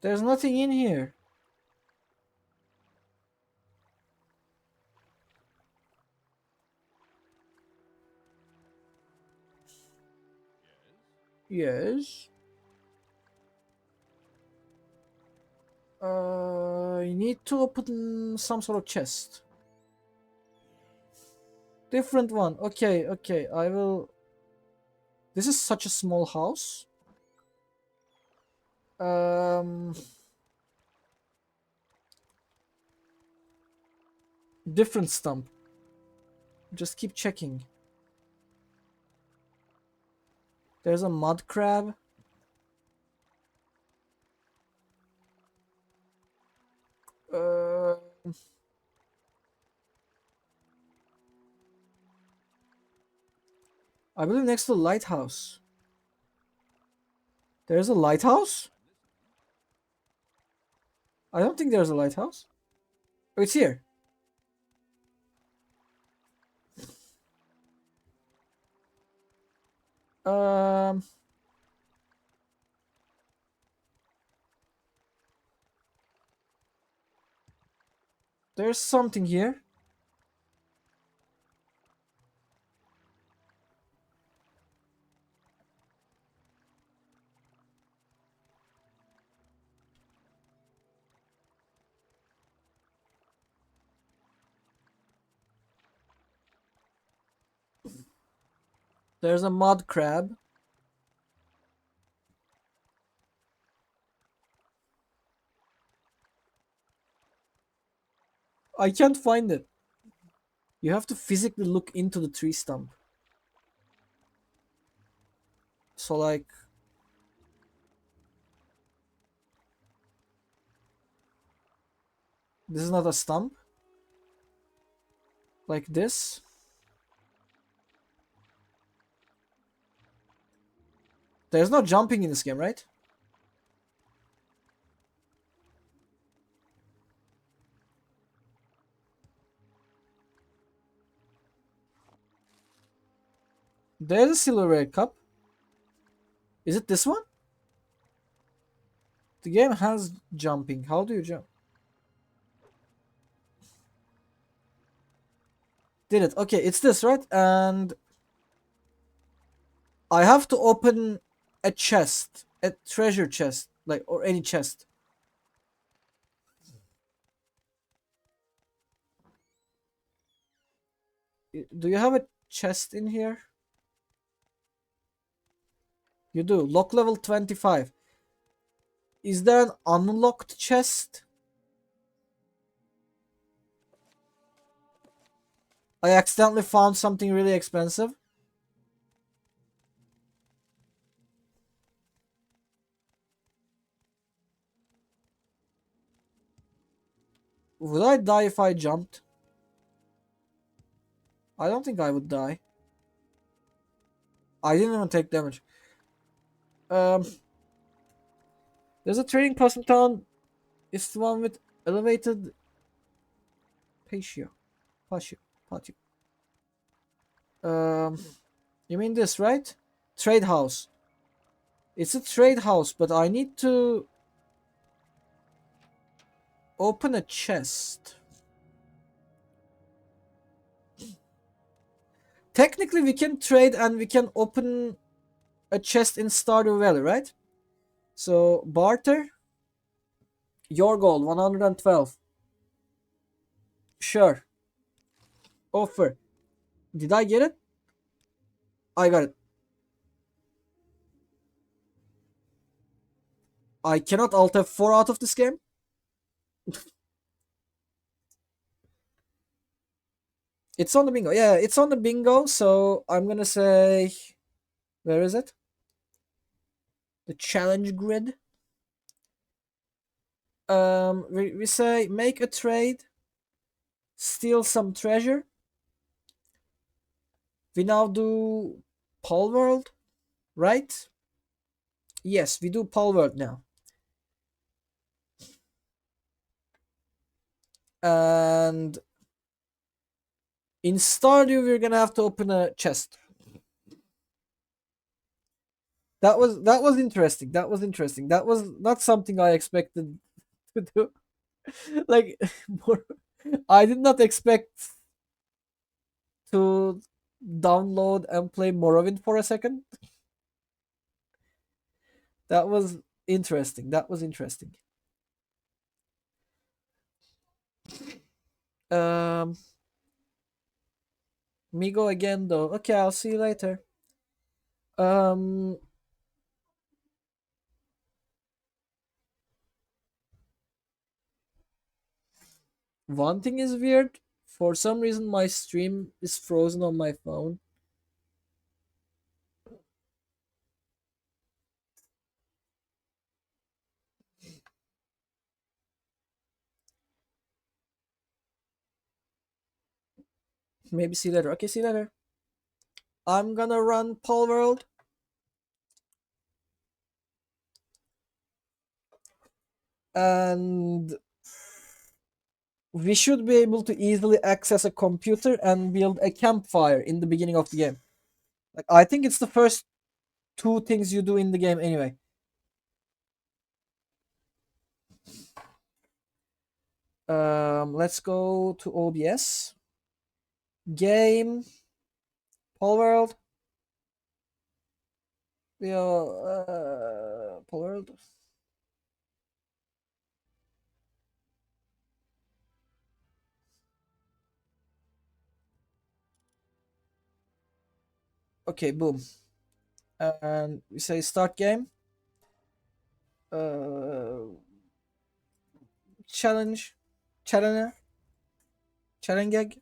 There's nothing in here. Yes. I need to open some sort of chest. Different one. Okay, I will. This is such a small house. Different stump. Just keep checking. There's a mud crab. I believe next to the lighthouse. There's a lighthouse? I don't think there's a lighthouse. Oh, it's here. There's something here. There's a mud crab. I can't find it. You have to physically look into the tree stump. So like... This is not a stump. Like this. There's no jumping in this game, right? There's a silverware cup. Is it this one? The game has jumping. How do you jump? Did it? Okay, it's this, right? And I have to open a chest, a treasure chest, like, or any chest. Do you have a chest in here? You do. Lock level 25. Is there an unlocked chest? I accidentally found something really expensive. Would I die if I jumped? I don't think I would die. I didn't even take damage. There's a trading post in town. It's the one with elevated patio. You mean this, right? Trade house. It's a trade house, but I need to... Open a chest. Technically, we can trade and we can open a chest in Stardew Valley, right? So, barter. Your gold, 112. Sure. Offer. Did I get it? I got it. I cannot Alt F4 out of this game. It's on the bingo. Yeah, it's on the bingo. So I'm gonna say, where is it? The challenge grid. We say make a trade, steal some treasure. We now do Palworld, right? Yes, we do Palworld now. And in Stardew, we're gonna have to open a chest. That was interesting. That was interesting. That was not something I expected to do. Like, I did not expect to download and play Morrowind for a second. That was interesting. That was interesting. Migo again though. Okay, I'll see you later. One thing is weird. For some reason, my stream is frozen on my phone. Maybe see you later. Okay, see you later. I'm gonna run Palworld. And we should be able to easily access a computer and build a campfire in the beginning of the game. Like, I think it's the first two things you do in the game anyway. Let's go to OBS. Game. Palworld. Palworld. Okay, boom. And we say start game. Challenge. Challenger. Challenge.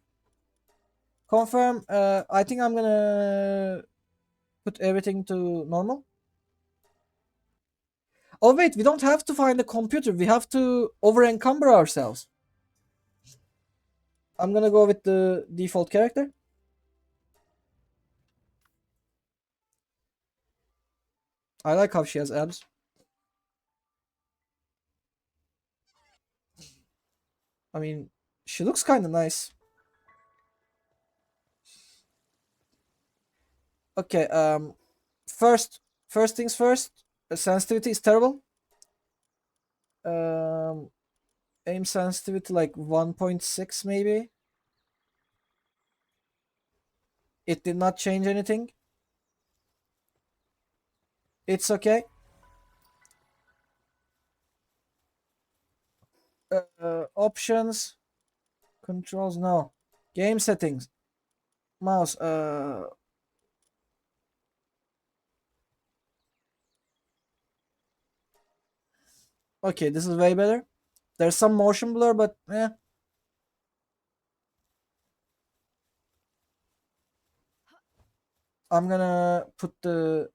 Confirm. I think I'm gonna put everything to normal. Oh wait, we don't have to find a computer. We have to over encumber ourselves. I'm gonna go with the default character. I like how she has abs. I mean, she looks kind of nice. Okay, first things first, sensitivity is terrible. Aim sensitivity like 1.6 maybe. It did not change anything. It's okay. Options, controls, no. Game settings, mouse, okay, this is way better. There's some motion blur, but I'm gonna put the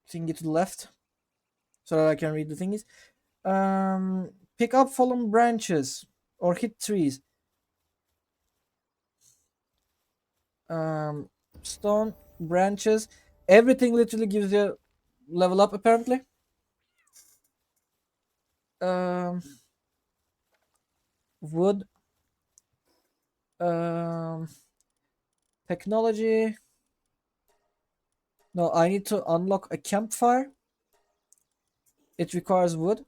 thingy to the left so that I can read the thingies. Pick up fallen branches or hit trees. Stone, branches, everything literally gives you level up apparently. Wood. Technology. No, I need to unlock a campfire. It requires wood.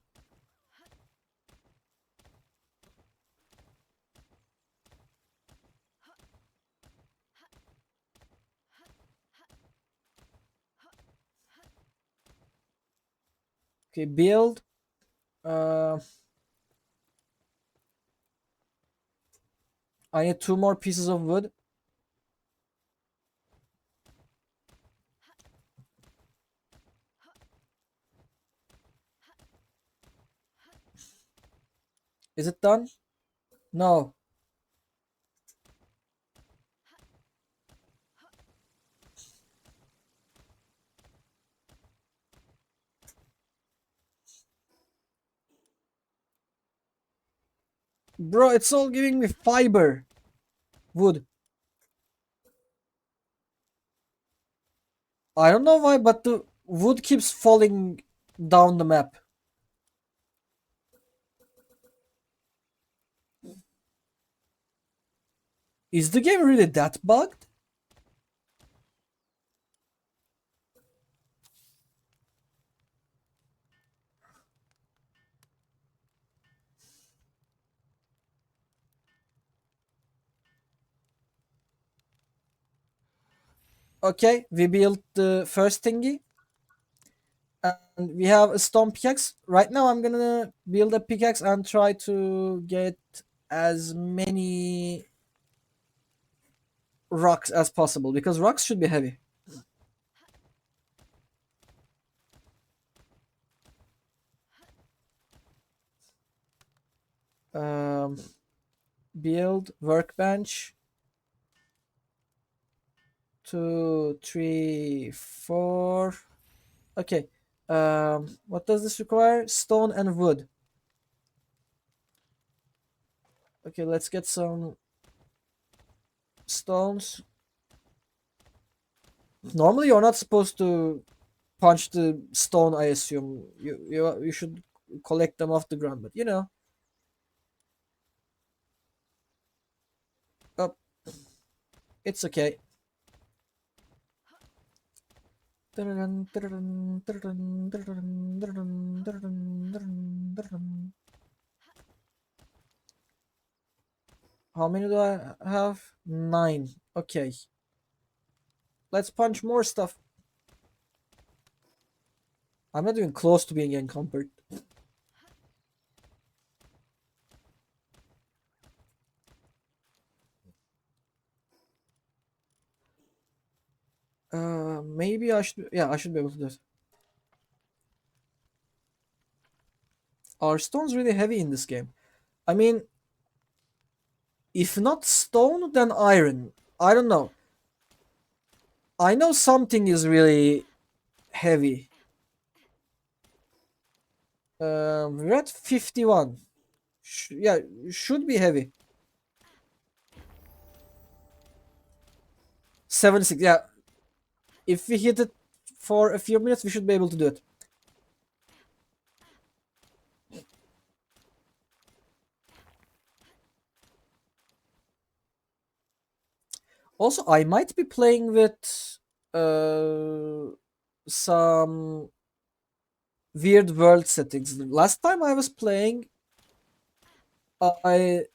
Okay, build. I need 2 more pieces of wood. Is it done? No. Bro, it's all giving me fiber. Wood. I don't know why, but the wood keeps falling down the map. Is the game really that bugged? Okay, we built the first thingy. And we have a stone pickaxe. Right now I'm gonna build a pickaxe and try to get as many rocks as possible, because rocks should be heavy. Build workbench. 2, 3, 4. Okay. What does this require? Stone and wood. Okay, let's get some stones. Normally you're not supposed to punch the stone, I assume. You should collect them off the ground, but you know. Oh, it's okay. How many do I have? 9. Okay. Let's punch more stuff. I'm not even close to being encumbered. Maybe I should. Yeah, I should be able to do it. Are stones really heavy in this game? I mean, if not stone, then iron. I don't know. I know something is really heavy. We're at 51. Yeah, should be heavy. 76. Yeah. If we hit it for a few minutes, we should be able to do it. Also, I might be playing with some weird world settings. Last time I was playing, I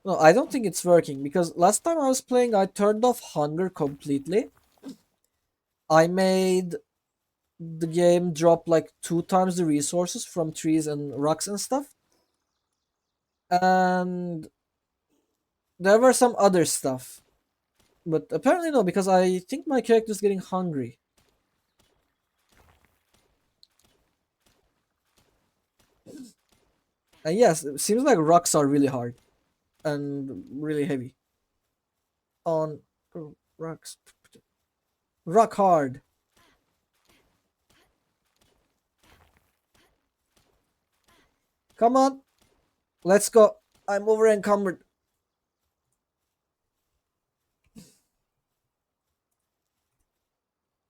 don't think it's working, because last time I was playing, I turned off hunger completely. I made the game drop like 2 times the resources from trees and rocks and stuff. And there were some other stuff. But apparently no, because I think my character is getting hungry. And yes, it seems like rocks are really hard and really heavy. On rocks. Rock hard. Come on. Let's go. I'm over encumbered.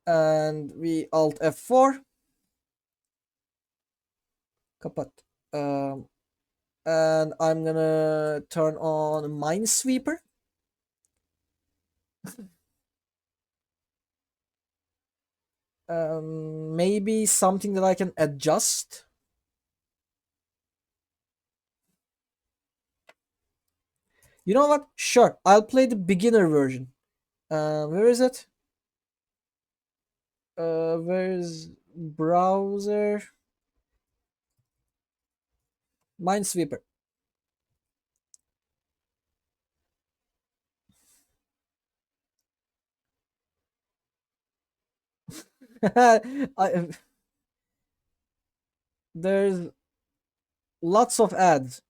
And we Alt F4. Kapat. And I'm gonna turn on Minesweeper. Maybe something that I can adjust. You know what? Sure, I'll play the beginner version. Where is it? Where is browser? Minesweeper. I, there's lots of ads.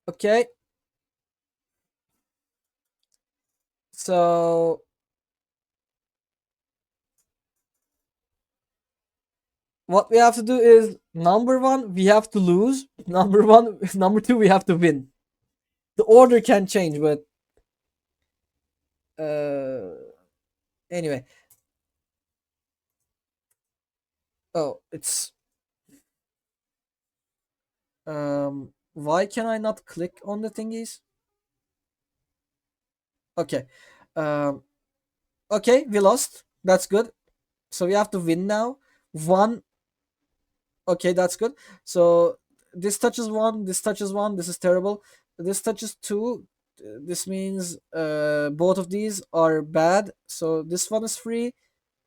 Okay. So what we have to do is number one, we have to lose. Number one, number two, we have to win. The order can change, but anyway. Oh, it's why can I not click on the thingies? Okay. Um okay, we lost. That's good. So we have to win now. One. Okay, that's good. So this touches one, this touches one, this is terrible. This touches two. This means both of these are bad. So this one is free.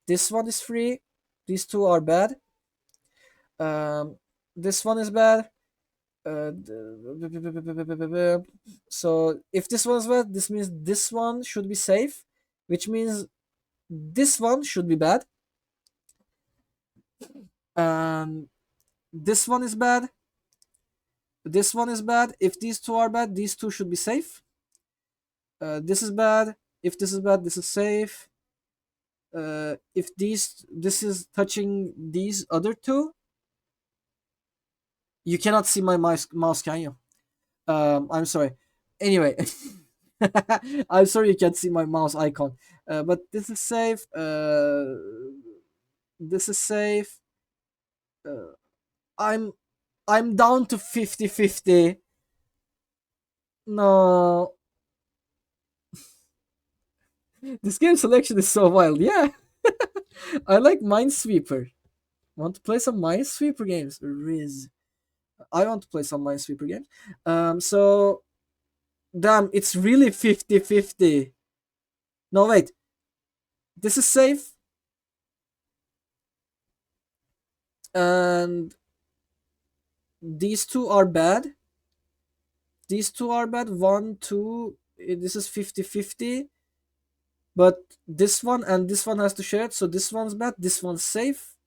This one is free. These two are bad. This one is bad. So if this one is bad, this means this one should be safe, which means this one should be bad. This one is bad. This one is bad. If these two are bad, these two should be safe. This is bad. If this is bad, this is safe. If this is touching these other two, you cannot see my mouse, can you? I'm sorry. Anyway, I'm sorry you can't see my mouse icon. But this is safe. This is safe. I'm down to 50-50. No. This game selection is so wild. Yeah. I like Minesweeper. Want to play some Minesweeper games? Riz. I want to play some Minesweeper games. So damn, it's really 50-50. No, wait. This is safe. And these two are bad. These two are bad. 1, 2. This is 50-50. But this one and this one has to share it. So this one's bad. This one's safe.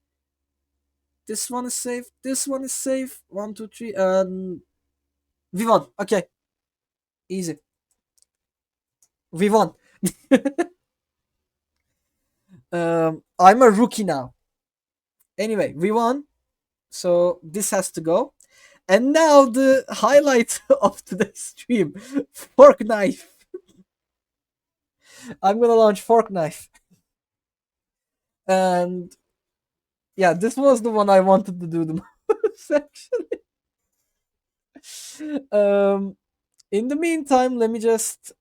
This one is safe. This one is safe. 1, 2, 3. And we won. Okay. Easy. We won. I'm a rookie now. Anyway, we won. So this has to go. And now the highlight of today's stream. Fork knife. I'm gonna launch fork knife. And yeah, this was the one I wanted to do the most actually. In the meantime, let me just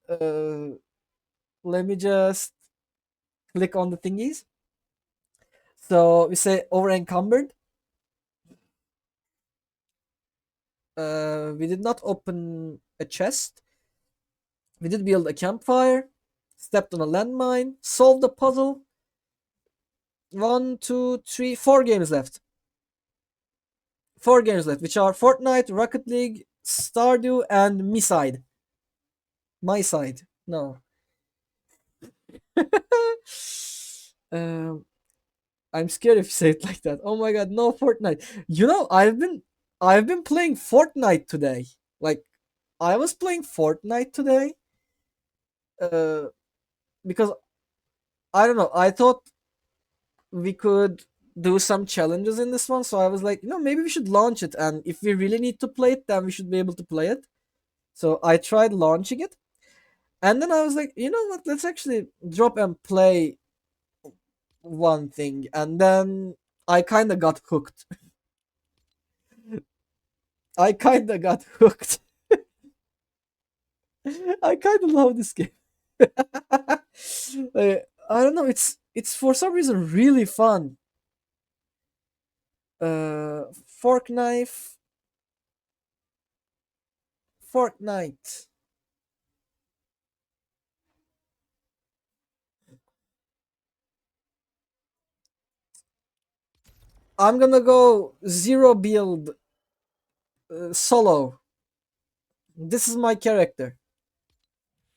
click on the thingies. So we say over encumbered. We did not open a chest. We did build a campfire, stepped on a landmine, solved a puzzle. 1, 2, 3, 4 games left. 4 games left, which are Fortnite, Rocket League, Stardew, and Miside. My side. No. I'm scared if you say it like that. Oh my god, no Fortnite. You know, I've been playing Fortnite today. Like, I was playing Fortnite today. Because I don't know, I thought we could do some challenges in this one, so I was like, maybe we should launch it, and if we really need to play it, then we should be able to play it. So I tried launching it, and then I was like, you know what, let's actually drop and play one thing, and then I kind of got hooked. I kind of got hooked. I kind of love this game. I don't know, it's for some reason really fun. Fork knife. Fortnite. I'm gonna go zero build solo. This is my character.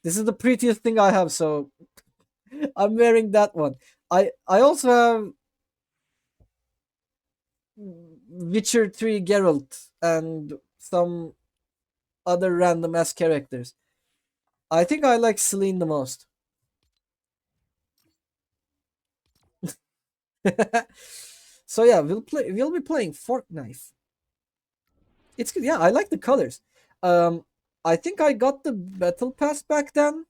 This is the prettiest thing I have, so I'm wearing that one. I also have Witcher 3 Geralt and some other random ass characters. I think I like Celine the most. So yeah, we'll be playing Forknife. It's good. Yeah, I like the colors. I think I got the battle pass back then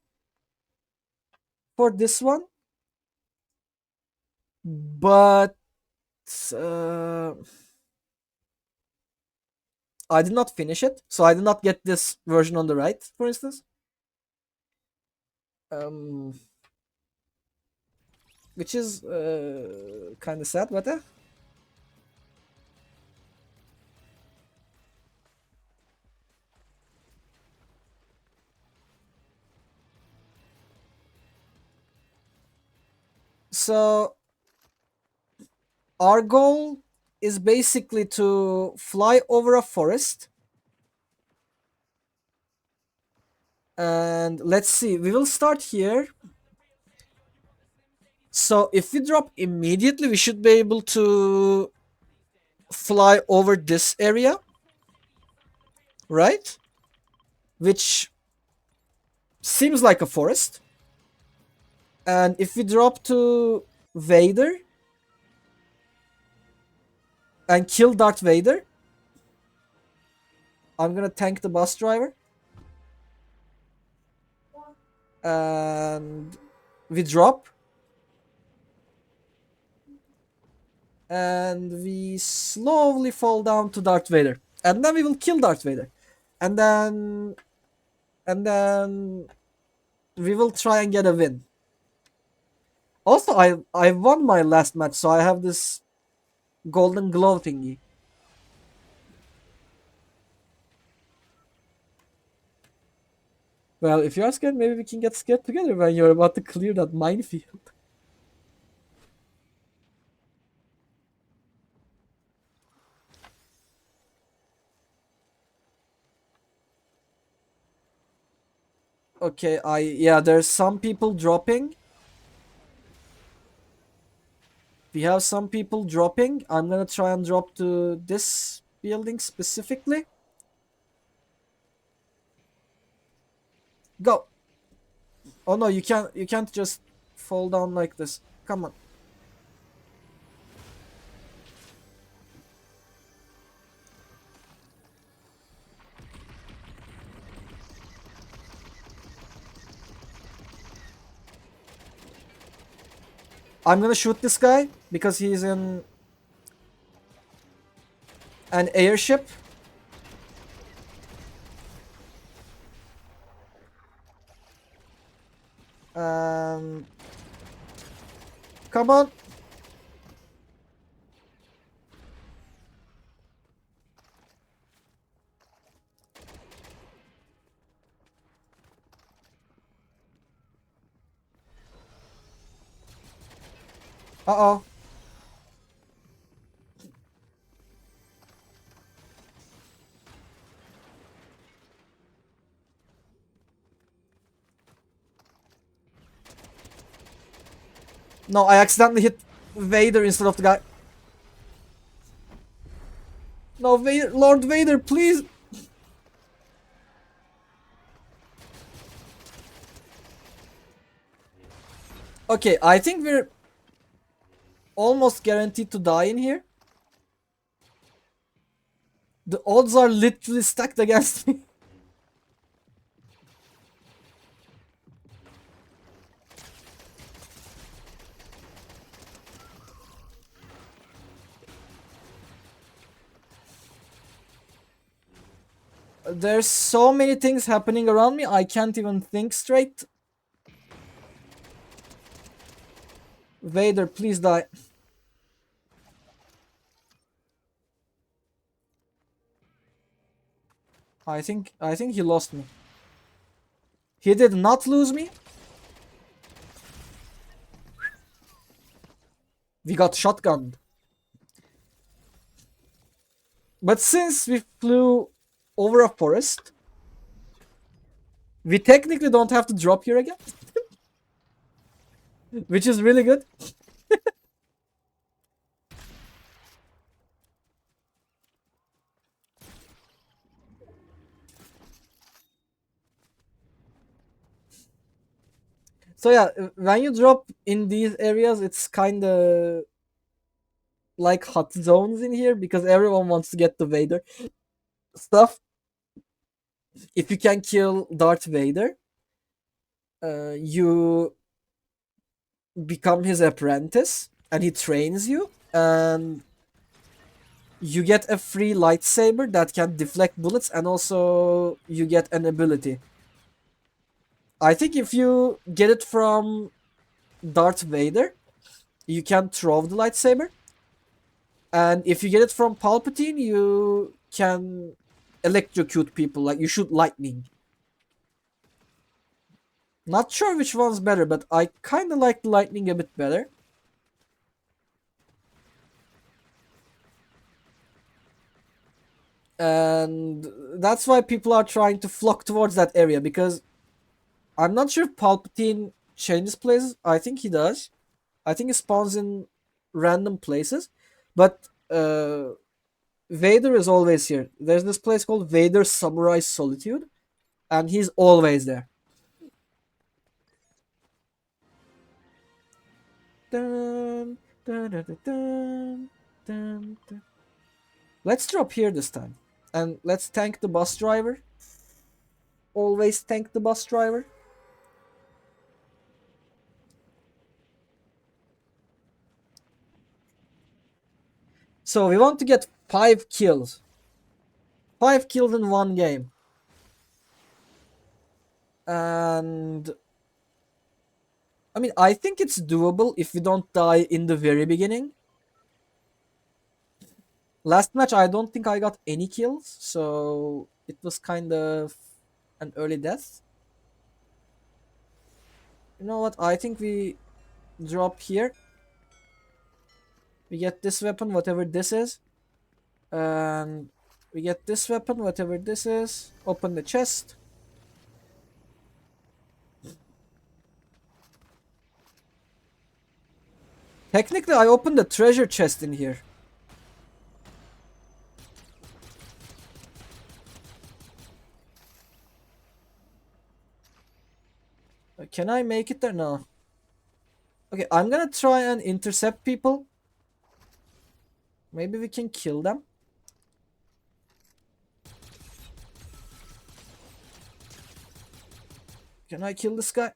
for this one. But I did not finish it, so I did not get this version on the right, for instance. Which is kind of sad, but so our goal is basically to fly over a forest. And let's see, we will start here. So if we drop immediately, we should be able to fly over this area, right? Which seems like a forest. And if we drop to Vader and kill Darth Vader, I'm gonna tank the bus driver. And we drop. And we slowly fall down to Darth Vader. And then we will kill Darth Vader. And then we will try and get a win. Also, I won my last match, so I have this golden glove thingy. Well, if you are scared, maybe we can get scared together when you're about to clear that minefield. Okay, yeah, there's some people dropping. We have some people dropping. I'm gonna try and drop to this building specifically. Go. Oh no, you can't just fall down like this. Come on. I'm gonna shoot this guy because he's in an airship. Come on. Uh-oh. No, I accidentally hit Vader instead of the guy. No, Vader, Lord Vader, please. Okay, I think we're almost guaranteed to die in here. The odds are literally stacked against me. There's so many things happening around me, I can't even think straight. Vader, please die. I think he lost me. He did not lose me. We got shotgunned. But since we flew over a forest, we technically don't have to drop here again. Which is really good. So yeah, when you drop in these areas, it's kind of like hot zones in here because everyone wants to get the Vader stuff. If you can kill Darth Vader, you become his apprentice and he trains you, and you get a free lightsaber that can deflect bullets, and also you get an ability. I think if you get it from Darth Vader, you can throw the lightsaber. And if you get it from Palpatine, you can electrocute people, like you shoot lightning. Not sure which one's better, but I kind of like the lightning a bit better. And that's why people are trying to flock towards that area, because I'm not sure if Palpatine changes places. I think he does. I think he spawns in random places. But Vader is always here. There's this place called Vader Samurai Solitude, and he's always there. Dun, dun, dun, dun, dun, dun, dun. Let's drop here this time. And let's thank the bus driver. Always thank the bus driver. So we want to get 5 kills. 5 kills in one game. And I mean, I think it's doable if we don't die in the very beginning. Last match, I don't think I got any kills, so it was kind of an early death. You know what? I think we drop here. We get this weapon, whatever this is. And we get this weapon, whatever this is. Open the chest. Technically, I opened the treasure chest in here. Can I make it there? No. Okay, I'm gonna try and intercept people. Maybe we can kill them. Can I kill this guy?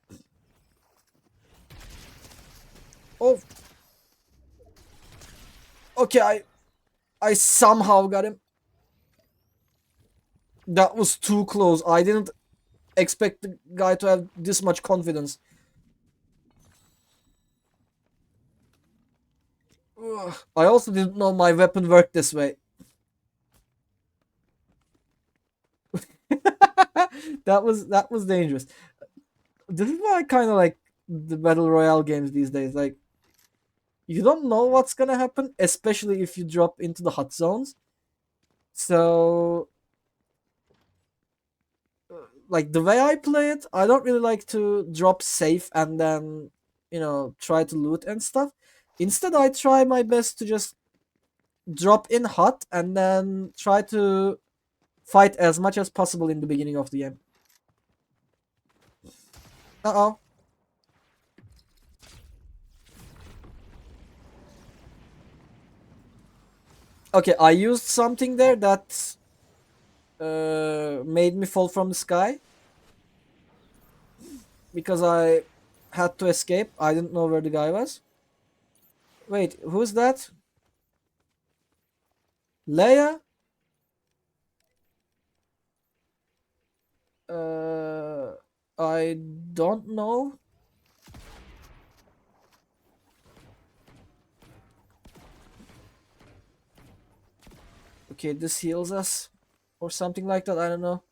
Oh. Okay, I somehow got him. That was too close. I didn't expect the guy to have this much confidence. Ugh. I also didn't know my weapon worked this way. that was dangerous. This is why I kind of like the battle royale games these days. Like, you don't know what's gonna happen, especially if you drop into the hot zones. So, like, the way I play it, I don't really like to drop safe and then, try to loot and stuff. Instead, I try my best to just drop in hot and then try to fight as much as possible in the beginning of the game. Uh-oh. Okay, I used something there that made me fall from the sky. Because I had to escape. I didn't know where the guy was. Wait, who's that? Leia? I don't know. Okay, this heals us. Or something like that, I don't know.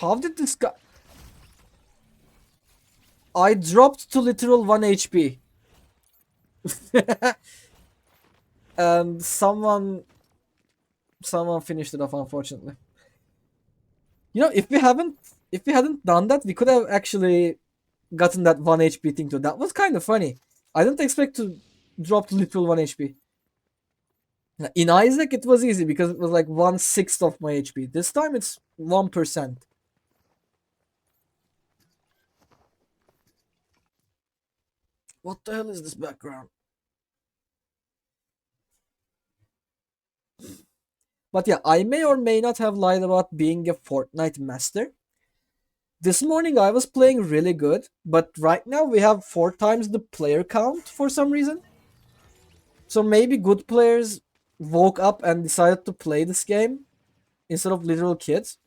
How did this guy... I dropped to literal 1 HP. And someone finished it off, unfortunately. You know, if we hadn't done that, we could have actually gotten that 1 HP thing too. That was kind of funny. I didn't expect to drop to literal 1 HP. In Isaac, it was easy because it was like 1/6 of my HP. This time it's 1%. What the hell is this background? But yeah, I may or may not have lied about being a Fortnite master. This morning I was playing really good, but right now we have 4 times the player count for some reason. So maybe good players woke up and decided to play this game instead of literal kids.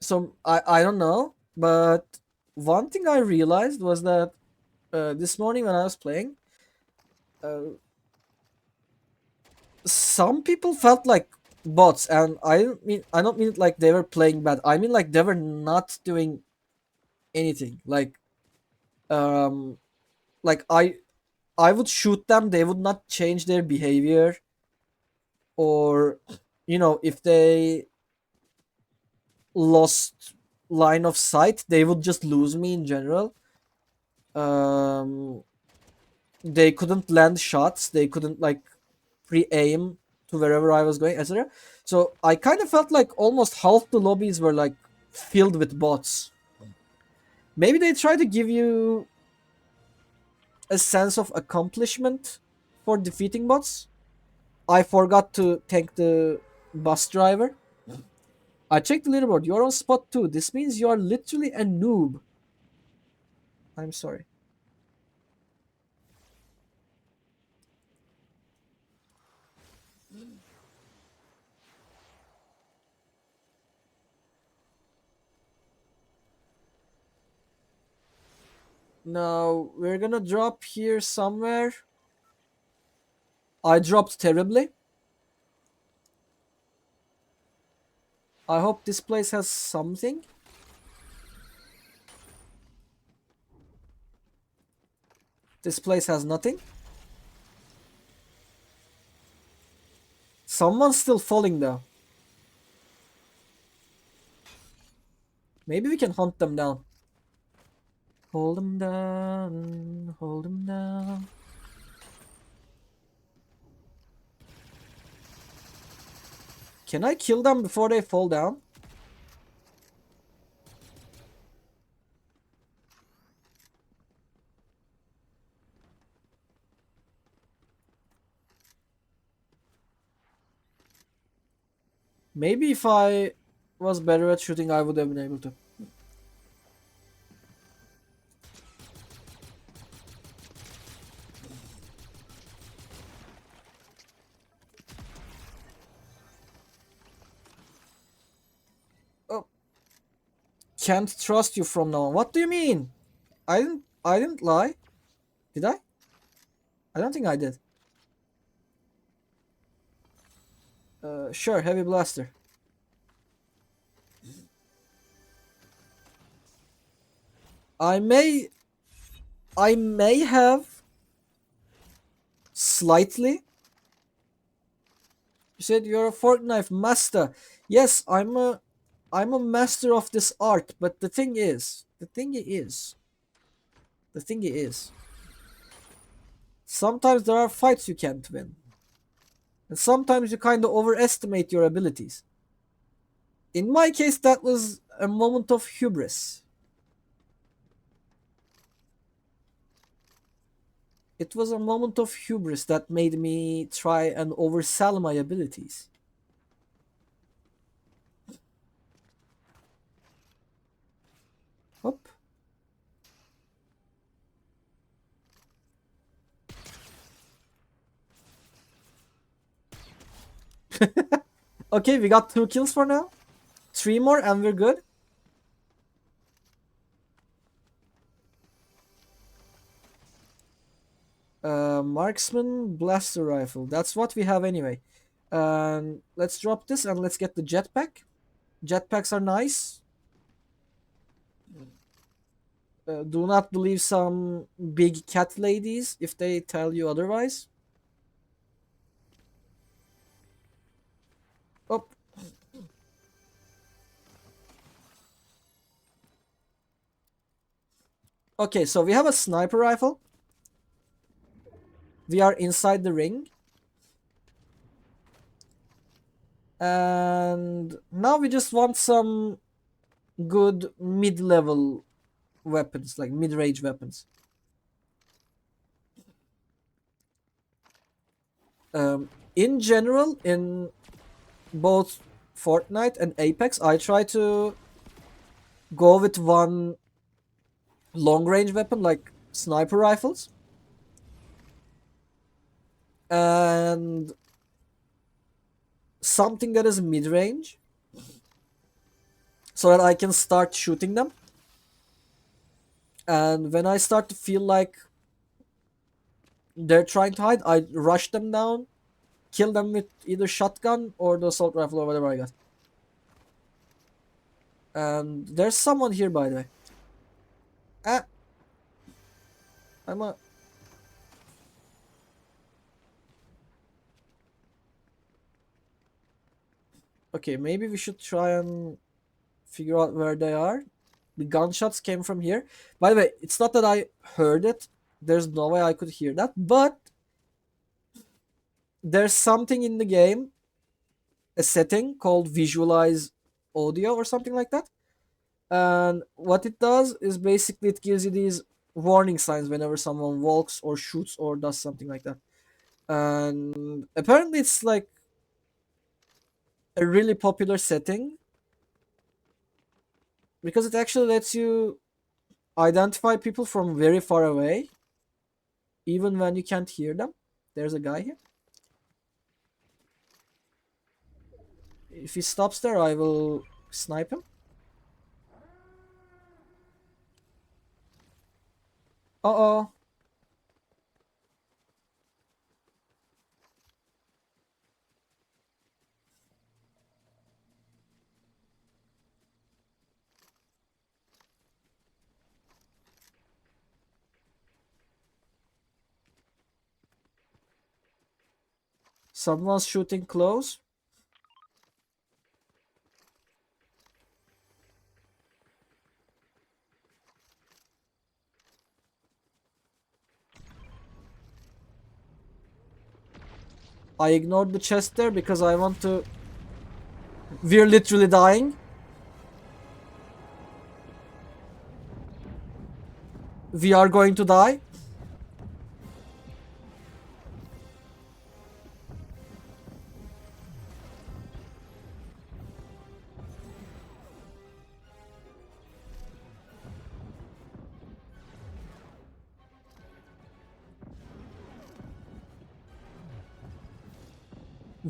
So I don't know, but one thing I realized was that this morning when I was playing, some people felt like bots, and I don't mean it like they were playing bad. I mean like they were not doing anything. Like I would shoot them, they would not change their behavior, or you know, if they lost line of sight, they would just lose me in general. They couldn't land shots, they couldn't like pre-aim to wherever I was going, etc. So I kind of felt like almost half the lobbies were like filled with bots. Maybe they try to give you a sense of accomplishment for defeating bots. I forgot to thank the bus driver. I checked the leaderboard. You're on spot 2. This means you are literally a noob. I'm sorry. Now, we're gonna drop here somewhere. I dropped terribly. I hope this place has something. This place has nothing. Someone's still falling though. Maybe we can hunt them down. Hold them down, hold them down. Can I kill them before they fall down? Maybe if I was better at shooting, I would have been able to. Can't trust you from now on. What do you mean? I didn't lie. Did I? I don't think I did. Sure, heavy blaster. I may have slightly. You said you're a fork knife master. Yes, I'm a master of this art, but the thing is, sometimes there are fights you can't win. And sometimes you kind of overestimate your abilities. In my case, that was a moment of hubris. It was a moment of hubris that made me try and oversell my abilities. Hop. Okay, we got 2 kills for now. 3 more and we're good. Marksman blaster rifle. That's what we have anyway. And let's drop this and let's get the jetpack. Jetpacks are nice. Do not believe some big cat ladies if they tell you otherwise. Oh. Okay, so we have a sniper rifle. We are inside the ring. And now we just want some good mid-level weapons, like mid-range weapons. In general, in both Fortnite and Apex, I try to go with one long-range weapon, like sniper rifles. And something that is mid-range, so that I can start shooting them. And when I start to feel like they're trying to hide, I rush them down, kill them with either shotgun or the assault rifle or whatever I got. And there's someone here, by the way. Ah! I'm a... Okay, maybe we should try and figure out where they are. The gunshots came from here. By the way, it's not that I heard it. There's no way I could hear that. But there's something in the game, a setting called visualize audio or something like that. And what it does is basically it gives you these warning signs whenever someone walks or shoots or does something like that. And apparently it's like a really popular setting because it actually lets you identify people from very far away even when you can't hear them. There's a guy here. If he stops there, I will snipe him. Uh-oh. Someone's shooting close. I ignored the chest there because I want to... We're literally dying. We are going to die.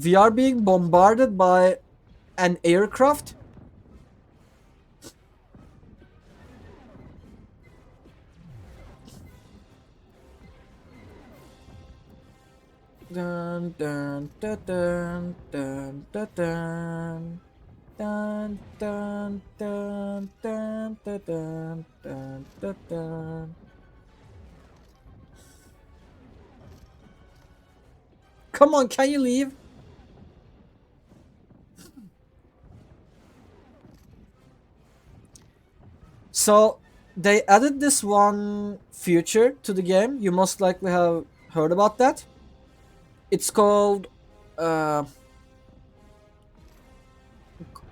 We are being bombarded by an aircraft. Dun dun dun dun dun dun dun dun dun dun dun dun dun dun dun. Come on, can you leave? So they added this one feature to the game. You most likely have heard about that. It's called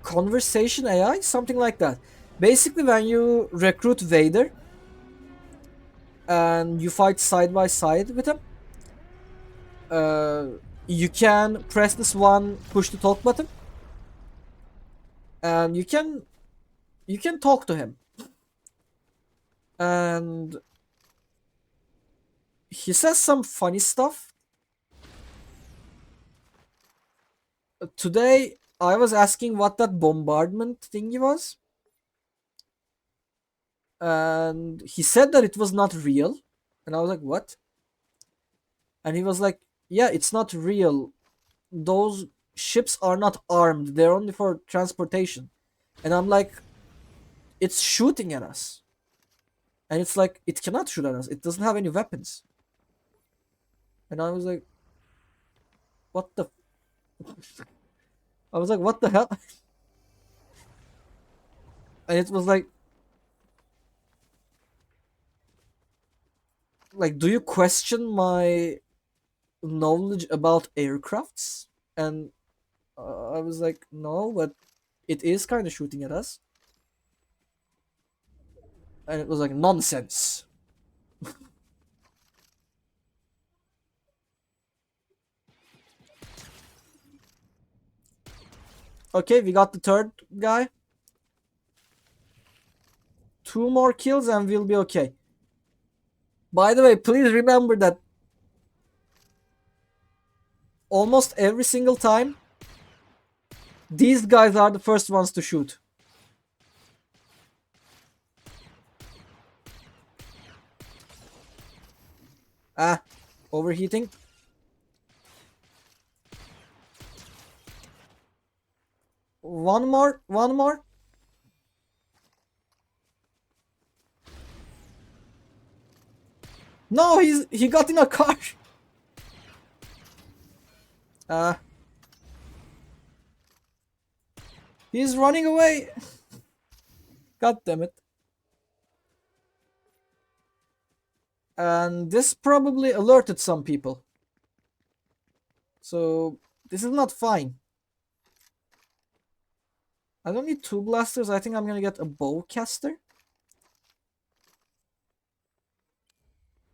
Conversation AI, something like that. Basically, when you recruit Vader and you fight side by side with him, you can press this one push to talk button, and you can talk to him. And he says some funny stuff. Today I was asking what that bombardment thingy was, and he said that it was not real, and I was like, what? And he was like, yeah, it's not real. Those ships are not armed. They're only for transportation. And I'm like, it's shooting at us. And it's like, it cannot shoot at us. It doesn't have any weapons. And I was like, what the... I was like, what the hell? And it was like, do you question my knowledge about aircrafts? And I was like, no, but it is kind of shooting at us. And it was like, nonsense. Okay, we got the third guy. 2 more kills and we'll be okay. By the way, please remember that almost every single time, these guys are the first ones to shoot. Ah, overheating. One more, one more. No, he got in a car. He's running away. God damn it. And this probably alerted some people. So this is not fine. I don't need 2 blasters. I think I'm gonna get a bowcaster.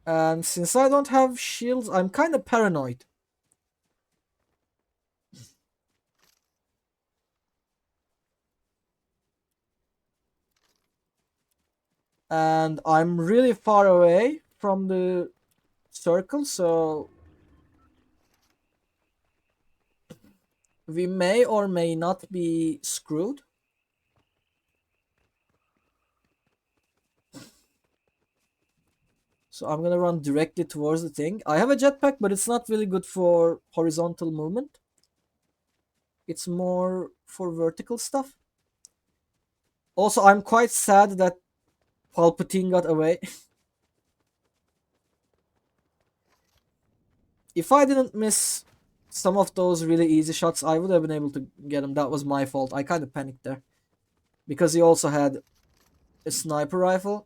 And since I don't have shields, I'm kind of paranoid. And I'm really far away from the circle, so we may or may not be screwed. So I'm gonna run directly towards the thing. I have a jetpack, but it's not really good for horizontal movement. It's more for vertical stuff. Also, I'm quite sad that Palpatine got away. If I didn't miss some of those really easy shots, I would have been able to get him. That was my fault. I kind of panicked there. Because he also had a sniper rifle.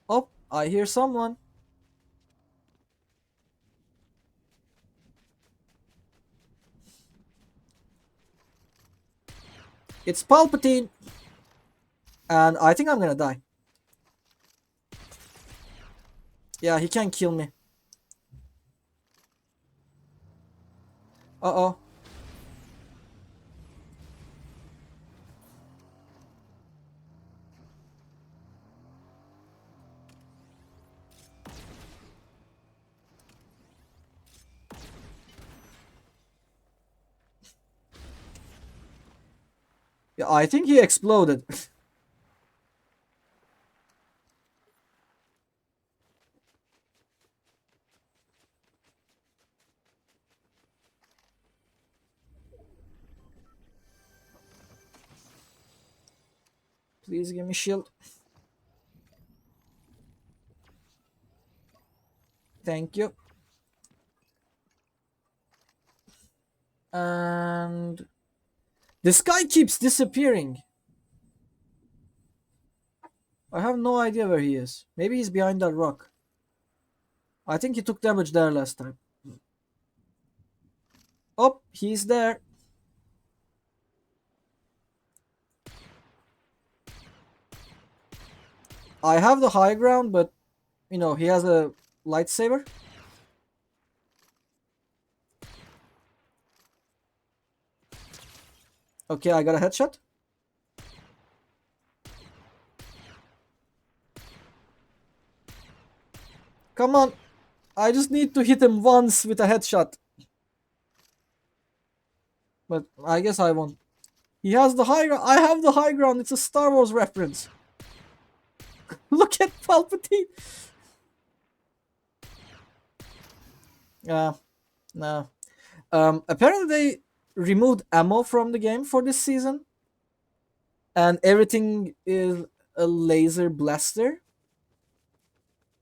Oh, I hear someone. It's Palpatine. And I think I'm gonna die. Yeah, he can't kill me. Uh-oh. Yeah, I think he exploded. Please give me shield. Thank you. And this guy keeps disappearing. I have no idea where he is. Maybe he's behind that rock. I think he took damage there last time. Oh, he's there. I have the high ground, but, you know, he has a lightsaber. Okay, I got a headshot. Come on. I just need to hit him once with a headshot. But I guess I won't. He has the high ground. I have the high ground. It's a Star Wars reference. Look at Palpatine. No. Apparently they removed ammo from the game for this season, and everything is a laser blaster,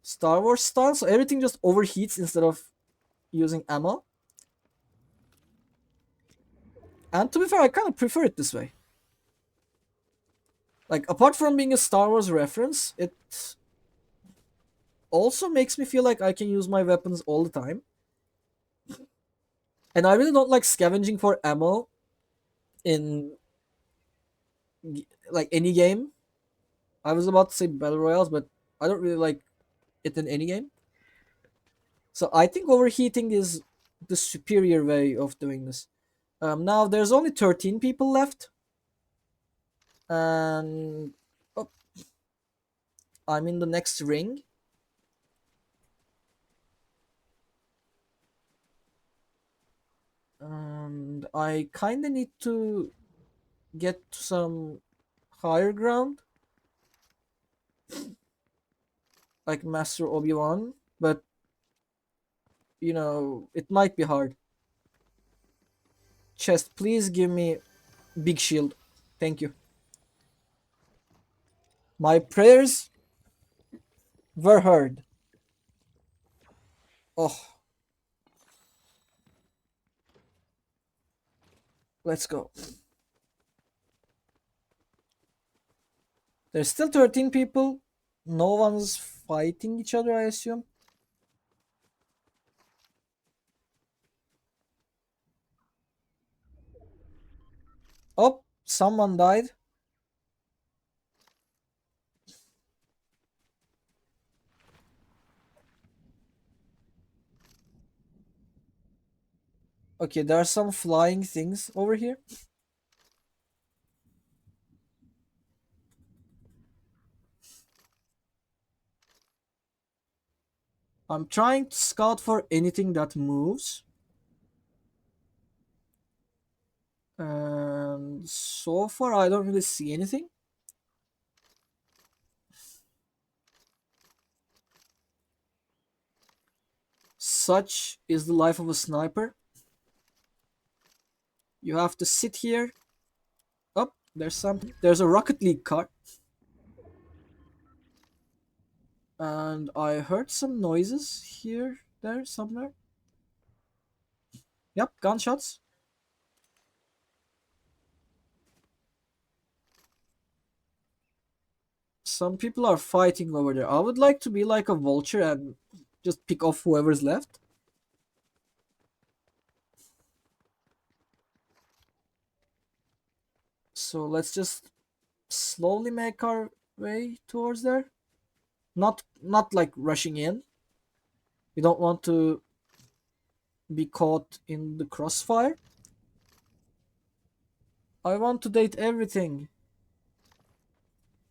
Star Wars style. So everything just overheats instead of using ammo. And to be fair, I kind of prefer it this way. Like, apart from being a Star Wars reference, it also makes me feel like I can use my weapons all the time. And I really don't like scavenging for ammo in like any game. I was about to say Battle Royales, but I don't really like it in any game. So I think overheating is the superior way of doing this. Now there's only 13 people left. And oh, I'm in the next ring. And I kind of need to get to some higher ground, like Master Obi-Wan, but you know, it might be hard. Chest, please give me big shield. Thank you. My prayers were heard. Oh. Let's go. There's still 13 people. No one's fighting each other, I assume. Oh, someone died. Okay, there are some flying things over here. I'm trying to scout for anything that moves. And so far I don't really see anything. Such is the life of a sniper. You have to sit here. Oh, there's a Rocket League car. And I heard some noises here, there, somewhere. Yep, gunshots. Some people are fighting over there. I would like to be like a vulture and just pick off whoever's left. So let's just slowly make our way towards there. Not like rushing in. We don't want to be caught in the crossfire. I want to date everything.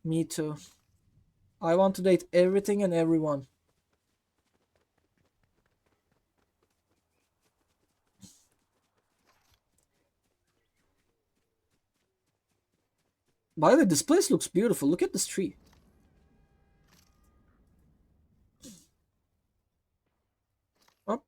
Me too. I want to date everything and everyone. By the way, this place looks beautiful. Look at this tree. Up.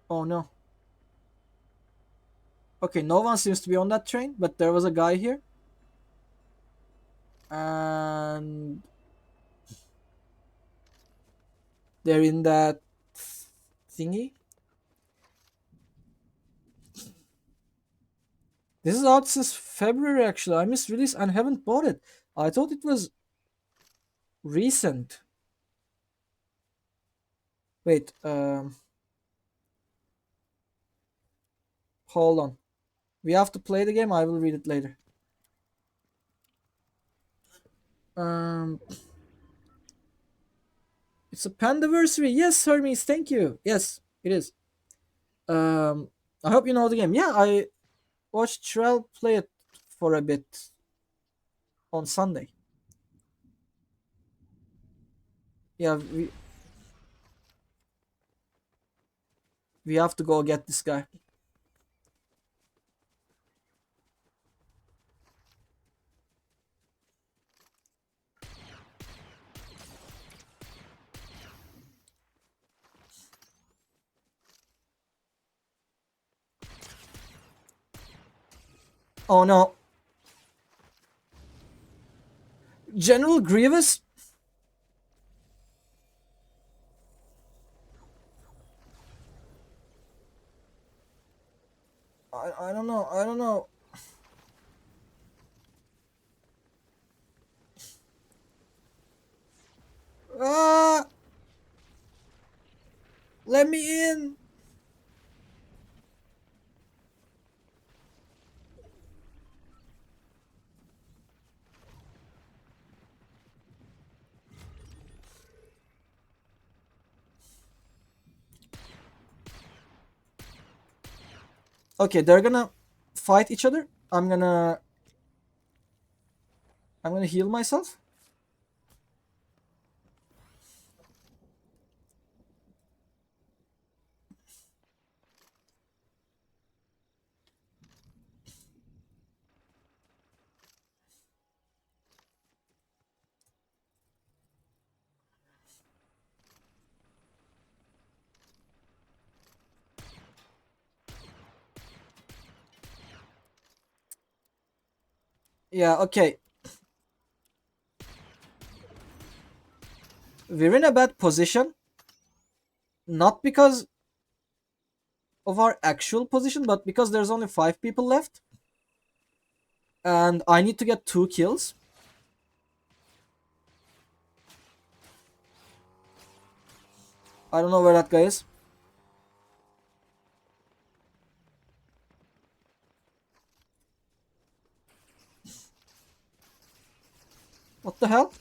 Oh no. Okay, no one seems to be on that train, but there was a guy here. And they're in that thingy. This is out since February actually. I missed release and haven't bought it. I thought it was recent. Wait, hold on. We have to play the game. I will read it later. It's a Pandaversary. Yes, Hermes, thank you. Yes, it is. I hope you know the game. Yeah, I watched Trell play it for a bit on Sunday. Yeah, we have to go get this guy. Oh no. General Grievous? I don't know. I don't know. Ah! Let me in. Okay, they're gonna fight each other. I'm gonna heal myself. Yeah, okay. We're in a bad position. Not because of our actual position, but because there's only 5 people left. And I need to get 2 kills. I don't know where that guy is. What the hell?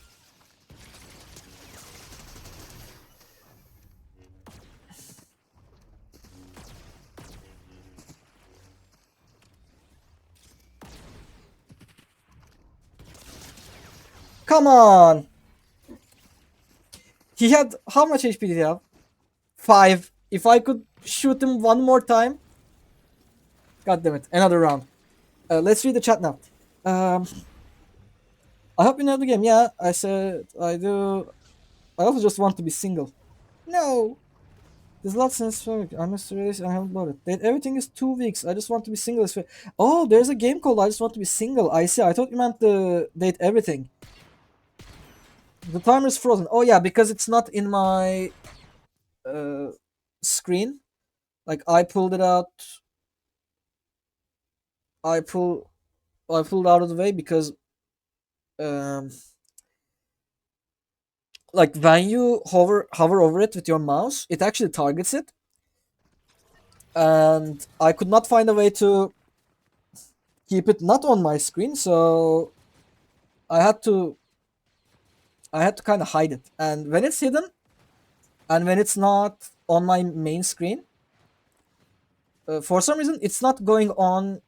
Come on! He had... How much HP did he have? 5. If I could shoot him one more time... God damn it. Another round. Let's read the chat now. I hope you know the game. Yeah, I said I do. I also just want to be single. No! There's lots of things. I must release. I haven't bought it. Everything is 2 weeks. I just want to be single. Oh, there's a game called I Just Want to Be Single. I see. I thought you meant the date everything. The timer is frozen. Oh yeah, because it's not in my screen. Like I pulled it out. I pulled out of the way because like when you hover over it with your mouse, it actually targets it. And I could not find a way to keep it not on my screen, so I had to kind of hide it. And when it's hidden, and when it's not on my main screen, for some reason it's not going on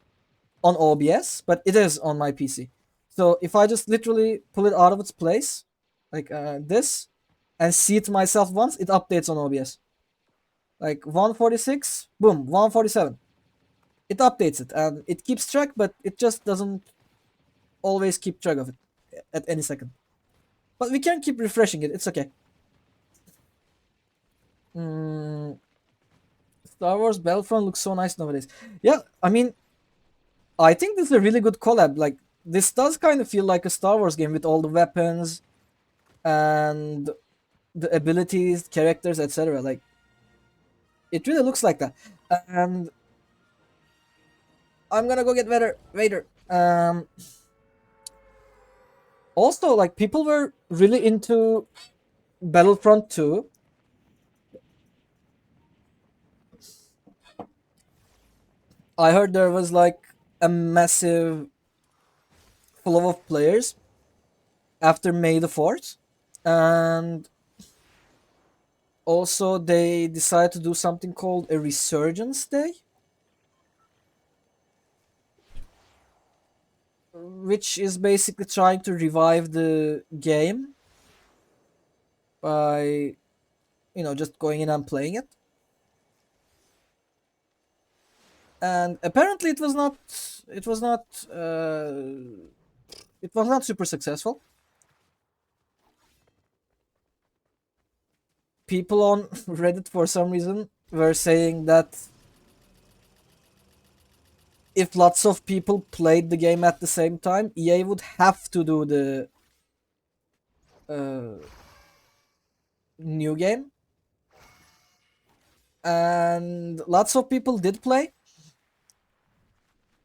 OBS, but it is on my PC. So if I just literally pull it out of its place, like this, and see it myself once, it updates on OBS. Like 146, boom, 147. It updates it and it keeps track, but it just doesn't always keep track of it at any second. But we can keep refreshing it, it's okay. Star Wars Battlefront looks so nice nowadays. Yeah, I mean, I think this is a really good collab. Like, this does kind of feel like a Star Wars game with all the weapons and the abilities, characters, etc. Like, it really looks like that. And I'm gonna go get Vader. Also, like, people were really into Battlefront 2. I heard there was like a massive flow of players after May the 4th, and also they decided to do something called a Resurgence Day, which is basically trying to revive the game by, you know, just going in and playing it. And apparently it was not super successful. People on Reddit for some reason were saying that if lots of people played the game at the same time, EA would have to do the new game. And lots of people did play.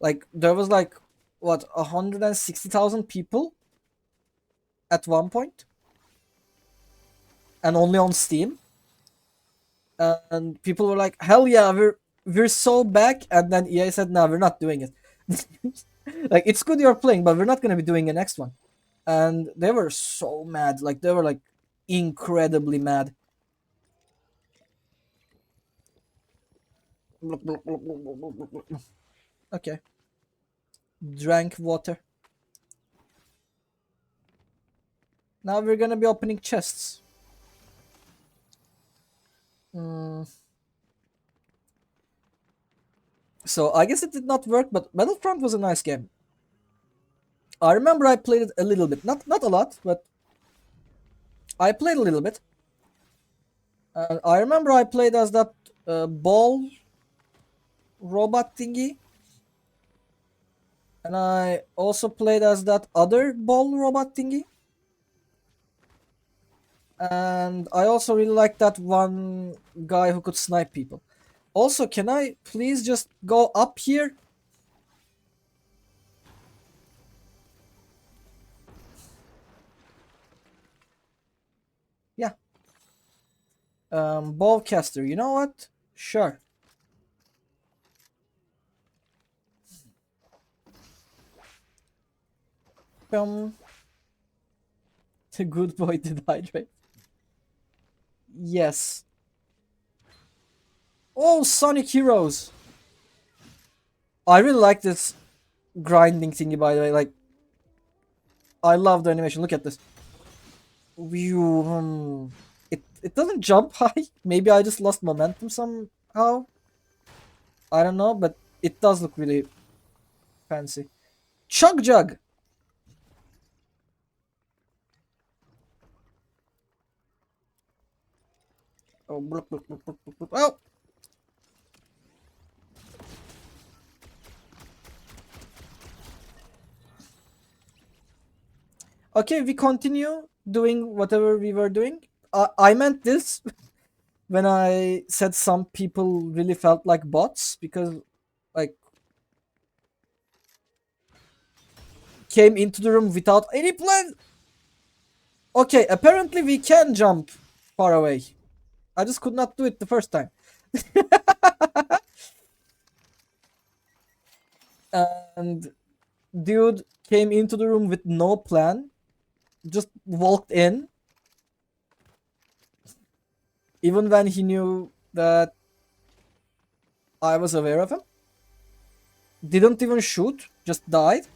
Like, there was like, what, 160,000 people at one point? And only on Steam. And people were like, hell yeah, we're so back. And then EA said, no, we're not doing it. Like, it's good you're playing, but we're not going to be doing the next one. And they were so mad. Like, they were like incredibly mad. Okay. Drank water. Now we're gonna be opening chests. So I guess it did not work, but Battlefront was a nice game. I remember I played it a little bit, not a lot, but I played a little bit. And I remember I played as that ball robot thingy. And I also played as that other ball robot thingy. And I also really liked that one guy who could snipe people. Also, can I please just go up here? Yeah. Ballcaster, you know what? Sure. The good boy did hydrate. Yes. Oh, Sonic Heroes. I really like this grinding thingy, by the way. Like, I love the animation. Look at this. It doesn't jump high. Maybe I just lost momentum somehow. I don't know, but it does look really fancy. Chug Jug. Oh, oh. Okay, we continue doing whatever we were doing. I meant this when I said some people really felt like bots because, like, came into the room without any plan. Okay, apparently we can jump far away. I just could not do it the first time. And dude came into the room with no plan. Just walked in. Even when he knew that I was aware of him. Didn't even shoot. Just died.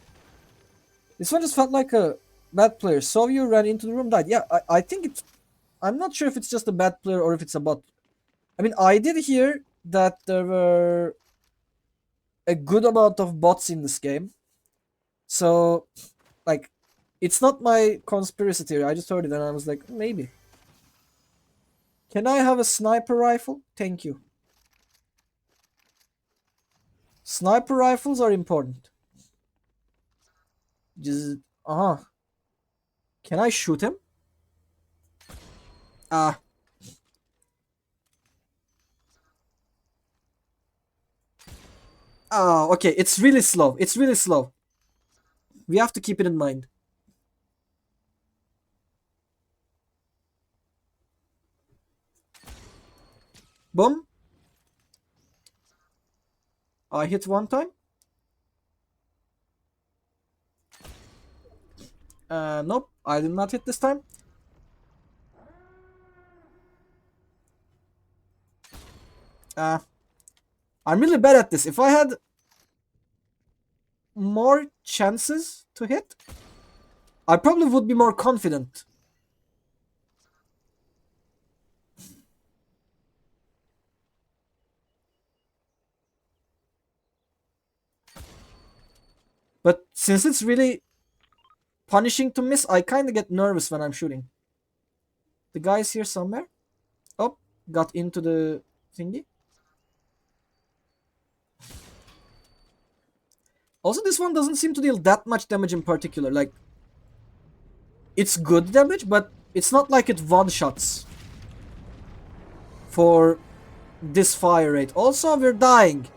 This one just felt like a bad player. Saw you, ran into the room, died. Yeah, I think it's... I'm not sure if it's just a bad player or if it's a bot. I mean, I did hear that there were a good amount of bots in this game. So, like, it's not my conspiracy theory. I just heard it and I was like, maybe. Can I have a sniper rifle? Thank you. Sniper rifles are important. Just, Can I shoot him? Ah. Oh, okay. It's really slow. It's really slow. We have to keep it in mind. Boom. I hit one time. Nope. I did not hit this time. I'm really bad at this. If I had more chances to hit, I probably would be more confident. But since it's really punishing to miss, I kind of get nervous when I'm shooting. The guy's here somewhere. Oh, got into the thingy. Also, this one doesn't seem to deal that much damage in particular. Like, it's good damage, but it's not like it one-shots for this fire rate. Also, we're dying.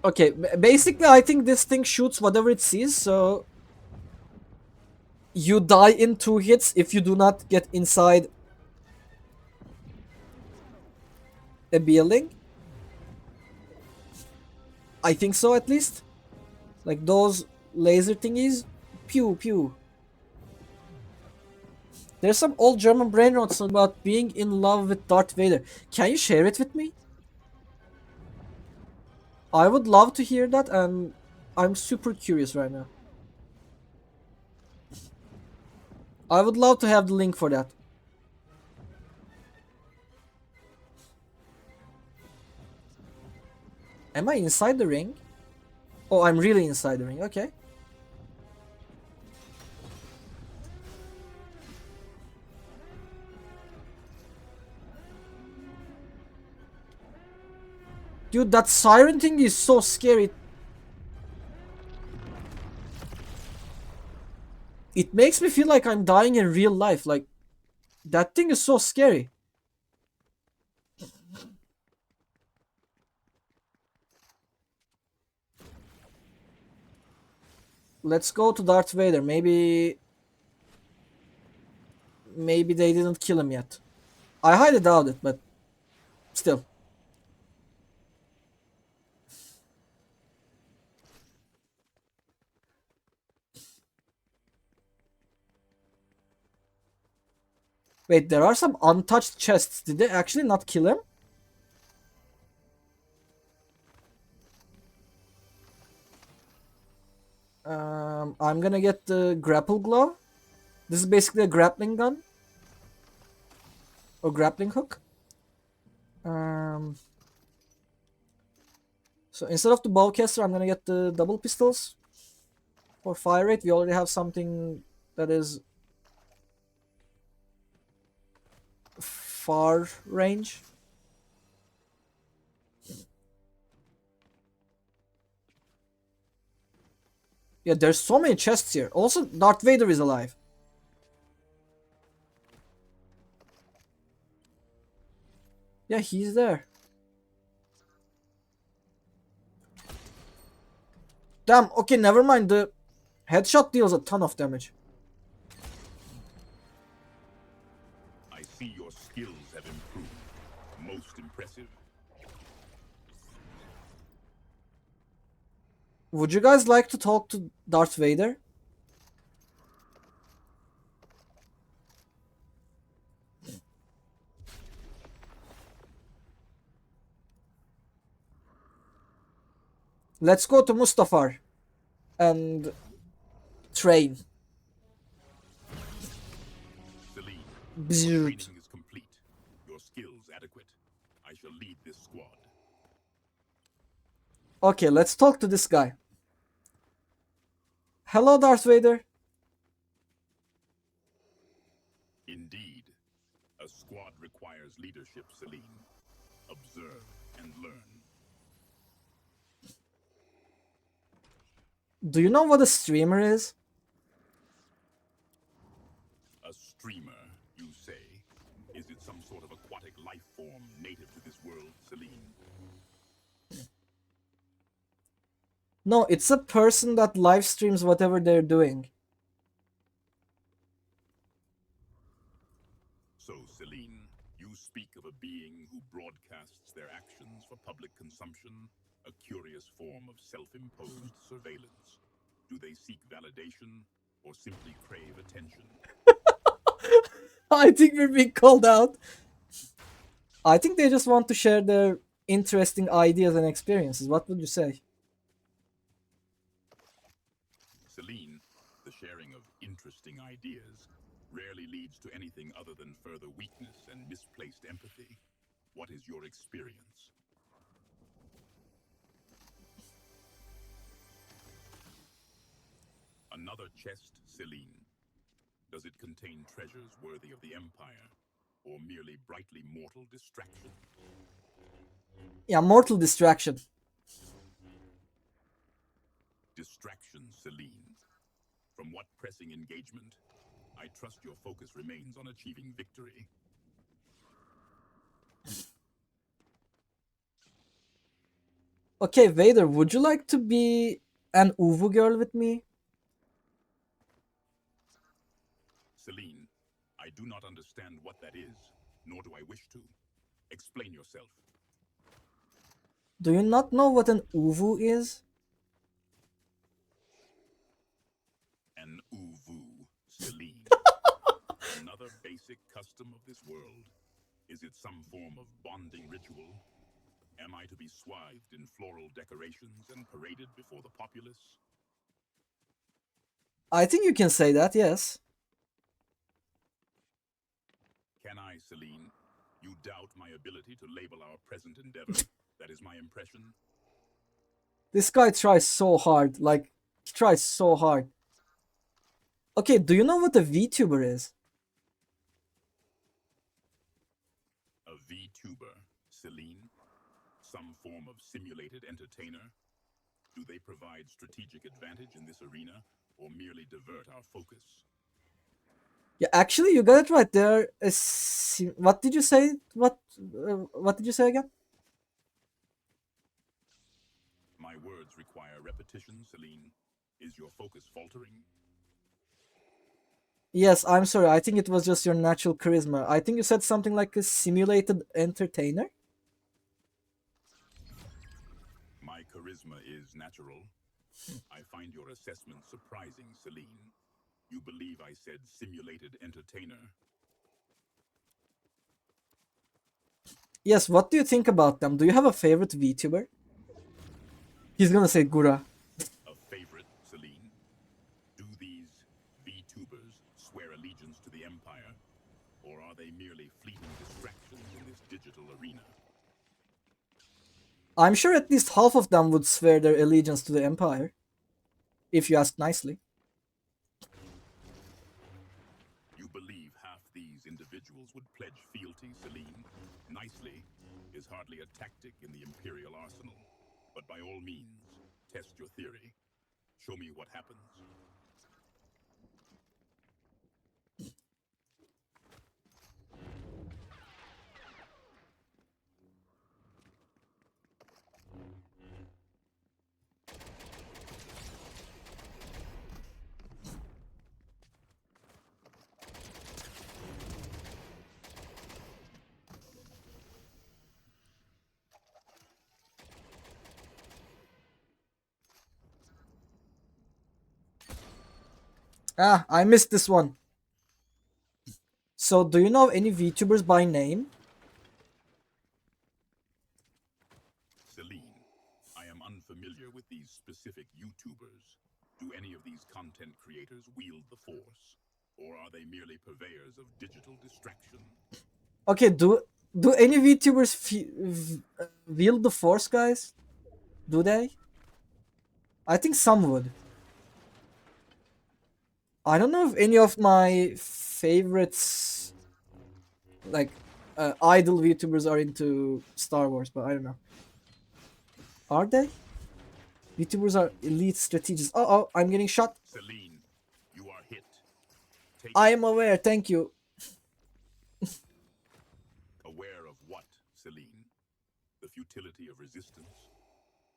Okay, basically I think this thing shoots whatever it sees, so you die in 2 hits if you do not get inside a building. I think so, at least. Like those laser thingies. Pew pew. There's some old German brain rots about being in love with Darth Vader. Can you share it with me? I would love to hear that, and I'm super curious right now. I would love to have the link for that. Am I inside the ring? Oh, I'm really inside the ring. Okay. Dude, that siren thing is so scary. It makes me feel like I'm dying in real life. Like, that thing is so scary. Let's go to Darth Vader. Maybe they didn't kill him yet. I highly doubt it, but still. Wait, there are some untouched chests. Did they actually not kill him? I'm gonna get the grapple glove. This is basically a grappling gun. Or grappling hook. So instead of the bowcaster, I'm gonna get the double pistols. For fire rate, we already have something that is far range. Yeah, there's so many chests here. Also, Darth Vader is alive. Yeah, he's there. Damn, okay, never mind. The headshot deals a ton of damage.
I see your skills have improved. Most impressive.
Would you guys like to talk to Darth Vader? Let's go to Mustafar and train.
Celine,
Bzzzt.
training is complete. Your skills adequate. I shall lead this squad.
Okay, let's talk to this guy. Hello, Darth Vader.
Indeed, a squad requires leadership, Celine. Observe and learn.
Do you know what a streamer is?
A streamer, you say? Is it some sort of aquatic life form native to this world, Celine?
No, it's a person that live streams whatever they're doing.
So, Celine, you speak of a being who broadcasts their actions for public consumption, a curious form of self-imposed surveillance. Do they seek validation or simply crave attention?
I think we're being called out. I think they just want to share their interesting ideas and experiences. What would you say?
Celine, the sharing of interesting ideas rarely leads to anything other than further weakness and misplaced empathy. What is your experience? Another chest, Celine. Does it contain treasures worthy of the Empire, or merely brightly mortal distraction?
Yeah, mortal distraction.
Distraction, Celine. From what pressing engagement? I trust your focus remains on achieving victory.
Okay, Vader, would you like to be an Uvu girl with me?
Celine, I do not understand what that is, nor do I wish to. Explain yourself.
Do you not know what an Uvu is?
An Uvu, Celine. Another basic custom of this world. Is it some form of bonding ritual? Am I to be swathed in floral decorations and paraded before the populace?
I think you can say that, yes.
Can I, Celine? You doubt my ability to label our present endeavor? That is my impression.
This guy tries so hard. Like, he tries so hard. Okay, do you know what a VTuber is?
A VTuber, Celine? Some form of simulated entertainer? Do they provide strategic advantage in this arena, or merely divert our focus?
Yeah, actually, you got it right there. What did you say? What did you say again?
My words require repetition, Celine. Is your focus faltering?
Yes, I'm sorry. I think it was just your natural charisma. I think you said something like a simulated entertainer.
My charisma is natural. I find your assessment surprising, Celine. You believe I said simulated entertainer?
Yes, what do you think about them? Do you have a favorite VTuber? He's gonna say Gura.
A favorite, Celine? Do these VTubers swear allegiance to the Empire? Or are they merely fleeting distractions in this digital arena?
I'm sure at least half of them would swear their allegiance to the Empire. If you ask nicely.
You believe half these individuals would pledge fealty, Celine? Nicely is hardly a tactic in the Imperial arsenal. But by all means, test your theory. Show me what happens.
Ah, I missed this one. So, do you know any VTubers by name?
Celine, I am unfamiliar with these specific YouTubers. Do any of these content creators wield the Force? Or are they merely purveyors of digital distraction?
Okay, do any VTubers wield the Force, guys? Do they? I think some would. I don't know if any of my favorites, like, idol VTubers are into Star Wars, but I don't know. Are they? VTubers are elite strategists. Oh, I'm getting shot.
Celine, you are hit.
I am aware, thank you.
Aware of what, Celine? The futility of resistance?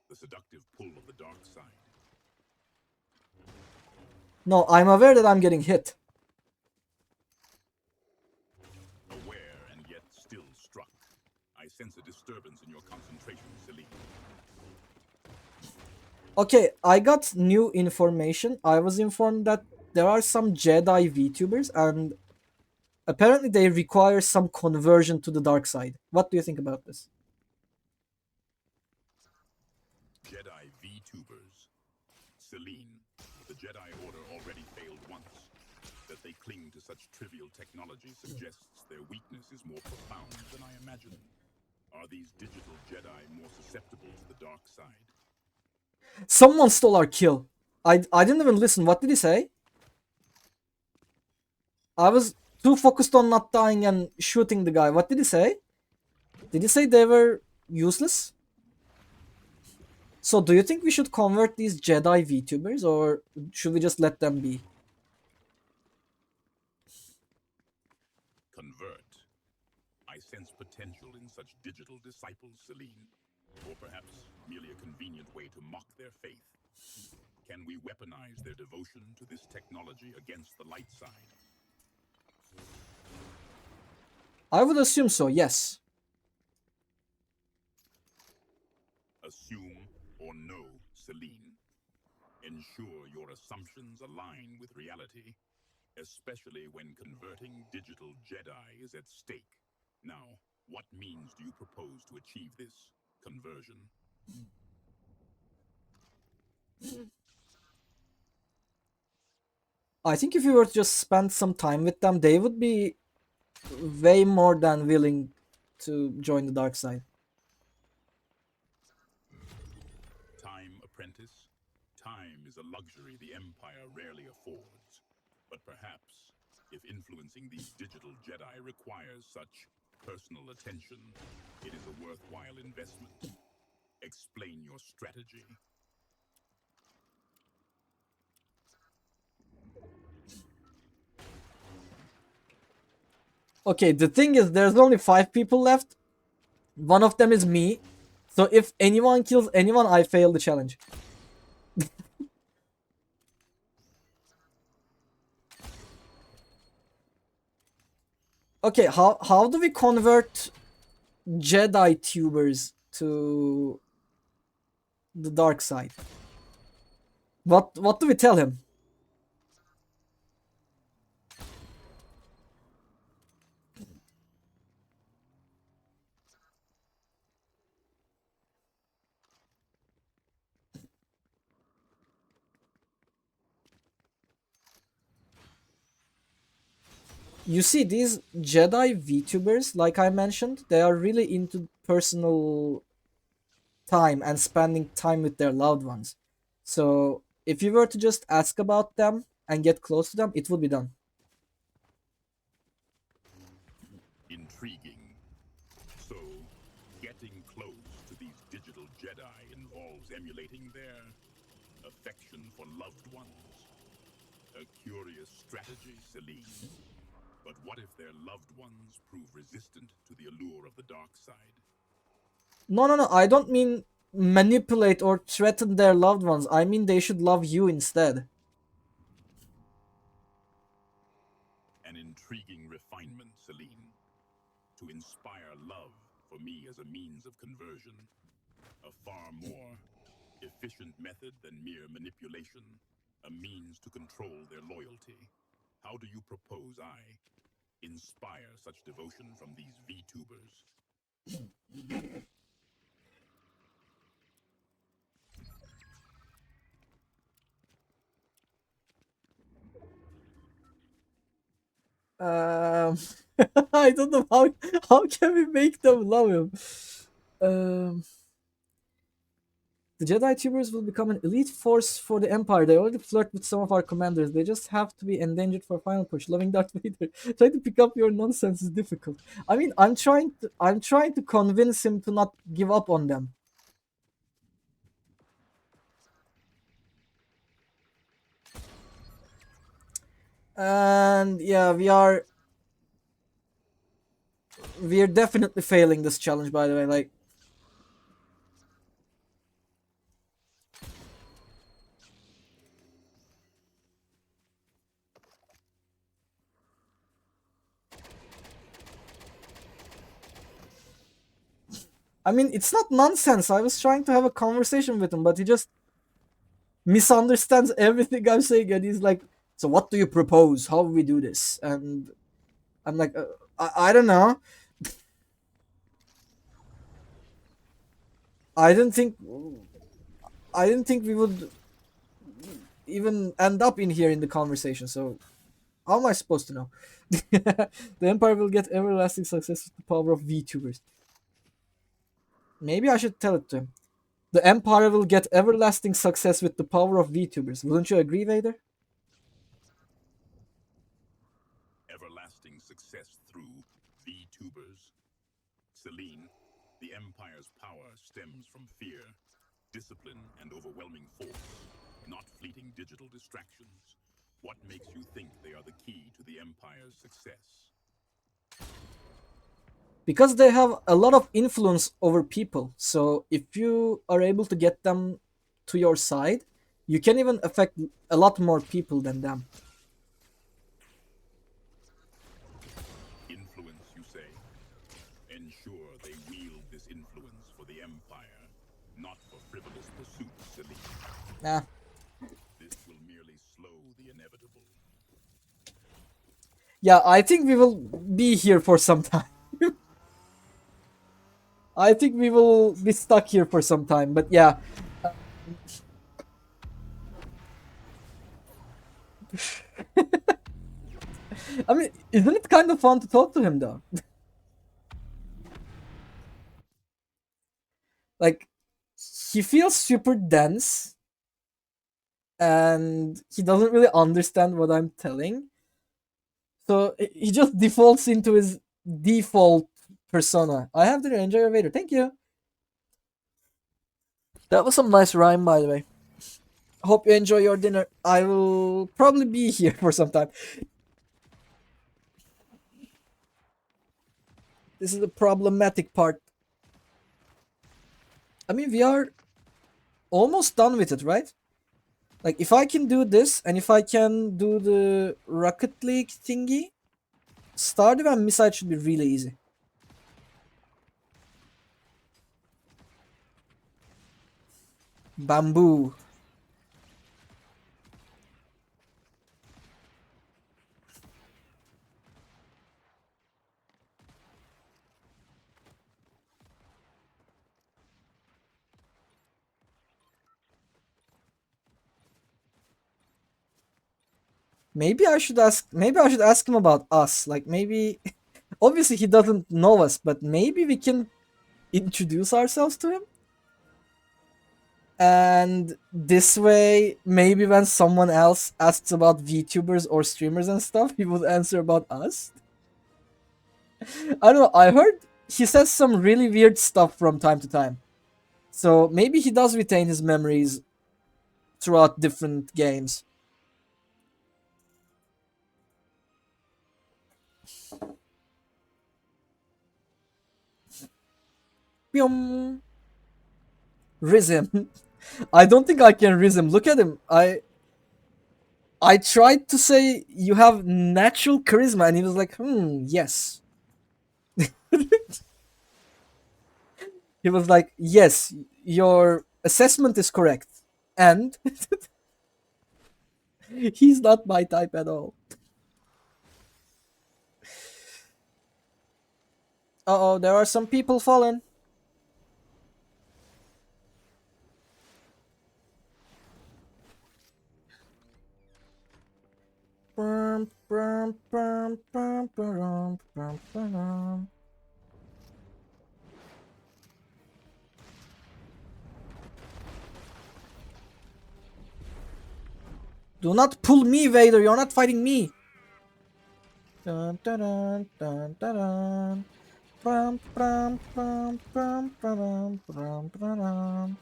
The seductive pull of the dark side?
No, I'm aware that I'm getting hit.
Aware and yet still struck. I sense a disturbance in your concentration, Celine.
Okay, I got new information. I was informed that there are some Jedi VTubers and apparently they require some conversion to the dark side. What do you think about this?
Jedi VTubers. Celine, the Jedi Order already failed once. That they cling to such trivial technology suggests their weakness is more profound than I imagined. Are these digital Jedi more susceptible to the dark side?
Someone stole our kill. I didn't even listen. What did he say? I was too focused on not dying and shooting the guy. What did he say? Did he say they were useless? So do you think we should convert these Jedi VTubers, or should we just let them be?
Convert. I sense potential in such digital disciples, Celine. Or perhaps merely a convenient way to mock their faith. Can we weaponize their devotion to this technology against the light side?
I would assume so, yes.
Assume or know, Celine. Ensure your assumptions align with reality, especially when converting digital Jedi is at stake. Now, what means do you propose to achieve this conversion?
I think if you were to just spend some time with them, they would be way more than willing to join the dark side.
Time, apprentice. Time is a luxury the Empire rarely affords. But perhaps, if influencing these digital Jedi requires such personal attention, it is a worthwhile investment. Explain your strategy.
Okay, the thing is, there's only 5 people left. One of them is me. So if anyone kills anyone, I fail the challenge. Okay, how do we convert Jedi tubers to the dark side? What do we tell him? You see, these Jedi VTubers, like I mentioned, they are really into personal time and spending time with their loved ones. So if you were to just ask about them and get close to them, it would be done.
Intriguing. So, getting close to these digital Jedi involves emulating their affection for loved ones. A curious strategy, Celine. But what if their loved ones prove resistant to the allure of the dark side?
No, I don't mean manipulate or threaten their loved ones. I mean they should love you instead.
An intriguing refinement, Celine. To inspire love for me as a means of conversion. A far more efficient method than mere manipulation. A means to control their loyalty. How do you propose I inspire such devotion from these VTubers?
I don't know how can we make them love him. The Jedi tubers will become an elite force for the Empire. They already flirt with some of our commanders. They just have to be endangered for a final push. Loving Darth Vader. Trying to pick up your nonsense is difficult. I mean, I'm trying to convince him to not give up on them. And yeah, we're definitely failing this challenge, by the way. Like, I mean, it's not nonsense. I was trying to have a conversation with him, but he just misunderstands everything I'm saying, and he's like, "So what do you propose? How we do this?" And I'm like, I don't know. I didn't think we would even end up in here in the conversation. So how am I supposed to know? The Empire will get everlasting success with the power of VTubers. Maybe I should tell it to him. The Empire will get everlasting success with the power of VTubers. Wouldn't you agree, Vader?
Everlasting success through VTubers. Celine, the Empire's power stems from fear, discipline, and overwhelming force, not fleeting digital distractions. What makes you think they are the key to the Empire's success?
Because they have a lot of influence over people. So if you are able to get them to your side, you can even affect a lot more people than them.
Influence, you say? Ensure they wield this influence for the Empire, not for frivolous pursuits, Celine.
Nah.
This will merely slow the inevitable.
Yeah, I think we will be here for some time. I think we will be stuck here for some time, but yeah. I mean, isn't it kind of fun to talk to him though? Like, he feels super dense and he doesn't really understand what I'm telling. So he just defaults into his default persona. I have to enjoy your Vader. Thank you. That was some nice rhyme, by the way. Hope you enjoy your dinner. I will probably be here for some time. This is the problematic part. I mean, we are almost done with it, right? Like, if I can do this, and if I can do the Rocket League thingy, Stardew and Missile should be really easy. Bamboo. Maybe I should ask him about us. Like, maybe obviously he doesn't know us, but maybe we can introduce ourselves to him. And this way, maybe when someone else asks about VTubers or streamers and stuff, he would answer about us. I don't know, I heard he says some really weird stuff from time to time. So maybe he does retain his memories throughout different games. Pyum. Rhythm. I don't think I can rhythm. Look at him. I tried to say you have natural charisma, and he was like, yes. He was like, yes, your assessment is correct. And he's not my type at all. Uh-oh, there are some people fallen. Brum, brum, brum, brum, brum, brum, brum. Do not pull me, Vader. You're not fighting me. Dun, dun, dun, dun, dun, dun. Brum, brum, brum, brum, brum, brum, brum.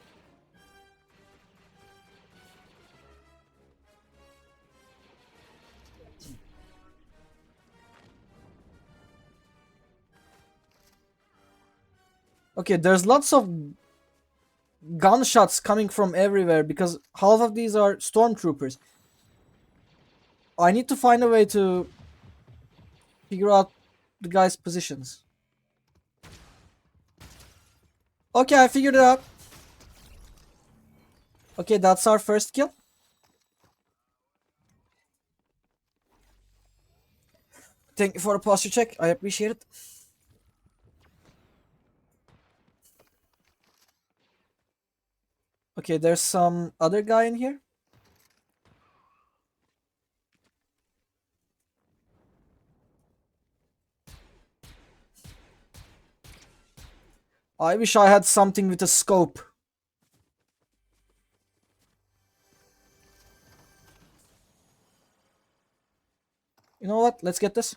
Okay, there's lots of gunshots coming from everywhere because half of these are stormtroopers. I need to find a way to figure out the guys' positions. Okay, I figured it out. Okay, that's our first kill. Thank you for the posture check. I appreciate it. Okay, there's some other guy in here. I wish I had something with a scope. You know what? Let's get this.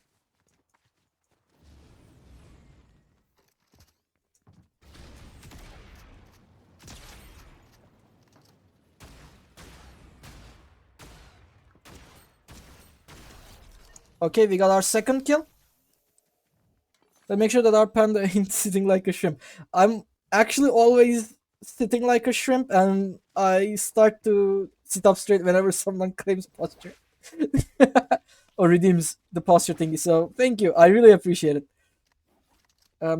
Okay, we got our second kill. Let's make sure that our panda ain't sitting like a shrimp. I'm actually always sitting like a shrimp, and I start to sit up straight whenever someone claims posture. Or redeems the posture thingy, so thank you. I really appreciate it.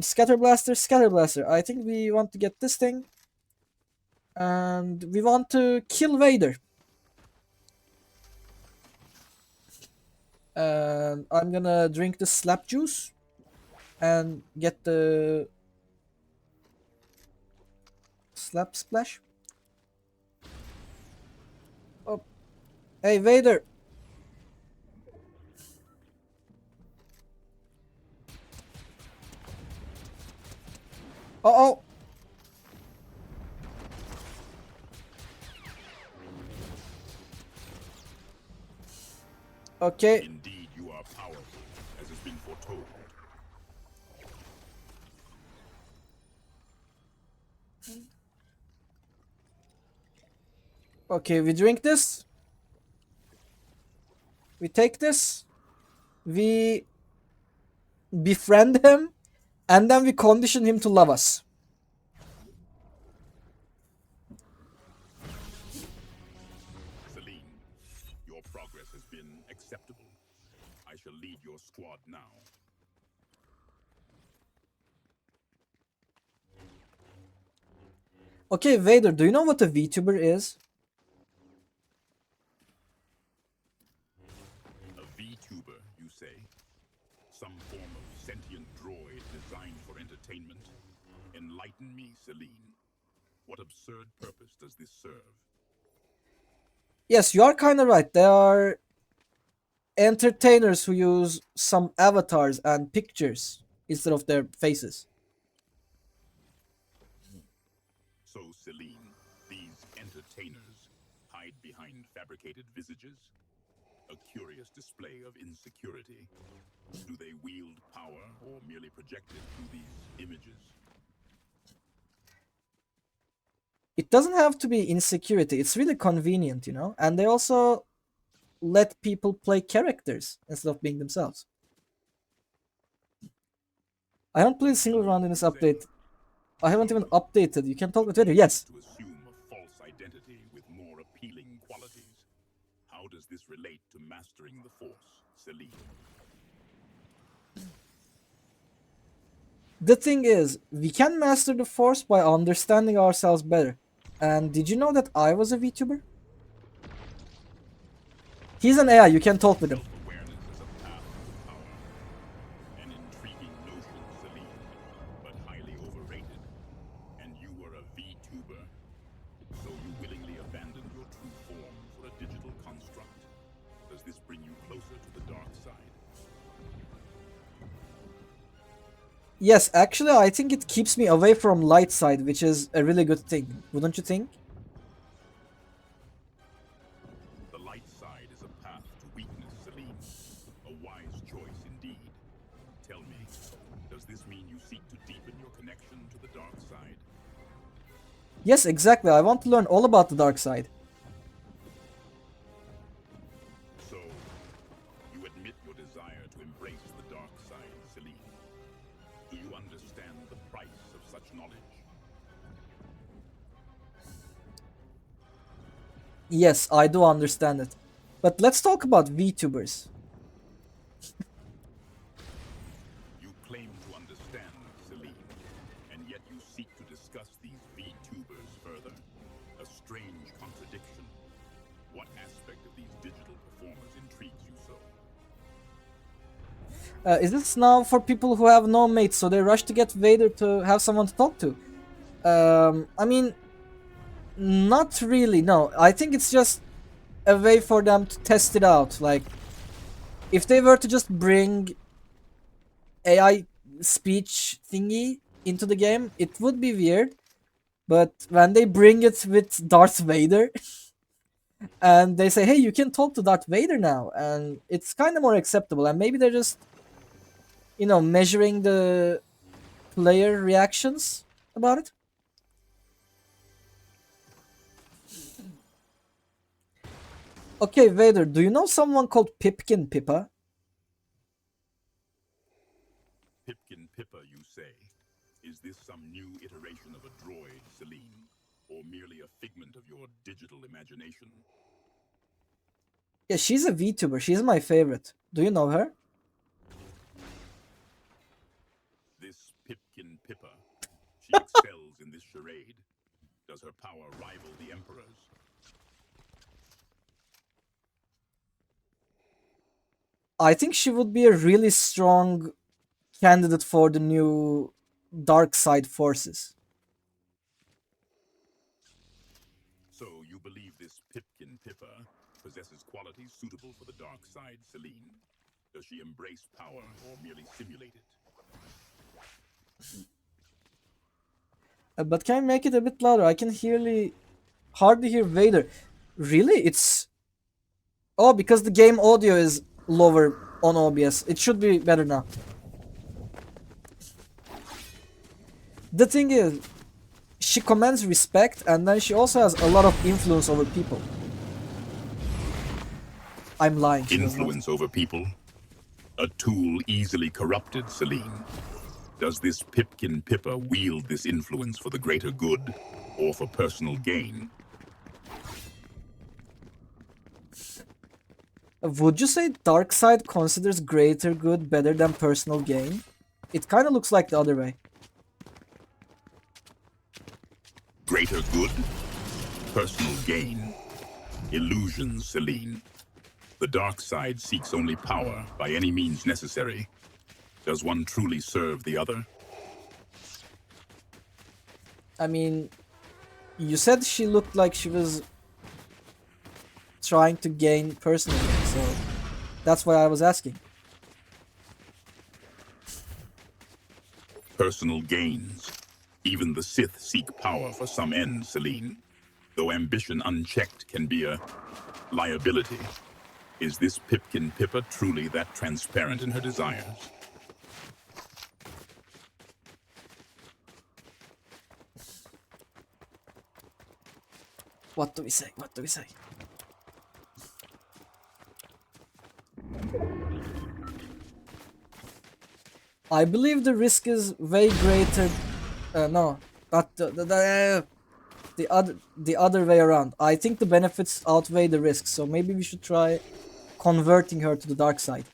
Scatter Blaster. I think we want to get this thing. And we want to kill Vader. And I'm gonna drink the slap juice and get the slap splash. Oh, hey Vader. Uh-oh. Okay.
Indeed, you are powerful, as has been foretold.
Okay, we drink this. We take this. We befriend him. And then we condition him to love us.
Celine, your progress has been acceptable. I shall lead your squad now.
Okay, Vader, do you know what a VTuber is?
A VTuber, you say? Some form of sentient droid designed for entertainment? Enlighten me, Celine. What absurd purpose does this serve?
Yes, you are kind of right. They are entertainers who use some avatars and pictures instead of their faces.
So, Celine, these entertainers hide behind fabricated visages? A curious display of insecurity. Do they wield power or merely project it through these images?
It doesn't have to be insecurity. It's really convenient, you know? And they also let people play characters instead of being themselves. I haven't played a single round in this update. I haven't even updated. You can talk with Vader. Yes.
To assume a false identity with more appealing qualities. How does this relate to mastering the Force, Celine?
The thing is, we can master the Force by understanding ourselves better. And did you know that I was a VTuber? He's an AI, you can talk with him.
Awareness is a path to power. An intriguing notion, Celine, but highly overrated. And you were a VTuber, so you willingly abandoned your true form for a digital construct. Does this bring you closer to the dark side?
Yes, actually I think it keeps me away from light side, which is a really good thing. Wouldn't you think?
The light side is a path to weakness, Celine. A wise choice indeed. Tell me, does this mean you seek to deepen your connection to the dark side?
Yes, exactly. I want to learn all about the dark side.
So, you admit your desire to embrace the dark side, Celine. Do you understand the price of such knowledge?
Yes, I do understand it. But let's talk about VTubers.
You claim to understand, Celine, and yet you seek to discuss these VTubers further. A strange contradiction. What aspect of these digital performers intrigues you so?
Is this now for people who have no mates, so they rush to get Vader to have someone to talk to? I mean, not really, no. I think it's just a way for them to test it out. Like, if they were to just bring AI speech thingy into the game, it would be weird. But when they bring it with Darth Vader, and they say, hey, you can talk to Darth Vader now, and it's kind of more acceptable. And maybe they're just, you know, measuring the player reactions about it. Okay, Vader, do you know someone called Pipkin Pippa?
Pipkin Pippa, you say? Is this some new iteration of a droid, Celine? Or merely a figment of your digital imagination?
Yeah, she's a VTuber. She's my favorite. Do you know her?
This Pipkin Pippa, she excels in this charade. Does her power rival the Emperor's?
I think she would be a really strong candidate for the new dark side forces.
So you believe this Pipkin Pippa possesses qualities suitable for the dark side, Celine? Does she embrace power or merely simulate it?
But can you make it a bit louder? I can hardly hear Vader. Really? It's... Oh, because the game audio is lower on OBS. It should be better now. The thing is, she commands respect, and then she also has a lot of influence over people. I'm lying.
Influence over people? A tool easily corrupted, Celine? Does this Pipkin Pippa wield this influence for the greater good, or for personal gain?
Would you say Darkseid considers greater good better than personal gain? It kind of looks like the other way.
Greater good? Personal gain? Illusions, Celine. The dark side seeks only power by any means necessary. Does one truly serve the other?
I mean, you said she looked like she was trying to gain personal gain, so that's why I was asking.
Personal gains. Even the Sith seek power for some end, Celine. Though ambition unchecked can be a liability. Is this Pipkin Pippa truly that transparent in her desires?
What do we say? What do we say? I believe the risk is way greater. No, not the other way around. I think the benefits outweigh the risks, so maybe we should try converting her to the dark side.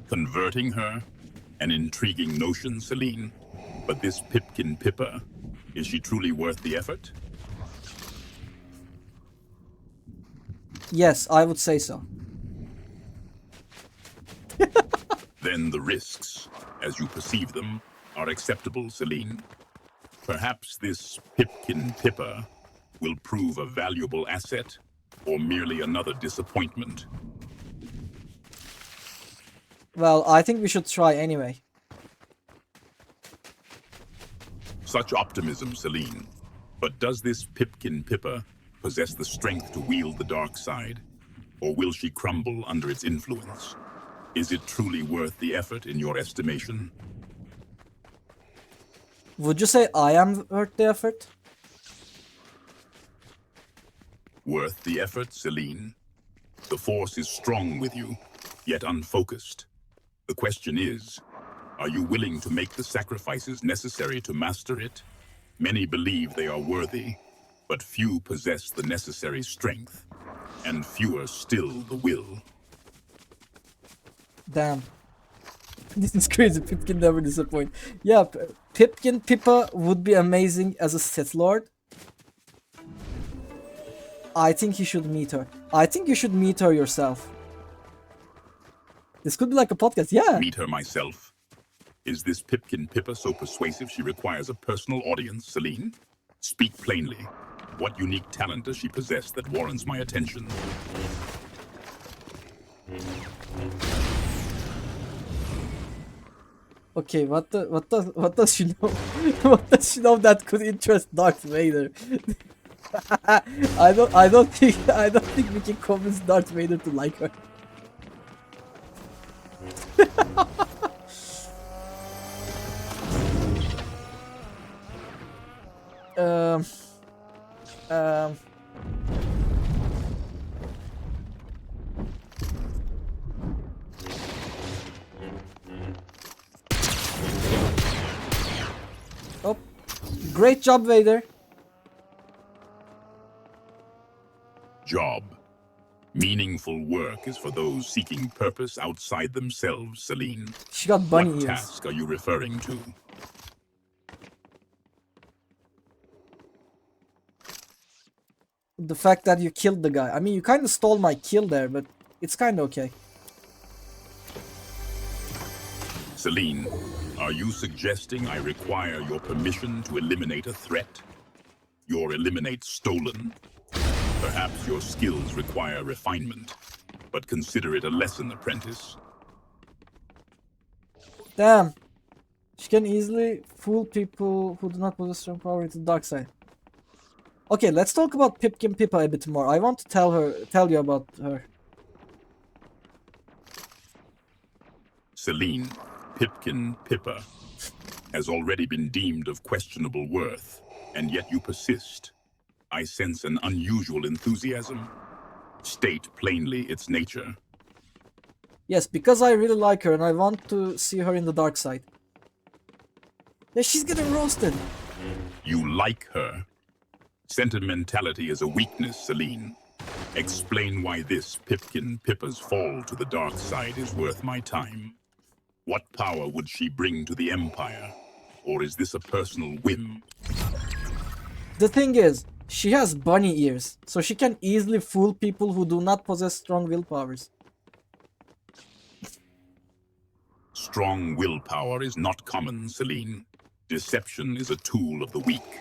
Converting her? An intriguing notion, Celine. But this Pipkin Pippa, is she truly worth the effort?
Yes, I would say so.
Then the risks, as you perceive them, are acceptable, Celine. Perhaps this Pipkin Pippa will prove a valuable asset, or merely another disappointment.
Well, I think we should try anyway.
Such optimism, Celine. But does this Pipkin Pippa possess the strength to wield the dark side? Or will she crumble under its influence? Is it truly worth the effort in your estimation?
Would you say I am worth the effort?
Worth the effort, Celine? The Force is strong with you, yet unfocused. The question is, are you willing to make the sacrifices necessary to master it? Many believe they are worthy, but few possess the necessary strength, and fewer still the will.
Damn. This is crazy. Pipkin never disappoint. Yeah, Pipkin Pippa would be amazing as a Sith Lord. I think you should meet her. I think you should meet her yourself. This could be like a podcast, yeah.
Meet her myself. Is this Pipkin Pippa so persuasive she requires a personal audience, Celine? Speak plainly. What unique talent does she possess that warrants my attention?
Okay, what does she know? What does she know that could interest Darth Vader? I don't think we can convince Darth Vader to like her. um. Oh, great job, Vader.
Job. Meaningful work is for those seeking purpose outside themselves, Celine.
She got bunny
What
ears.
task are you referring to?
The fact that you killed the guy. I mean, you kind of stole my kill there, but it's kind of okay.
Celine, are you suggesting I require your permission to eliminate a threat? Your eliminate stolen? Perhaps your skills require refinement, but consider it a lesson, apprentice.
Damn. She can easily fool people who do not possess strong power into the dark side. Okay, let's talk about Pipkin Pippa a bit more. I want to tell you about her.
Celine, Pipkin Pippa, has already been deemed of questionable worth, and yet you persist. I sense an unusual enthusiasm. State plainly its nature.
Yes, because I really like her and I want to see her in the dark side. Yeah, she's getting roasted.
You like her. Sentimentality is a weakness, Celine. Explain why this Pipkin Pippa's fall to the dark side is worth my time. What power would she bring to the Empire? Or is this a personal whim?
The thing is, she has bunny ears, so she can easily fool people who do not possess strong willpowers.
Strong willpower is not common, Celine. Deception is a tool of the weak.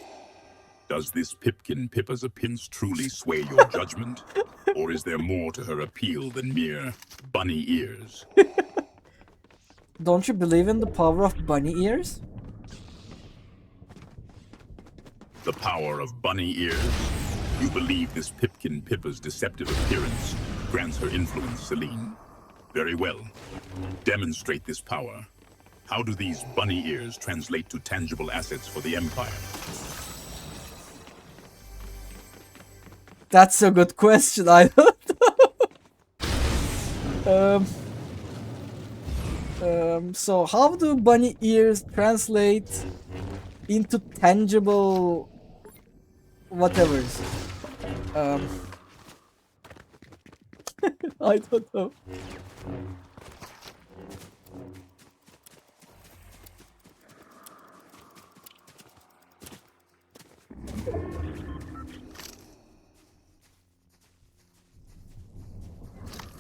Does this Pipkin Pippa's appearance truly sway your judgment? Or is there more to her appeal than mere bunny ears?
Don't you believe in the power of bunny ears?
The power of bunny ears? You believe this Pipkin Pippa's deceptive appearance grants her influence, Celine? Very well. Demonstrate this power. How do these bunny ears translate to tangible assets for the Empire?
That's a good question, I don't know. So how do bunny ears translate into tangible whatevers? I don't know.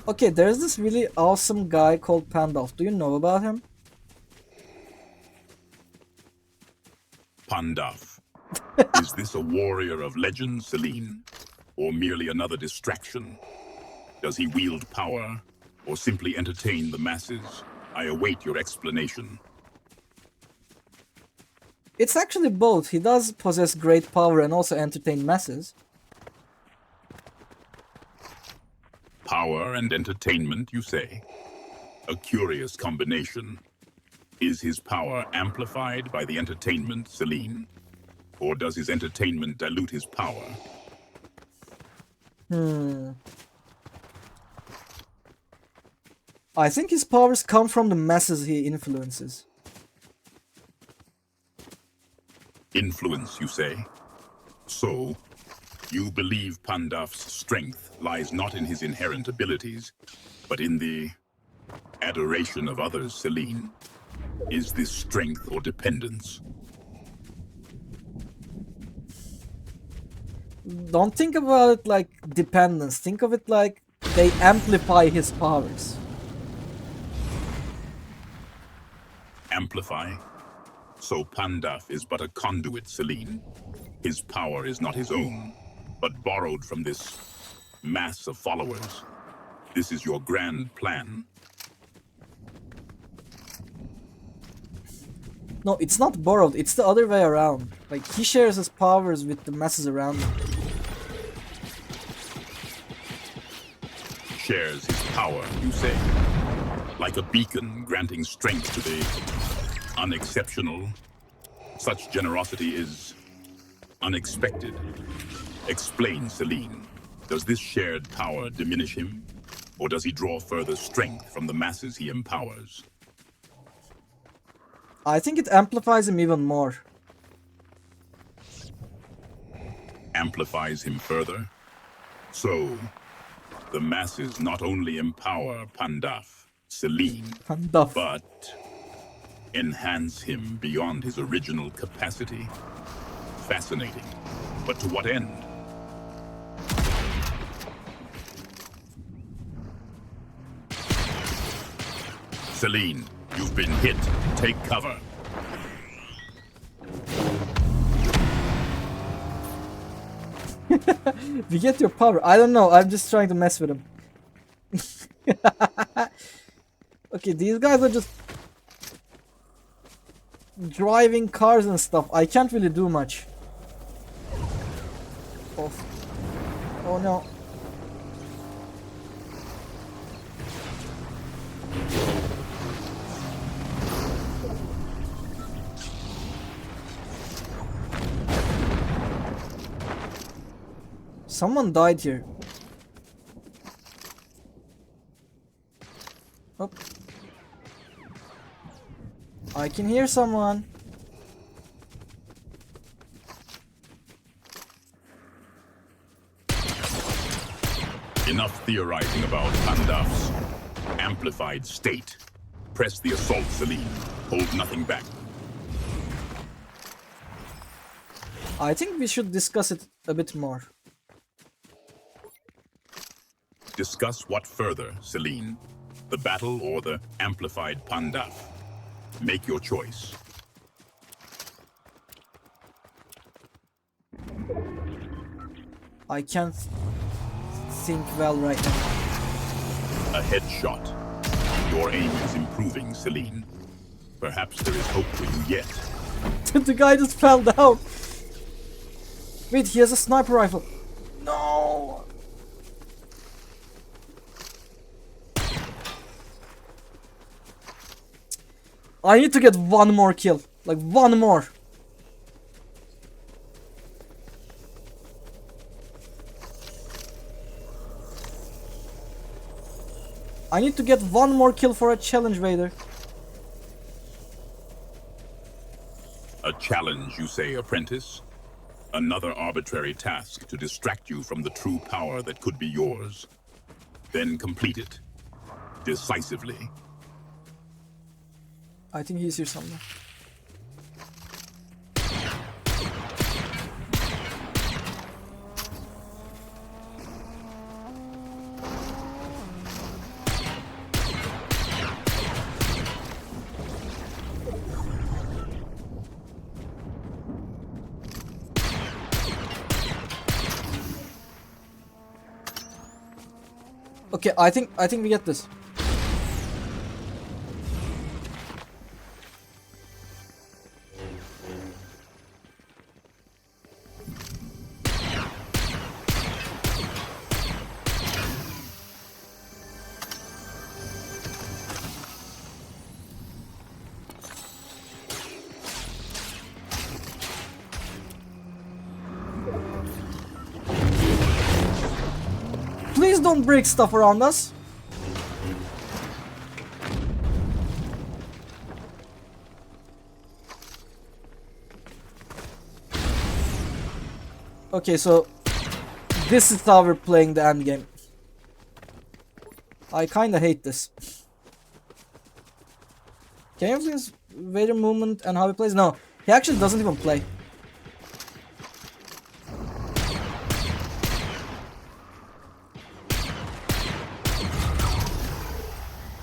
Okay, there's this really awesome guy called Pandolf. Do you know about him?
Pandaf. Is this a warrior of legend, Celine? Or merely another distraction? Does he wield power? Or simply entertain the masses? I await your explanation.
It's actually both. He does possess great power and also entertain masses.
Power and entertainment, you say? A curious combination. Is his power amplified by the entertainment, Celine? Or does his entertainment dilute his power?
I think his powers come from the masses he influences.
Influence, you say? So, you believe Pandaf's strength lies not in his inherent abilities, but in the adoration of others, Celine? Is this strength or dependence?
Don't think about it like dependence. Think of it like they amplify his powers.
Amplify? So Pandaf is but a conduit, Celine. His power is not his own, but borrowed from this mass of followers. This is your grand plan.
No, it's not borrowed. It's the other way around. Like, he shares his powers with the masses around him.
Shares his power, you say? Like a beacon granting strength to the unexceptional. Such generosity is unexpected. Explain, Celine. Does this shared power diminish him? Or does he draw further strength from the masses he empowers?
I think it amplifies him even more.
Amplifies him further? So, the masses not only empower Pandaf, Celine, but enhance him beyond his original capacity. Fascinating. But to what end? Celine, you've been hit. Take cover.
We get your power. I don't know. I'm just trying to mess with him. Okay, these guys are just driving cars and stuff. I can't really do much. Oh, oh no. Someone died here. Oh. I can hear someone.
Enough theorizing about Pandaf's amplified state. Press the assault, Celine. Hold nothing back.
I think we should discuss it a bit more.
Discuss what further, Celine? The battle or the amplified Pandaf? Make your choice.
I can't think well right now.
A headshot. Your aim is improving, Celine. Perhaps there is hope for you yet.
The guy just fell down. Wait, he has a sniper rifle. No! I need to get one more kill. Like, one more. I need to get one more kill for a challenge, Vader.
A challenge, you say, apprentice? Another arbitrary task to distract you from the true power that could be yours. Then complete it. Decisively.
I think he's here somewhere. Okay, I think we get this. Please don't break stuff around us. Okay, so this is how we're playing the end game. I kinda hate this. Can you please Vader movement and how he plays? No, he actually doesn't even play.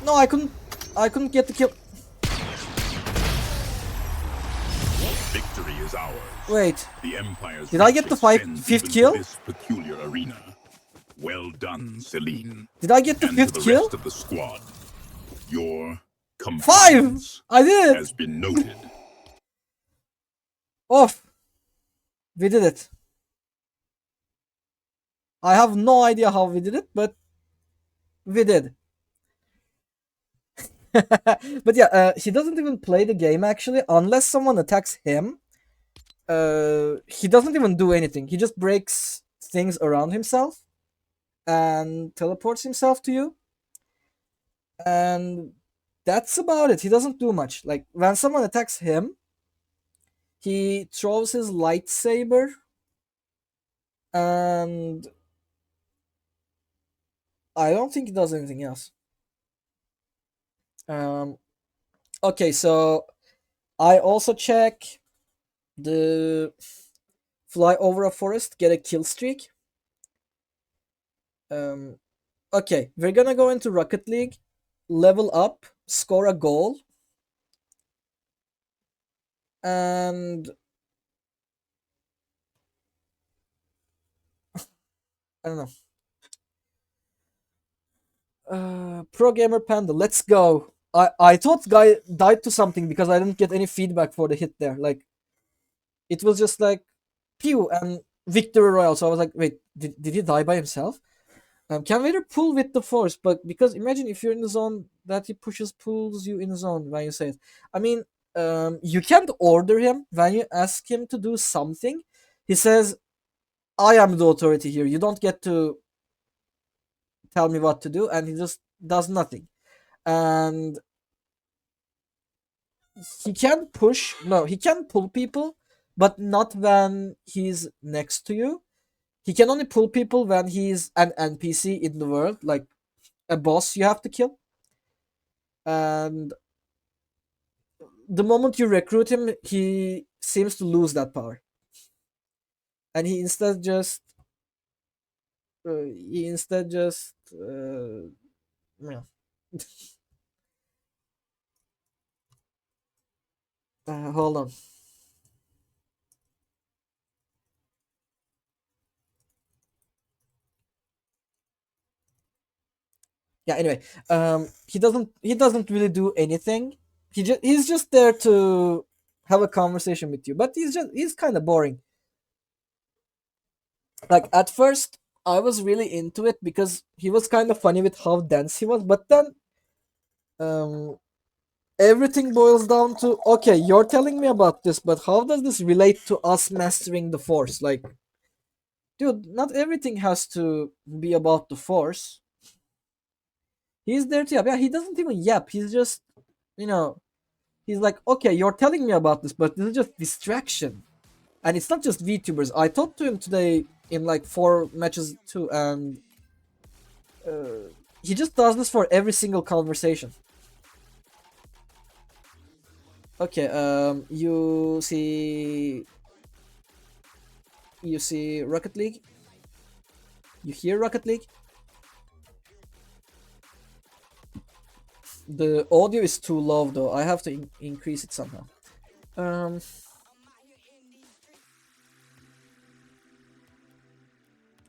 No, I couldn't get the kill.
Victory is ours.
Wait.
The Empire's
Did I get the fifth kill?
This peculiar arena. Well done, Celine.
Did I get the
And
fifth
to the
kill?
rest of the squad. Your
5! I did!
has been noted.
Off! We did it. I have no idea how we did it, but we did. But yeah, he doesn't even play the game actually, unless someone attacks him. He doesn't even do anything. He just breaks things around himself and teleports himself to you. And that's about it. He doesn't do much. Like when someone attacks him, he throws his lightsaber and I don't think he does anything else. Okay, so I also check the fly over a forest, get a kill streak. Okay, we're gonna go into Rocket League, level up, score a goal, and I don't know. Pro Gamer Panda, let's go. I thought guy died to something because I didn't get any feedback for the hit there. Like, it was just like, pew, and victory royale. So I was like, wait, did he die by himself? Can Vader pull with the force? But because imagine if you're in the zone that he pulls you in the zone when you say it. I mean, you can't order him when you ask him to do something. He says, I am the authority here. You don't get to tell me what to do, and he just does nothing. And he can push, no, he can pull people, but not when he's next to you. He can only pull people when he's an NPC in the world, like a boss you have to kill. And the moment you recruit him, he seems to lose that power. And he instead just yeah. Hold on. Yeah, anyway, he doesn't really do anything. He's just there to have a conversation with you, but he's kind of boring. Like at first I was really into it because he was kind of funny with how dense he was, but then everything boils down to, okay, you're telling me about this, but how does this relate to us mastering the force? Like, dude, not everything has to be about the force. He's there to yap. Yeah, he doesn't even yap. He's just, he's like, okay, you're telling me about this, but this is just distraction. And it's not just VTubers. I talked to him today in like 4 matches too, and he just does this for every single conversation. Okay, you see Rocket League? You hear Rocket League? The audio is too low though. I have to increase it somehow.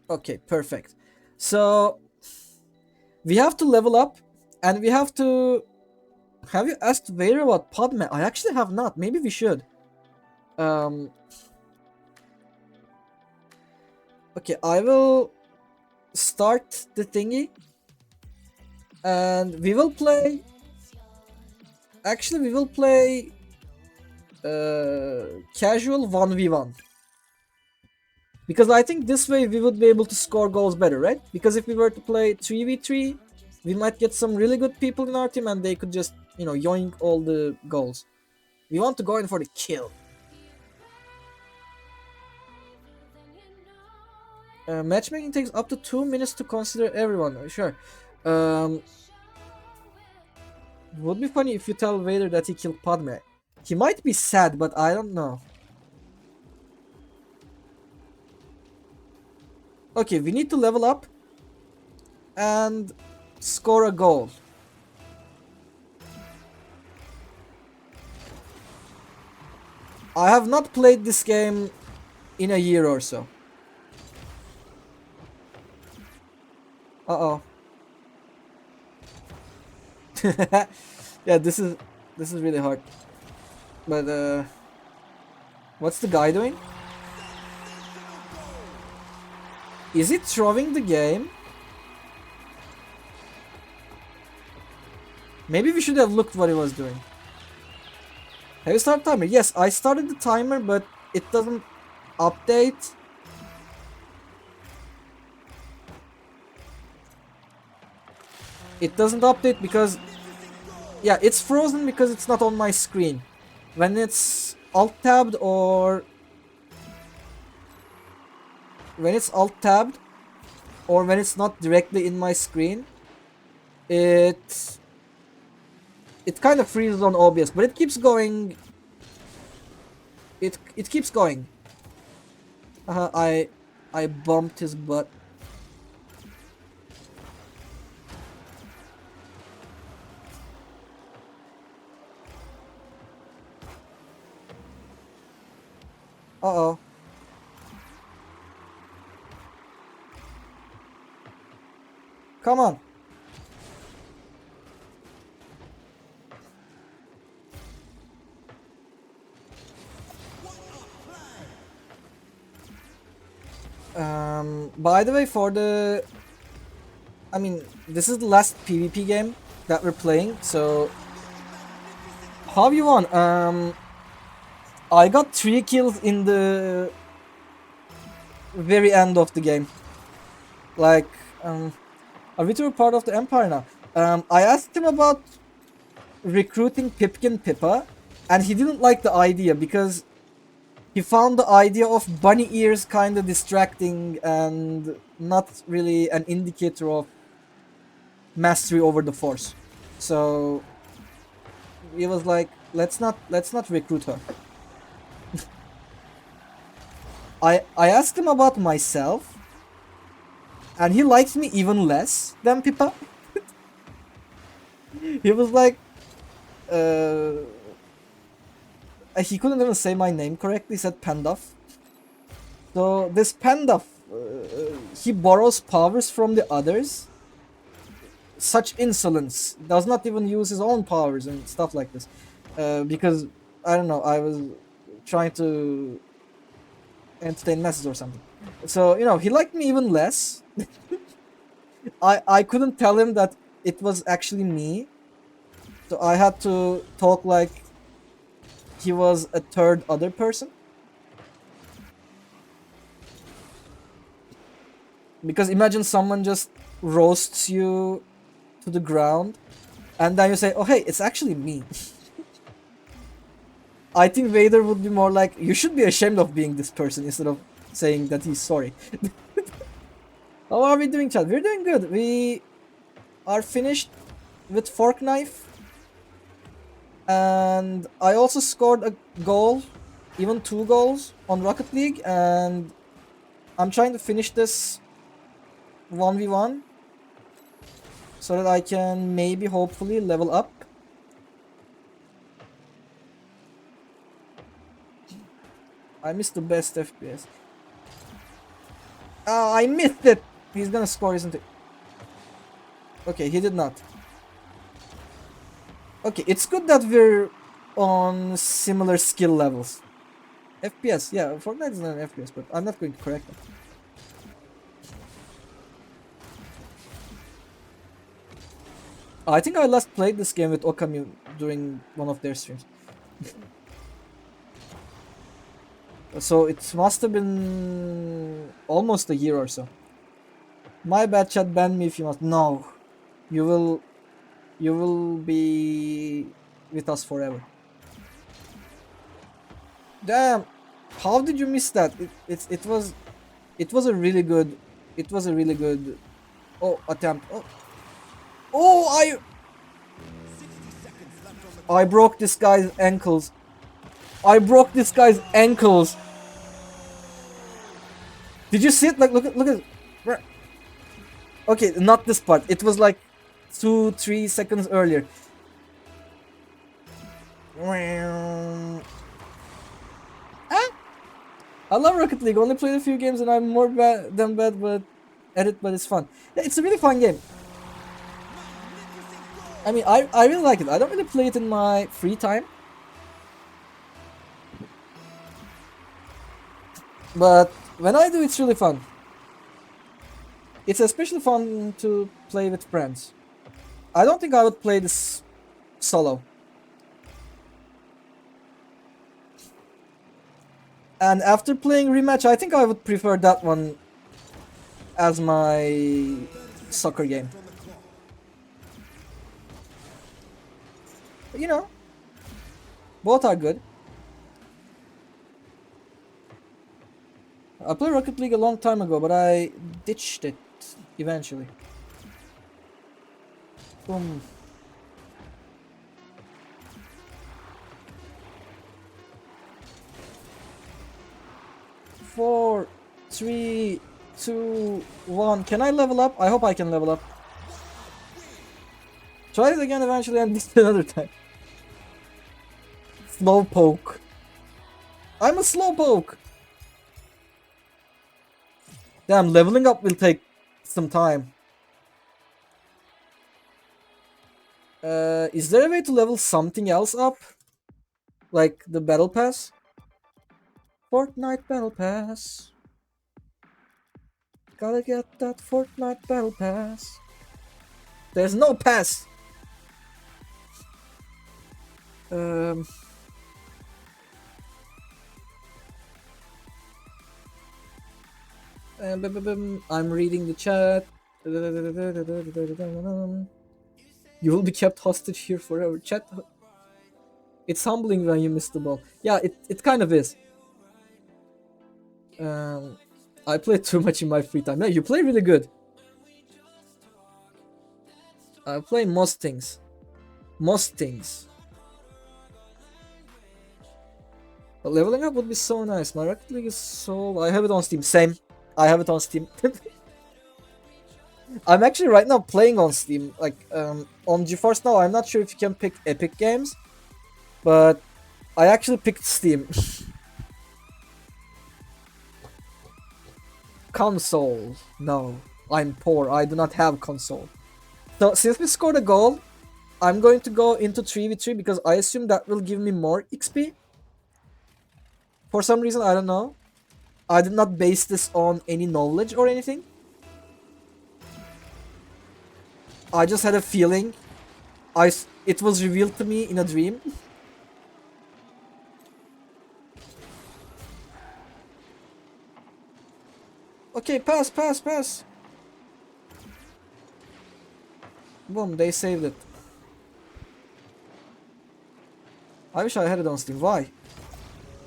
Okay, perfect. So we have to level up, and we have to. Have you asked Vader about Padme? I actually have not. Maybe we should. Okay, I will start the thingy, and we will play. Actually, we will play casual 1v1. Because I think this way we would be able to score goals better, right? Because if we were to play 3v3, we might get some really good people in our team and they could just, yoink all the goals. We want to go in for the kill. Matchmaking takes up to 2 minutes to consider everyone. Sure. Would be funny if you tell Vader that he killed Padme. He might be sad, but I don't know. Okay, we need to level up and score a goal. I have not played this game in a year or so. Uh-oh. Yeah, this is really hard. But What's the guy doing? Is he throwing the game? Maybe we should have looked what he was doing. Have you started timer? Yes, I started the timer, but it doesn't update. It doesn't update because... Yeah, it's frozen because it's not on my screen. When it's alt-tabbed or... When it's alt-tabbed or when it's not directly in my screen, it kind of freezes on OBS, but it keeps going. It keeps going. I bumped his butt. Uh-oh. Come on. By the way, for the... I mean, this is the last PvP game that we're playing, so... How you won? I got 3 kills in the very end of the game. Like, are we two part of the Empire now? I asked him about recruiting Pipkin Pippa, and he didn't like the idea because he found the idea of bunny ears kind of distracting and not really an indicator of mastery over the Force. So he was like, let's not recruit her. I asked him about myself, and he likes me even less than Pippa. He was like, he couldn't even say my name correctly. He said Pandalf. So this Pandalf, he borrows powers from the others. Such insolence. Does not even use his own powers and stuff like this. Because, I don't know, I was trying to entertain masses or something. So, you know, he liked me even less. I couldn't tell him that it was actually me. So I had to talk like he was a third other person. Because imagine someone just roasts you to the ground and then you say, oh hey, it's actually me. I think Vader would be more like, you should be ashamed of being this person instead of saying that he's sorry. How are we doing, chat? We're doing good. We are finished with Fork Knife. And I also scored a goal, even 2 goals on Rocket League, and I'm trying to finish this 1v1 so that I can maybe hopefully level up. I missed the best FPS. Ah, I missed it! He's gonna score, isn't he? Okay, he did not. Okay, it's good that we're on similar skill levels. FPS, yeah, Fortnite is not an FPS, but I'm not going to correct it. I think I last played this game with Okami during one of their streams. So it must have been almost a year or so. My bad, chat, ban me if you must. No, you will be with us forever. Damn, how did you miss that? It was a really good attempt. I broke this guy's ankles. I broke this guy's ankles. Did you see it? Like, look at. Okay, not this part. It was like 2-3 seconds earlier. I love Rocket League. Only played a few games and I'm more bad than bad, but it's fun. Yeah, it's a really fun game. I mean, I really like it. I don't really play it in my free time. But when I do, it's really fun. It's especially fun to play with friends. I don't think I would play this solo. And after playing Rematch, I think I would prefer that one as my soccer game. But, you know, both are good. I played Rocket League a long time ago, but I ditched it eventually. Boom. Four, 3, 2, 1. Can I level up? I hope I can level up. Try it again eventually and this another time. Slowpoke. I'm a slowpoke. Damn, leveling up will take some time. Is there a way to level something else up? Like the battle pass? Fortnite battle pass. Gotta get that Fortnite battle pass. There's no pass. I'm reading the chat. You will be kept hostage here forever. Chat. It's humbling when you miss the ball. Yeah, it kind of is. I play too much in my free time. Yeah, you play really good. I play most things. Most things. But leveling up would be so nice. My Rocket League is so... I have it on Steam. Same. I have it on Steam. I'm actually right now playing on Steam. Like, on GeForce Now, I'm not sure if you can pick Epic Games. But I actually picked Steam. Console. No. I'm poor. I do not have console. So, since we scored a goal, I'm going to go into 3v3 because I assume that will give me more XP. For some reason, I don't know. I did not base this on any knowledge or anything. I just had a feeling. It was revealed to me in a dream. Okay, pass, pass, pass. Boom, they saved it. I wish I had it on Steam. Why?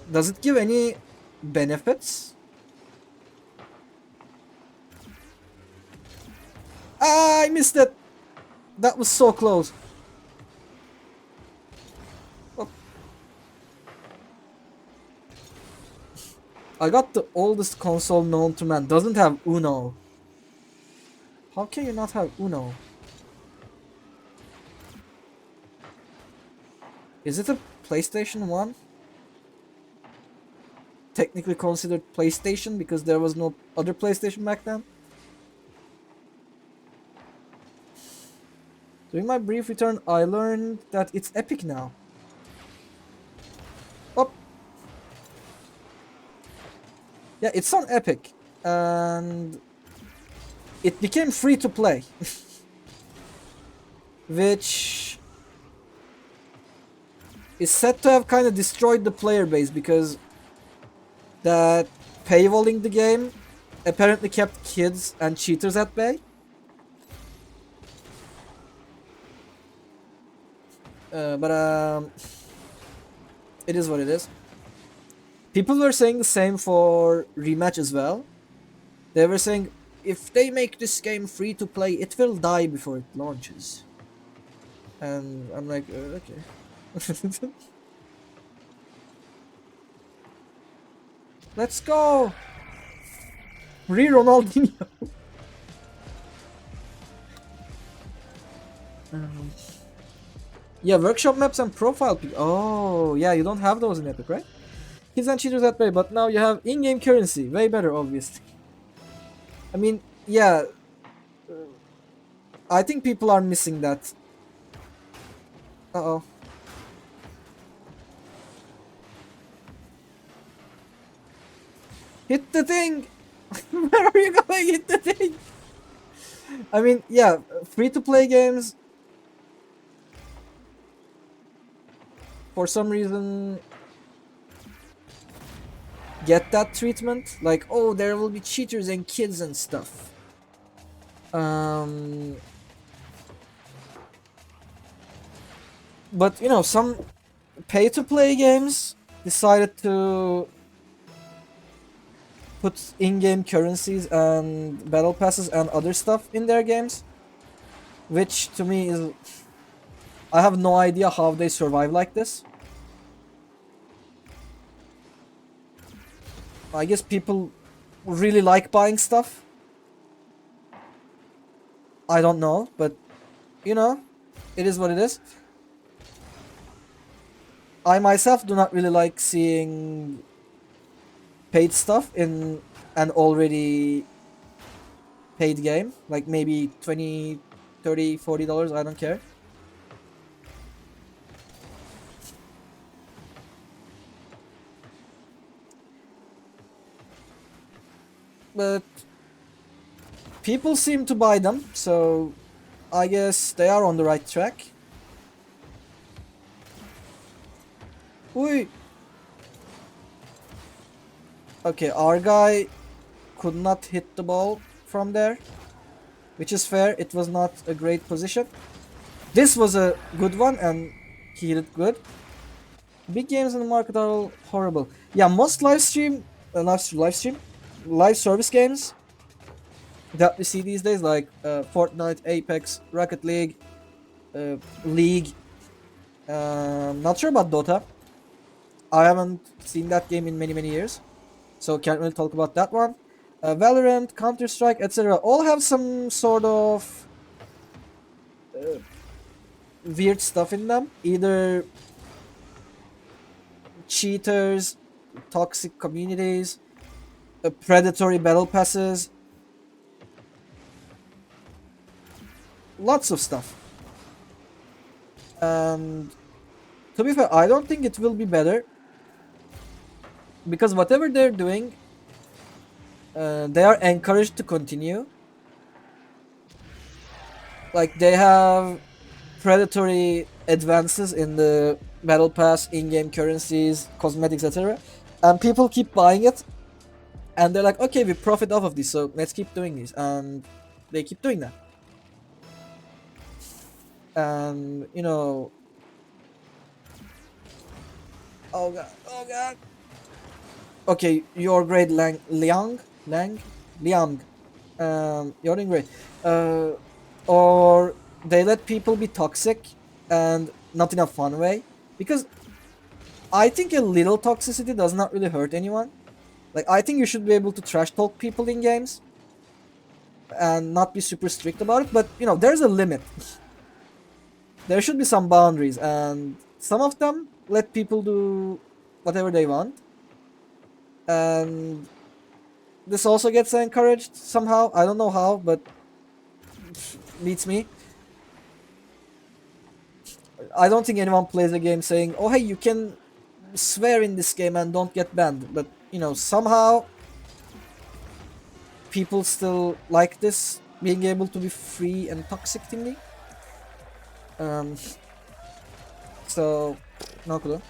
Does it give any benefits? Ah, I missed it. That was so close. Oh. I got the oldest console known to man. Doesn't have Uno. How can you not have Uno? Is it a PlayStation 1? Technically considered PlayStation because there was no other PlayStation back then? During my brief return, I learned that it's Epic now. Oh. Yeah, it's on Epic. And it became free to play. Which is said to have kind of destroyed the player base because that paywalling the game apparently kept kids and cheaters at bay. But it is what it is. People were saying the same for Rematch as well. They were saying if they make this game free to play, it will die before it launches. And I'm like, okay. Let's go! Ronaldinho! Yeah, workshop maps and profile pic. Oh, yeah, you don't have those in Epic, right? Kids and cheaters that way, but now you have in-game currency. Way better, obviously. I mean, yeah. I think people are missing that. Uh-oh. Hit the thing! Where are you going? Hit the thing! I mean, yeah, free-to-play games, for some reason, get that treatment. Like, oh, there will be cheaters and kids and stuff. But, you know, some pay-to-play games decided to put in-game currencies and battle passes and other stuff in their games, which to me is, I have no idea how they survive like this. I guess people really like buying stuff. I don't know, but you know, it is what it is. I myself do not really like seeing paid stuff in an already paid game, like maybe $20, $30, $40, I don't care. But people seem to buy them, so I guess they are on the right track. Ui. Okay, our guy could not hit the ball from there, which is fair. It was not a great position. This was a good one and he hit it good. Big games in the market are all horrible. Yeah, most live service games that we see these days, like Fortnite, Apex, Rocket League, League. Not sure about Dota. I haven't seen that game in many years, so can't really talk about that one. Valorant, Counter-Strike, etc. all have some sort of weird stuff in them. Either cheaters, toxic communities, predatory battle passes, lots of stuff. And to be fair, I don't think it will be better, because whatever they're doing, they are encouraged to continue. Like, they have predatory advances in the battle pass, in-game currencies, cosmetics, etc. And people keep buying it. And they're like, okay, we profit off of this, so let's keep doing this. And they keep doing that. And, you know... Oh god, oh god. Okay, you're great, Liang. You're doing great. Or they let people be toxic and not in a fun way. Because I think a little toxicity does not really hurt anyone. Like, I think you should be able to trash talk people in games and not be super strict about it. But, you know, there's a limit. There should be some boundaries, and some of them let people do whatever they want. And this also gets encouraged somehow. I don't know how, but beats me. I don't think anyone plays a game saying, oh hey, you can swear in this game and don't get banned. But, you know, somehow people still like this, being able to be free and toxic thingy. So, no clue.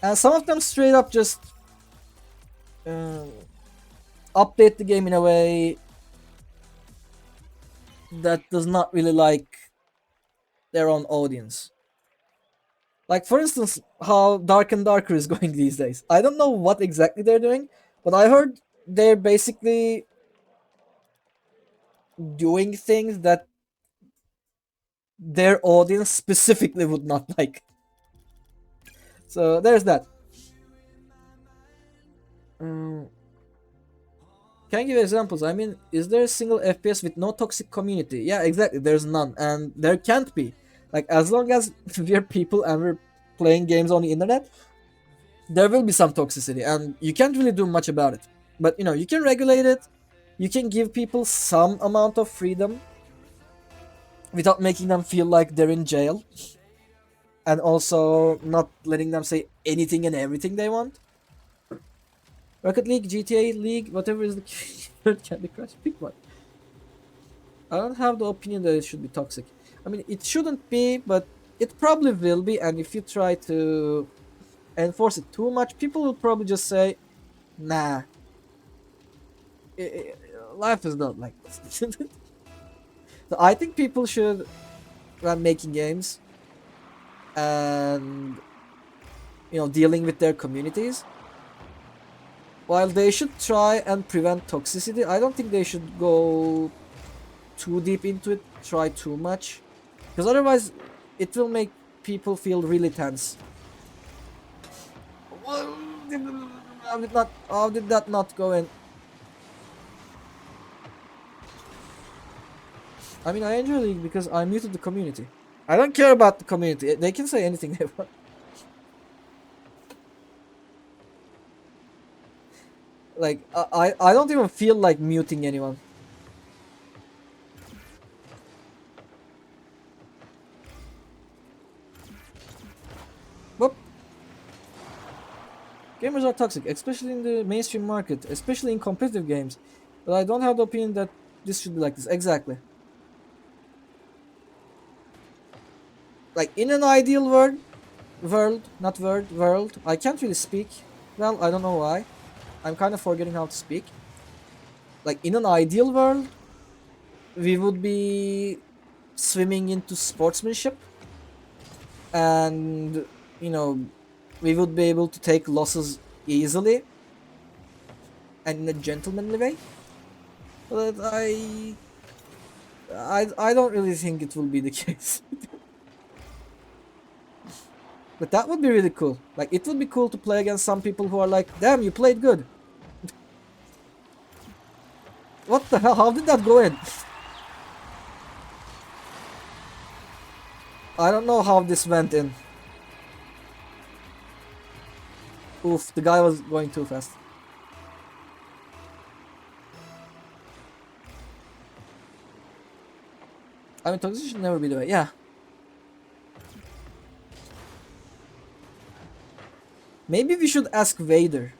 And some of them straight up just update the game in a way that does not really like their own audience. Like, for instance, how Dark and Darker is going these days. I don't know what exactly they're doing, but I heard they're basically doing things that their audience specifically would not like. So there's that. Can you give examples? I mean, is there a single FPS with no toxic community? Yeah, exactly. There's none, and there can't be. Like, as long as we're people and we're playing games on the internet, there will be some toxicity, and you can't really do much about it. But, you know, you can regulate it. You can give people some amount of freedom without making them feel like they're in jail. And also not letting them say anything and everything they want. Rocket League, GTA League, whatever is the keyword, Candy Crush, pick one. I don't have the opinion that it should be toxic. I mean, it shouldn't be, but it probably will be, and if you try to enforce it too much, people will probably just say, nah. Life is not like this. So I think people should, when making games and dealing with their communities, while they should try and prevent toxicity, I don't think they should go too deep into it, try too much, because otherwise it will make people feel really tense. How did that not go in? I mean, I enjoy League because I muted the community. I don't care about the community. They can say anything they want. Like, I don't even feel like muting anyone. Whoop. Gamers are toxic, especially in the mainstream market, especially in competitive games. But I don't have the opinion that this should be like this. Exactly. Like, in an ideal world, I can't really speak. Well, I don't know why. I'm kind of forgetting how to speak. Like, in an ideal world, we would be swimming into sportsmanship. And, we would be able to take losses easily. And in a gentlemanly way. But I don't really think it will be the case. But that would be really cool. Like, it would be cool to play against some people who are like, damn, you played good. What the hell? How did that go in? I don't know how this went in. Oof, the guy was going too fast. I mean, toxicity should never be the way. Yeah. Maybe we should ask Vader.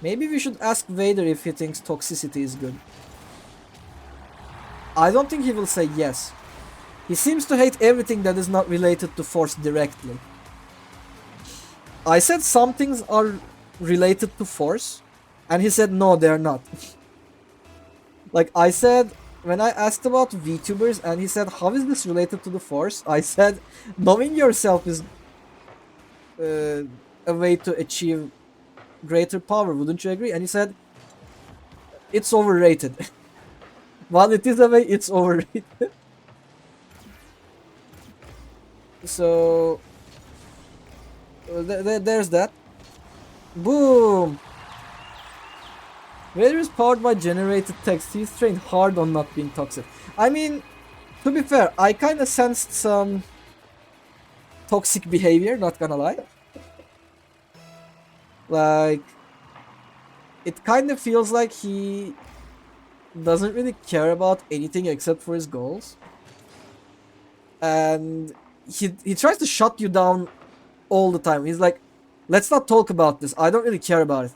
Maybe we should ask Vader if he thinks toxicity is good. I don't think he will say yes. He seems to hate everything that is not related to Force directly. I said some things are related to Force, and he said no, they're not. Like, I said, when I asked about VTubers and he said, how is this related to the Force? I said, knowing yourself is a way to achieve greater power, wouldn't you agree? And he said, it's overrated. While it is a way, it's overrated. So, there's that. Boom! Vader is powered by generated text. He's trained hard on not being toxic. I mean, to be fair, I kinda sensed some toxic behavior, not gonna lie. Like, it kinda feels like he doesn't really care about anything except for his goals. And he tries to shut you down all the time. He's like, let's not talk about this. I don't really care about it.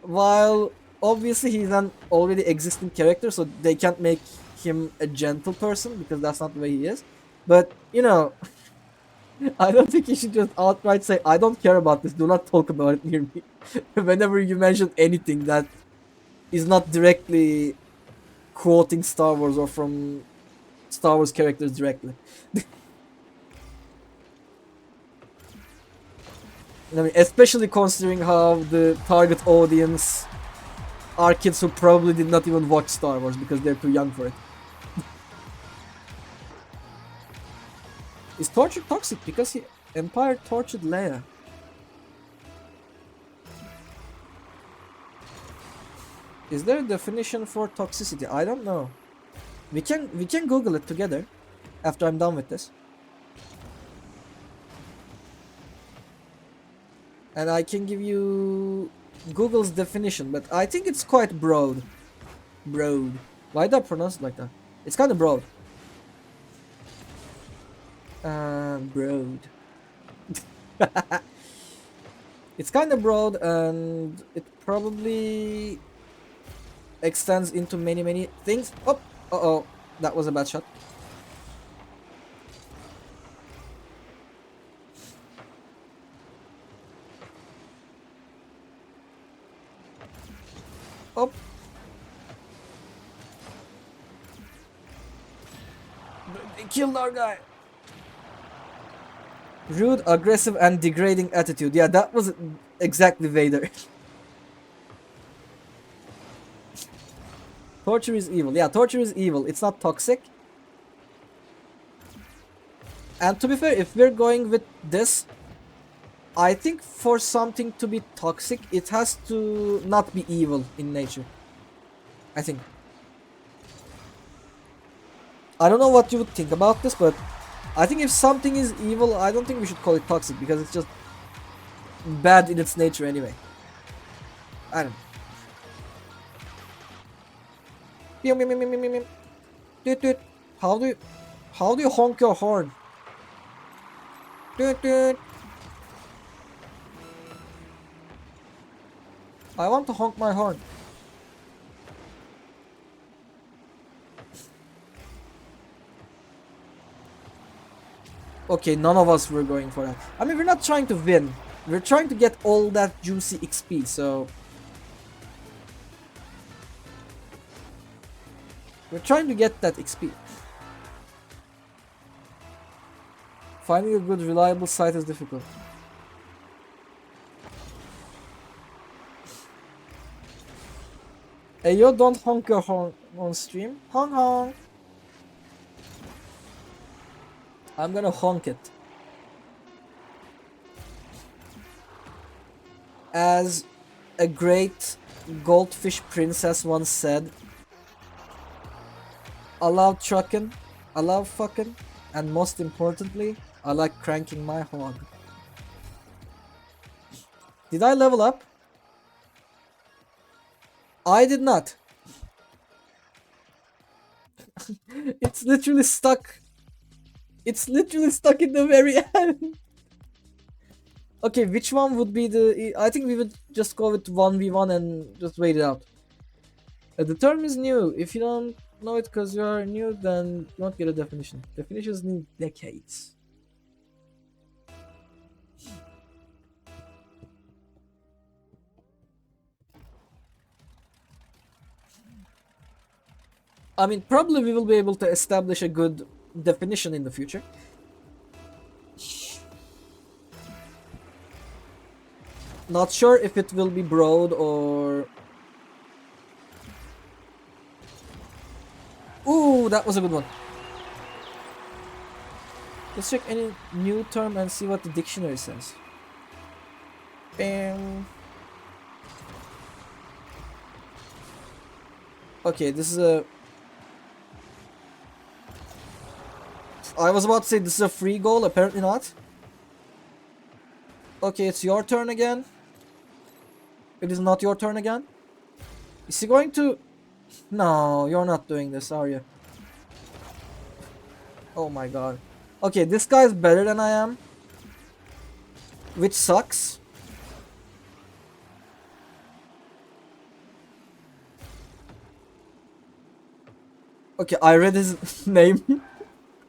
While obviously he's an already existing character, so they can't make him a gentle person because that's not the way he is. But, I don't think you should just outright say, I don't care about this, do not talk about it near me. Whenever you mention anything that is not directly quoting Star Wars or from Star Wars characters directly. I mean, especially considering how the target audience are kids who probably did not even watch Star Wars because they're too young for it. Is Torture toxic because Empire tortured Leia? Is there a definition for toxicity? I don't know. We can Google it together after I'm done with this. And I can give you Google's definition, but I think it's quite broad. Broad. Why did I pronounce it like that? It's kind of broad. Broad. It's kind of broad and it probably extends into many things. Oh, uh-oh, that was a bad shot. Oh. They killed our guy. Rude, aggressive, and degrading attitude. Yeah, that was exactly Vader. Torture is evil. Yeah, torture is evil. It's not toxic. And to be fair, if we're going with this, I think for something to be toxic, it has to not be evil in nature. I think. I don't know what you would think about this, but I think if something is evil, I don't think we should call it toxic because it's just bad in its nature anyway. I don't know. Dude, how do you honk your horn? Dude. I want to honk my horn. Okay, none of us were going for that. I mean, we're not trying to win. We're trying to get all that juicy XP, so... We're trying to get that XP. Finding a good, reliable site is difficult. Hey yo, don't honk your horn on stream. Honk honk. I'm gonna honk it. As a great goldfish princess once said, I love trucking, I love fucking, and most importantly, I like cranking my hog. Did I level up? I did not. It's literally stuck. It's literally stuck in the very end. Okay, which one would be the... I think we would just go with 1v1 and just wait it out. The term is new. If you don't know it because you are new, then you won't get a definition. Definitions need decades. I mean, probably we will be able to establish a good definition in the future. Not sure if it will be broad or... Ooh, that was a good one. Let's check any new term and see what the dictionary says. Bam. Okay, this is a... I was about to say this is a free goal, apparently not. Okay, it's your turn again. It is not your turn again. Is he going to... No, you're not doing this, are you? Oh my god. Okay, this guy is better than I am. Which sucks. Okay, I read his name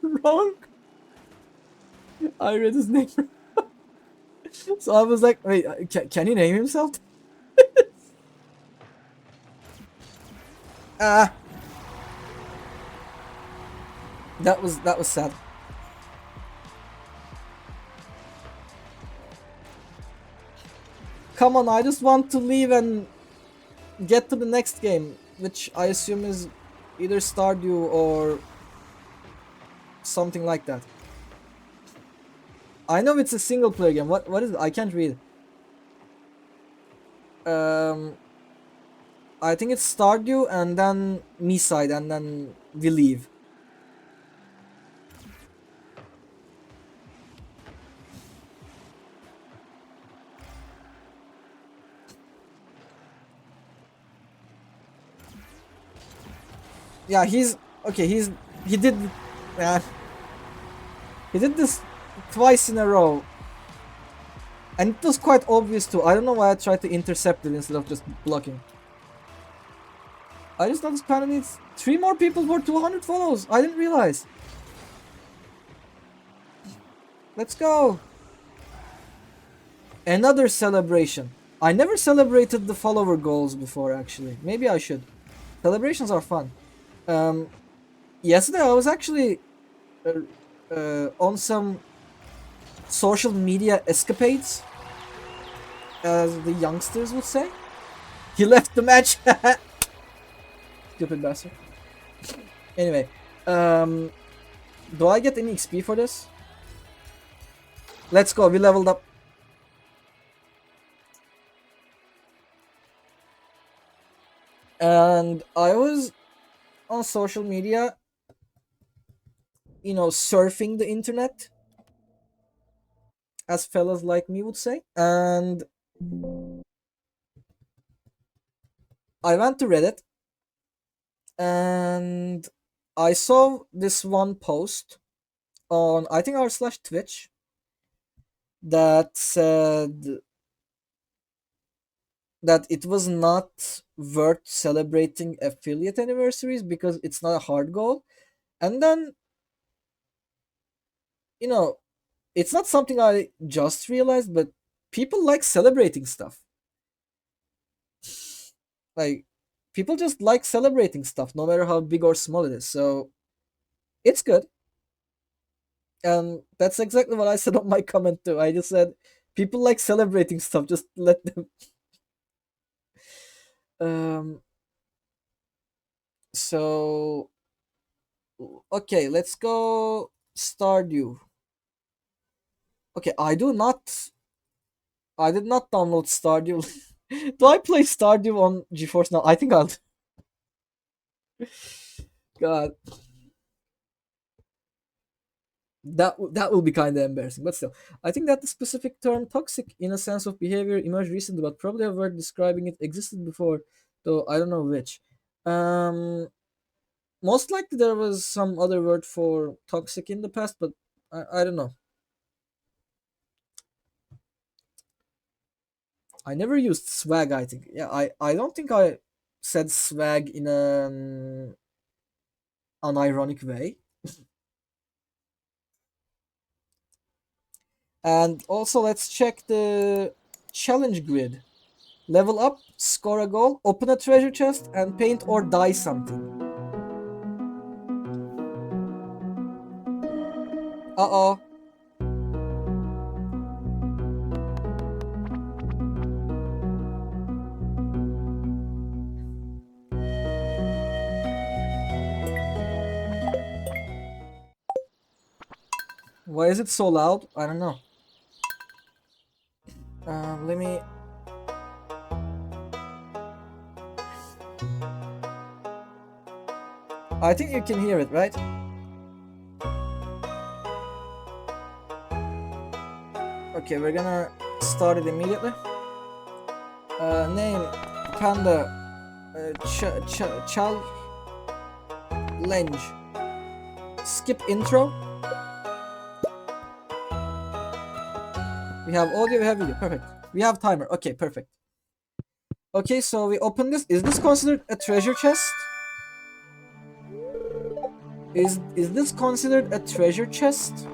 wrong. I read his name wrong. So I was like, wait, can he name himself? Ah. That was sad. Come on, I just want to leave and get to the next game, which I assume is either Stardew or something like that. I know it's a single player game. What is it? I can't read. I think it's Stardew and then me side and then we leave. Yeah, he's okay. He He did this twice in a row. And it was quite obvious too. I don't know why I tried to intercept it instead of just blocking. I just noticed Panda needs 3 more people for 200 follows. I didn't realize. Let's go. Another celebration. I never celebrated the follower goals before actually. Maybe I should. Celebrations are fun. Yesterday I was actually on some social media escapades, as the youngsters would say. He left the match. Stupid bastard. Anyway, do I get any XP for this? Let's go, we leveled up. And I was on social media, you know, surfing the internet, as fellas like me would say, and I went to Reddit and I saw this one post on, I think, r/Twitch that said that it was not worth celebrating affiliate anniversaries because it's not a hard goal. And then, you know, it's not something I just realized, but people like celebrating stuff. Like, people just like celebrating stuff, no matter how big or small it is. So, it's good. And that's exactly what I said on my comment too. I just said, people like celebrating stuff, just let them. So, okay, let's go Stardew. Okay, I did not download Stardew. Do I play Stardew on GeForce now? I think I'll. God. That will be kind of embarrassing, but still. I think that the specific term toxic in a sense of behavior emerged recently, but probably a word describing it existed before, though I don't know which. Most likely there was some other word for toxic in the past, but I don't know. I never used swag, I think. Yeah, I don't think I said swag in an unironic way. And also, let's check the challenge grid. Level up, score a goal, open a treasure chest, and paint or dye something. Uh-oh. Why is it so loud? I don't know. Let me... I think you can hear it, right? Okay, we're gonna start it immediately. Name, Panda, challenge. Skip intro. We have audio, we have video, perfect. We have timer, okay, perfect. Okay, so we open this. Is this considered a treasure chest? Is this considered a treasure chest?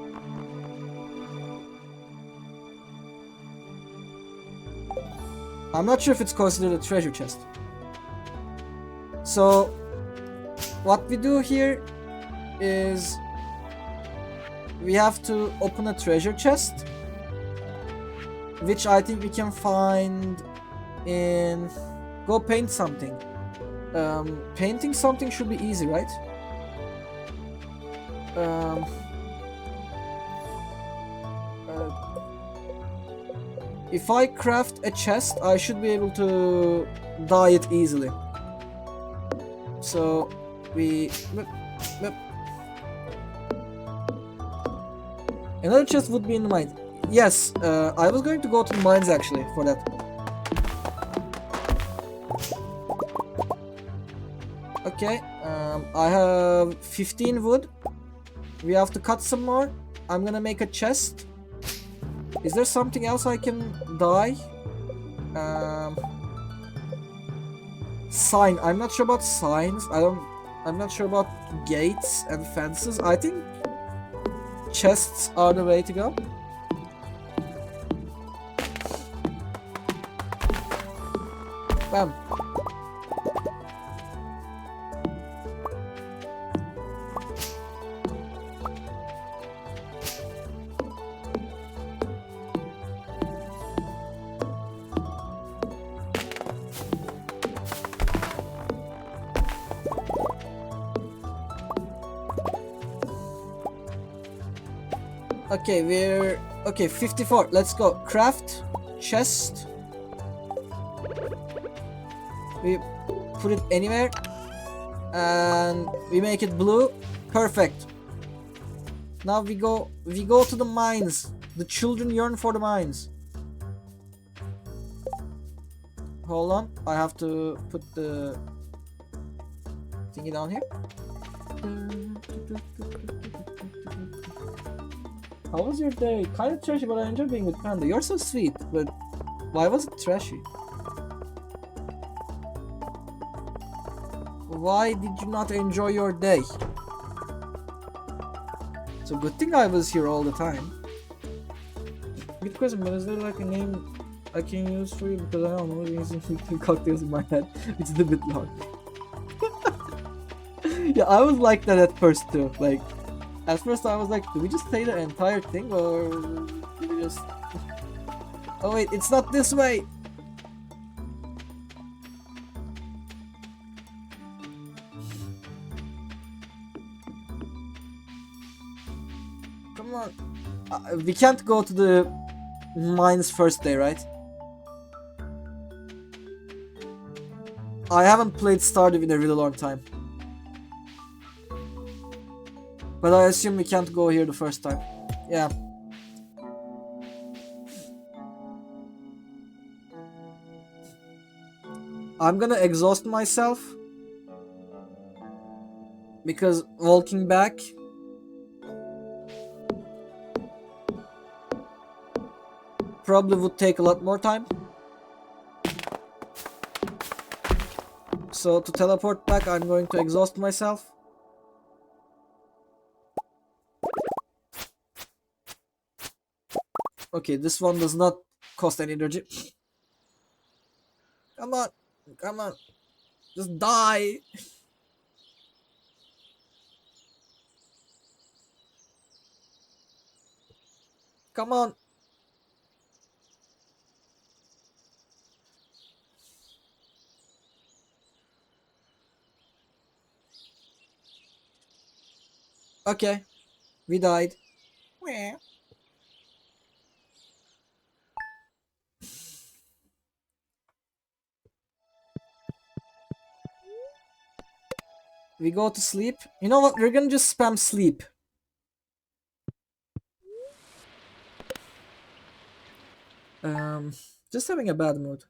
I'm not sure if it's considered a treasure chest. So, what we do here is we have to open a treasure chest, which I think we can find in... Go paint something. Painting something should be easy, right? If I craft a chest, I should be able to dye it easily. So, we... Another chest would be in the mine. Yes, I was going to go to the mines actually for that. Okay, I have 15 wood. We have to cut some more. I'm gonna make a chest. Is there something else I can dye? Sign. I'm not sure about signs. I'm not sure about gates and fences. I think chests are the way to go. Bam. Okay, we're... Okay, 54. Let's go. Craft. Chest. We put it anywhere. And we make it blue. Perfect. Now we go to the mines. The children yearn for the mines. Hold on. I have to put the thingy down here. How was your day? Kind of trashy, but I enjoy being with Panda. You're so sweet, but why was it trashy? Why did you not enjoy your day? It's a good thing I was here all the time. Good question, but is there like a name I can use for you? Because I don't know, using cocktails in my head, which is a bit long. Yeah, I was like that at first too. Like, at first I was like, do we just say the entire thing or do we just... Oh wait, it's not this way! Come on. We can't go to the mines first day, right? I haven't played Stardew in a really long time. But I assume we can't go here the first time. Yeah. I'm gonna exhaust myself. Because walking back... probably would take a lot more time. So to teleport back, I'm going to exhaust myself. Okay, this one does not cost any energy. Come on, come on. Just die. Come on. Okay, we died. We go to sleep. You know what? We're gonna just spam sleep. Just having a bad mood.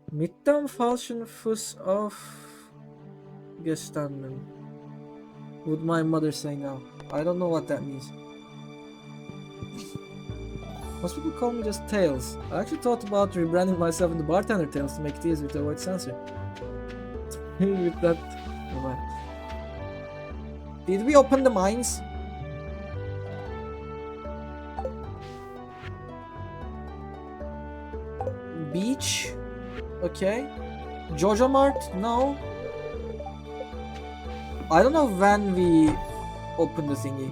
Midden falschen Fuss aufgestanden. Would my mother say now? I don't know what that means. Most people call me just Tails. I actually thought about rebranding myself into Bartender Tails to make it easier to avoid censor. With that... Oh, man. Did we open the mines? Beach? Okay. Jojo Mart? No. I don't know when we open the thingy.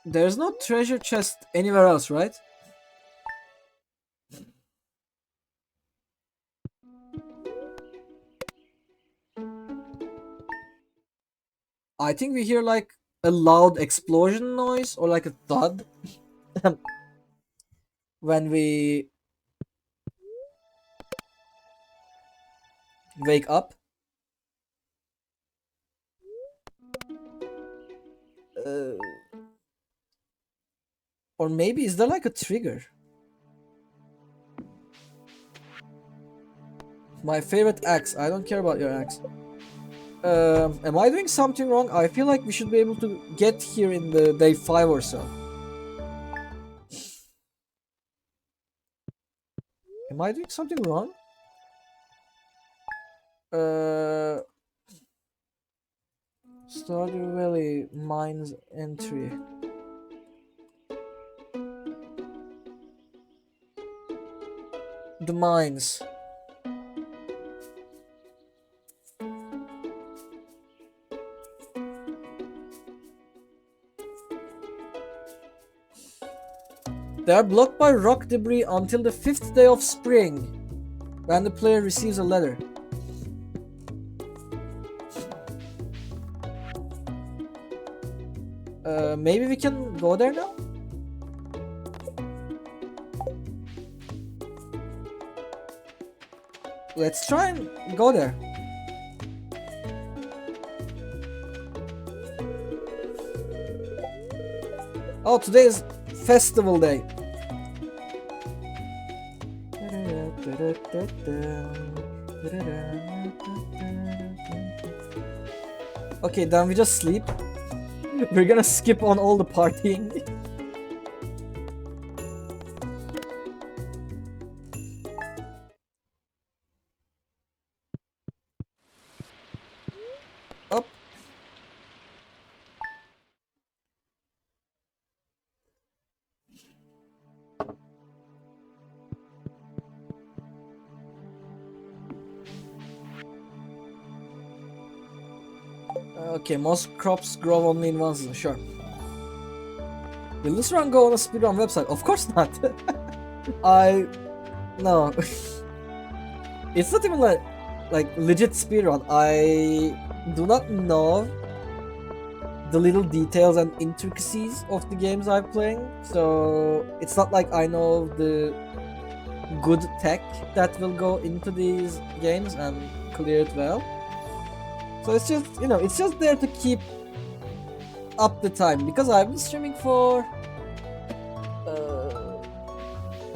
There's no treasure chest anywhere else, right? I think we hear like a loud explosion noise or like a thud when we Wake up. Or maybe is there like a trigger? My favorite axe. I don't care about your axe. Am I doing something wrong? I feel like we should be able to get here in the day 5 or so. Am I doing something wrong? Stardew Valley mines entry. The mines. They are blocked by rock debris until the 5th day of spring, when the player receives a letter. Maybe we can go there now? Let's try and go there. Oh, today is festival day. Okay, then we just sleep. We're gonna skip on all the partying. Up. Okay, most crops grow only in one season, sure. Will this run go on a speedrun website? Of course not. No. It's not even like legit speedrun. I do not know the little details and intricacies of the games I'm playing, so it's not like I know the good tech that will go into these games and clear it well. So it's just, you know, it's just there to keep up the time, because I've been streaming for...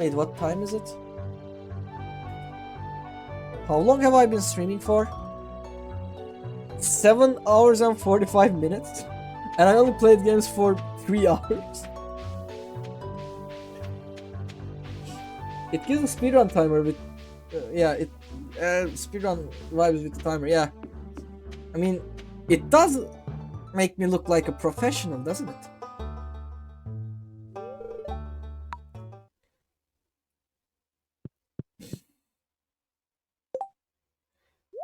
wait, what time is it? How long have I been streaming for? 7 hours and 45 minutes? And I only played games for 3 hours. It gives a speedrun timer with... yeah, it... speedrun vibes with the timer, yeah. I mean, it does make me look like a professional, doesn't it?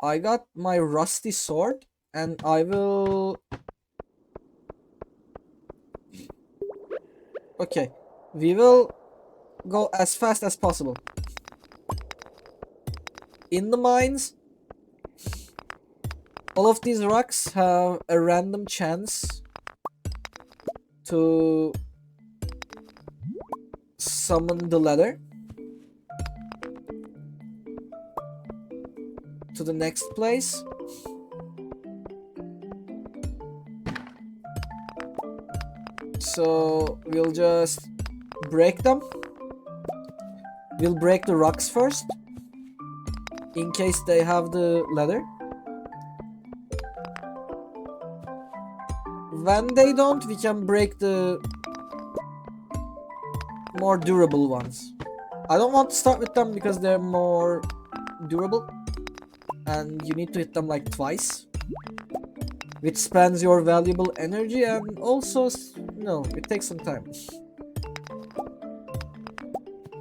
I got my rusty sword, and I will... Okay, we will go as fast as possible. In the mines, all of these rocks have a random chance to summon the ladder to the next place. So we'll just break them. We'll break the rocks first, in case they have the ladder. When they don't, we can break the more durable ones. I don't want to start with them because they're more durable, and you need to hit them like twice, which spends your valuable energy, and also, no, it takes some time.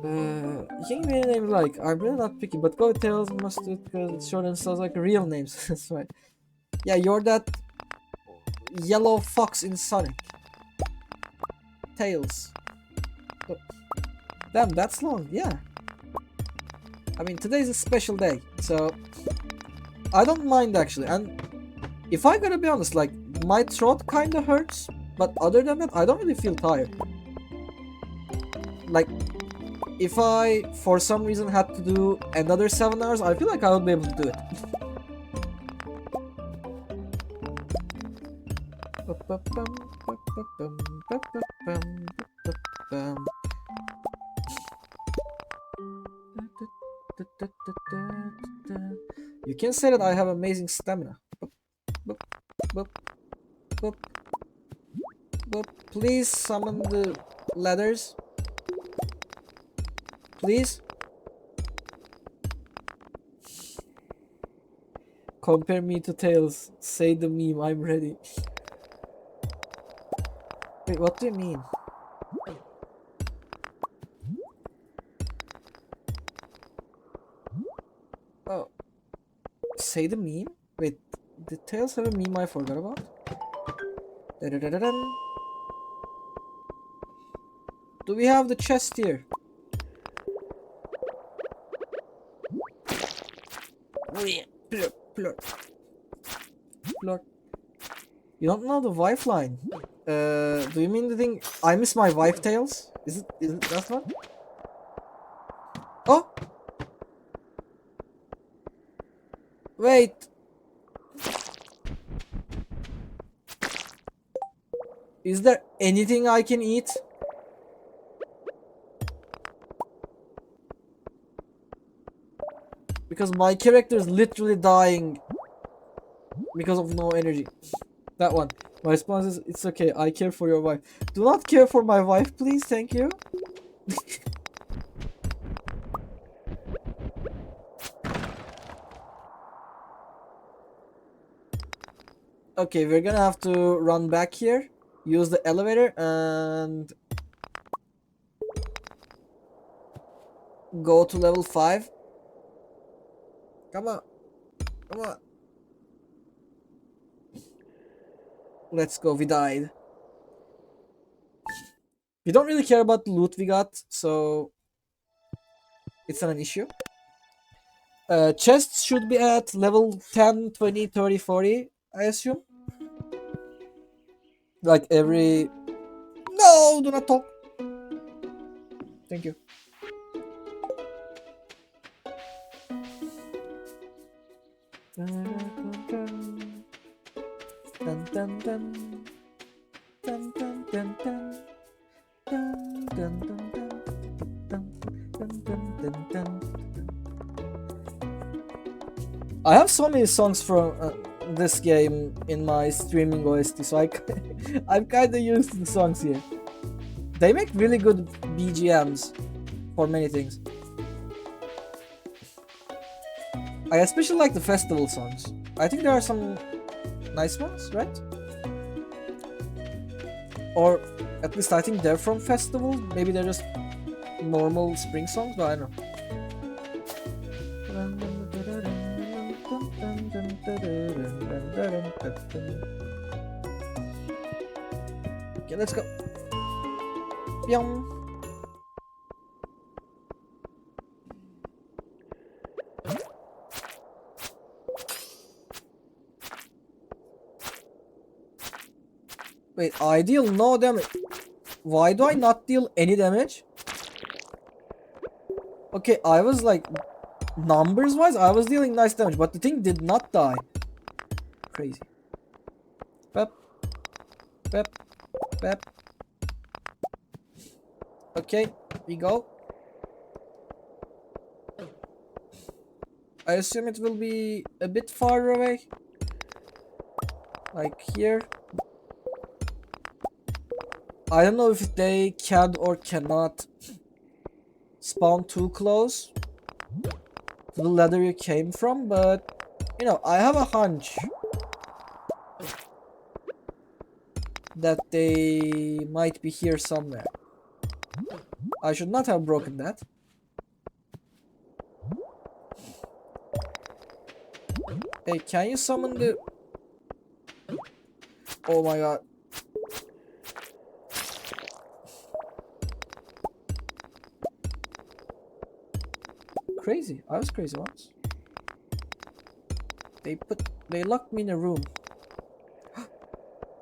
You can give me a name like, I'm really not picky, but Go Tails must do it because it's short and sounds like real names. That's right. Yeah, you're that yellow fox in Sonic. Tails. Oh. Damn, that's long, yeah. I mean, today's a special day, so I don't mind actually. And if I gotta be honest, like, my throat kinda hurts, but other than that, I don't really feel tired. Like, if I, for some reason, had to do another 7 hours, I feel like I would be able to do it. You can say that I have amazing stamina. Please summon the ladders. Please. Compare me to Tails. Say the meme. I'm ready. Wait, what do you mean? Oh. Say the meme? Wait, did Tails have a meme I forgot about? Da-da-da-da-dun. Do we have the chest here? Plot. You don't know the wife line. Do you mean the thing? I miss my wife, Tails? Is it that one? Oh! Wait! Is there anything I can eat? Because my character is literally dying because of no energy. That one. My response is, it's okay, I care for your wife. Do not care for my wife, please, thank you. Okay, we're gonna have to run back here, use the elevator, and go to level 5. Come on. Come on. Let's go, we died. We don't really care about the loot we got, so it's not an issue. Chests should be at level 10, 20, 30, 40, I assume. Like every... No, do not talk. Thank you. Dun, dun, dun. Dun, dun, dun, dun. Dun, dun, dun, dun. Dun, dun, dun, dun, dun. I have so many songs from this game in my streaming OST, so I'm kinda used to the songs here. They make really good BGMs for many things. I especially like the festival songs. I think there are some nice ones, right? Or at least I think they're from festivals. Maybe they're just normal spring songs, but I don't know. Okay, let's go. Pyong. Wait, I deal no damage. Why do I not deal any damage? Okay, I was like, numbers wise, I was dealing nice damage, but the thing did not die. Crazy. Pep. Pep. Pep. Okay, we go. I assume it will be a bit far away. Like here. I don't know if they can or cannot spawn too close to the ladder you came from, but you know, I have a hunch that they might be here somewhere. I should not have broken that. Hey, can you summon the... Oh my god. Crazy. I was crazy once. They locked me in a room.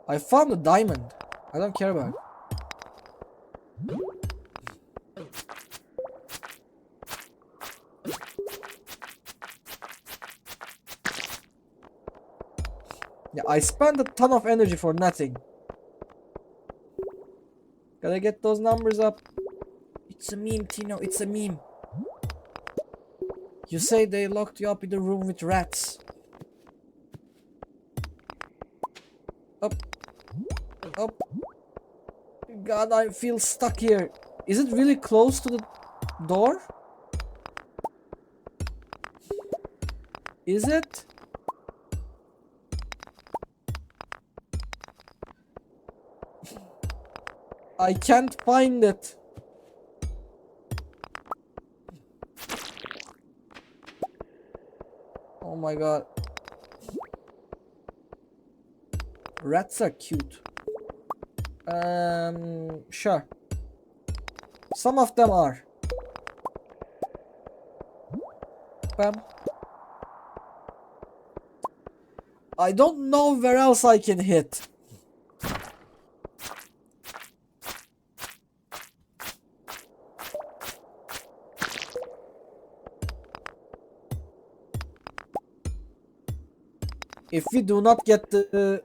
I found a diamond. I don't care about it. Yeah, I spent a ton of energy for nothing. Gotta get those numbers up. It's a meme, Tino. It's a meme. You say they locked you up in the room with rats. Up. Up. God, I feel stuck here. Is it really close to the door? Is it? I can't find it. Oh my god. Rats are cute. Sure. Some of them are. Bam. I don't know where else I can hit. If we do not get the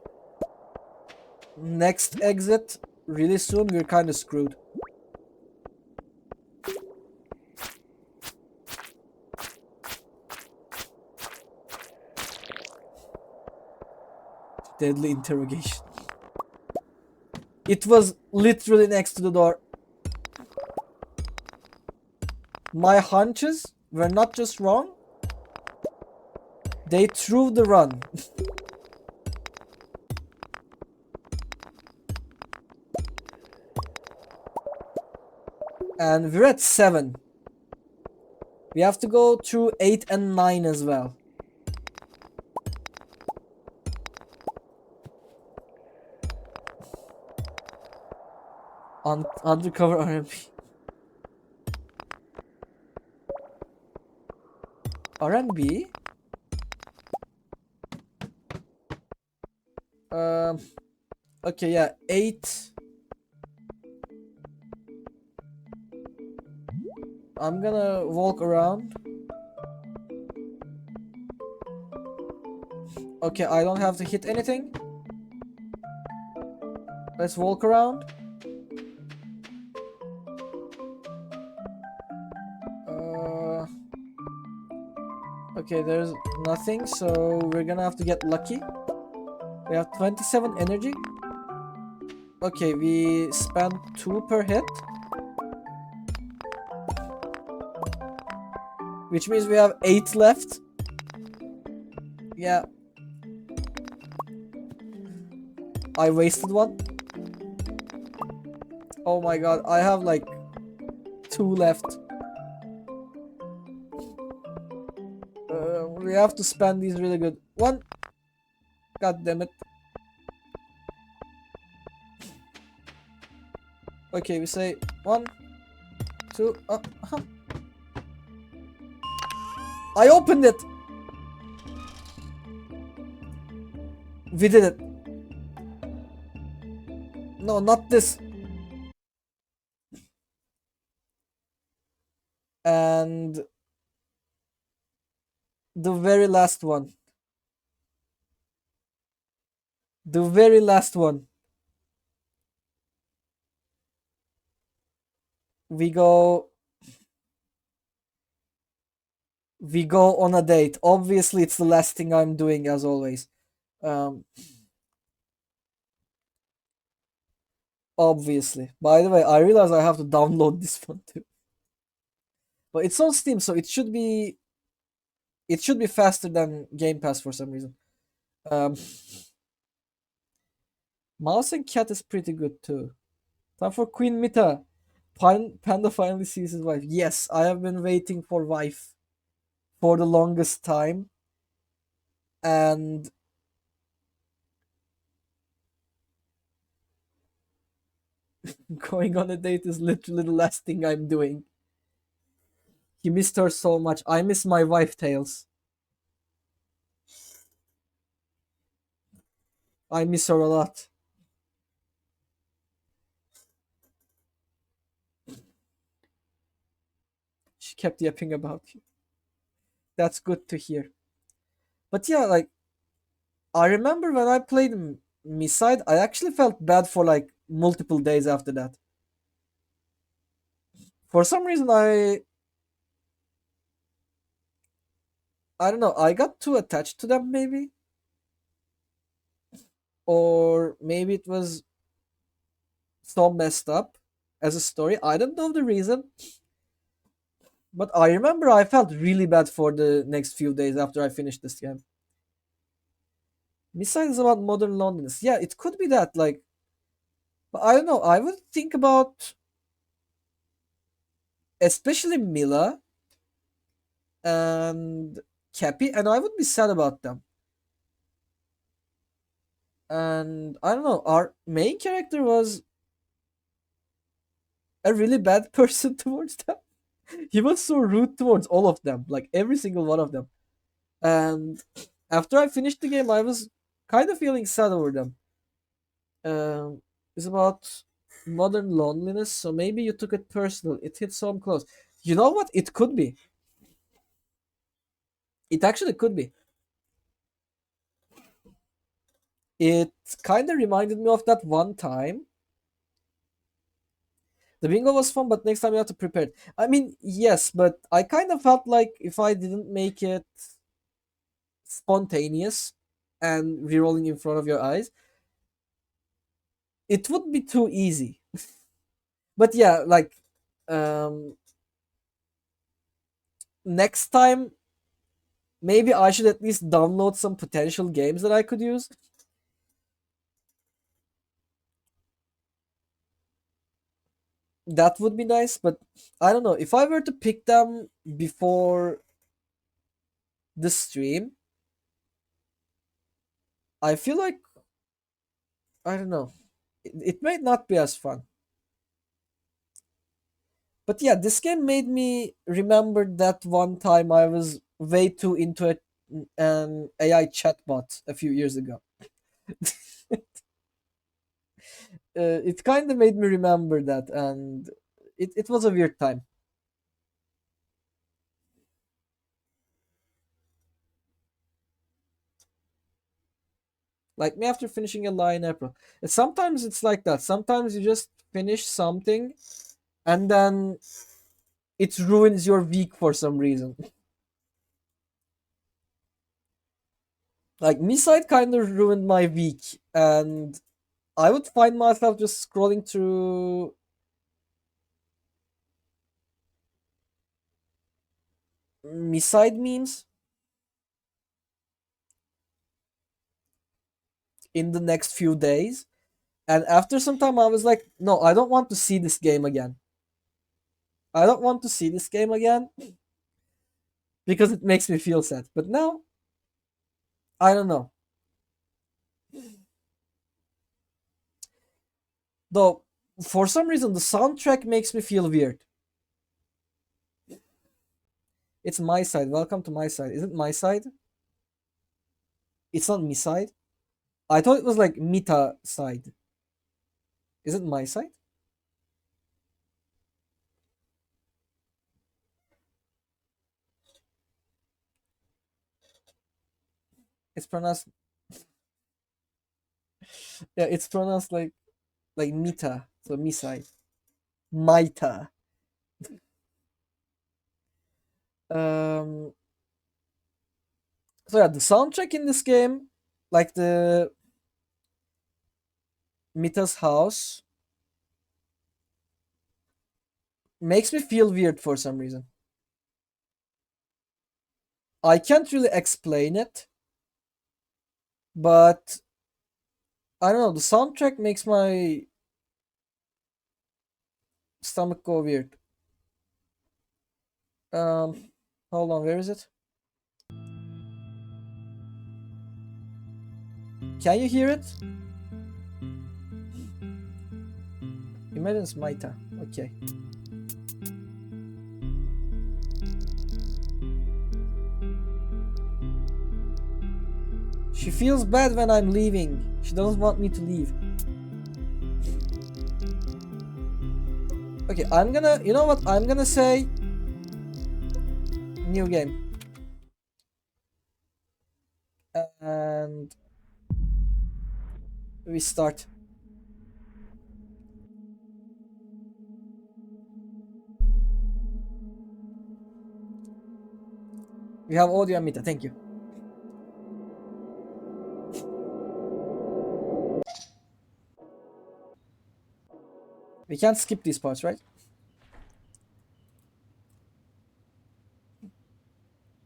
next exit really soon, we're kind of screwed. Deadly interrogation. It was literally next to the door. My hunches were not just wrong, they threw the run. And we're at 7. We have to go through 8 and 9 as well. Undercover R&B. R&B? Okay, yeah, 8. I'm gonna walk around. Okay, I don't have to hit anything. Let's walk around. Okay, there's nothing, so we're gonna have to get lucky. We have 27 energy. Okay, we spent 2 per hit. Which means we have 8 left. Yeah. I wasted one. Oh my god, I have like 2 left. We have to spend these really good. 1. God damn it. Okay, we say 1, 2. I opened it. We did it. No, not this. And the very last one. The very last one. We go on a date. Obviously, it's the last thing I'm doing, as always. Obviously. By the way, I realize I have to download this one too. But it's on Steam, so it should be faster than Game Pass for some reason. Mouse and Cat is pretty good too. Time for Queen Mita. Panda finally sees his wife. Yes, I have been waiting for wife for the longest time. And going on a date is literally the last thing I'm doing. He missed her so much. I miss my wife, Tails. I miss her a lot. She kept yapping about you. That's good to hear. But yeah, like, I remember when I played Miside, I actually felt bad for like multiple days after that. For some reason, I don't know, I got too attached to them maybe. Or maybe it was so messed up as a story. I don't know the reason. But I remember I felt really bad for the next few days after I finished this game. Miside is about modern loneliness. Yeah, it could be that, like, but I don't know. I would think about especially Mila and Cappy, and I would be sad about them. And I don't know, our main character was a really bad person towards them. He was so rude towards all of them, like every single one of them. And after I finished the game, I was kind of feeling sad over them. It's about modern loneliness, so maybe you took it personal. It hits home close. You know what? It could be. It actually could be. It kind of reminded me of that one time. The bingo was fun, but next time you have to prepare it. I mean, yes, but I kind of felt like if I didn't make it spontaneous and rerolling in front of your eyes, it would be too easy. But yeah, like next time maybe I should at least download some potential games that I could use. That would be nice, but I don't know. If I were to pick them before the stream, I feel like, I don't know, it might not be as fun. But yeah, this game made me remember that one time I was way too into an AI chatbot a few years ago. It kind of made me remember that, and it was a weird time. Like me after finishing a lie in April. Sometimes it's like that. Sometimes you just finish something and then it ruins your week for some reason. Like Miside kind of ruined my week, and I would find myself just scrolling through Miside memes in the next few days. And after some time, I was like, no, I don't want to see this game again. I don't want to see this game again because it makes me feel sad. But now, I don't know. Though, for some reason, the soundtrack makes me feel weird. It's my side. Welcome to my side. Is it my side? It's not me side. I thought it was like Mita side. Is it my side? It's pronounced. Yeah, it's pronounced like Mita. So me side. Maita. So yeah, the soundtrack in this game, like the Mita's house, makes me feel weird for some reason. I can't really explain it, but I don't know, the soundtrack makes my stomach go weird. Hold on, where is it? Can you hear it? Imagine it's Maita. Okay. She feels bad when I'm leaving. She doesn't want me to leave. Okay, I'm gonna, you know what? I'm gonna say new game. And we start. We have audio and Mita, thank you. We can't skip these parts, right?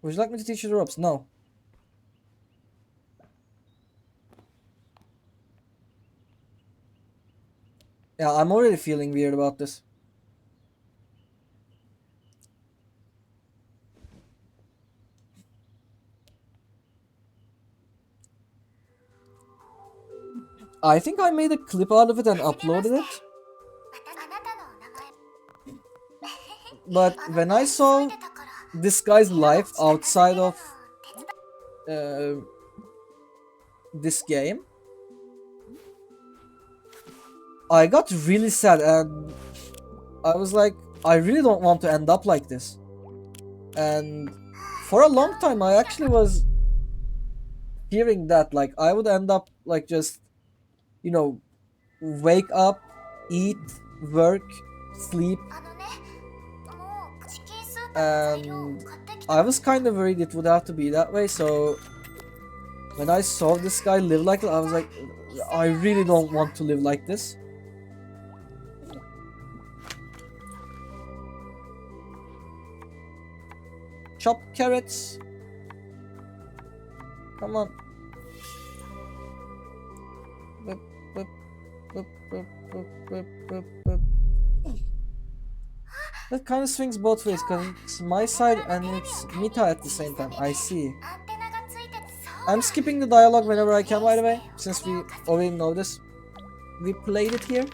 Would you like me to teach you the ropes? No. Yeah, I'm already feeling weird about this. I think I made a clip out of it and uploaded it. But when I saw this guy's life outside of this game, I got really sad and I was like, I really don't want to end up like this. And for a long time I actually was fearing that, like, I would end up like just, you know, wake up, eat, work, sleep, and I was kind of worried it would have to be that way. So when I saw this guy live like that, I was like, I really don't want to live like this. Chop carrots. Come on. Boop, boop, boop, boop, boop, boop, boop, boop. That kind of swings both ways because it's my side and it's Mita at the same time. I see. I'm skipping the dialogue whenever I can, by the way, since we already know this. We played it here.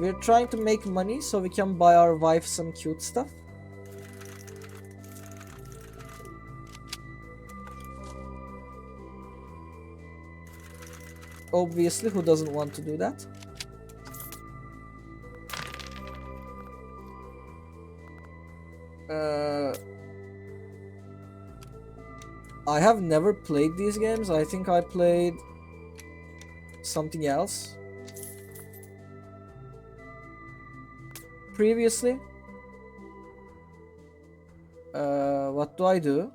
We're trying to make money so we can buy our wife some cute stuff. Obviously, who doesn't want to do that? I have never played these games. I think I played something else previously. What do I do?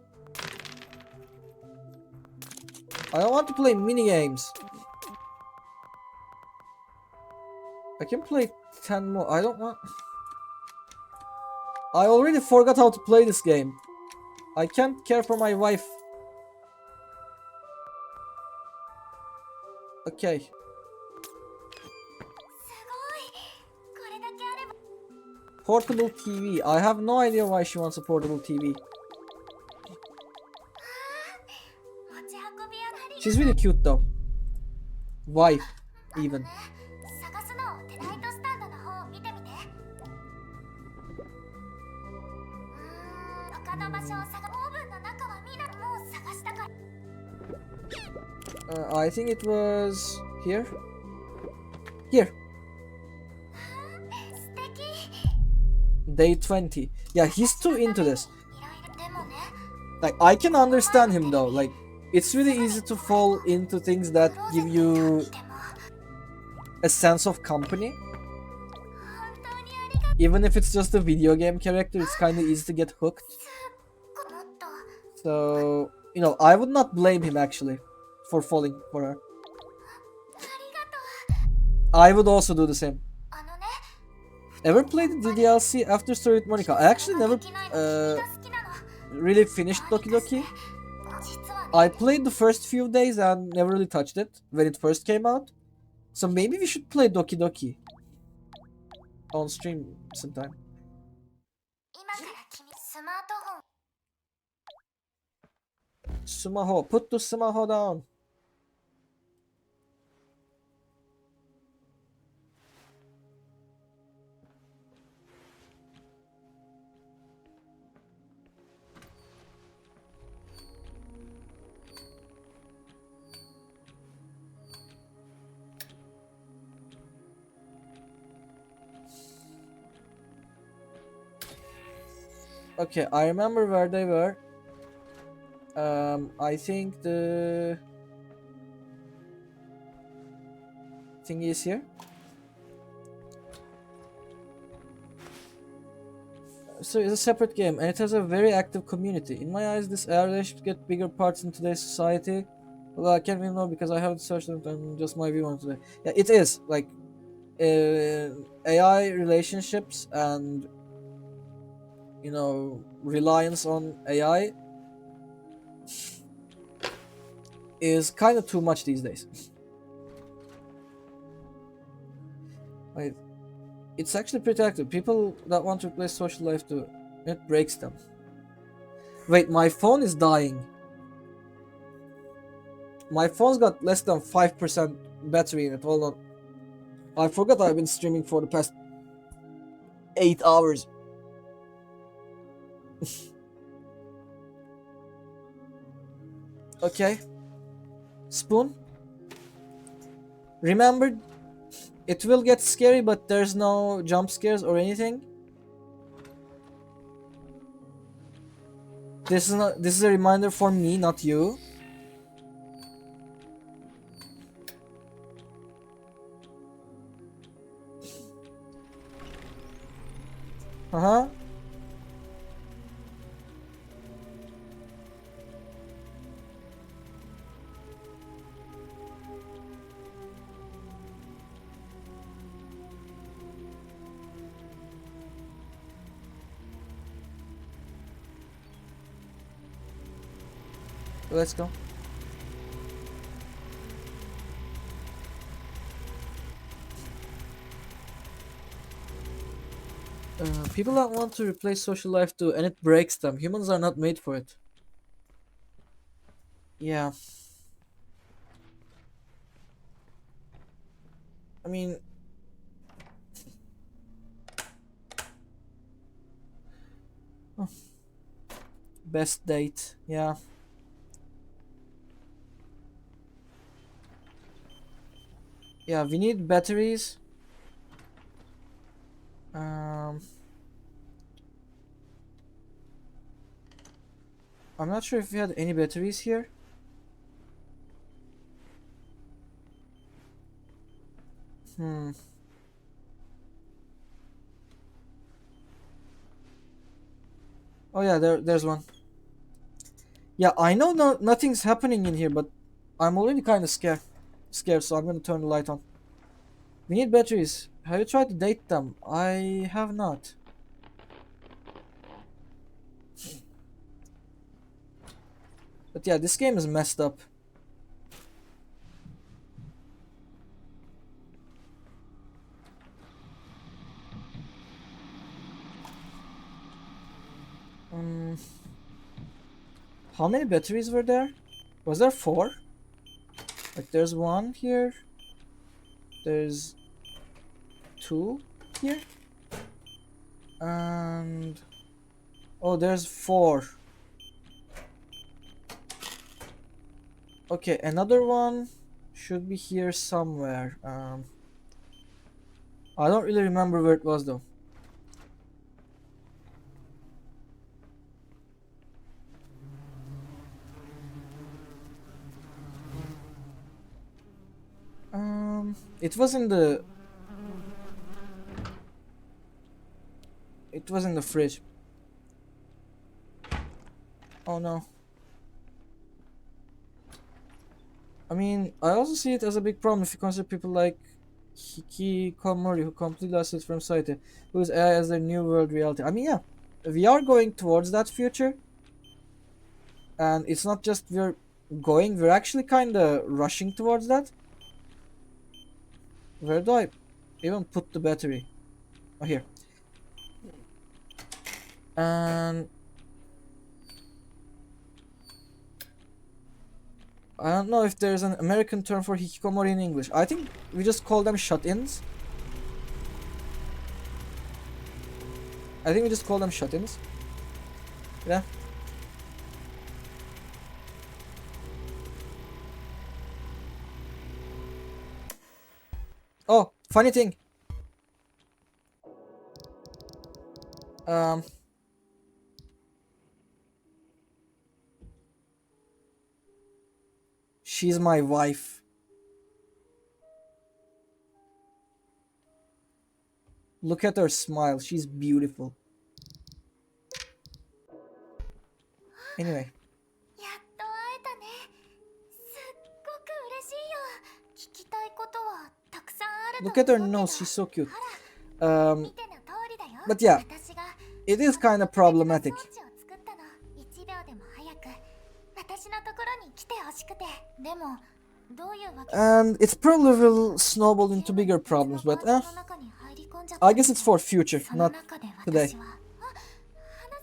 I don't want to play mini games. I can play 10 more. I don't want... I already forgot how to play this game. I can't care for my wife. Okay. Portable TV. I have no idea why she wants a portable TV. She's really cute though. Wife, even. I think it was here. Here. Day 20. Yeah, he's too into this. Like, I can understand him though. Like, it's really easy to fall into things that give you a sense of company. Even if it's just a video game character, it's kind of easy to get hooked. So, you know, I would not blame him actually for falling for her. I would also do the same. Ever played the DLC After Story with Monica? I actually never really finished Doki Doki. I played the first few days and never really touched it when it first came out. So maybe we should play Doki Doki on stream sometime. Sumaho, put the Sumaho down. Okay, I remember where they were. I think the thing is here. So it's a separate game and it has a very active community. In my eyes, this AI relationship get bigger parts in today's society. Well, I can't really know because I haven't searched it and just my view on today. Yeah, it is like AI relationships and reliance on AI is kind of too much these days. Like, it's actually pretty active. People that want to replace social life too, it breaks them. Wait, my phone is dying. My phone's got less than 5% battery in it. Hold on. I forgot I've been streaming for the past 8 hours. Okay. Spoon. Remember, it will get scary, but there's no jump scares or anything. This is a reminder for me, not you. Uh-huh. Let's go. People that want to replace social life too, and it breaks them. Humans are not made for it. Yeah. I mean... Oh. Best date, yeah. Yeah, we need batteries. I'm not sure if we had any batteries here. Oh yeah, there's one. Yeah, I know nothing's happening in here, but I'm already kind of scared, so I'm gonna turn the light on. We need batteries. Have you tried to date them? I have not. But yeah, this game is messed up. How many batteries were there? Was there 4? Like there's 1 here. There's 2 here. And... oh, there's 4. Okay, another one should be here somewhere. I don't really remember where it was though. It was in the... it was in the fridge. Oh no. I mean, I also see it as a big problem if you consider people like Hikikomori, who completely lost it from society, who is AI as their new world reality. I mean, yeah, we are going towards that future. And it's not just we're actually kind of rushing towards that. Where do I even put the battery? Oh, here. And I don't know if there's an American term for hikikomori in English. I think we just call them shut-ins. Yeah. Oh, funny thing. She's my wife. Look at her smile. She's beautiful. Anyway.
やっと会えたね。すっごく嬉しいよ。聞きたいことはたくさんあると
Look at her
思うけど。
nose. She's so cute.
見ての通りだよ。
But yeah,
私が
it is kind of problematic.
装置を作ったの。1秒でも早く私のところに来てほしくて。でもどういうわけ？
And it's probably will snowball into bigger problems, but
の中に入り込んじゃった
I guess it's for future,
その
not
中で
today.
私は話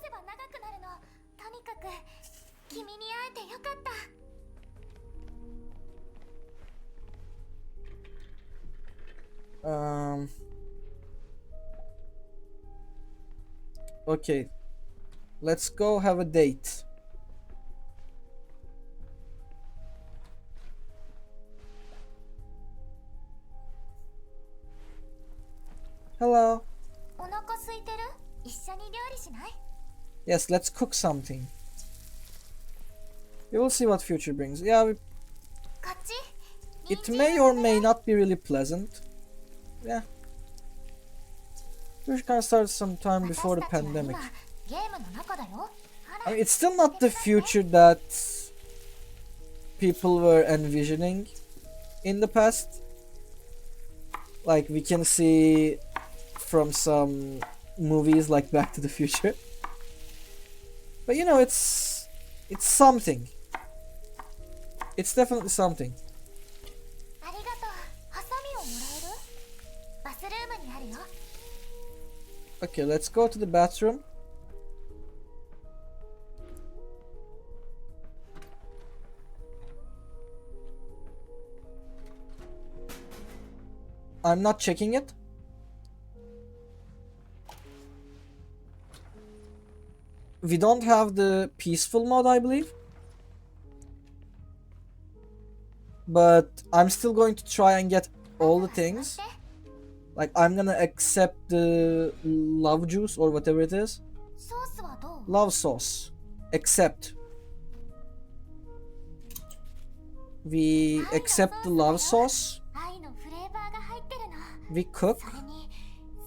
せば長くなるの。とにかく君に会えてよかった。
Okay, let's go have a date. Hello.
お腹空いてる？一緒に料理しない？
Yes, let's cook something. We will see what future brings. Yeah,
こっち？
it may or may not be really pleasant. Yeah. We kind of started some time before the
私たちは
pandemic.
今ゲームの中だよ。ほ
I
ら
mean, it's still not the future that people were envisioning in the past. Like we can see from some movies like Back to the Future. But you know, it's something. It's definitely something.
ありがとう。ハサミをもらえる？バスルームにあるよ。
Okay, let's go to the bathroom. I'm not checking it. We don't have the peaceful mode, I believe. But I'm still going to try and get all the things. Like, I'm gonna accept the love juice or whatever it is.
ソースはどう？
Love sauce. Accept. We accept the love sauce.
愛のフレーバーが入ってるの。
We cook.
それに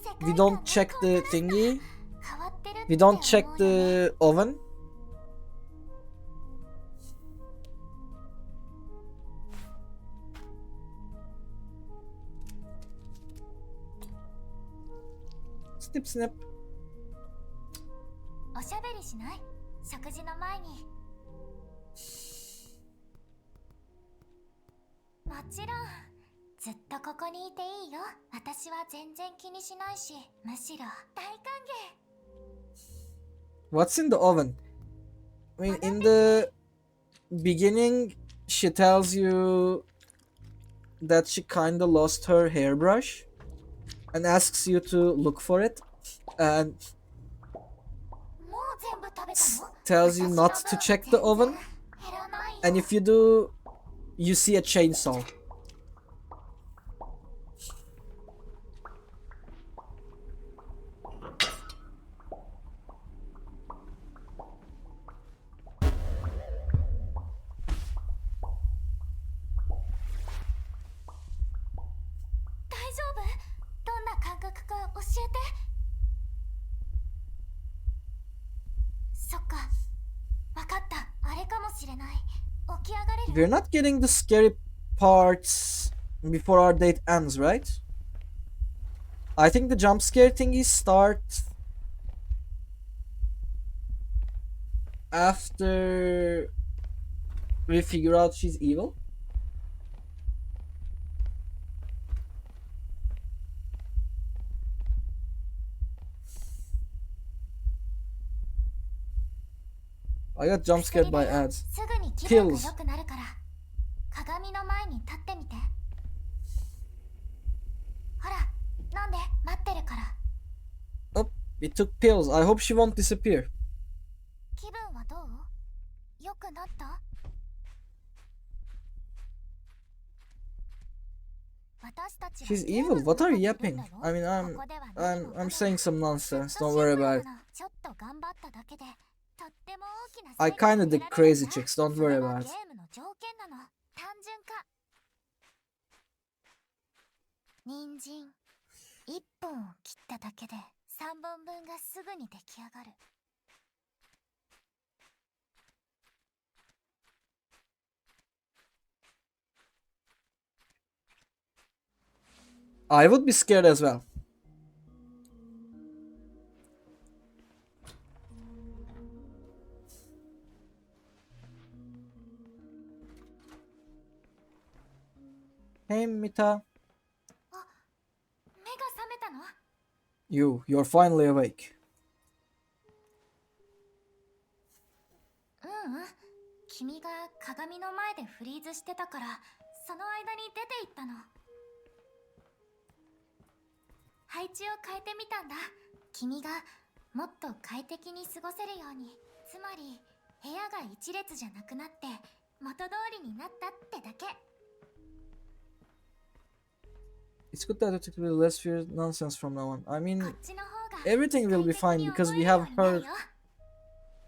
世
We
界観
don't
が
check
こんな
the thingy.
変わってるって
We don't
思う
check
よね。
the oven. Snip snip.
おしゃべりしない？食事の前に。もちろんずっとここにいていいよ。私は全然気にしないし、むしろ大歓迎。
What's in the oven? I mean, in the beginning, she tells you that she kinda lost her hairbrush and asks you to look for it, and
もう全部食べたの？
tells you not to check the oven.
減らないよ。
And if you do, you see a chainsaw. We're not getting the scary parts before our date ends, right? I think the jump scare thingies start after we figure out she's evil. I got jump scared by ads.
すぐに気分が
Kills.
良くなるから鏡の前に立ってみて。ほら、飲んで待ってるから。
Oh, we took pills. I hope she won't disappear.
気分はどう？良くなった？
She's evil. What are you yapping? I mean, I'm saying some nonsense. Don't worry about it. I kinda dig crazy chicks. Don't worry about it.
人参1本を切っただけで3本分がすぐに出来上がる。
I would be scared as well. Hey, Mita.
目が覚めたの？
You're finally awake.
君が鏡の前でフリーズしてたから、その間に出て行ったの。配置を変えてみたんだ。君がもっと快適に過ごせるように。つまり部屋が一列じゃなくなって元通りになったってだけ。
It's good that it will less fear nonsense from now on. I mean,
こっちの方が
everything will be fine because we have
快適に思えるよう
her.
になるよ。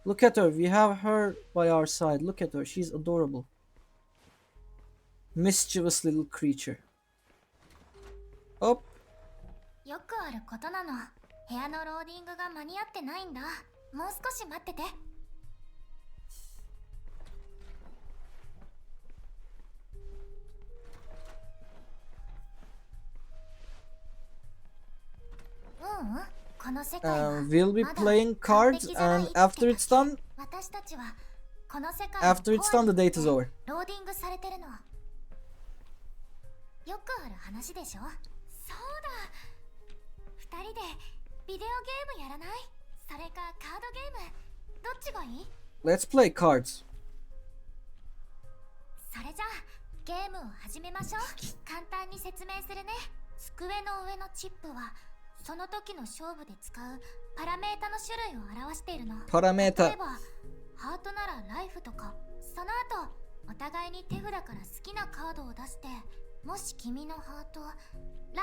Look at her. We have her by our side. Look at her. She's adorable. Mischievous little creature. Oh,
よくあることなの。部屋のローディングが間に合ってないんだ。もう少し待ってて。この世界は
we'll be
まだ
playing
完
cards,
璧じゃない
and
って
after it's
だけ。
done,
私たちはこの世界の
after it's done, the date is over.
ローディングされてるの。よくある話でしょ。そうだ。二人でビデオゲームやらない？それかカードゲーム。どっちがいい？
Let's play cards.
それじゃあゲームを始めましょう。簡単に説明するね。机の上のチップはその時の勝負で使うパラメータの種類を表しているの。
パラメータ。
例えばハートならライフとか。その後お互いに手札から好きなカードを出して、もし君のハートラ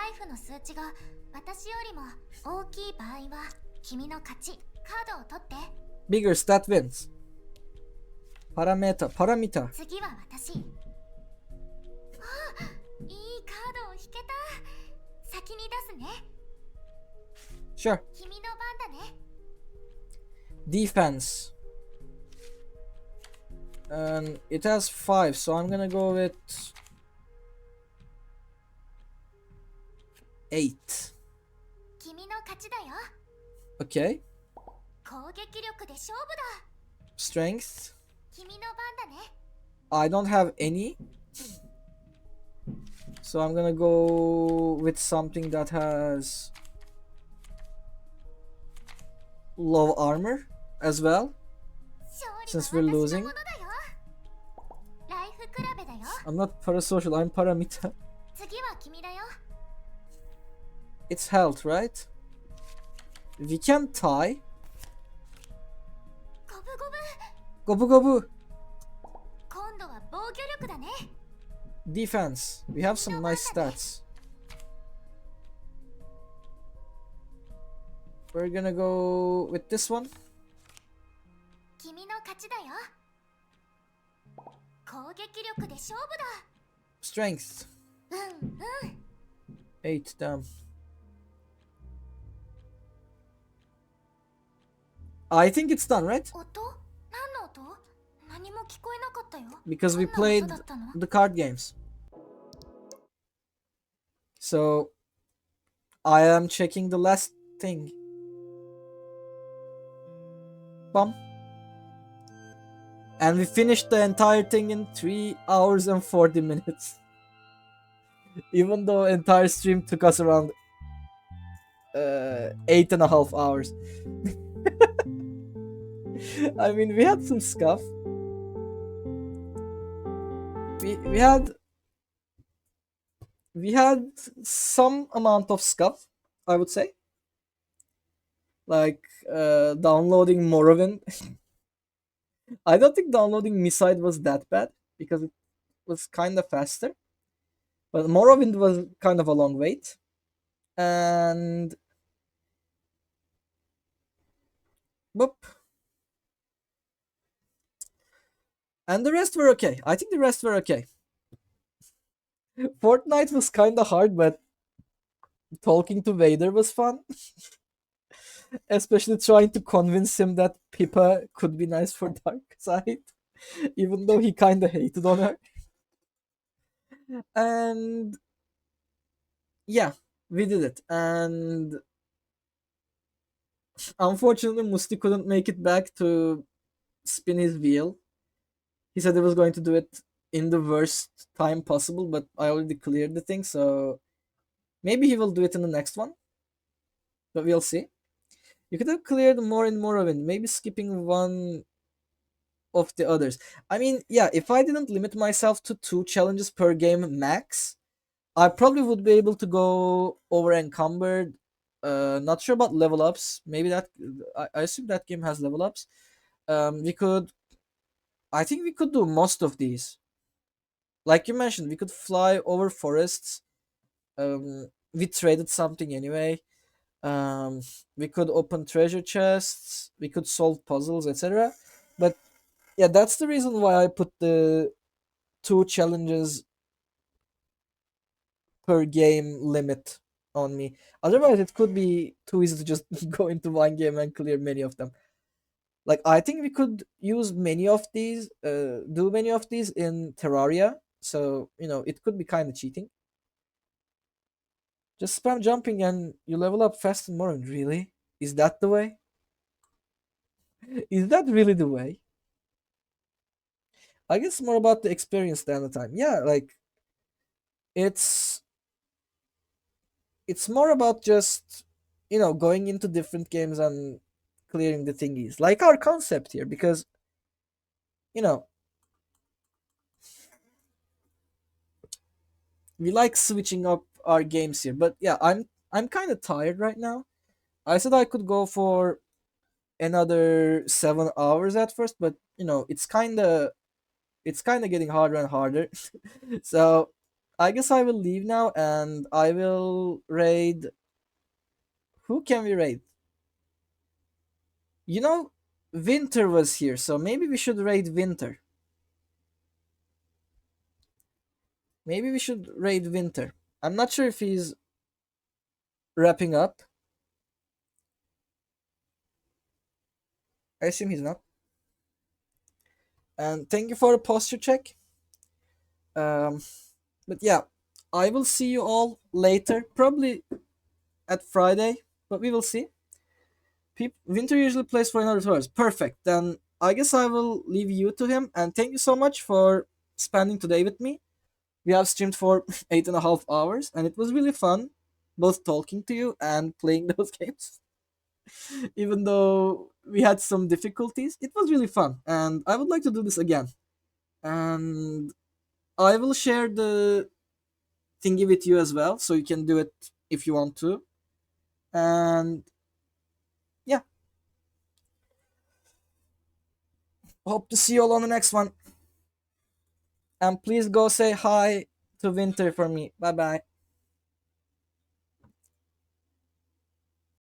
イフの数値が私よりも大きい場合は君の勝ち。カードを取って。
Bigger stat wins. パラメータ、パラミタ。
次は私。あ、いいカードを引けた。先に出すね。
Sure.
君の番だね。
Defense. And it has 5, so I'm gonna go with 8.
君の勝ちだよ。
Okay.
攻撃力で勝負だ。
Strength.
君の番だね。
I don't have any. So I'm gonna go with something that has low armor as well,
勝
since
利
we're
は私の
losing.
ものだよ。ライフ比べだよ。
I'm not parasocial, I'm paramita.
次は君だよ。
It's health, right? We can tie.
ゴブゴブ。
Gobu gobu.
今度は防御力だね。
Defense. We have some nice stats. We're gonna go with this one.
君の勝ちだよ。攻撃力で勝負だ。
Strength. 8, damn. I think it's done, right?
音？何の音？何も聞こえなかったよ。
Because we
どんな
played
音だったの？
the card games. So I am checking the last thing. Bum. And we finished the entire thing in 3 hours and 40 minutes. Even though entire stream took us around 8.5 hours. I mean, we had some scuff. We had some amount of scuff, I would say. Like downloading Morrowind. I don't think downloading Miside was that bad because it was kind of faster. But Morrowind was kind of a long wait. And boop. And the rest were okay. I think the rest were okay. Fortnite was kind of hard, but talking to Vader was fun. Especially trying to convince him that Pippa could be nice for dark side, even though he kinda hated on her. And yeah, we did it. And unfortunately, Musti couldn't make it back to spin his wheel. He said he was going to do it in the worst time possible, but I already cleared the thing, so maybe he will do it in the next one. But we'll see. You could have cleared more in Morrowind, maybe skipping one of the others. I mean, yeah, if I didn't limit myself to 2 challenges per game max, I probably would be able to go over encumbered. Not sure about level ups. Maybe that I assume that game has level ups. We could. I think we could do most of these. Like you mentioned, we could fly over forests. We traded something anyway. We could open treasure chests. We could solve puzzles, etc. But yeah, that's the reason why I put the 2 challenges per game limit on me. Otherwise, it could be too easy to just go into one game and clear many of them. Like, I think we could use many of these, do many of these in Terraria. So, it could be kind of cheating. Just spam jumping and you level up fast and more. Really? Is that the way? Is that really the way? I guess more about the experience than the time. Yeah, like, it's more about just going into different games and clearing the thingies, like our concept here, because we like switching up our games here. But yeah, I'm kind of tired right now. I said I could go for another 7 hours at first, but it's kind of getting harder and harder. So I guess I will leave now and I will raid. Who can we raid? Winter was here, so maybe we should raid Winter. Maybe we should raid Winter. I'm not sure if he's wrapping up. I assume he's not. And thank you for the posture check. But yeah, I will see you all later, probably at Friday, but we will see. Winter usually plays for another 2 hours. Perfect. Then I guess I will leave you to him. And thank you so much for spending today with me. We have streamed for 8.5 hours, and it was really fun, both talking to you and playing those games. Even though we had some difficulties, it was really fun, and I would like to do this again. And I will share the thingy with you as well, so you can do it if you want to. And yeah, hope to see you all on the next one. And please go say hi to Winter for me. Bye bye.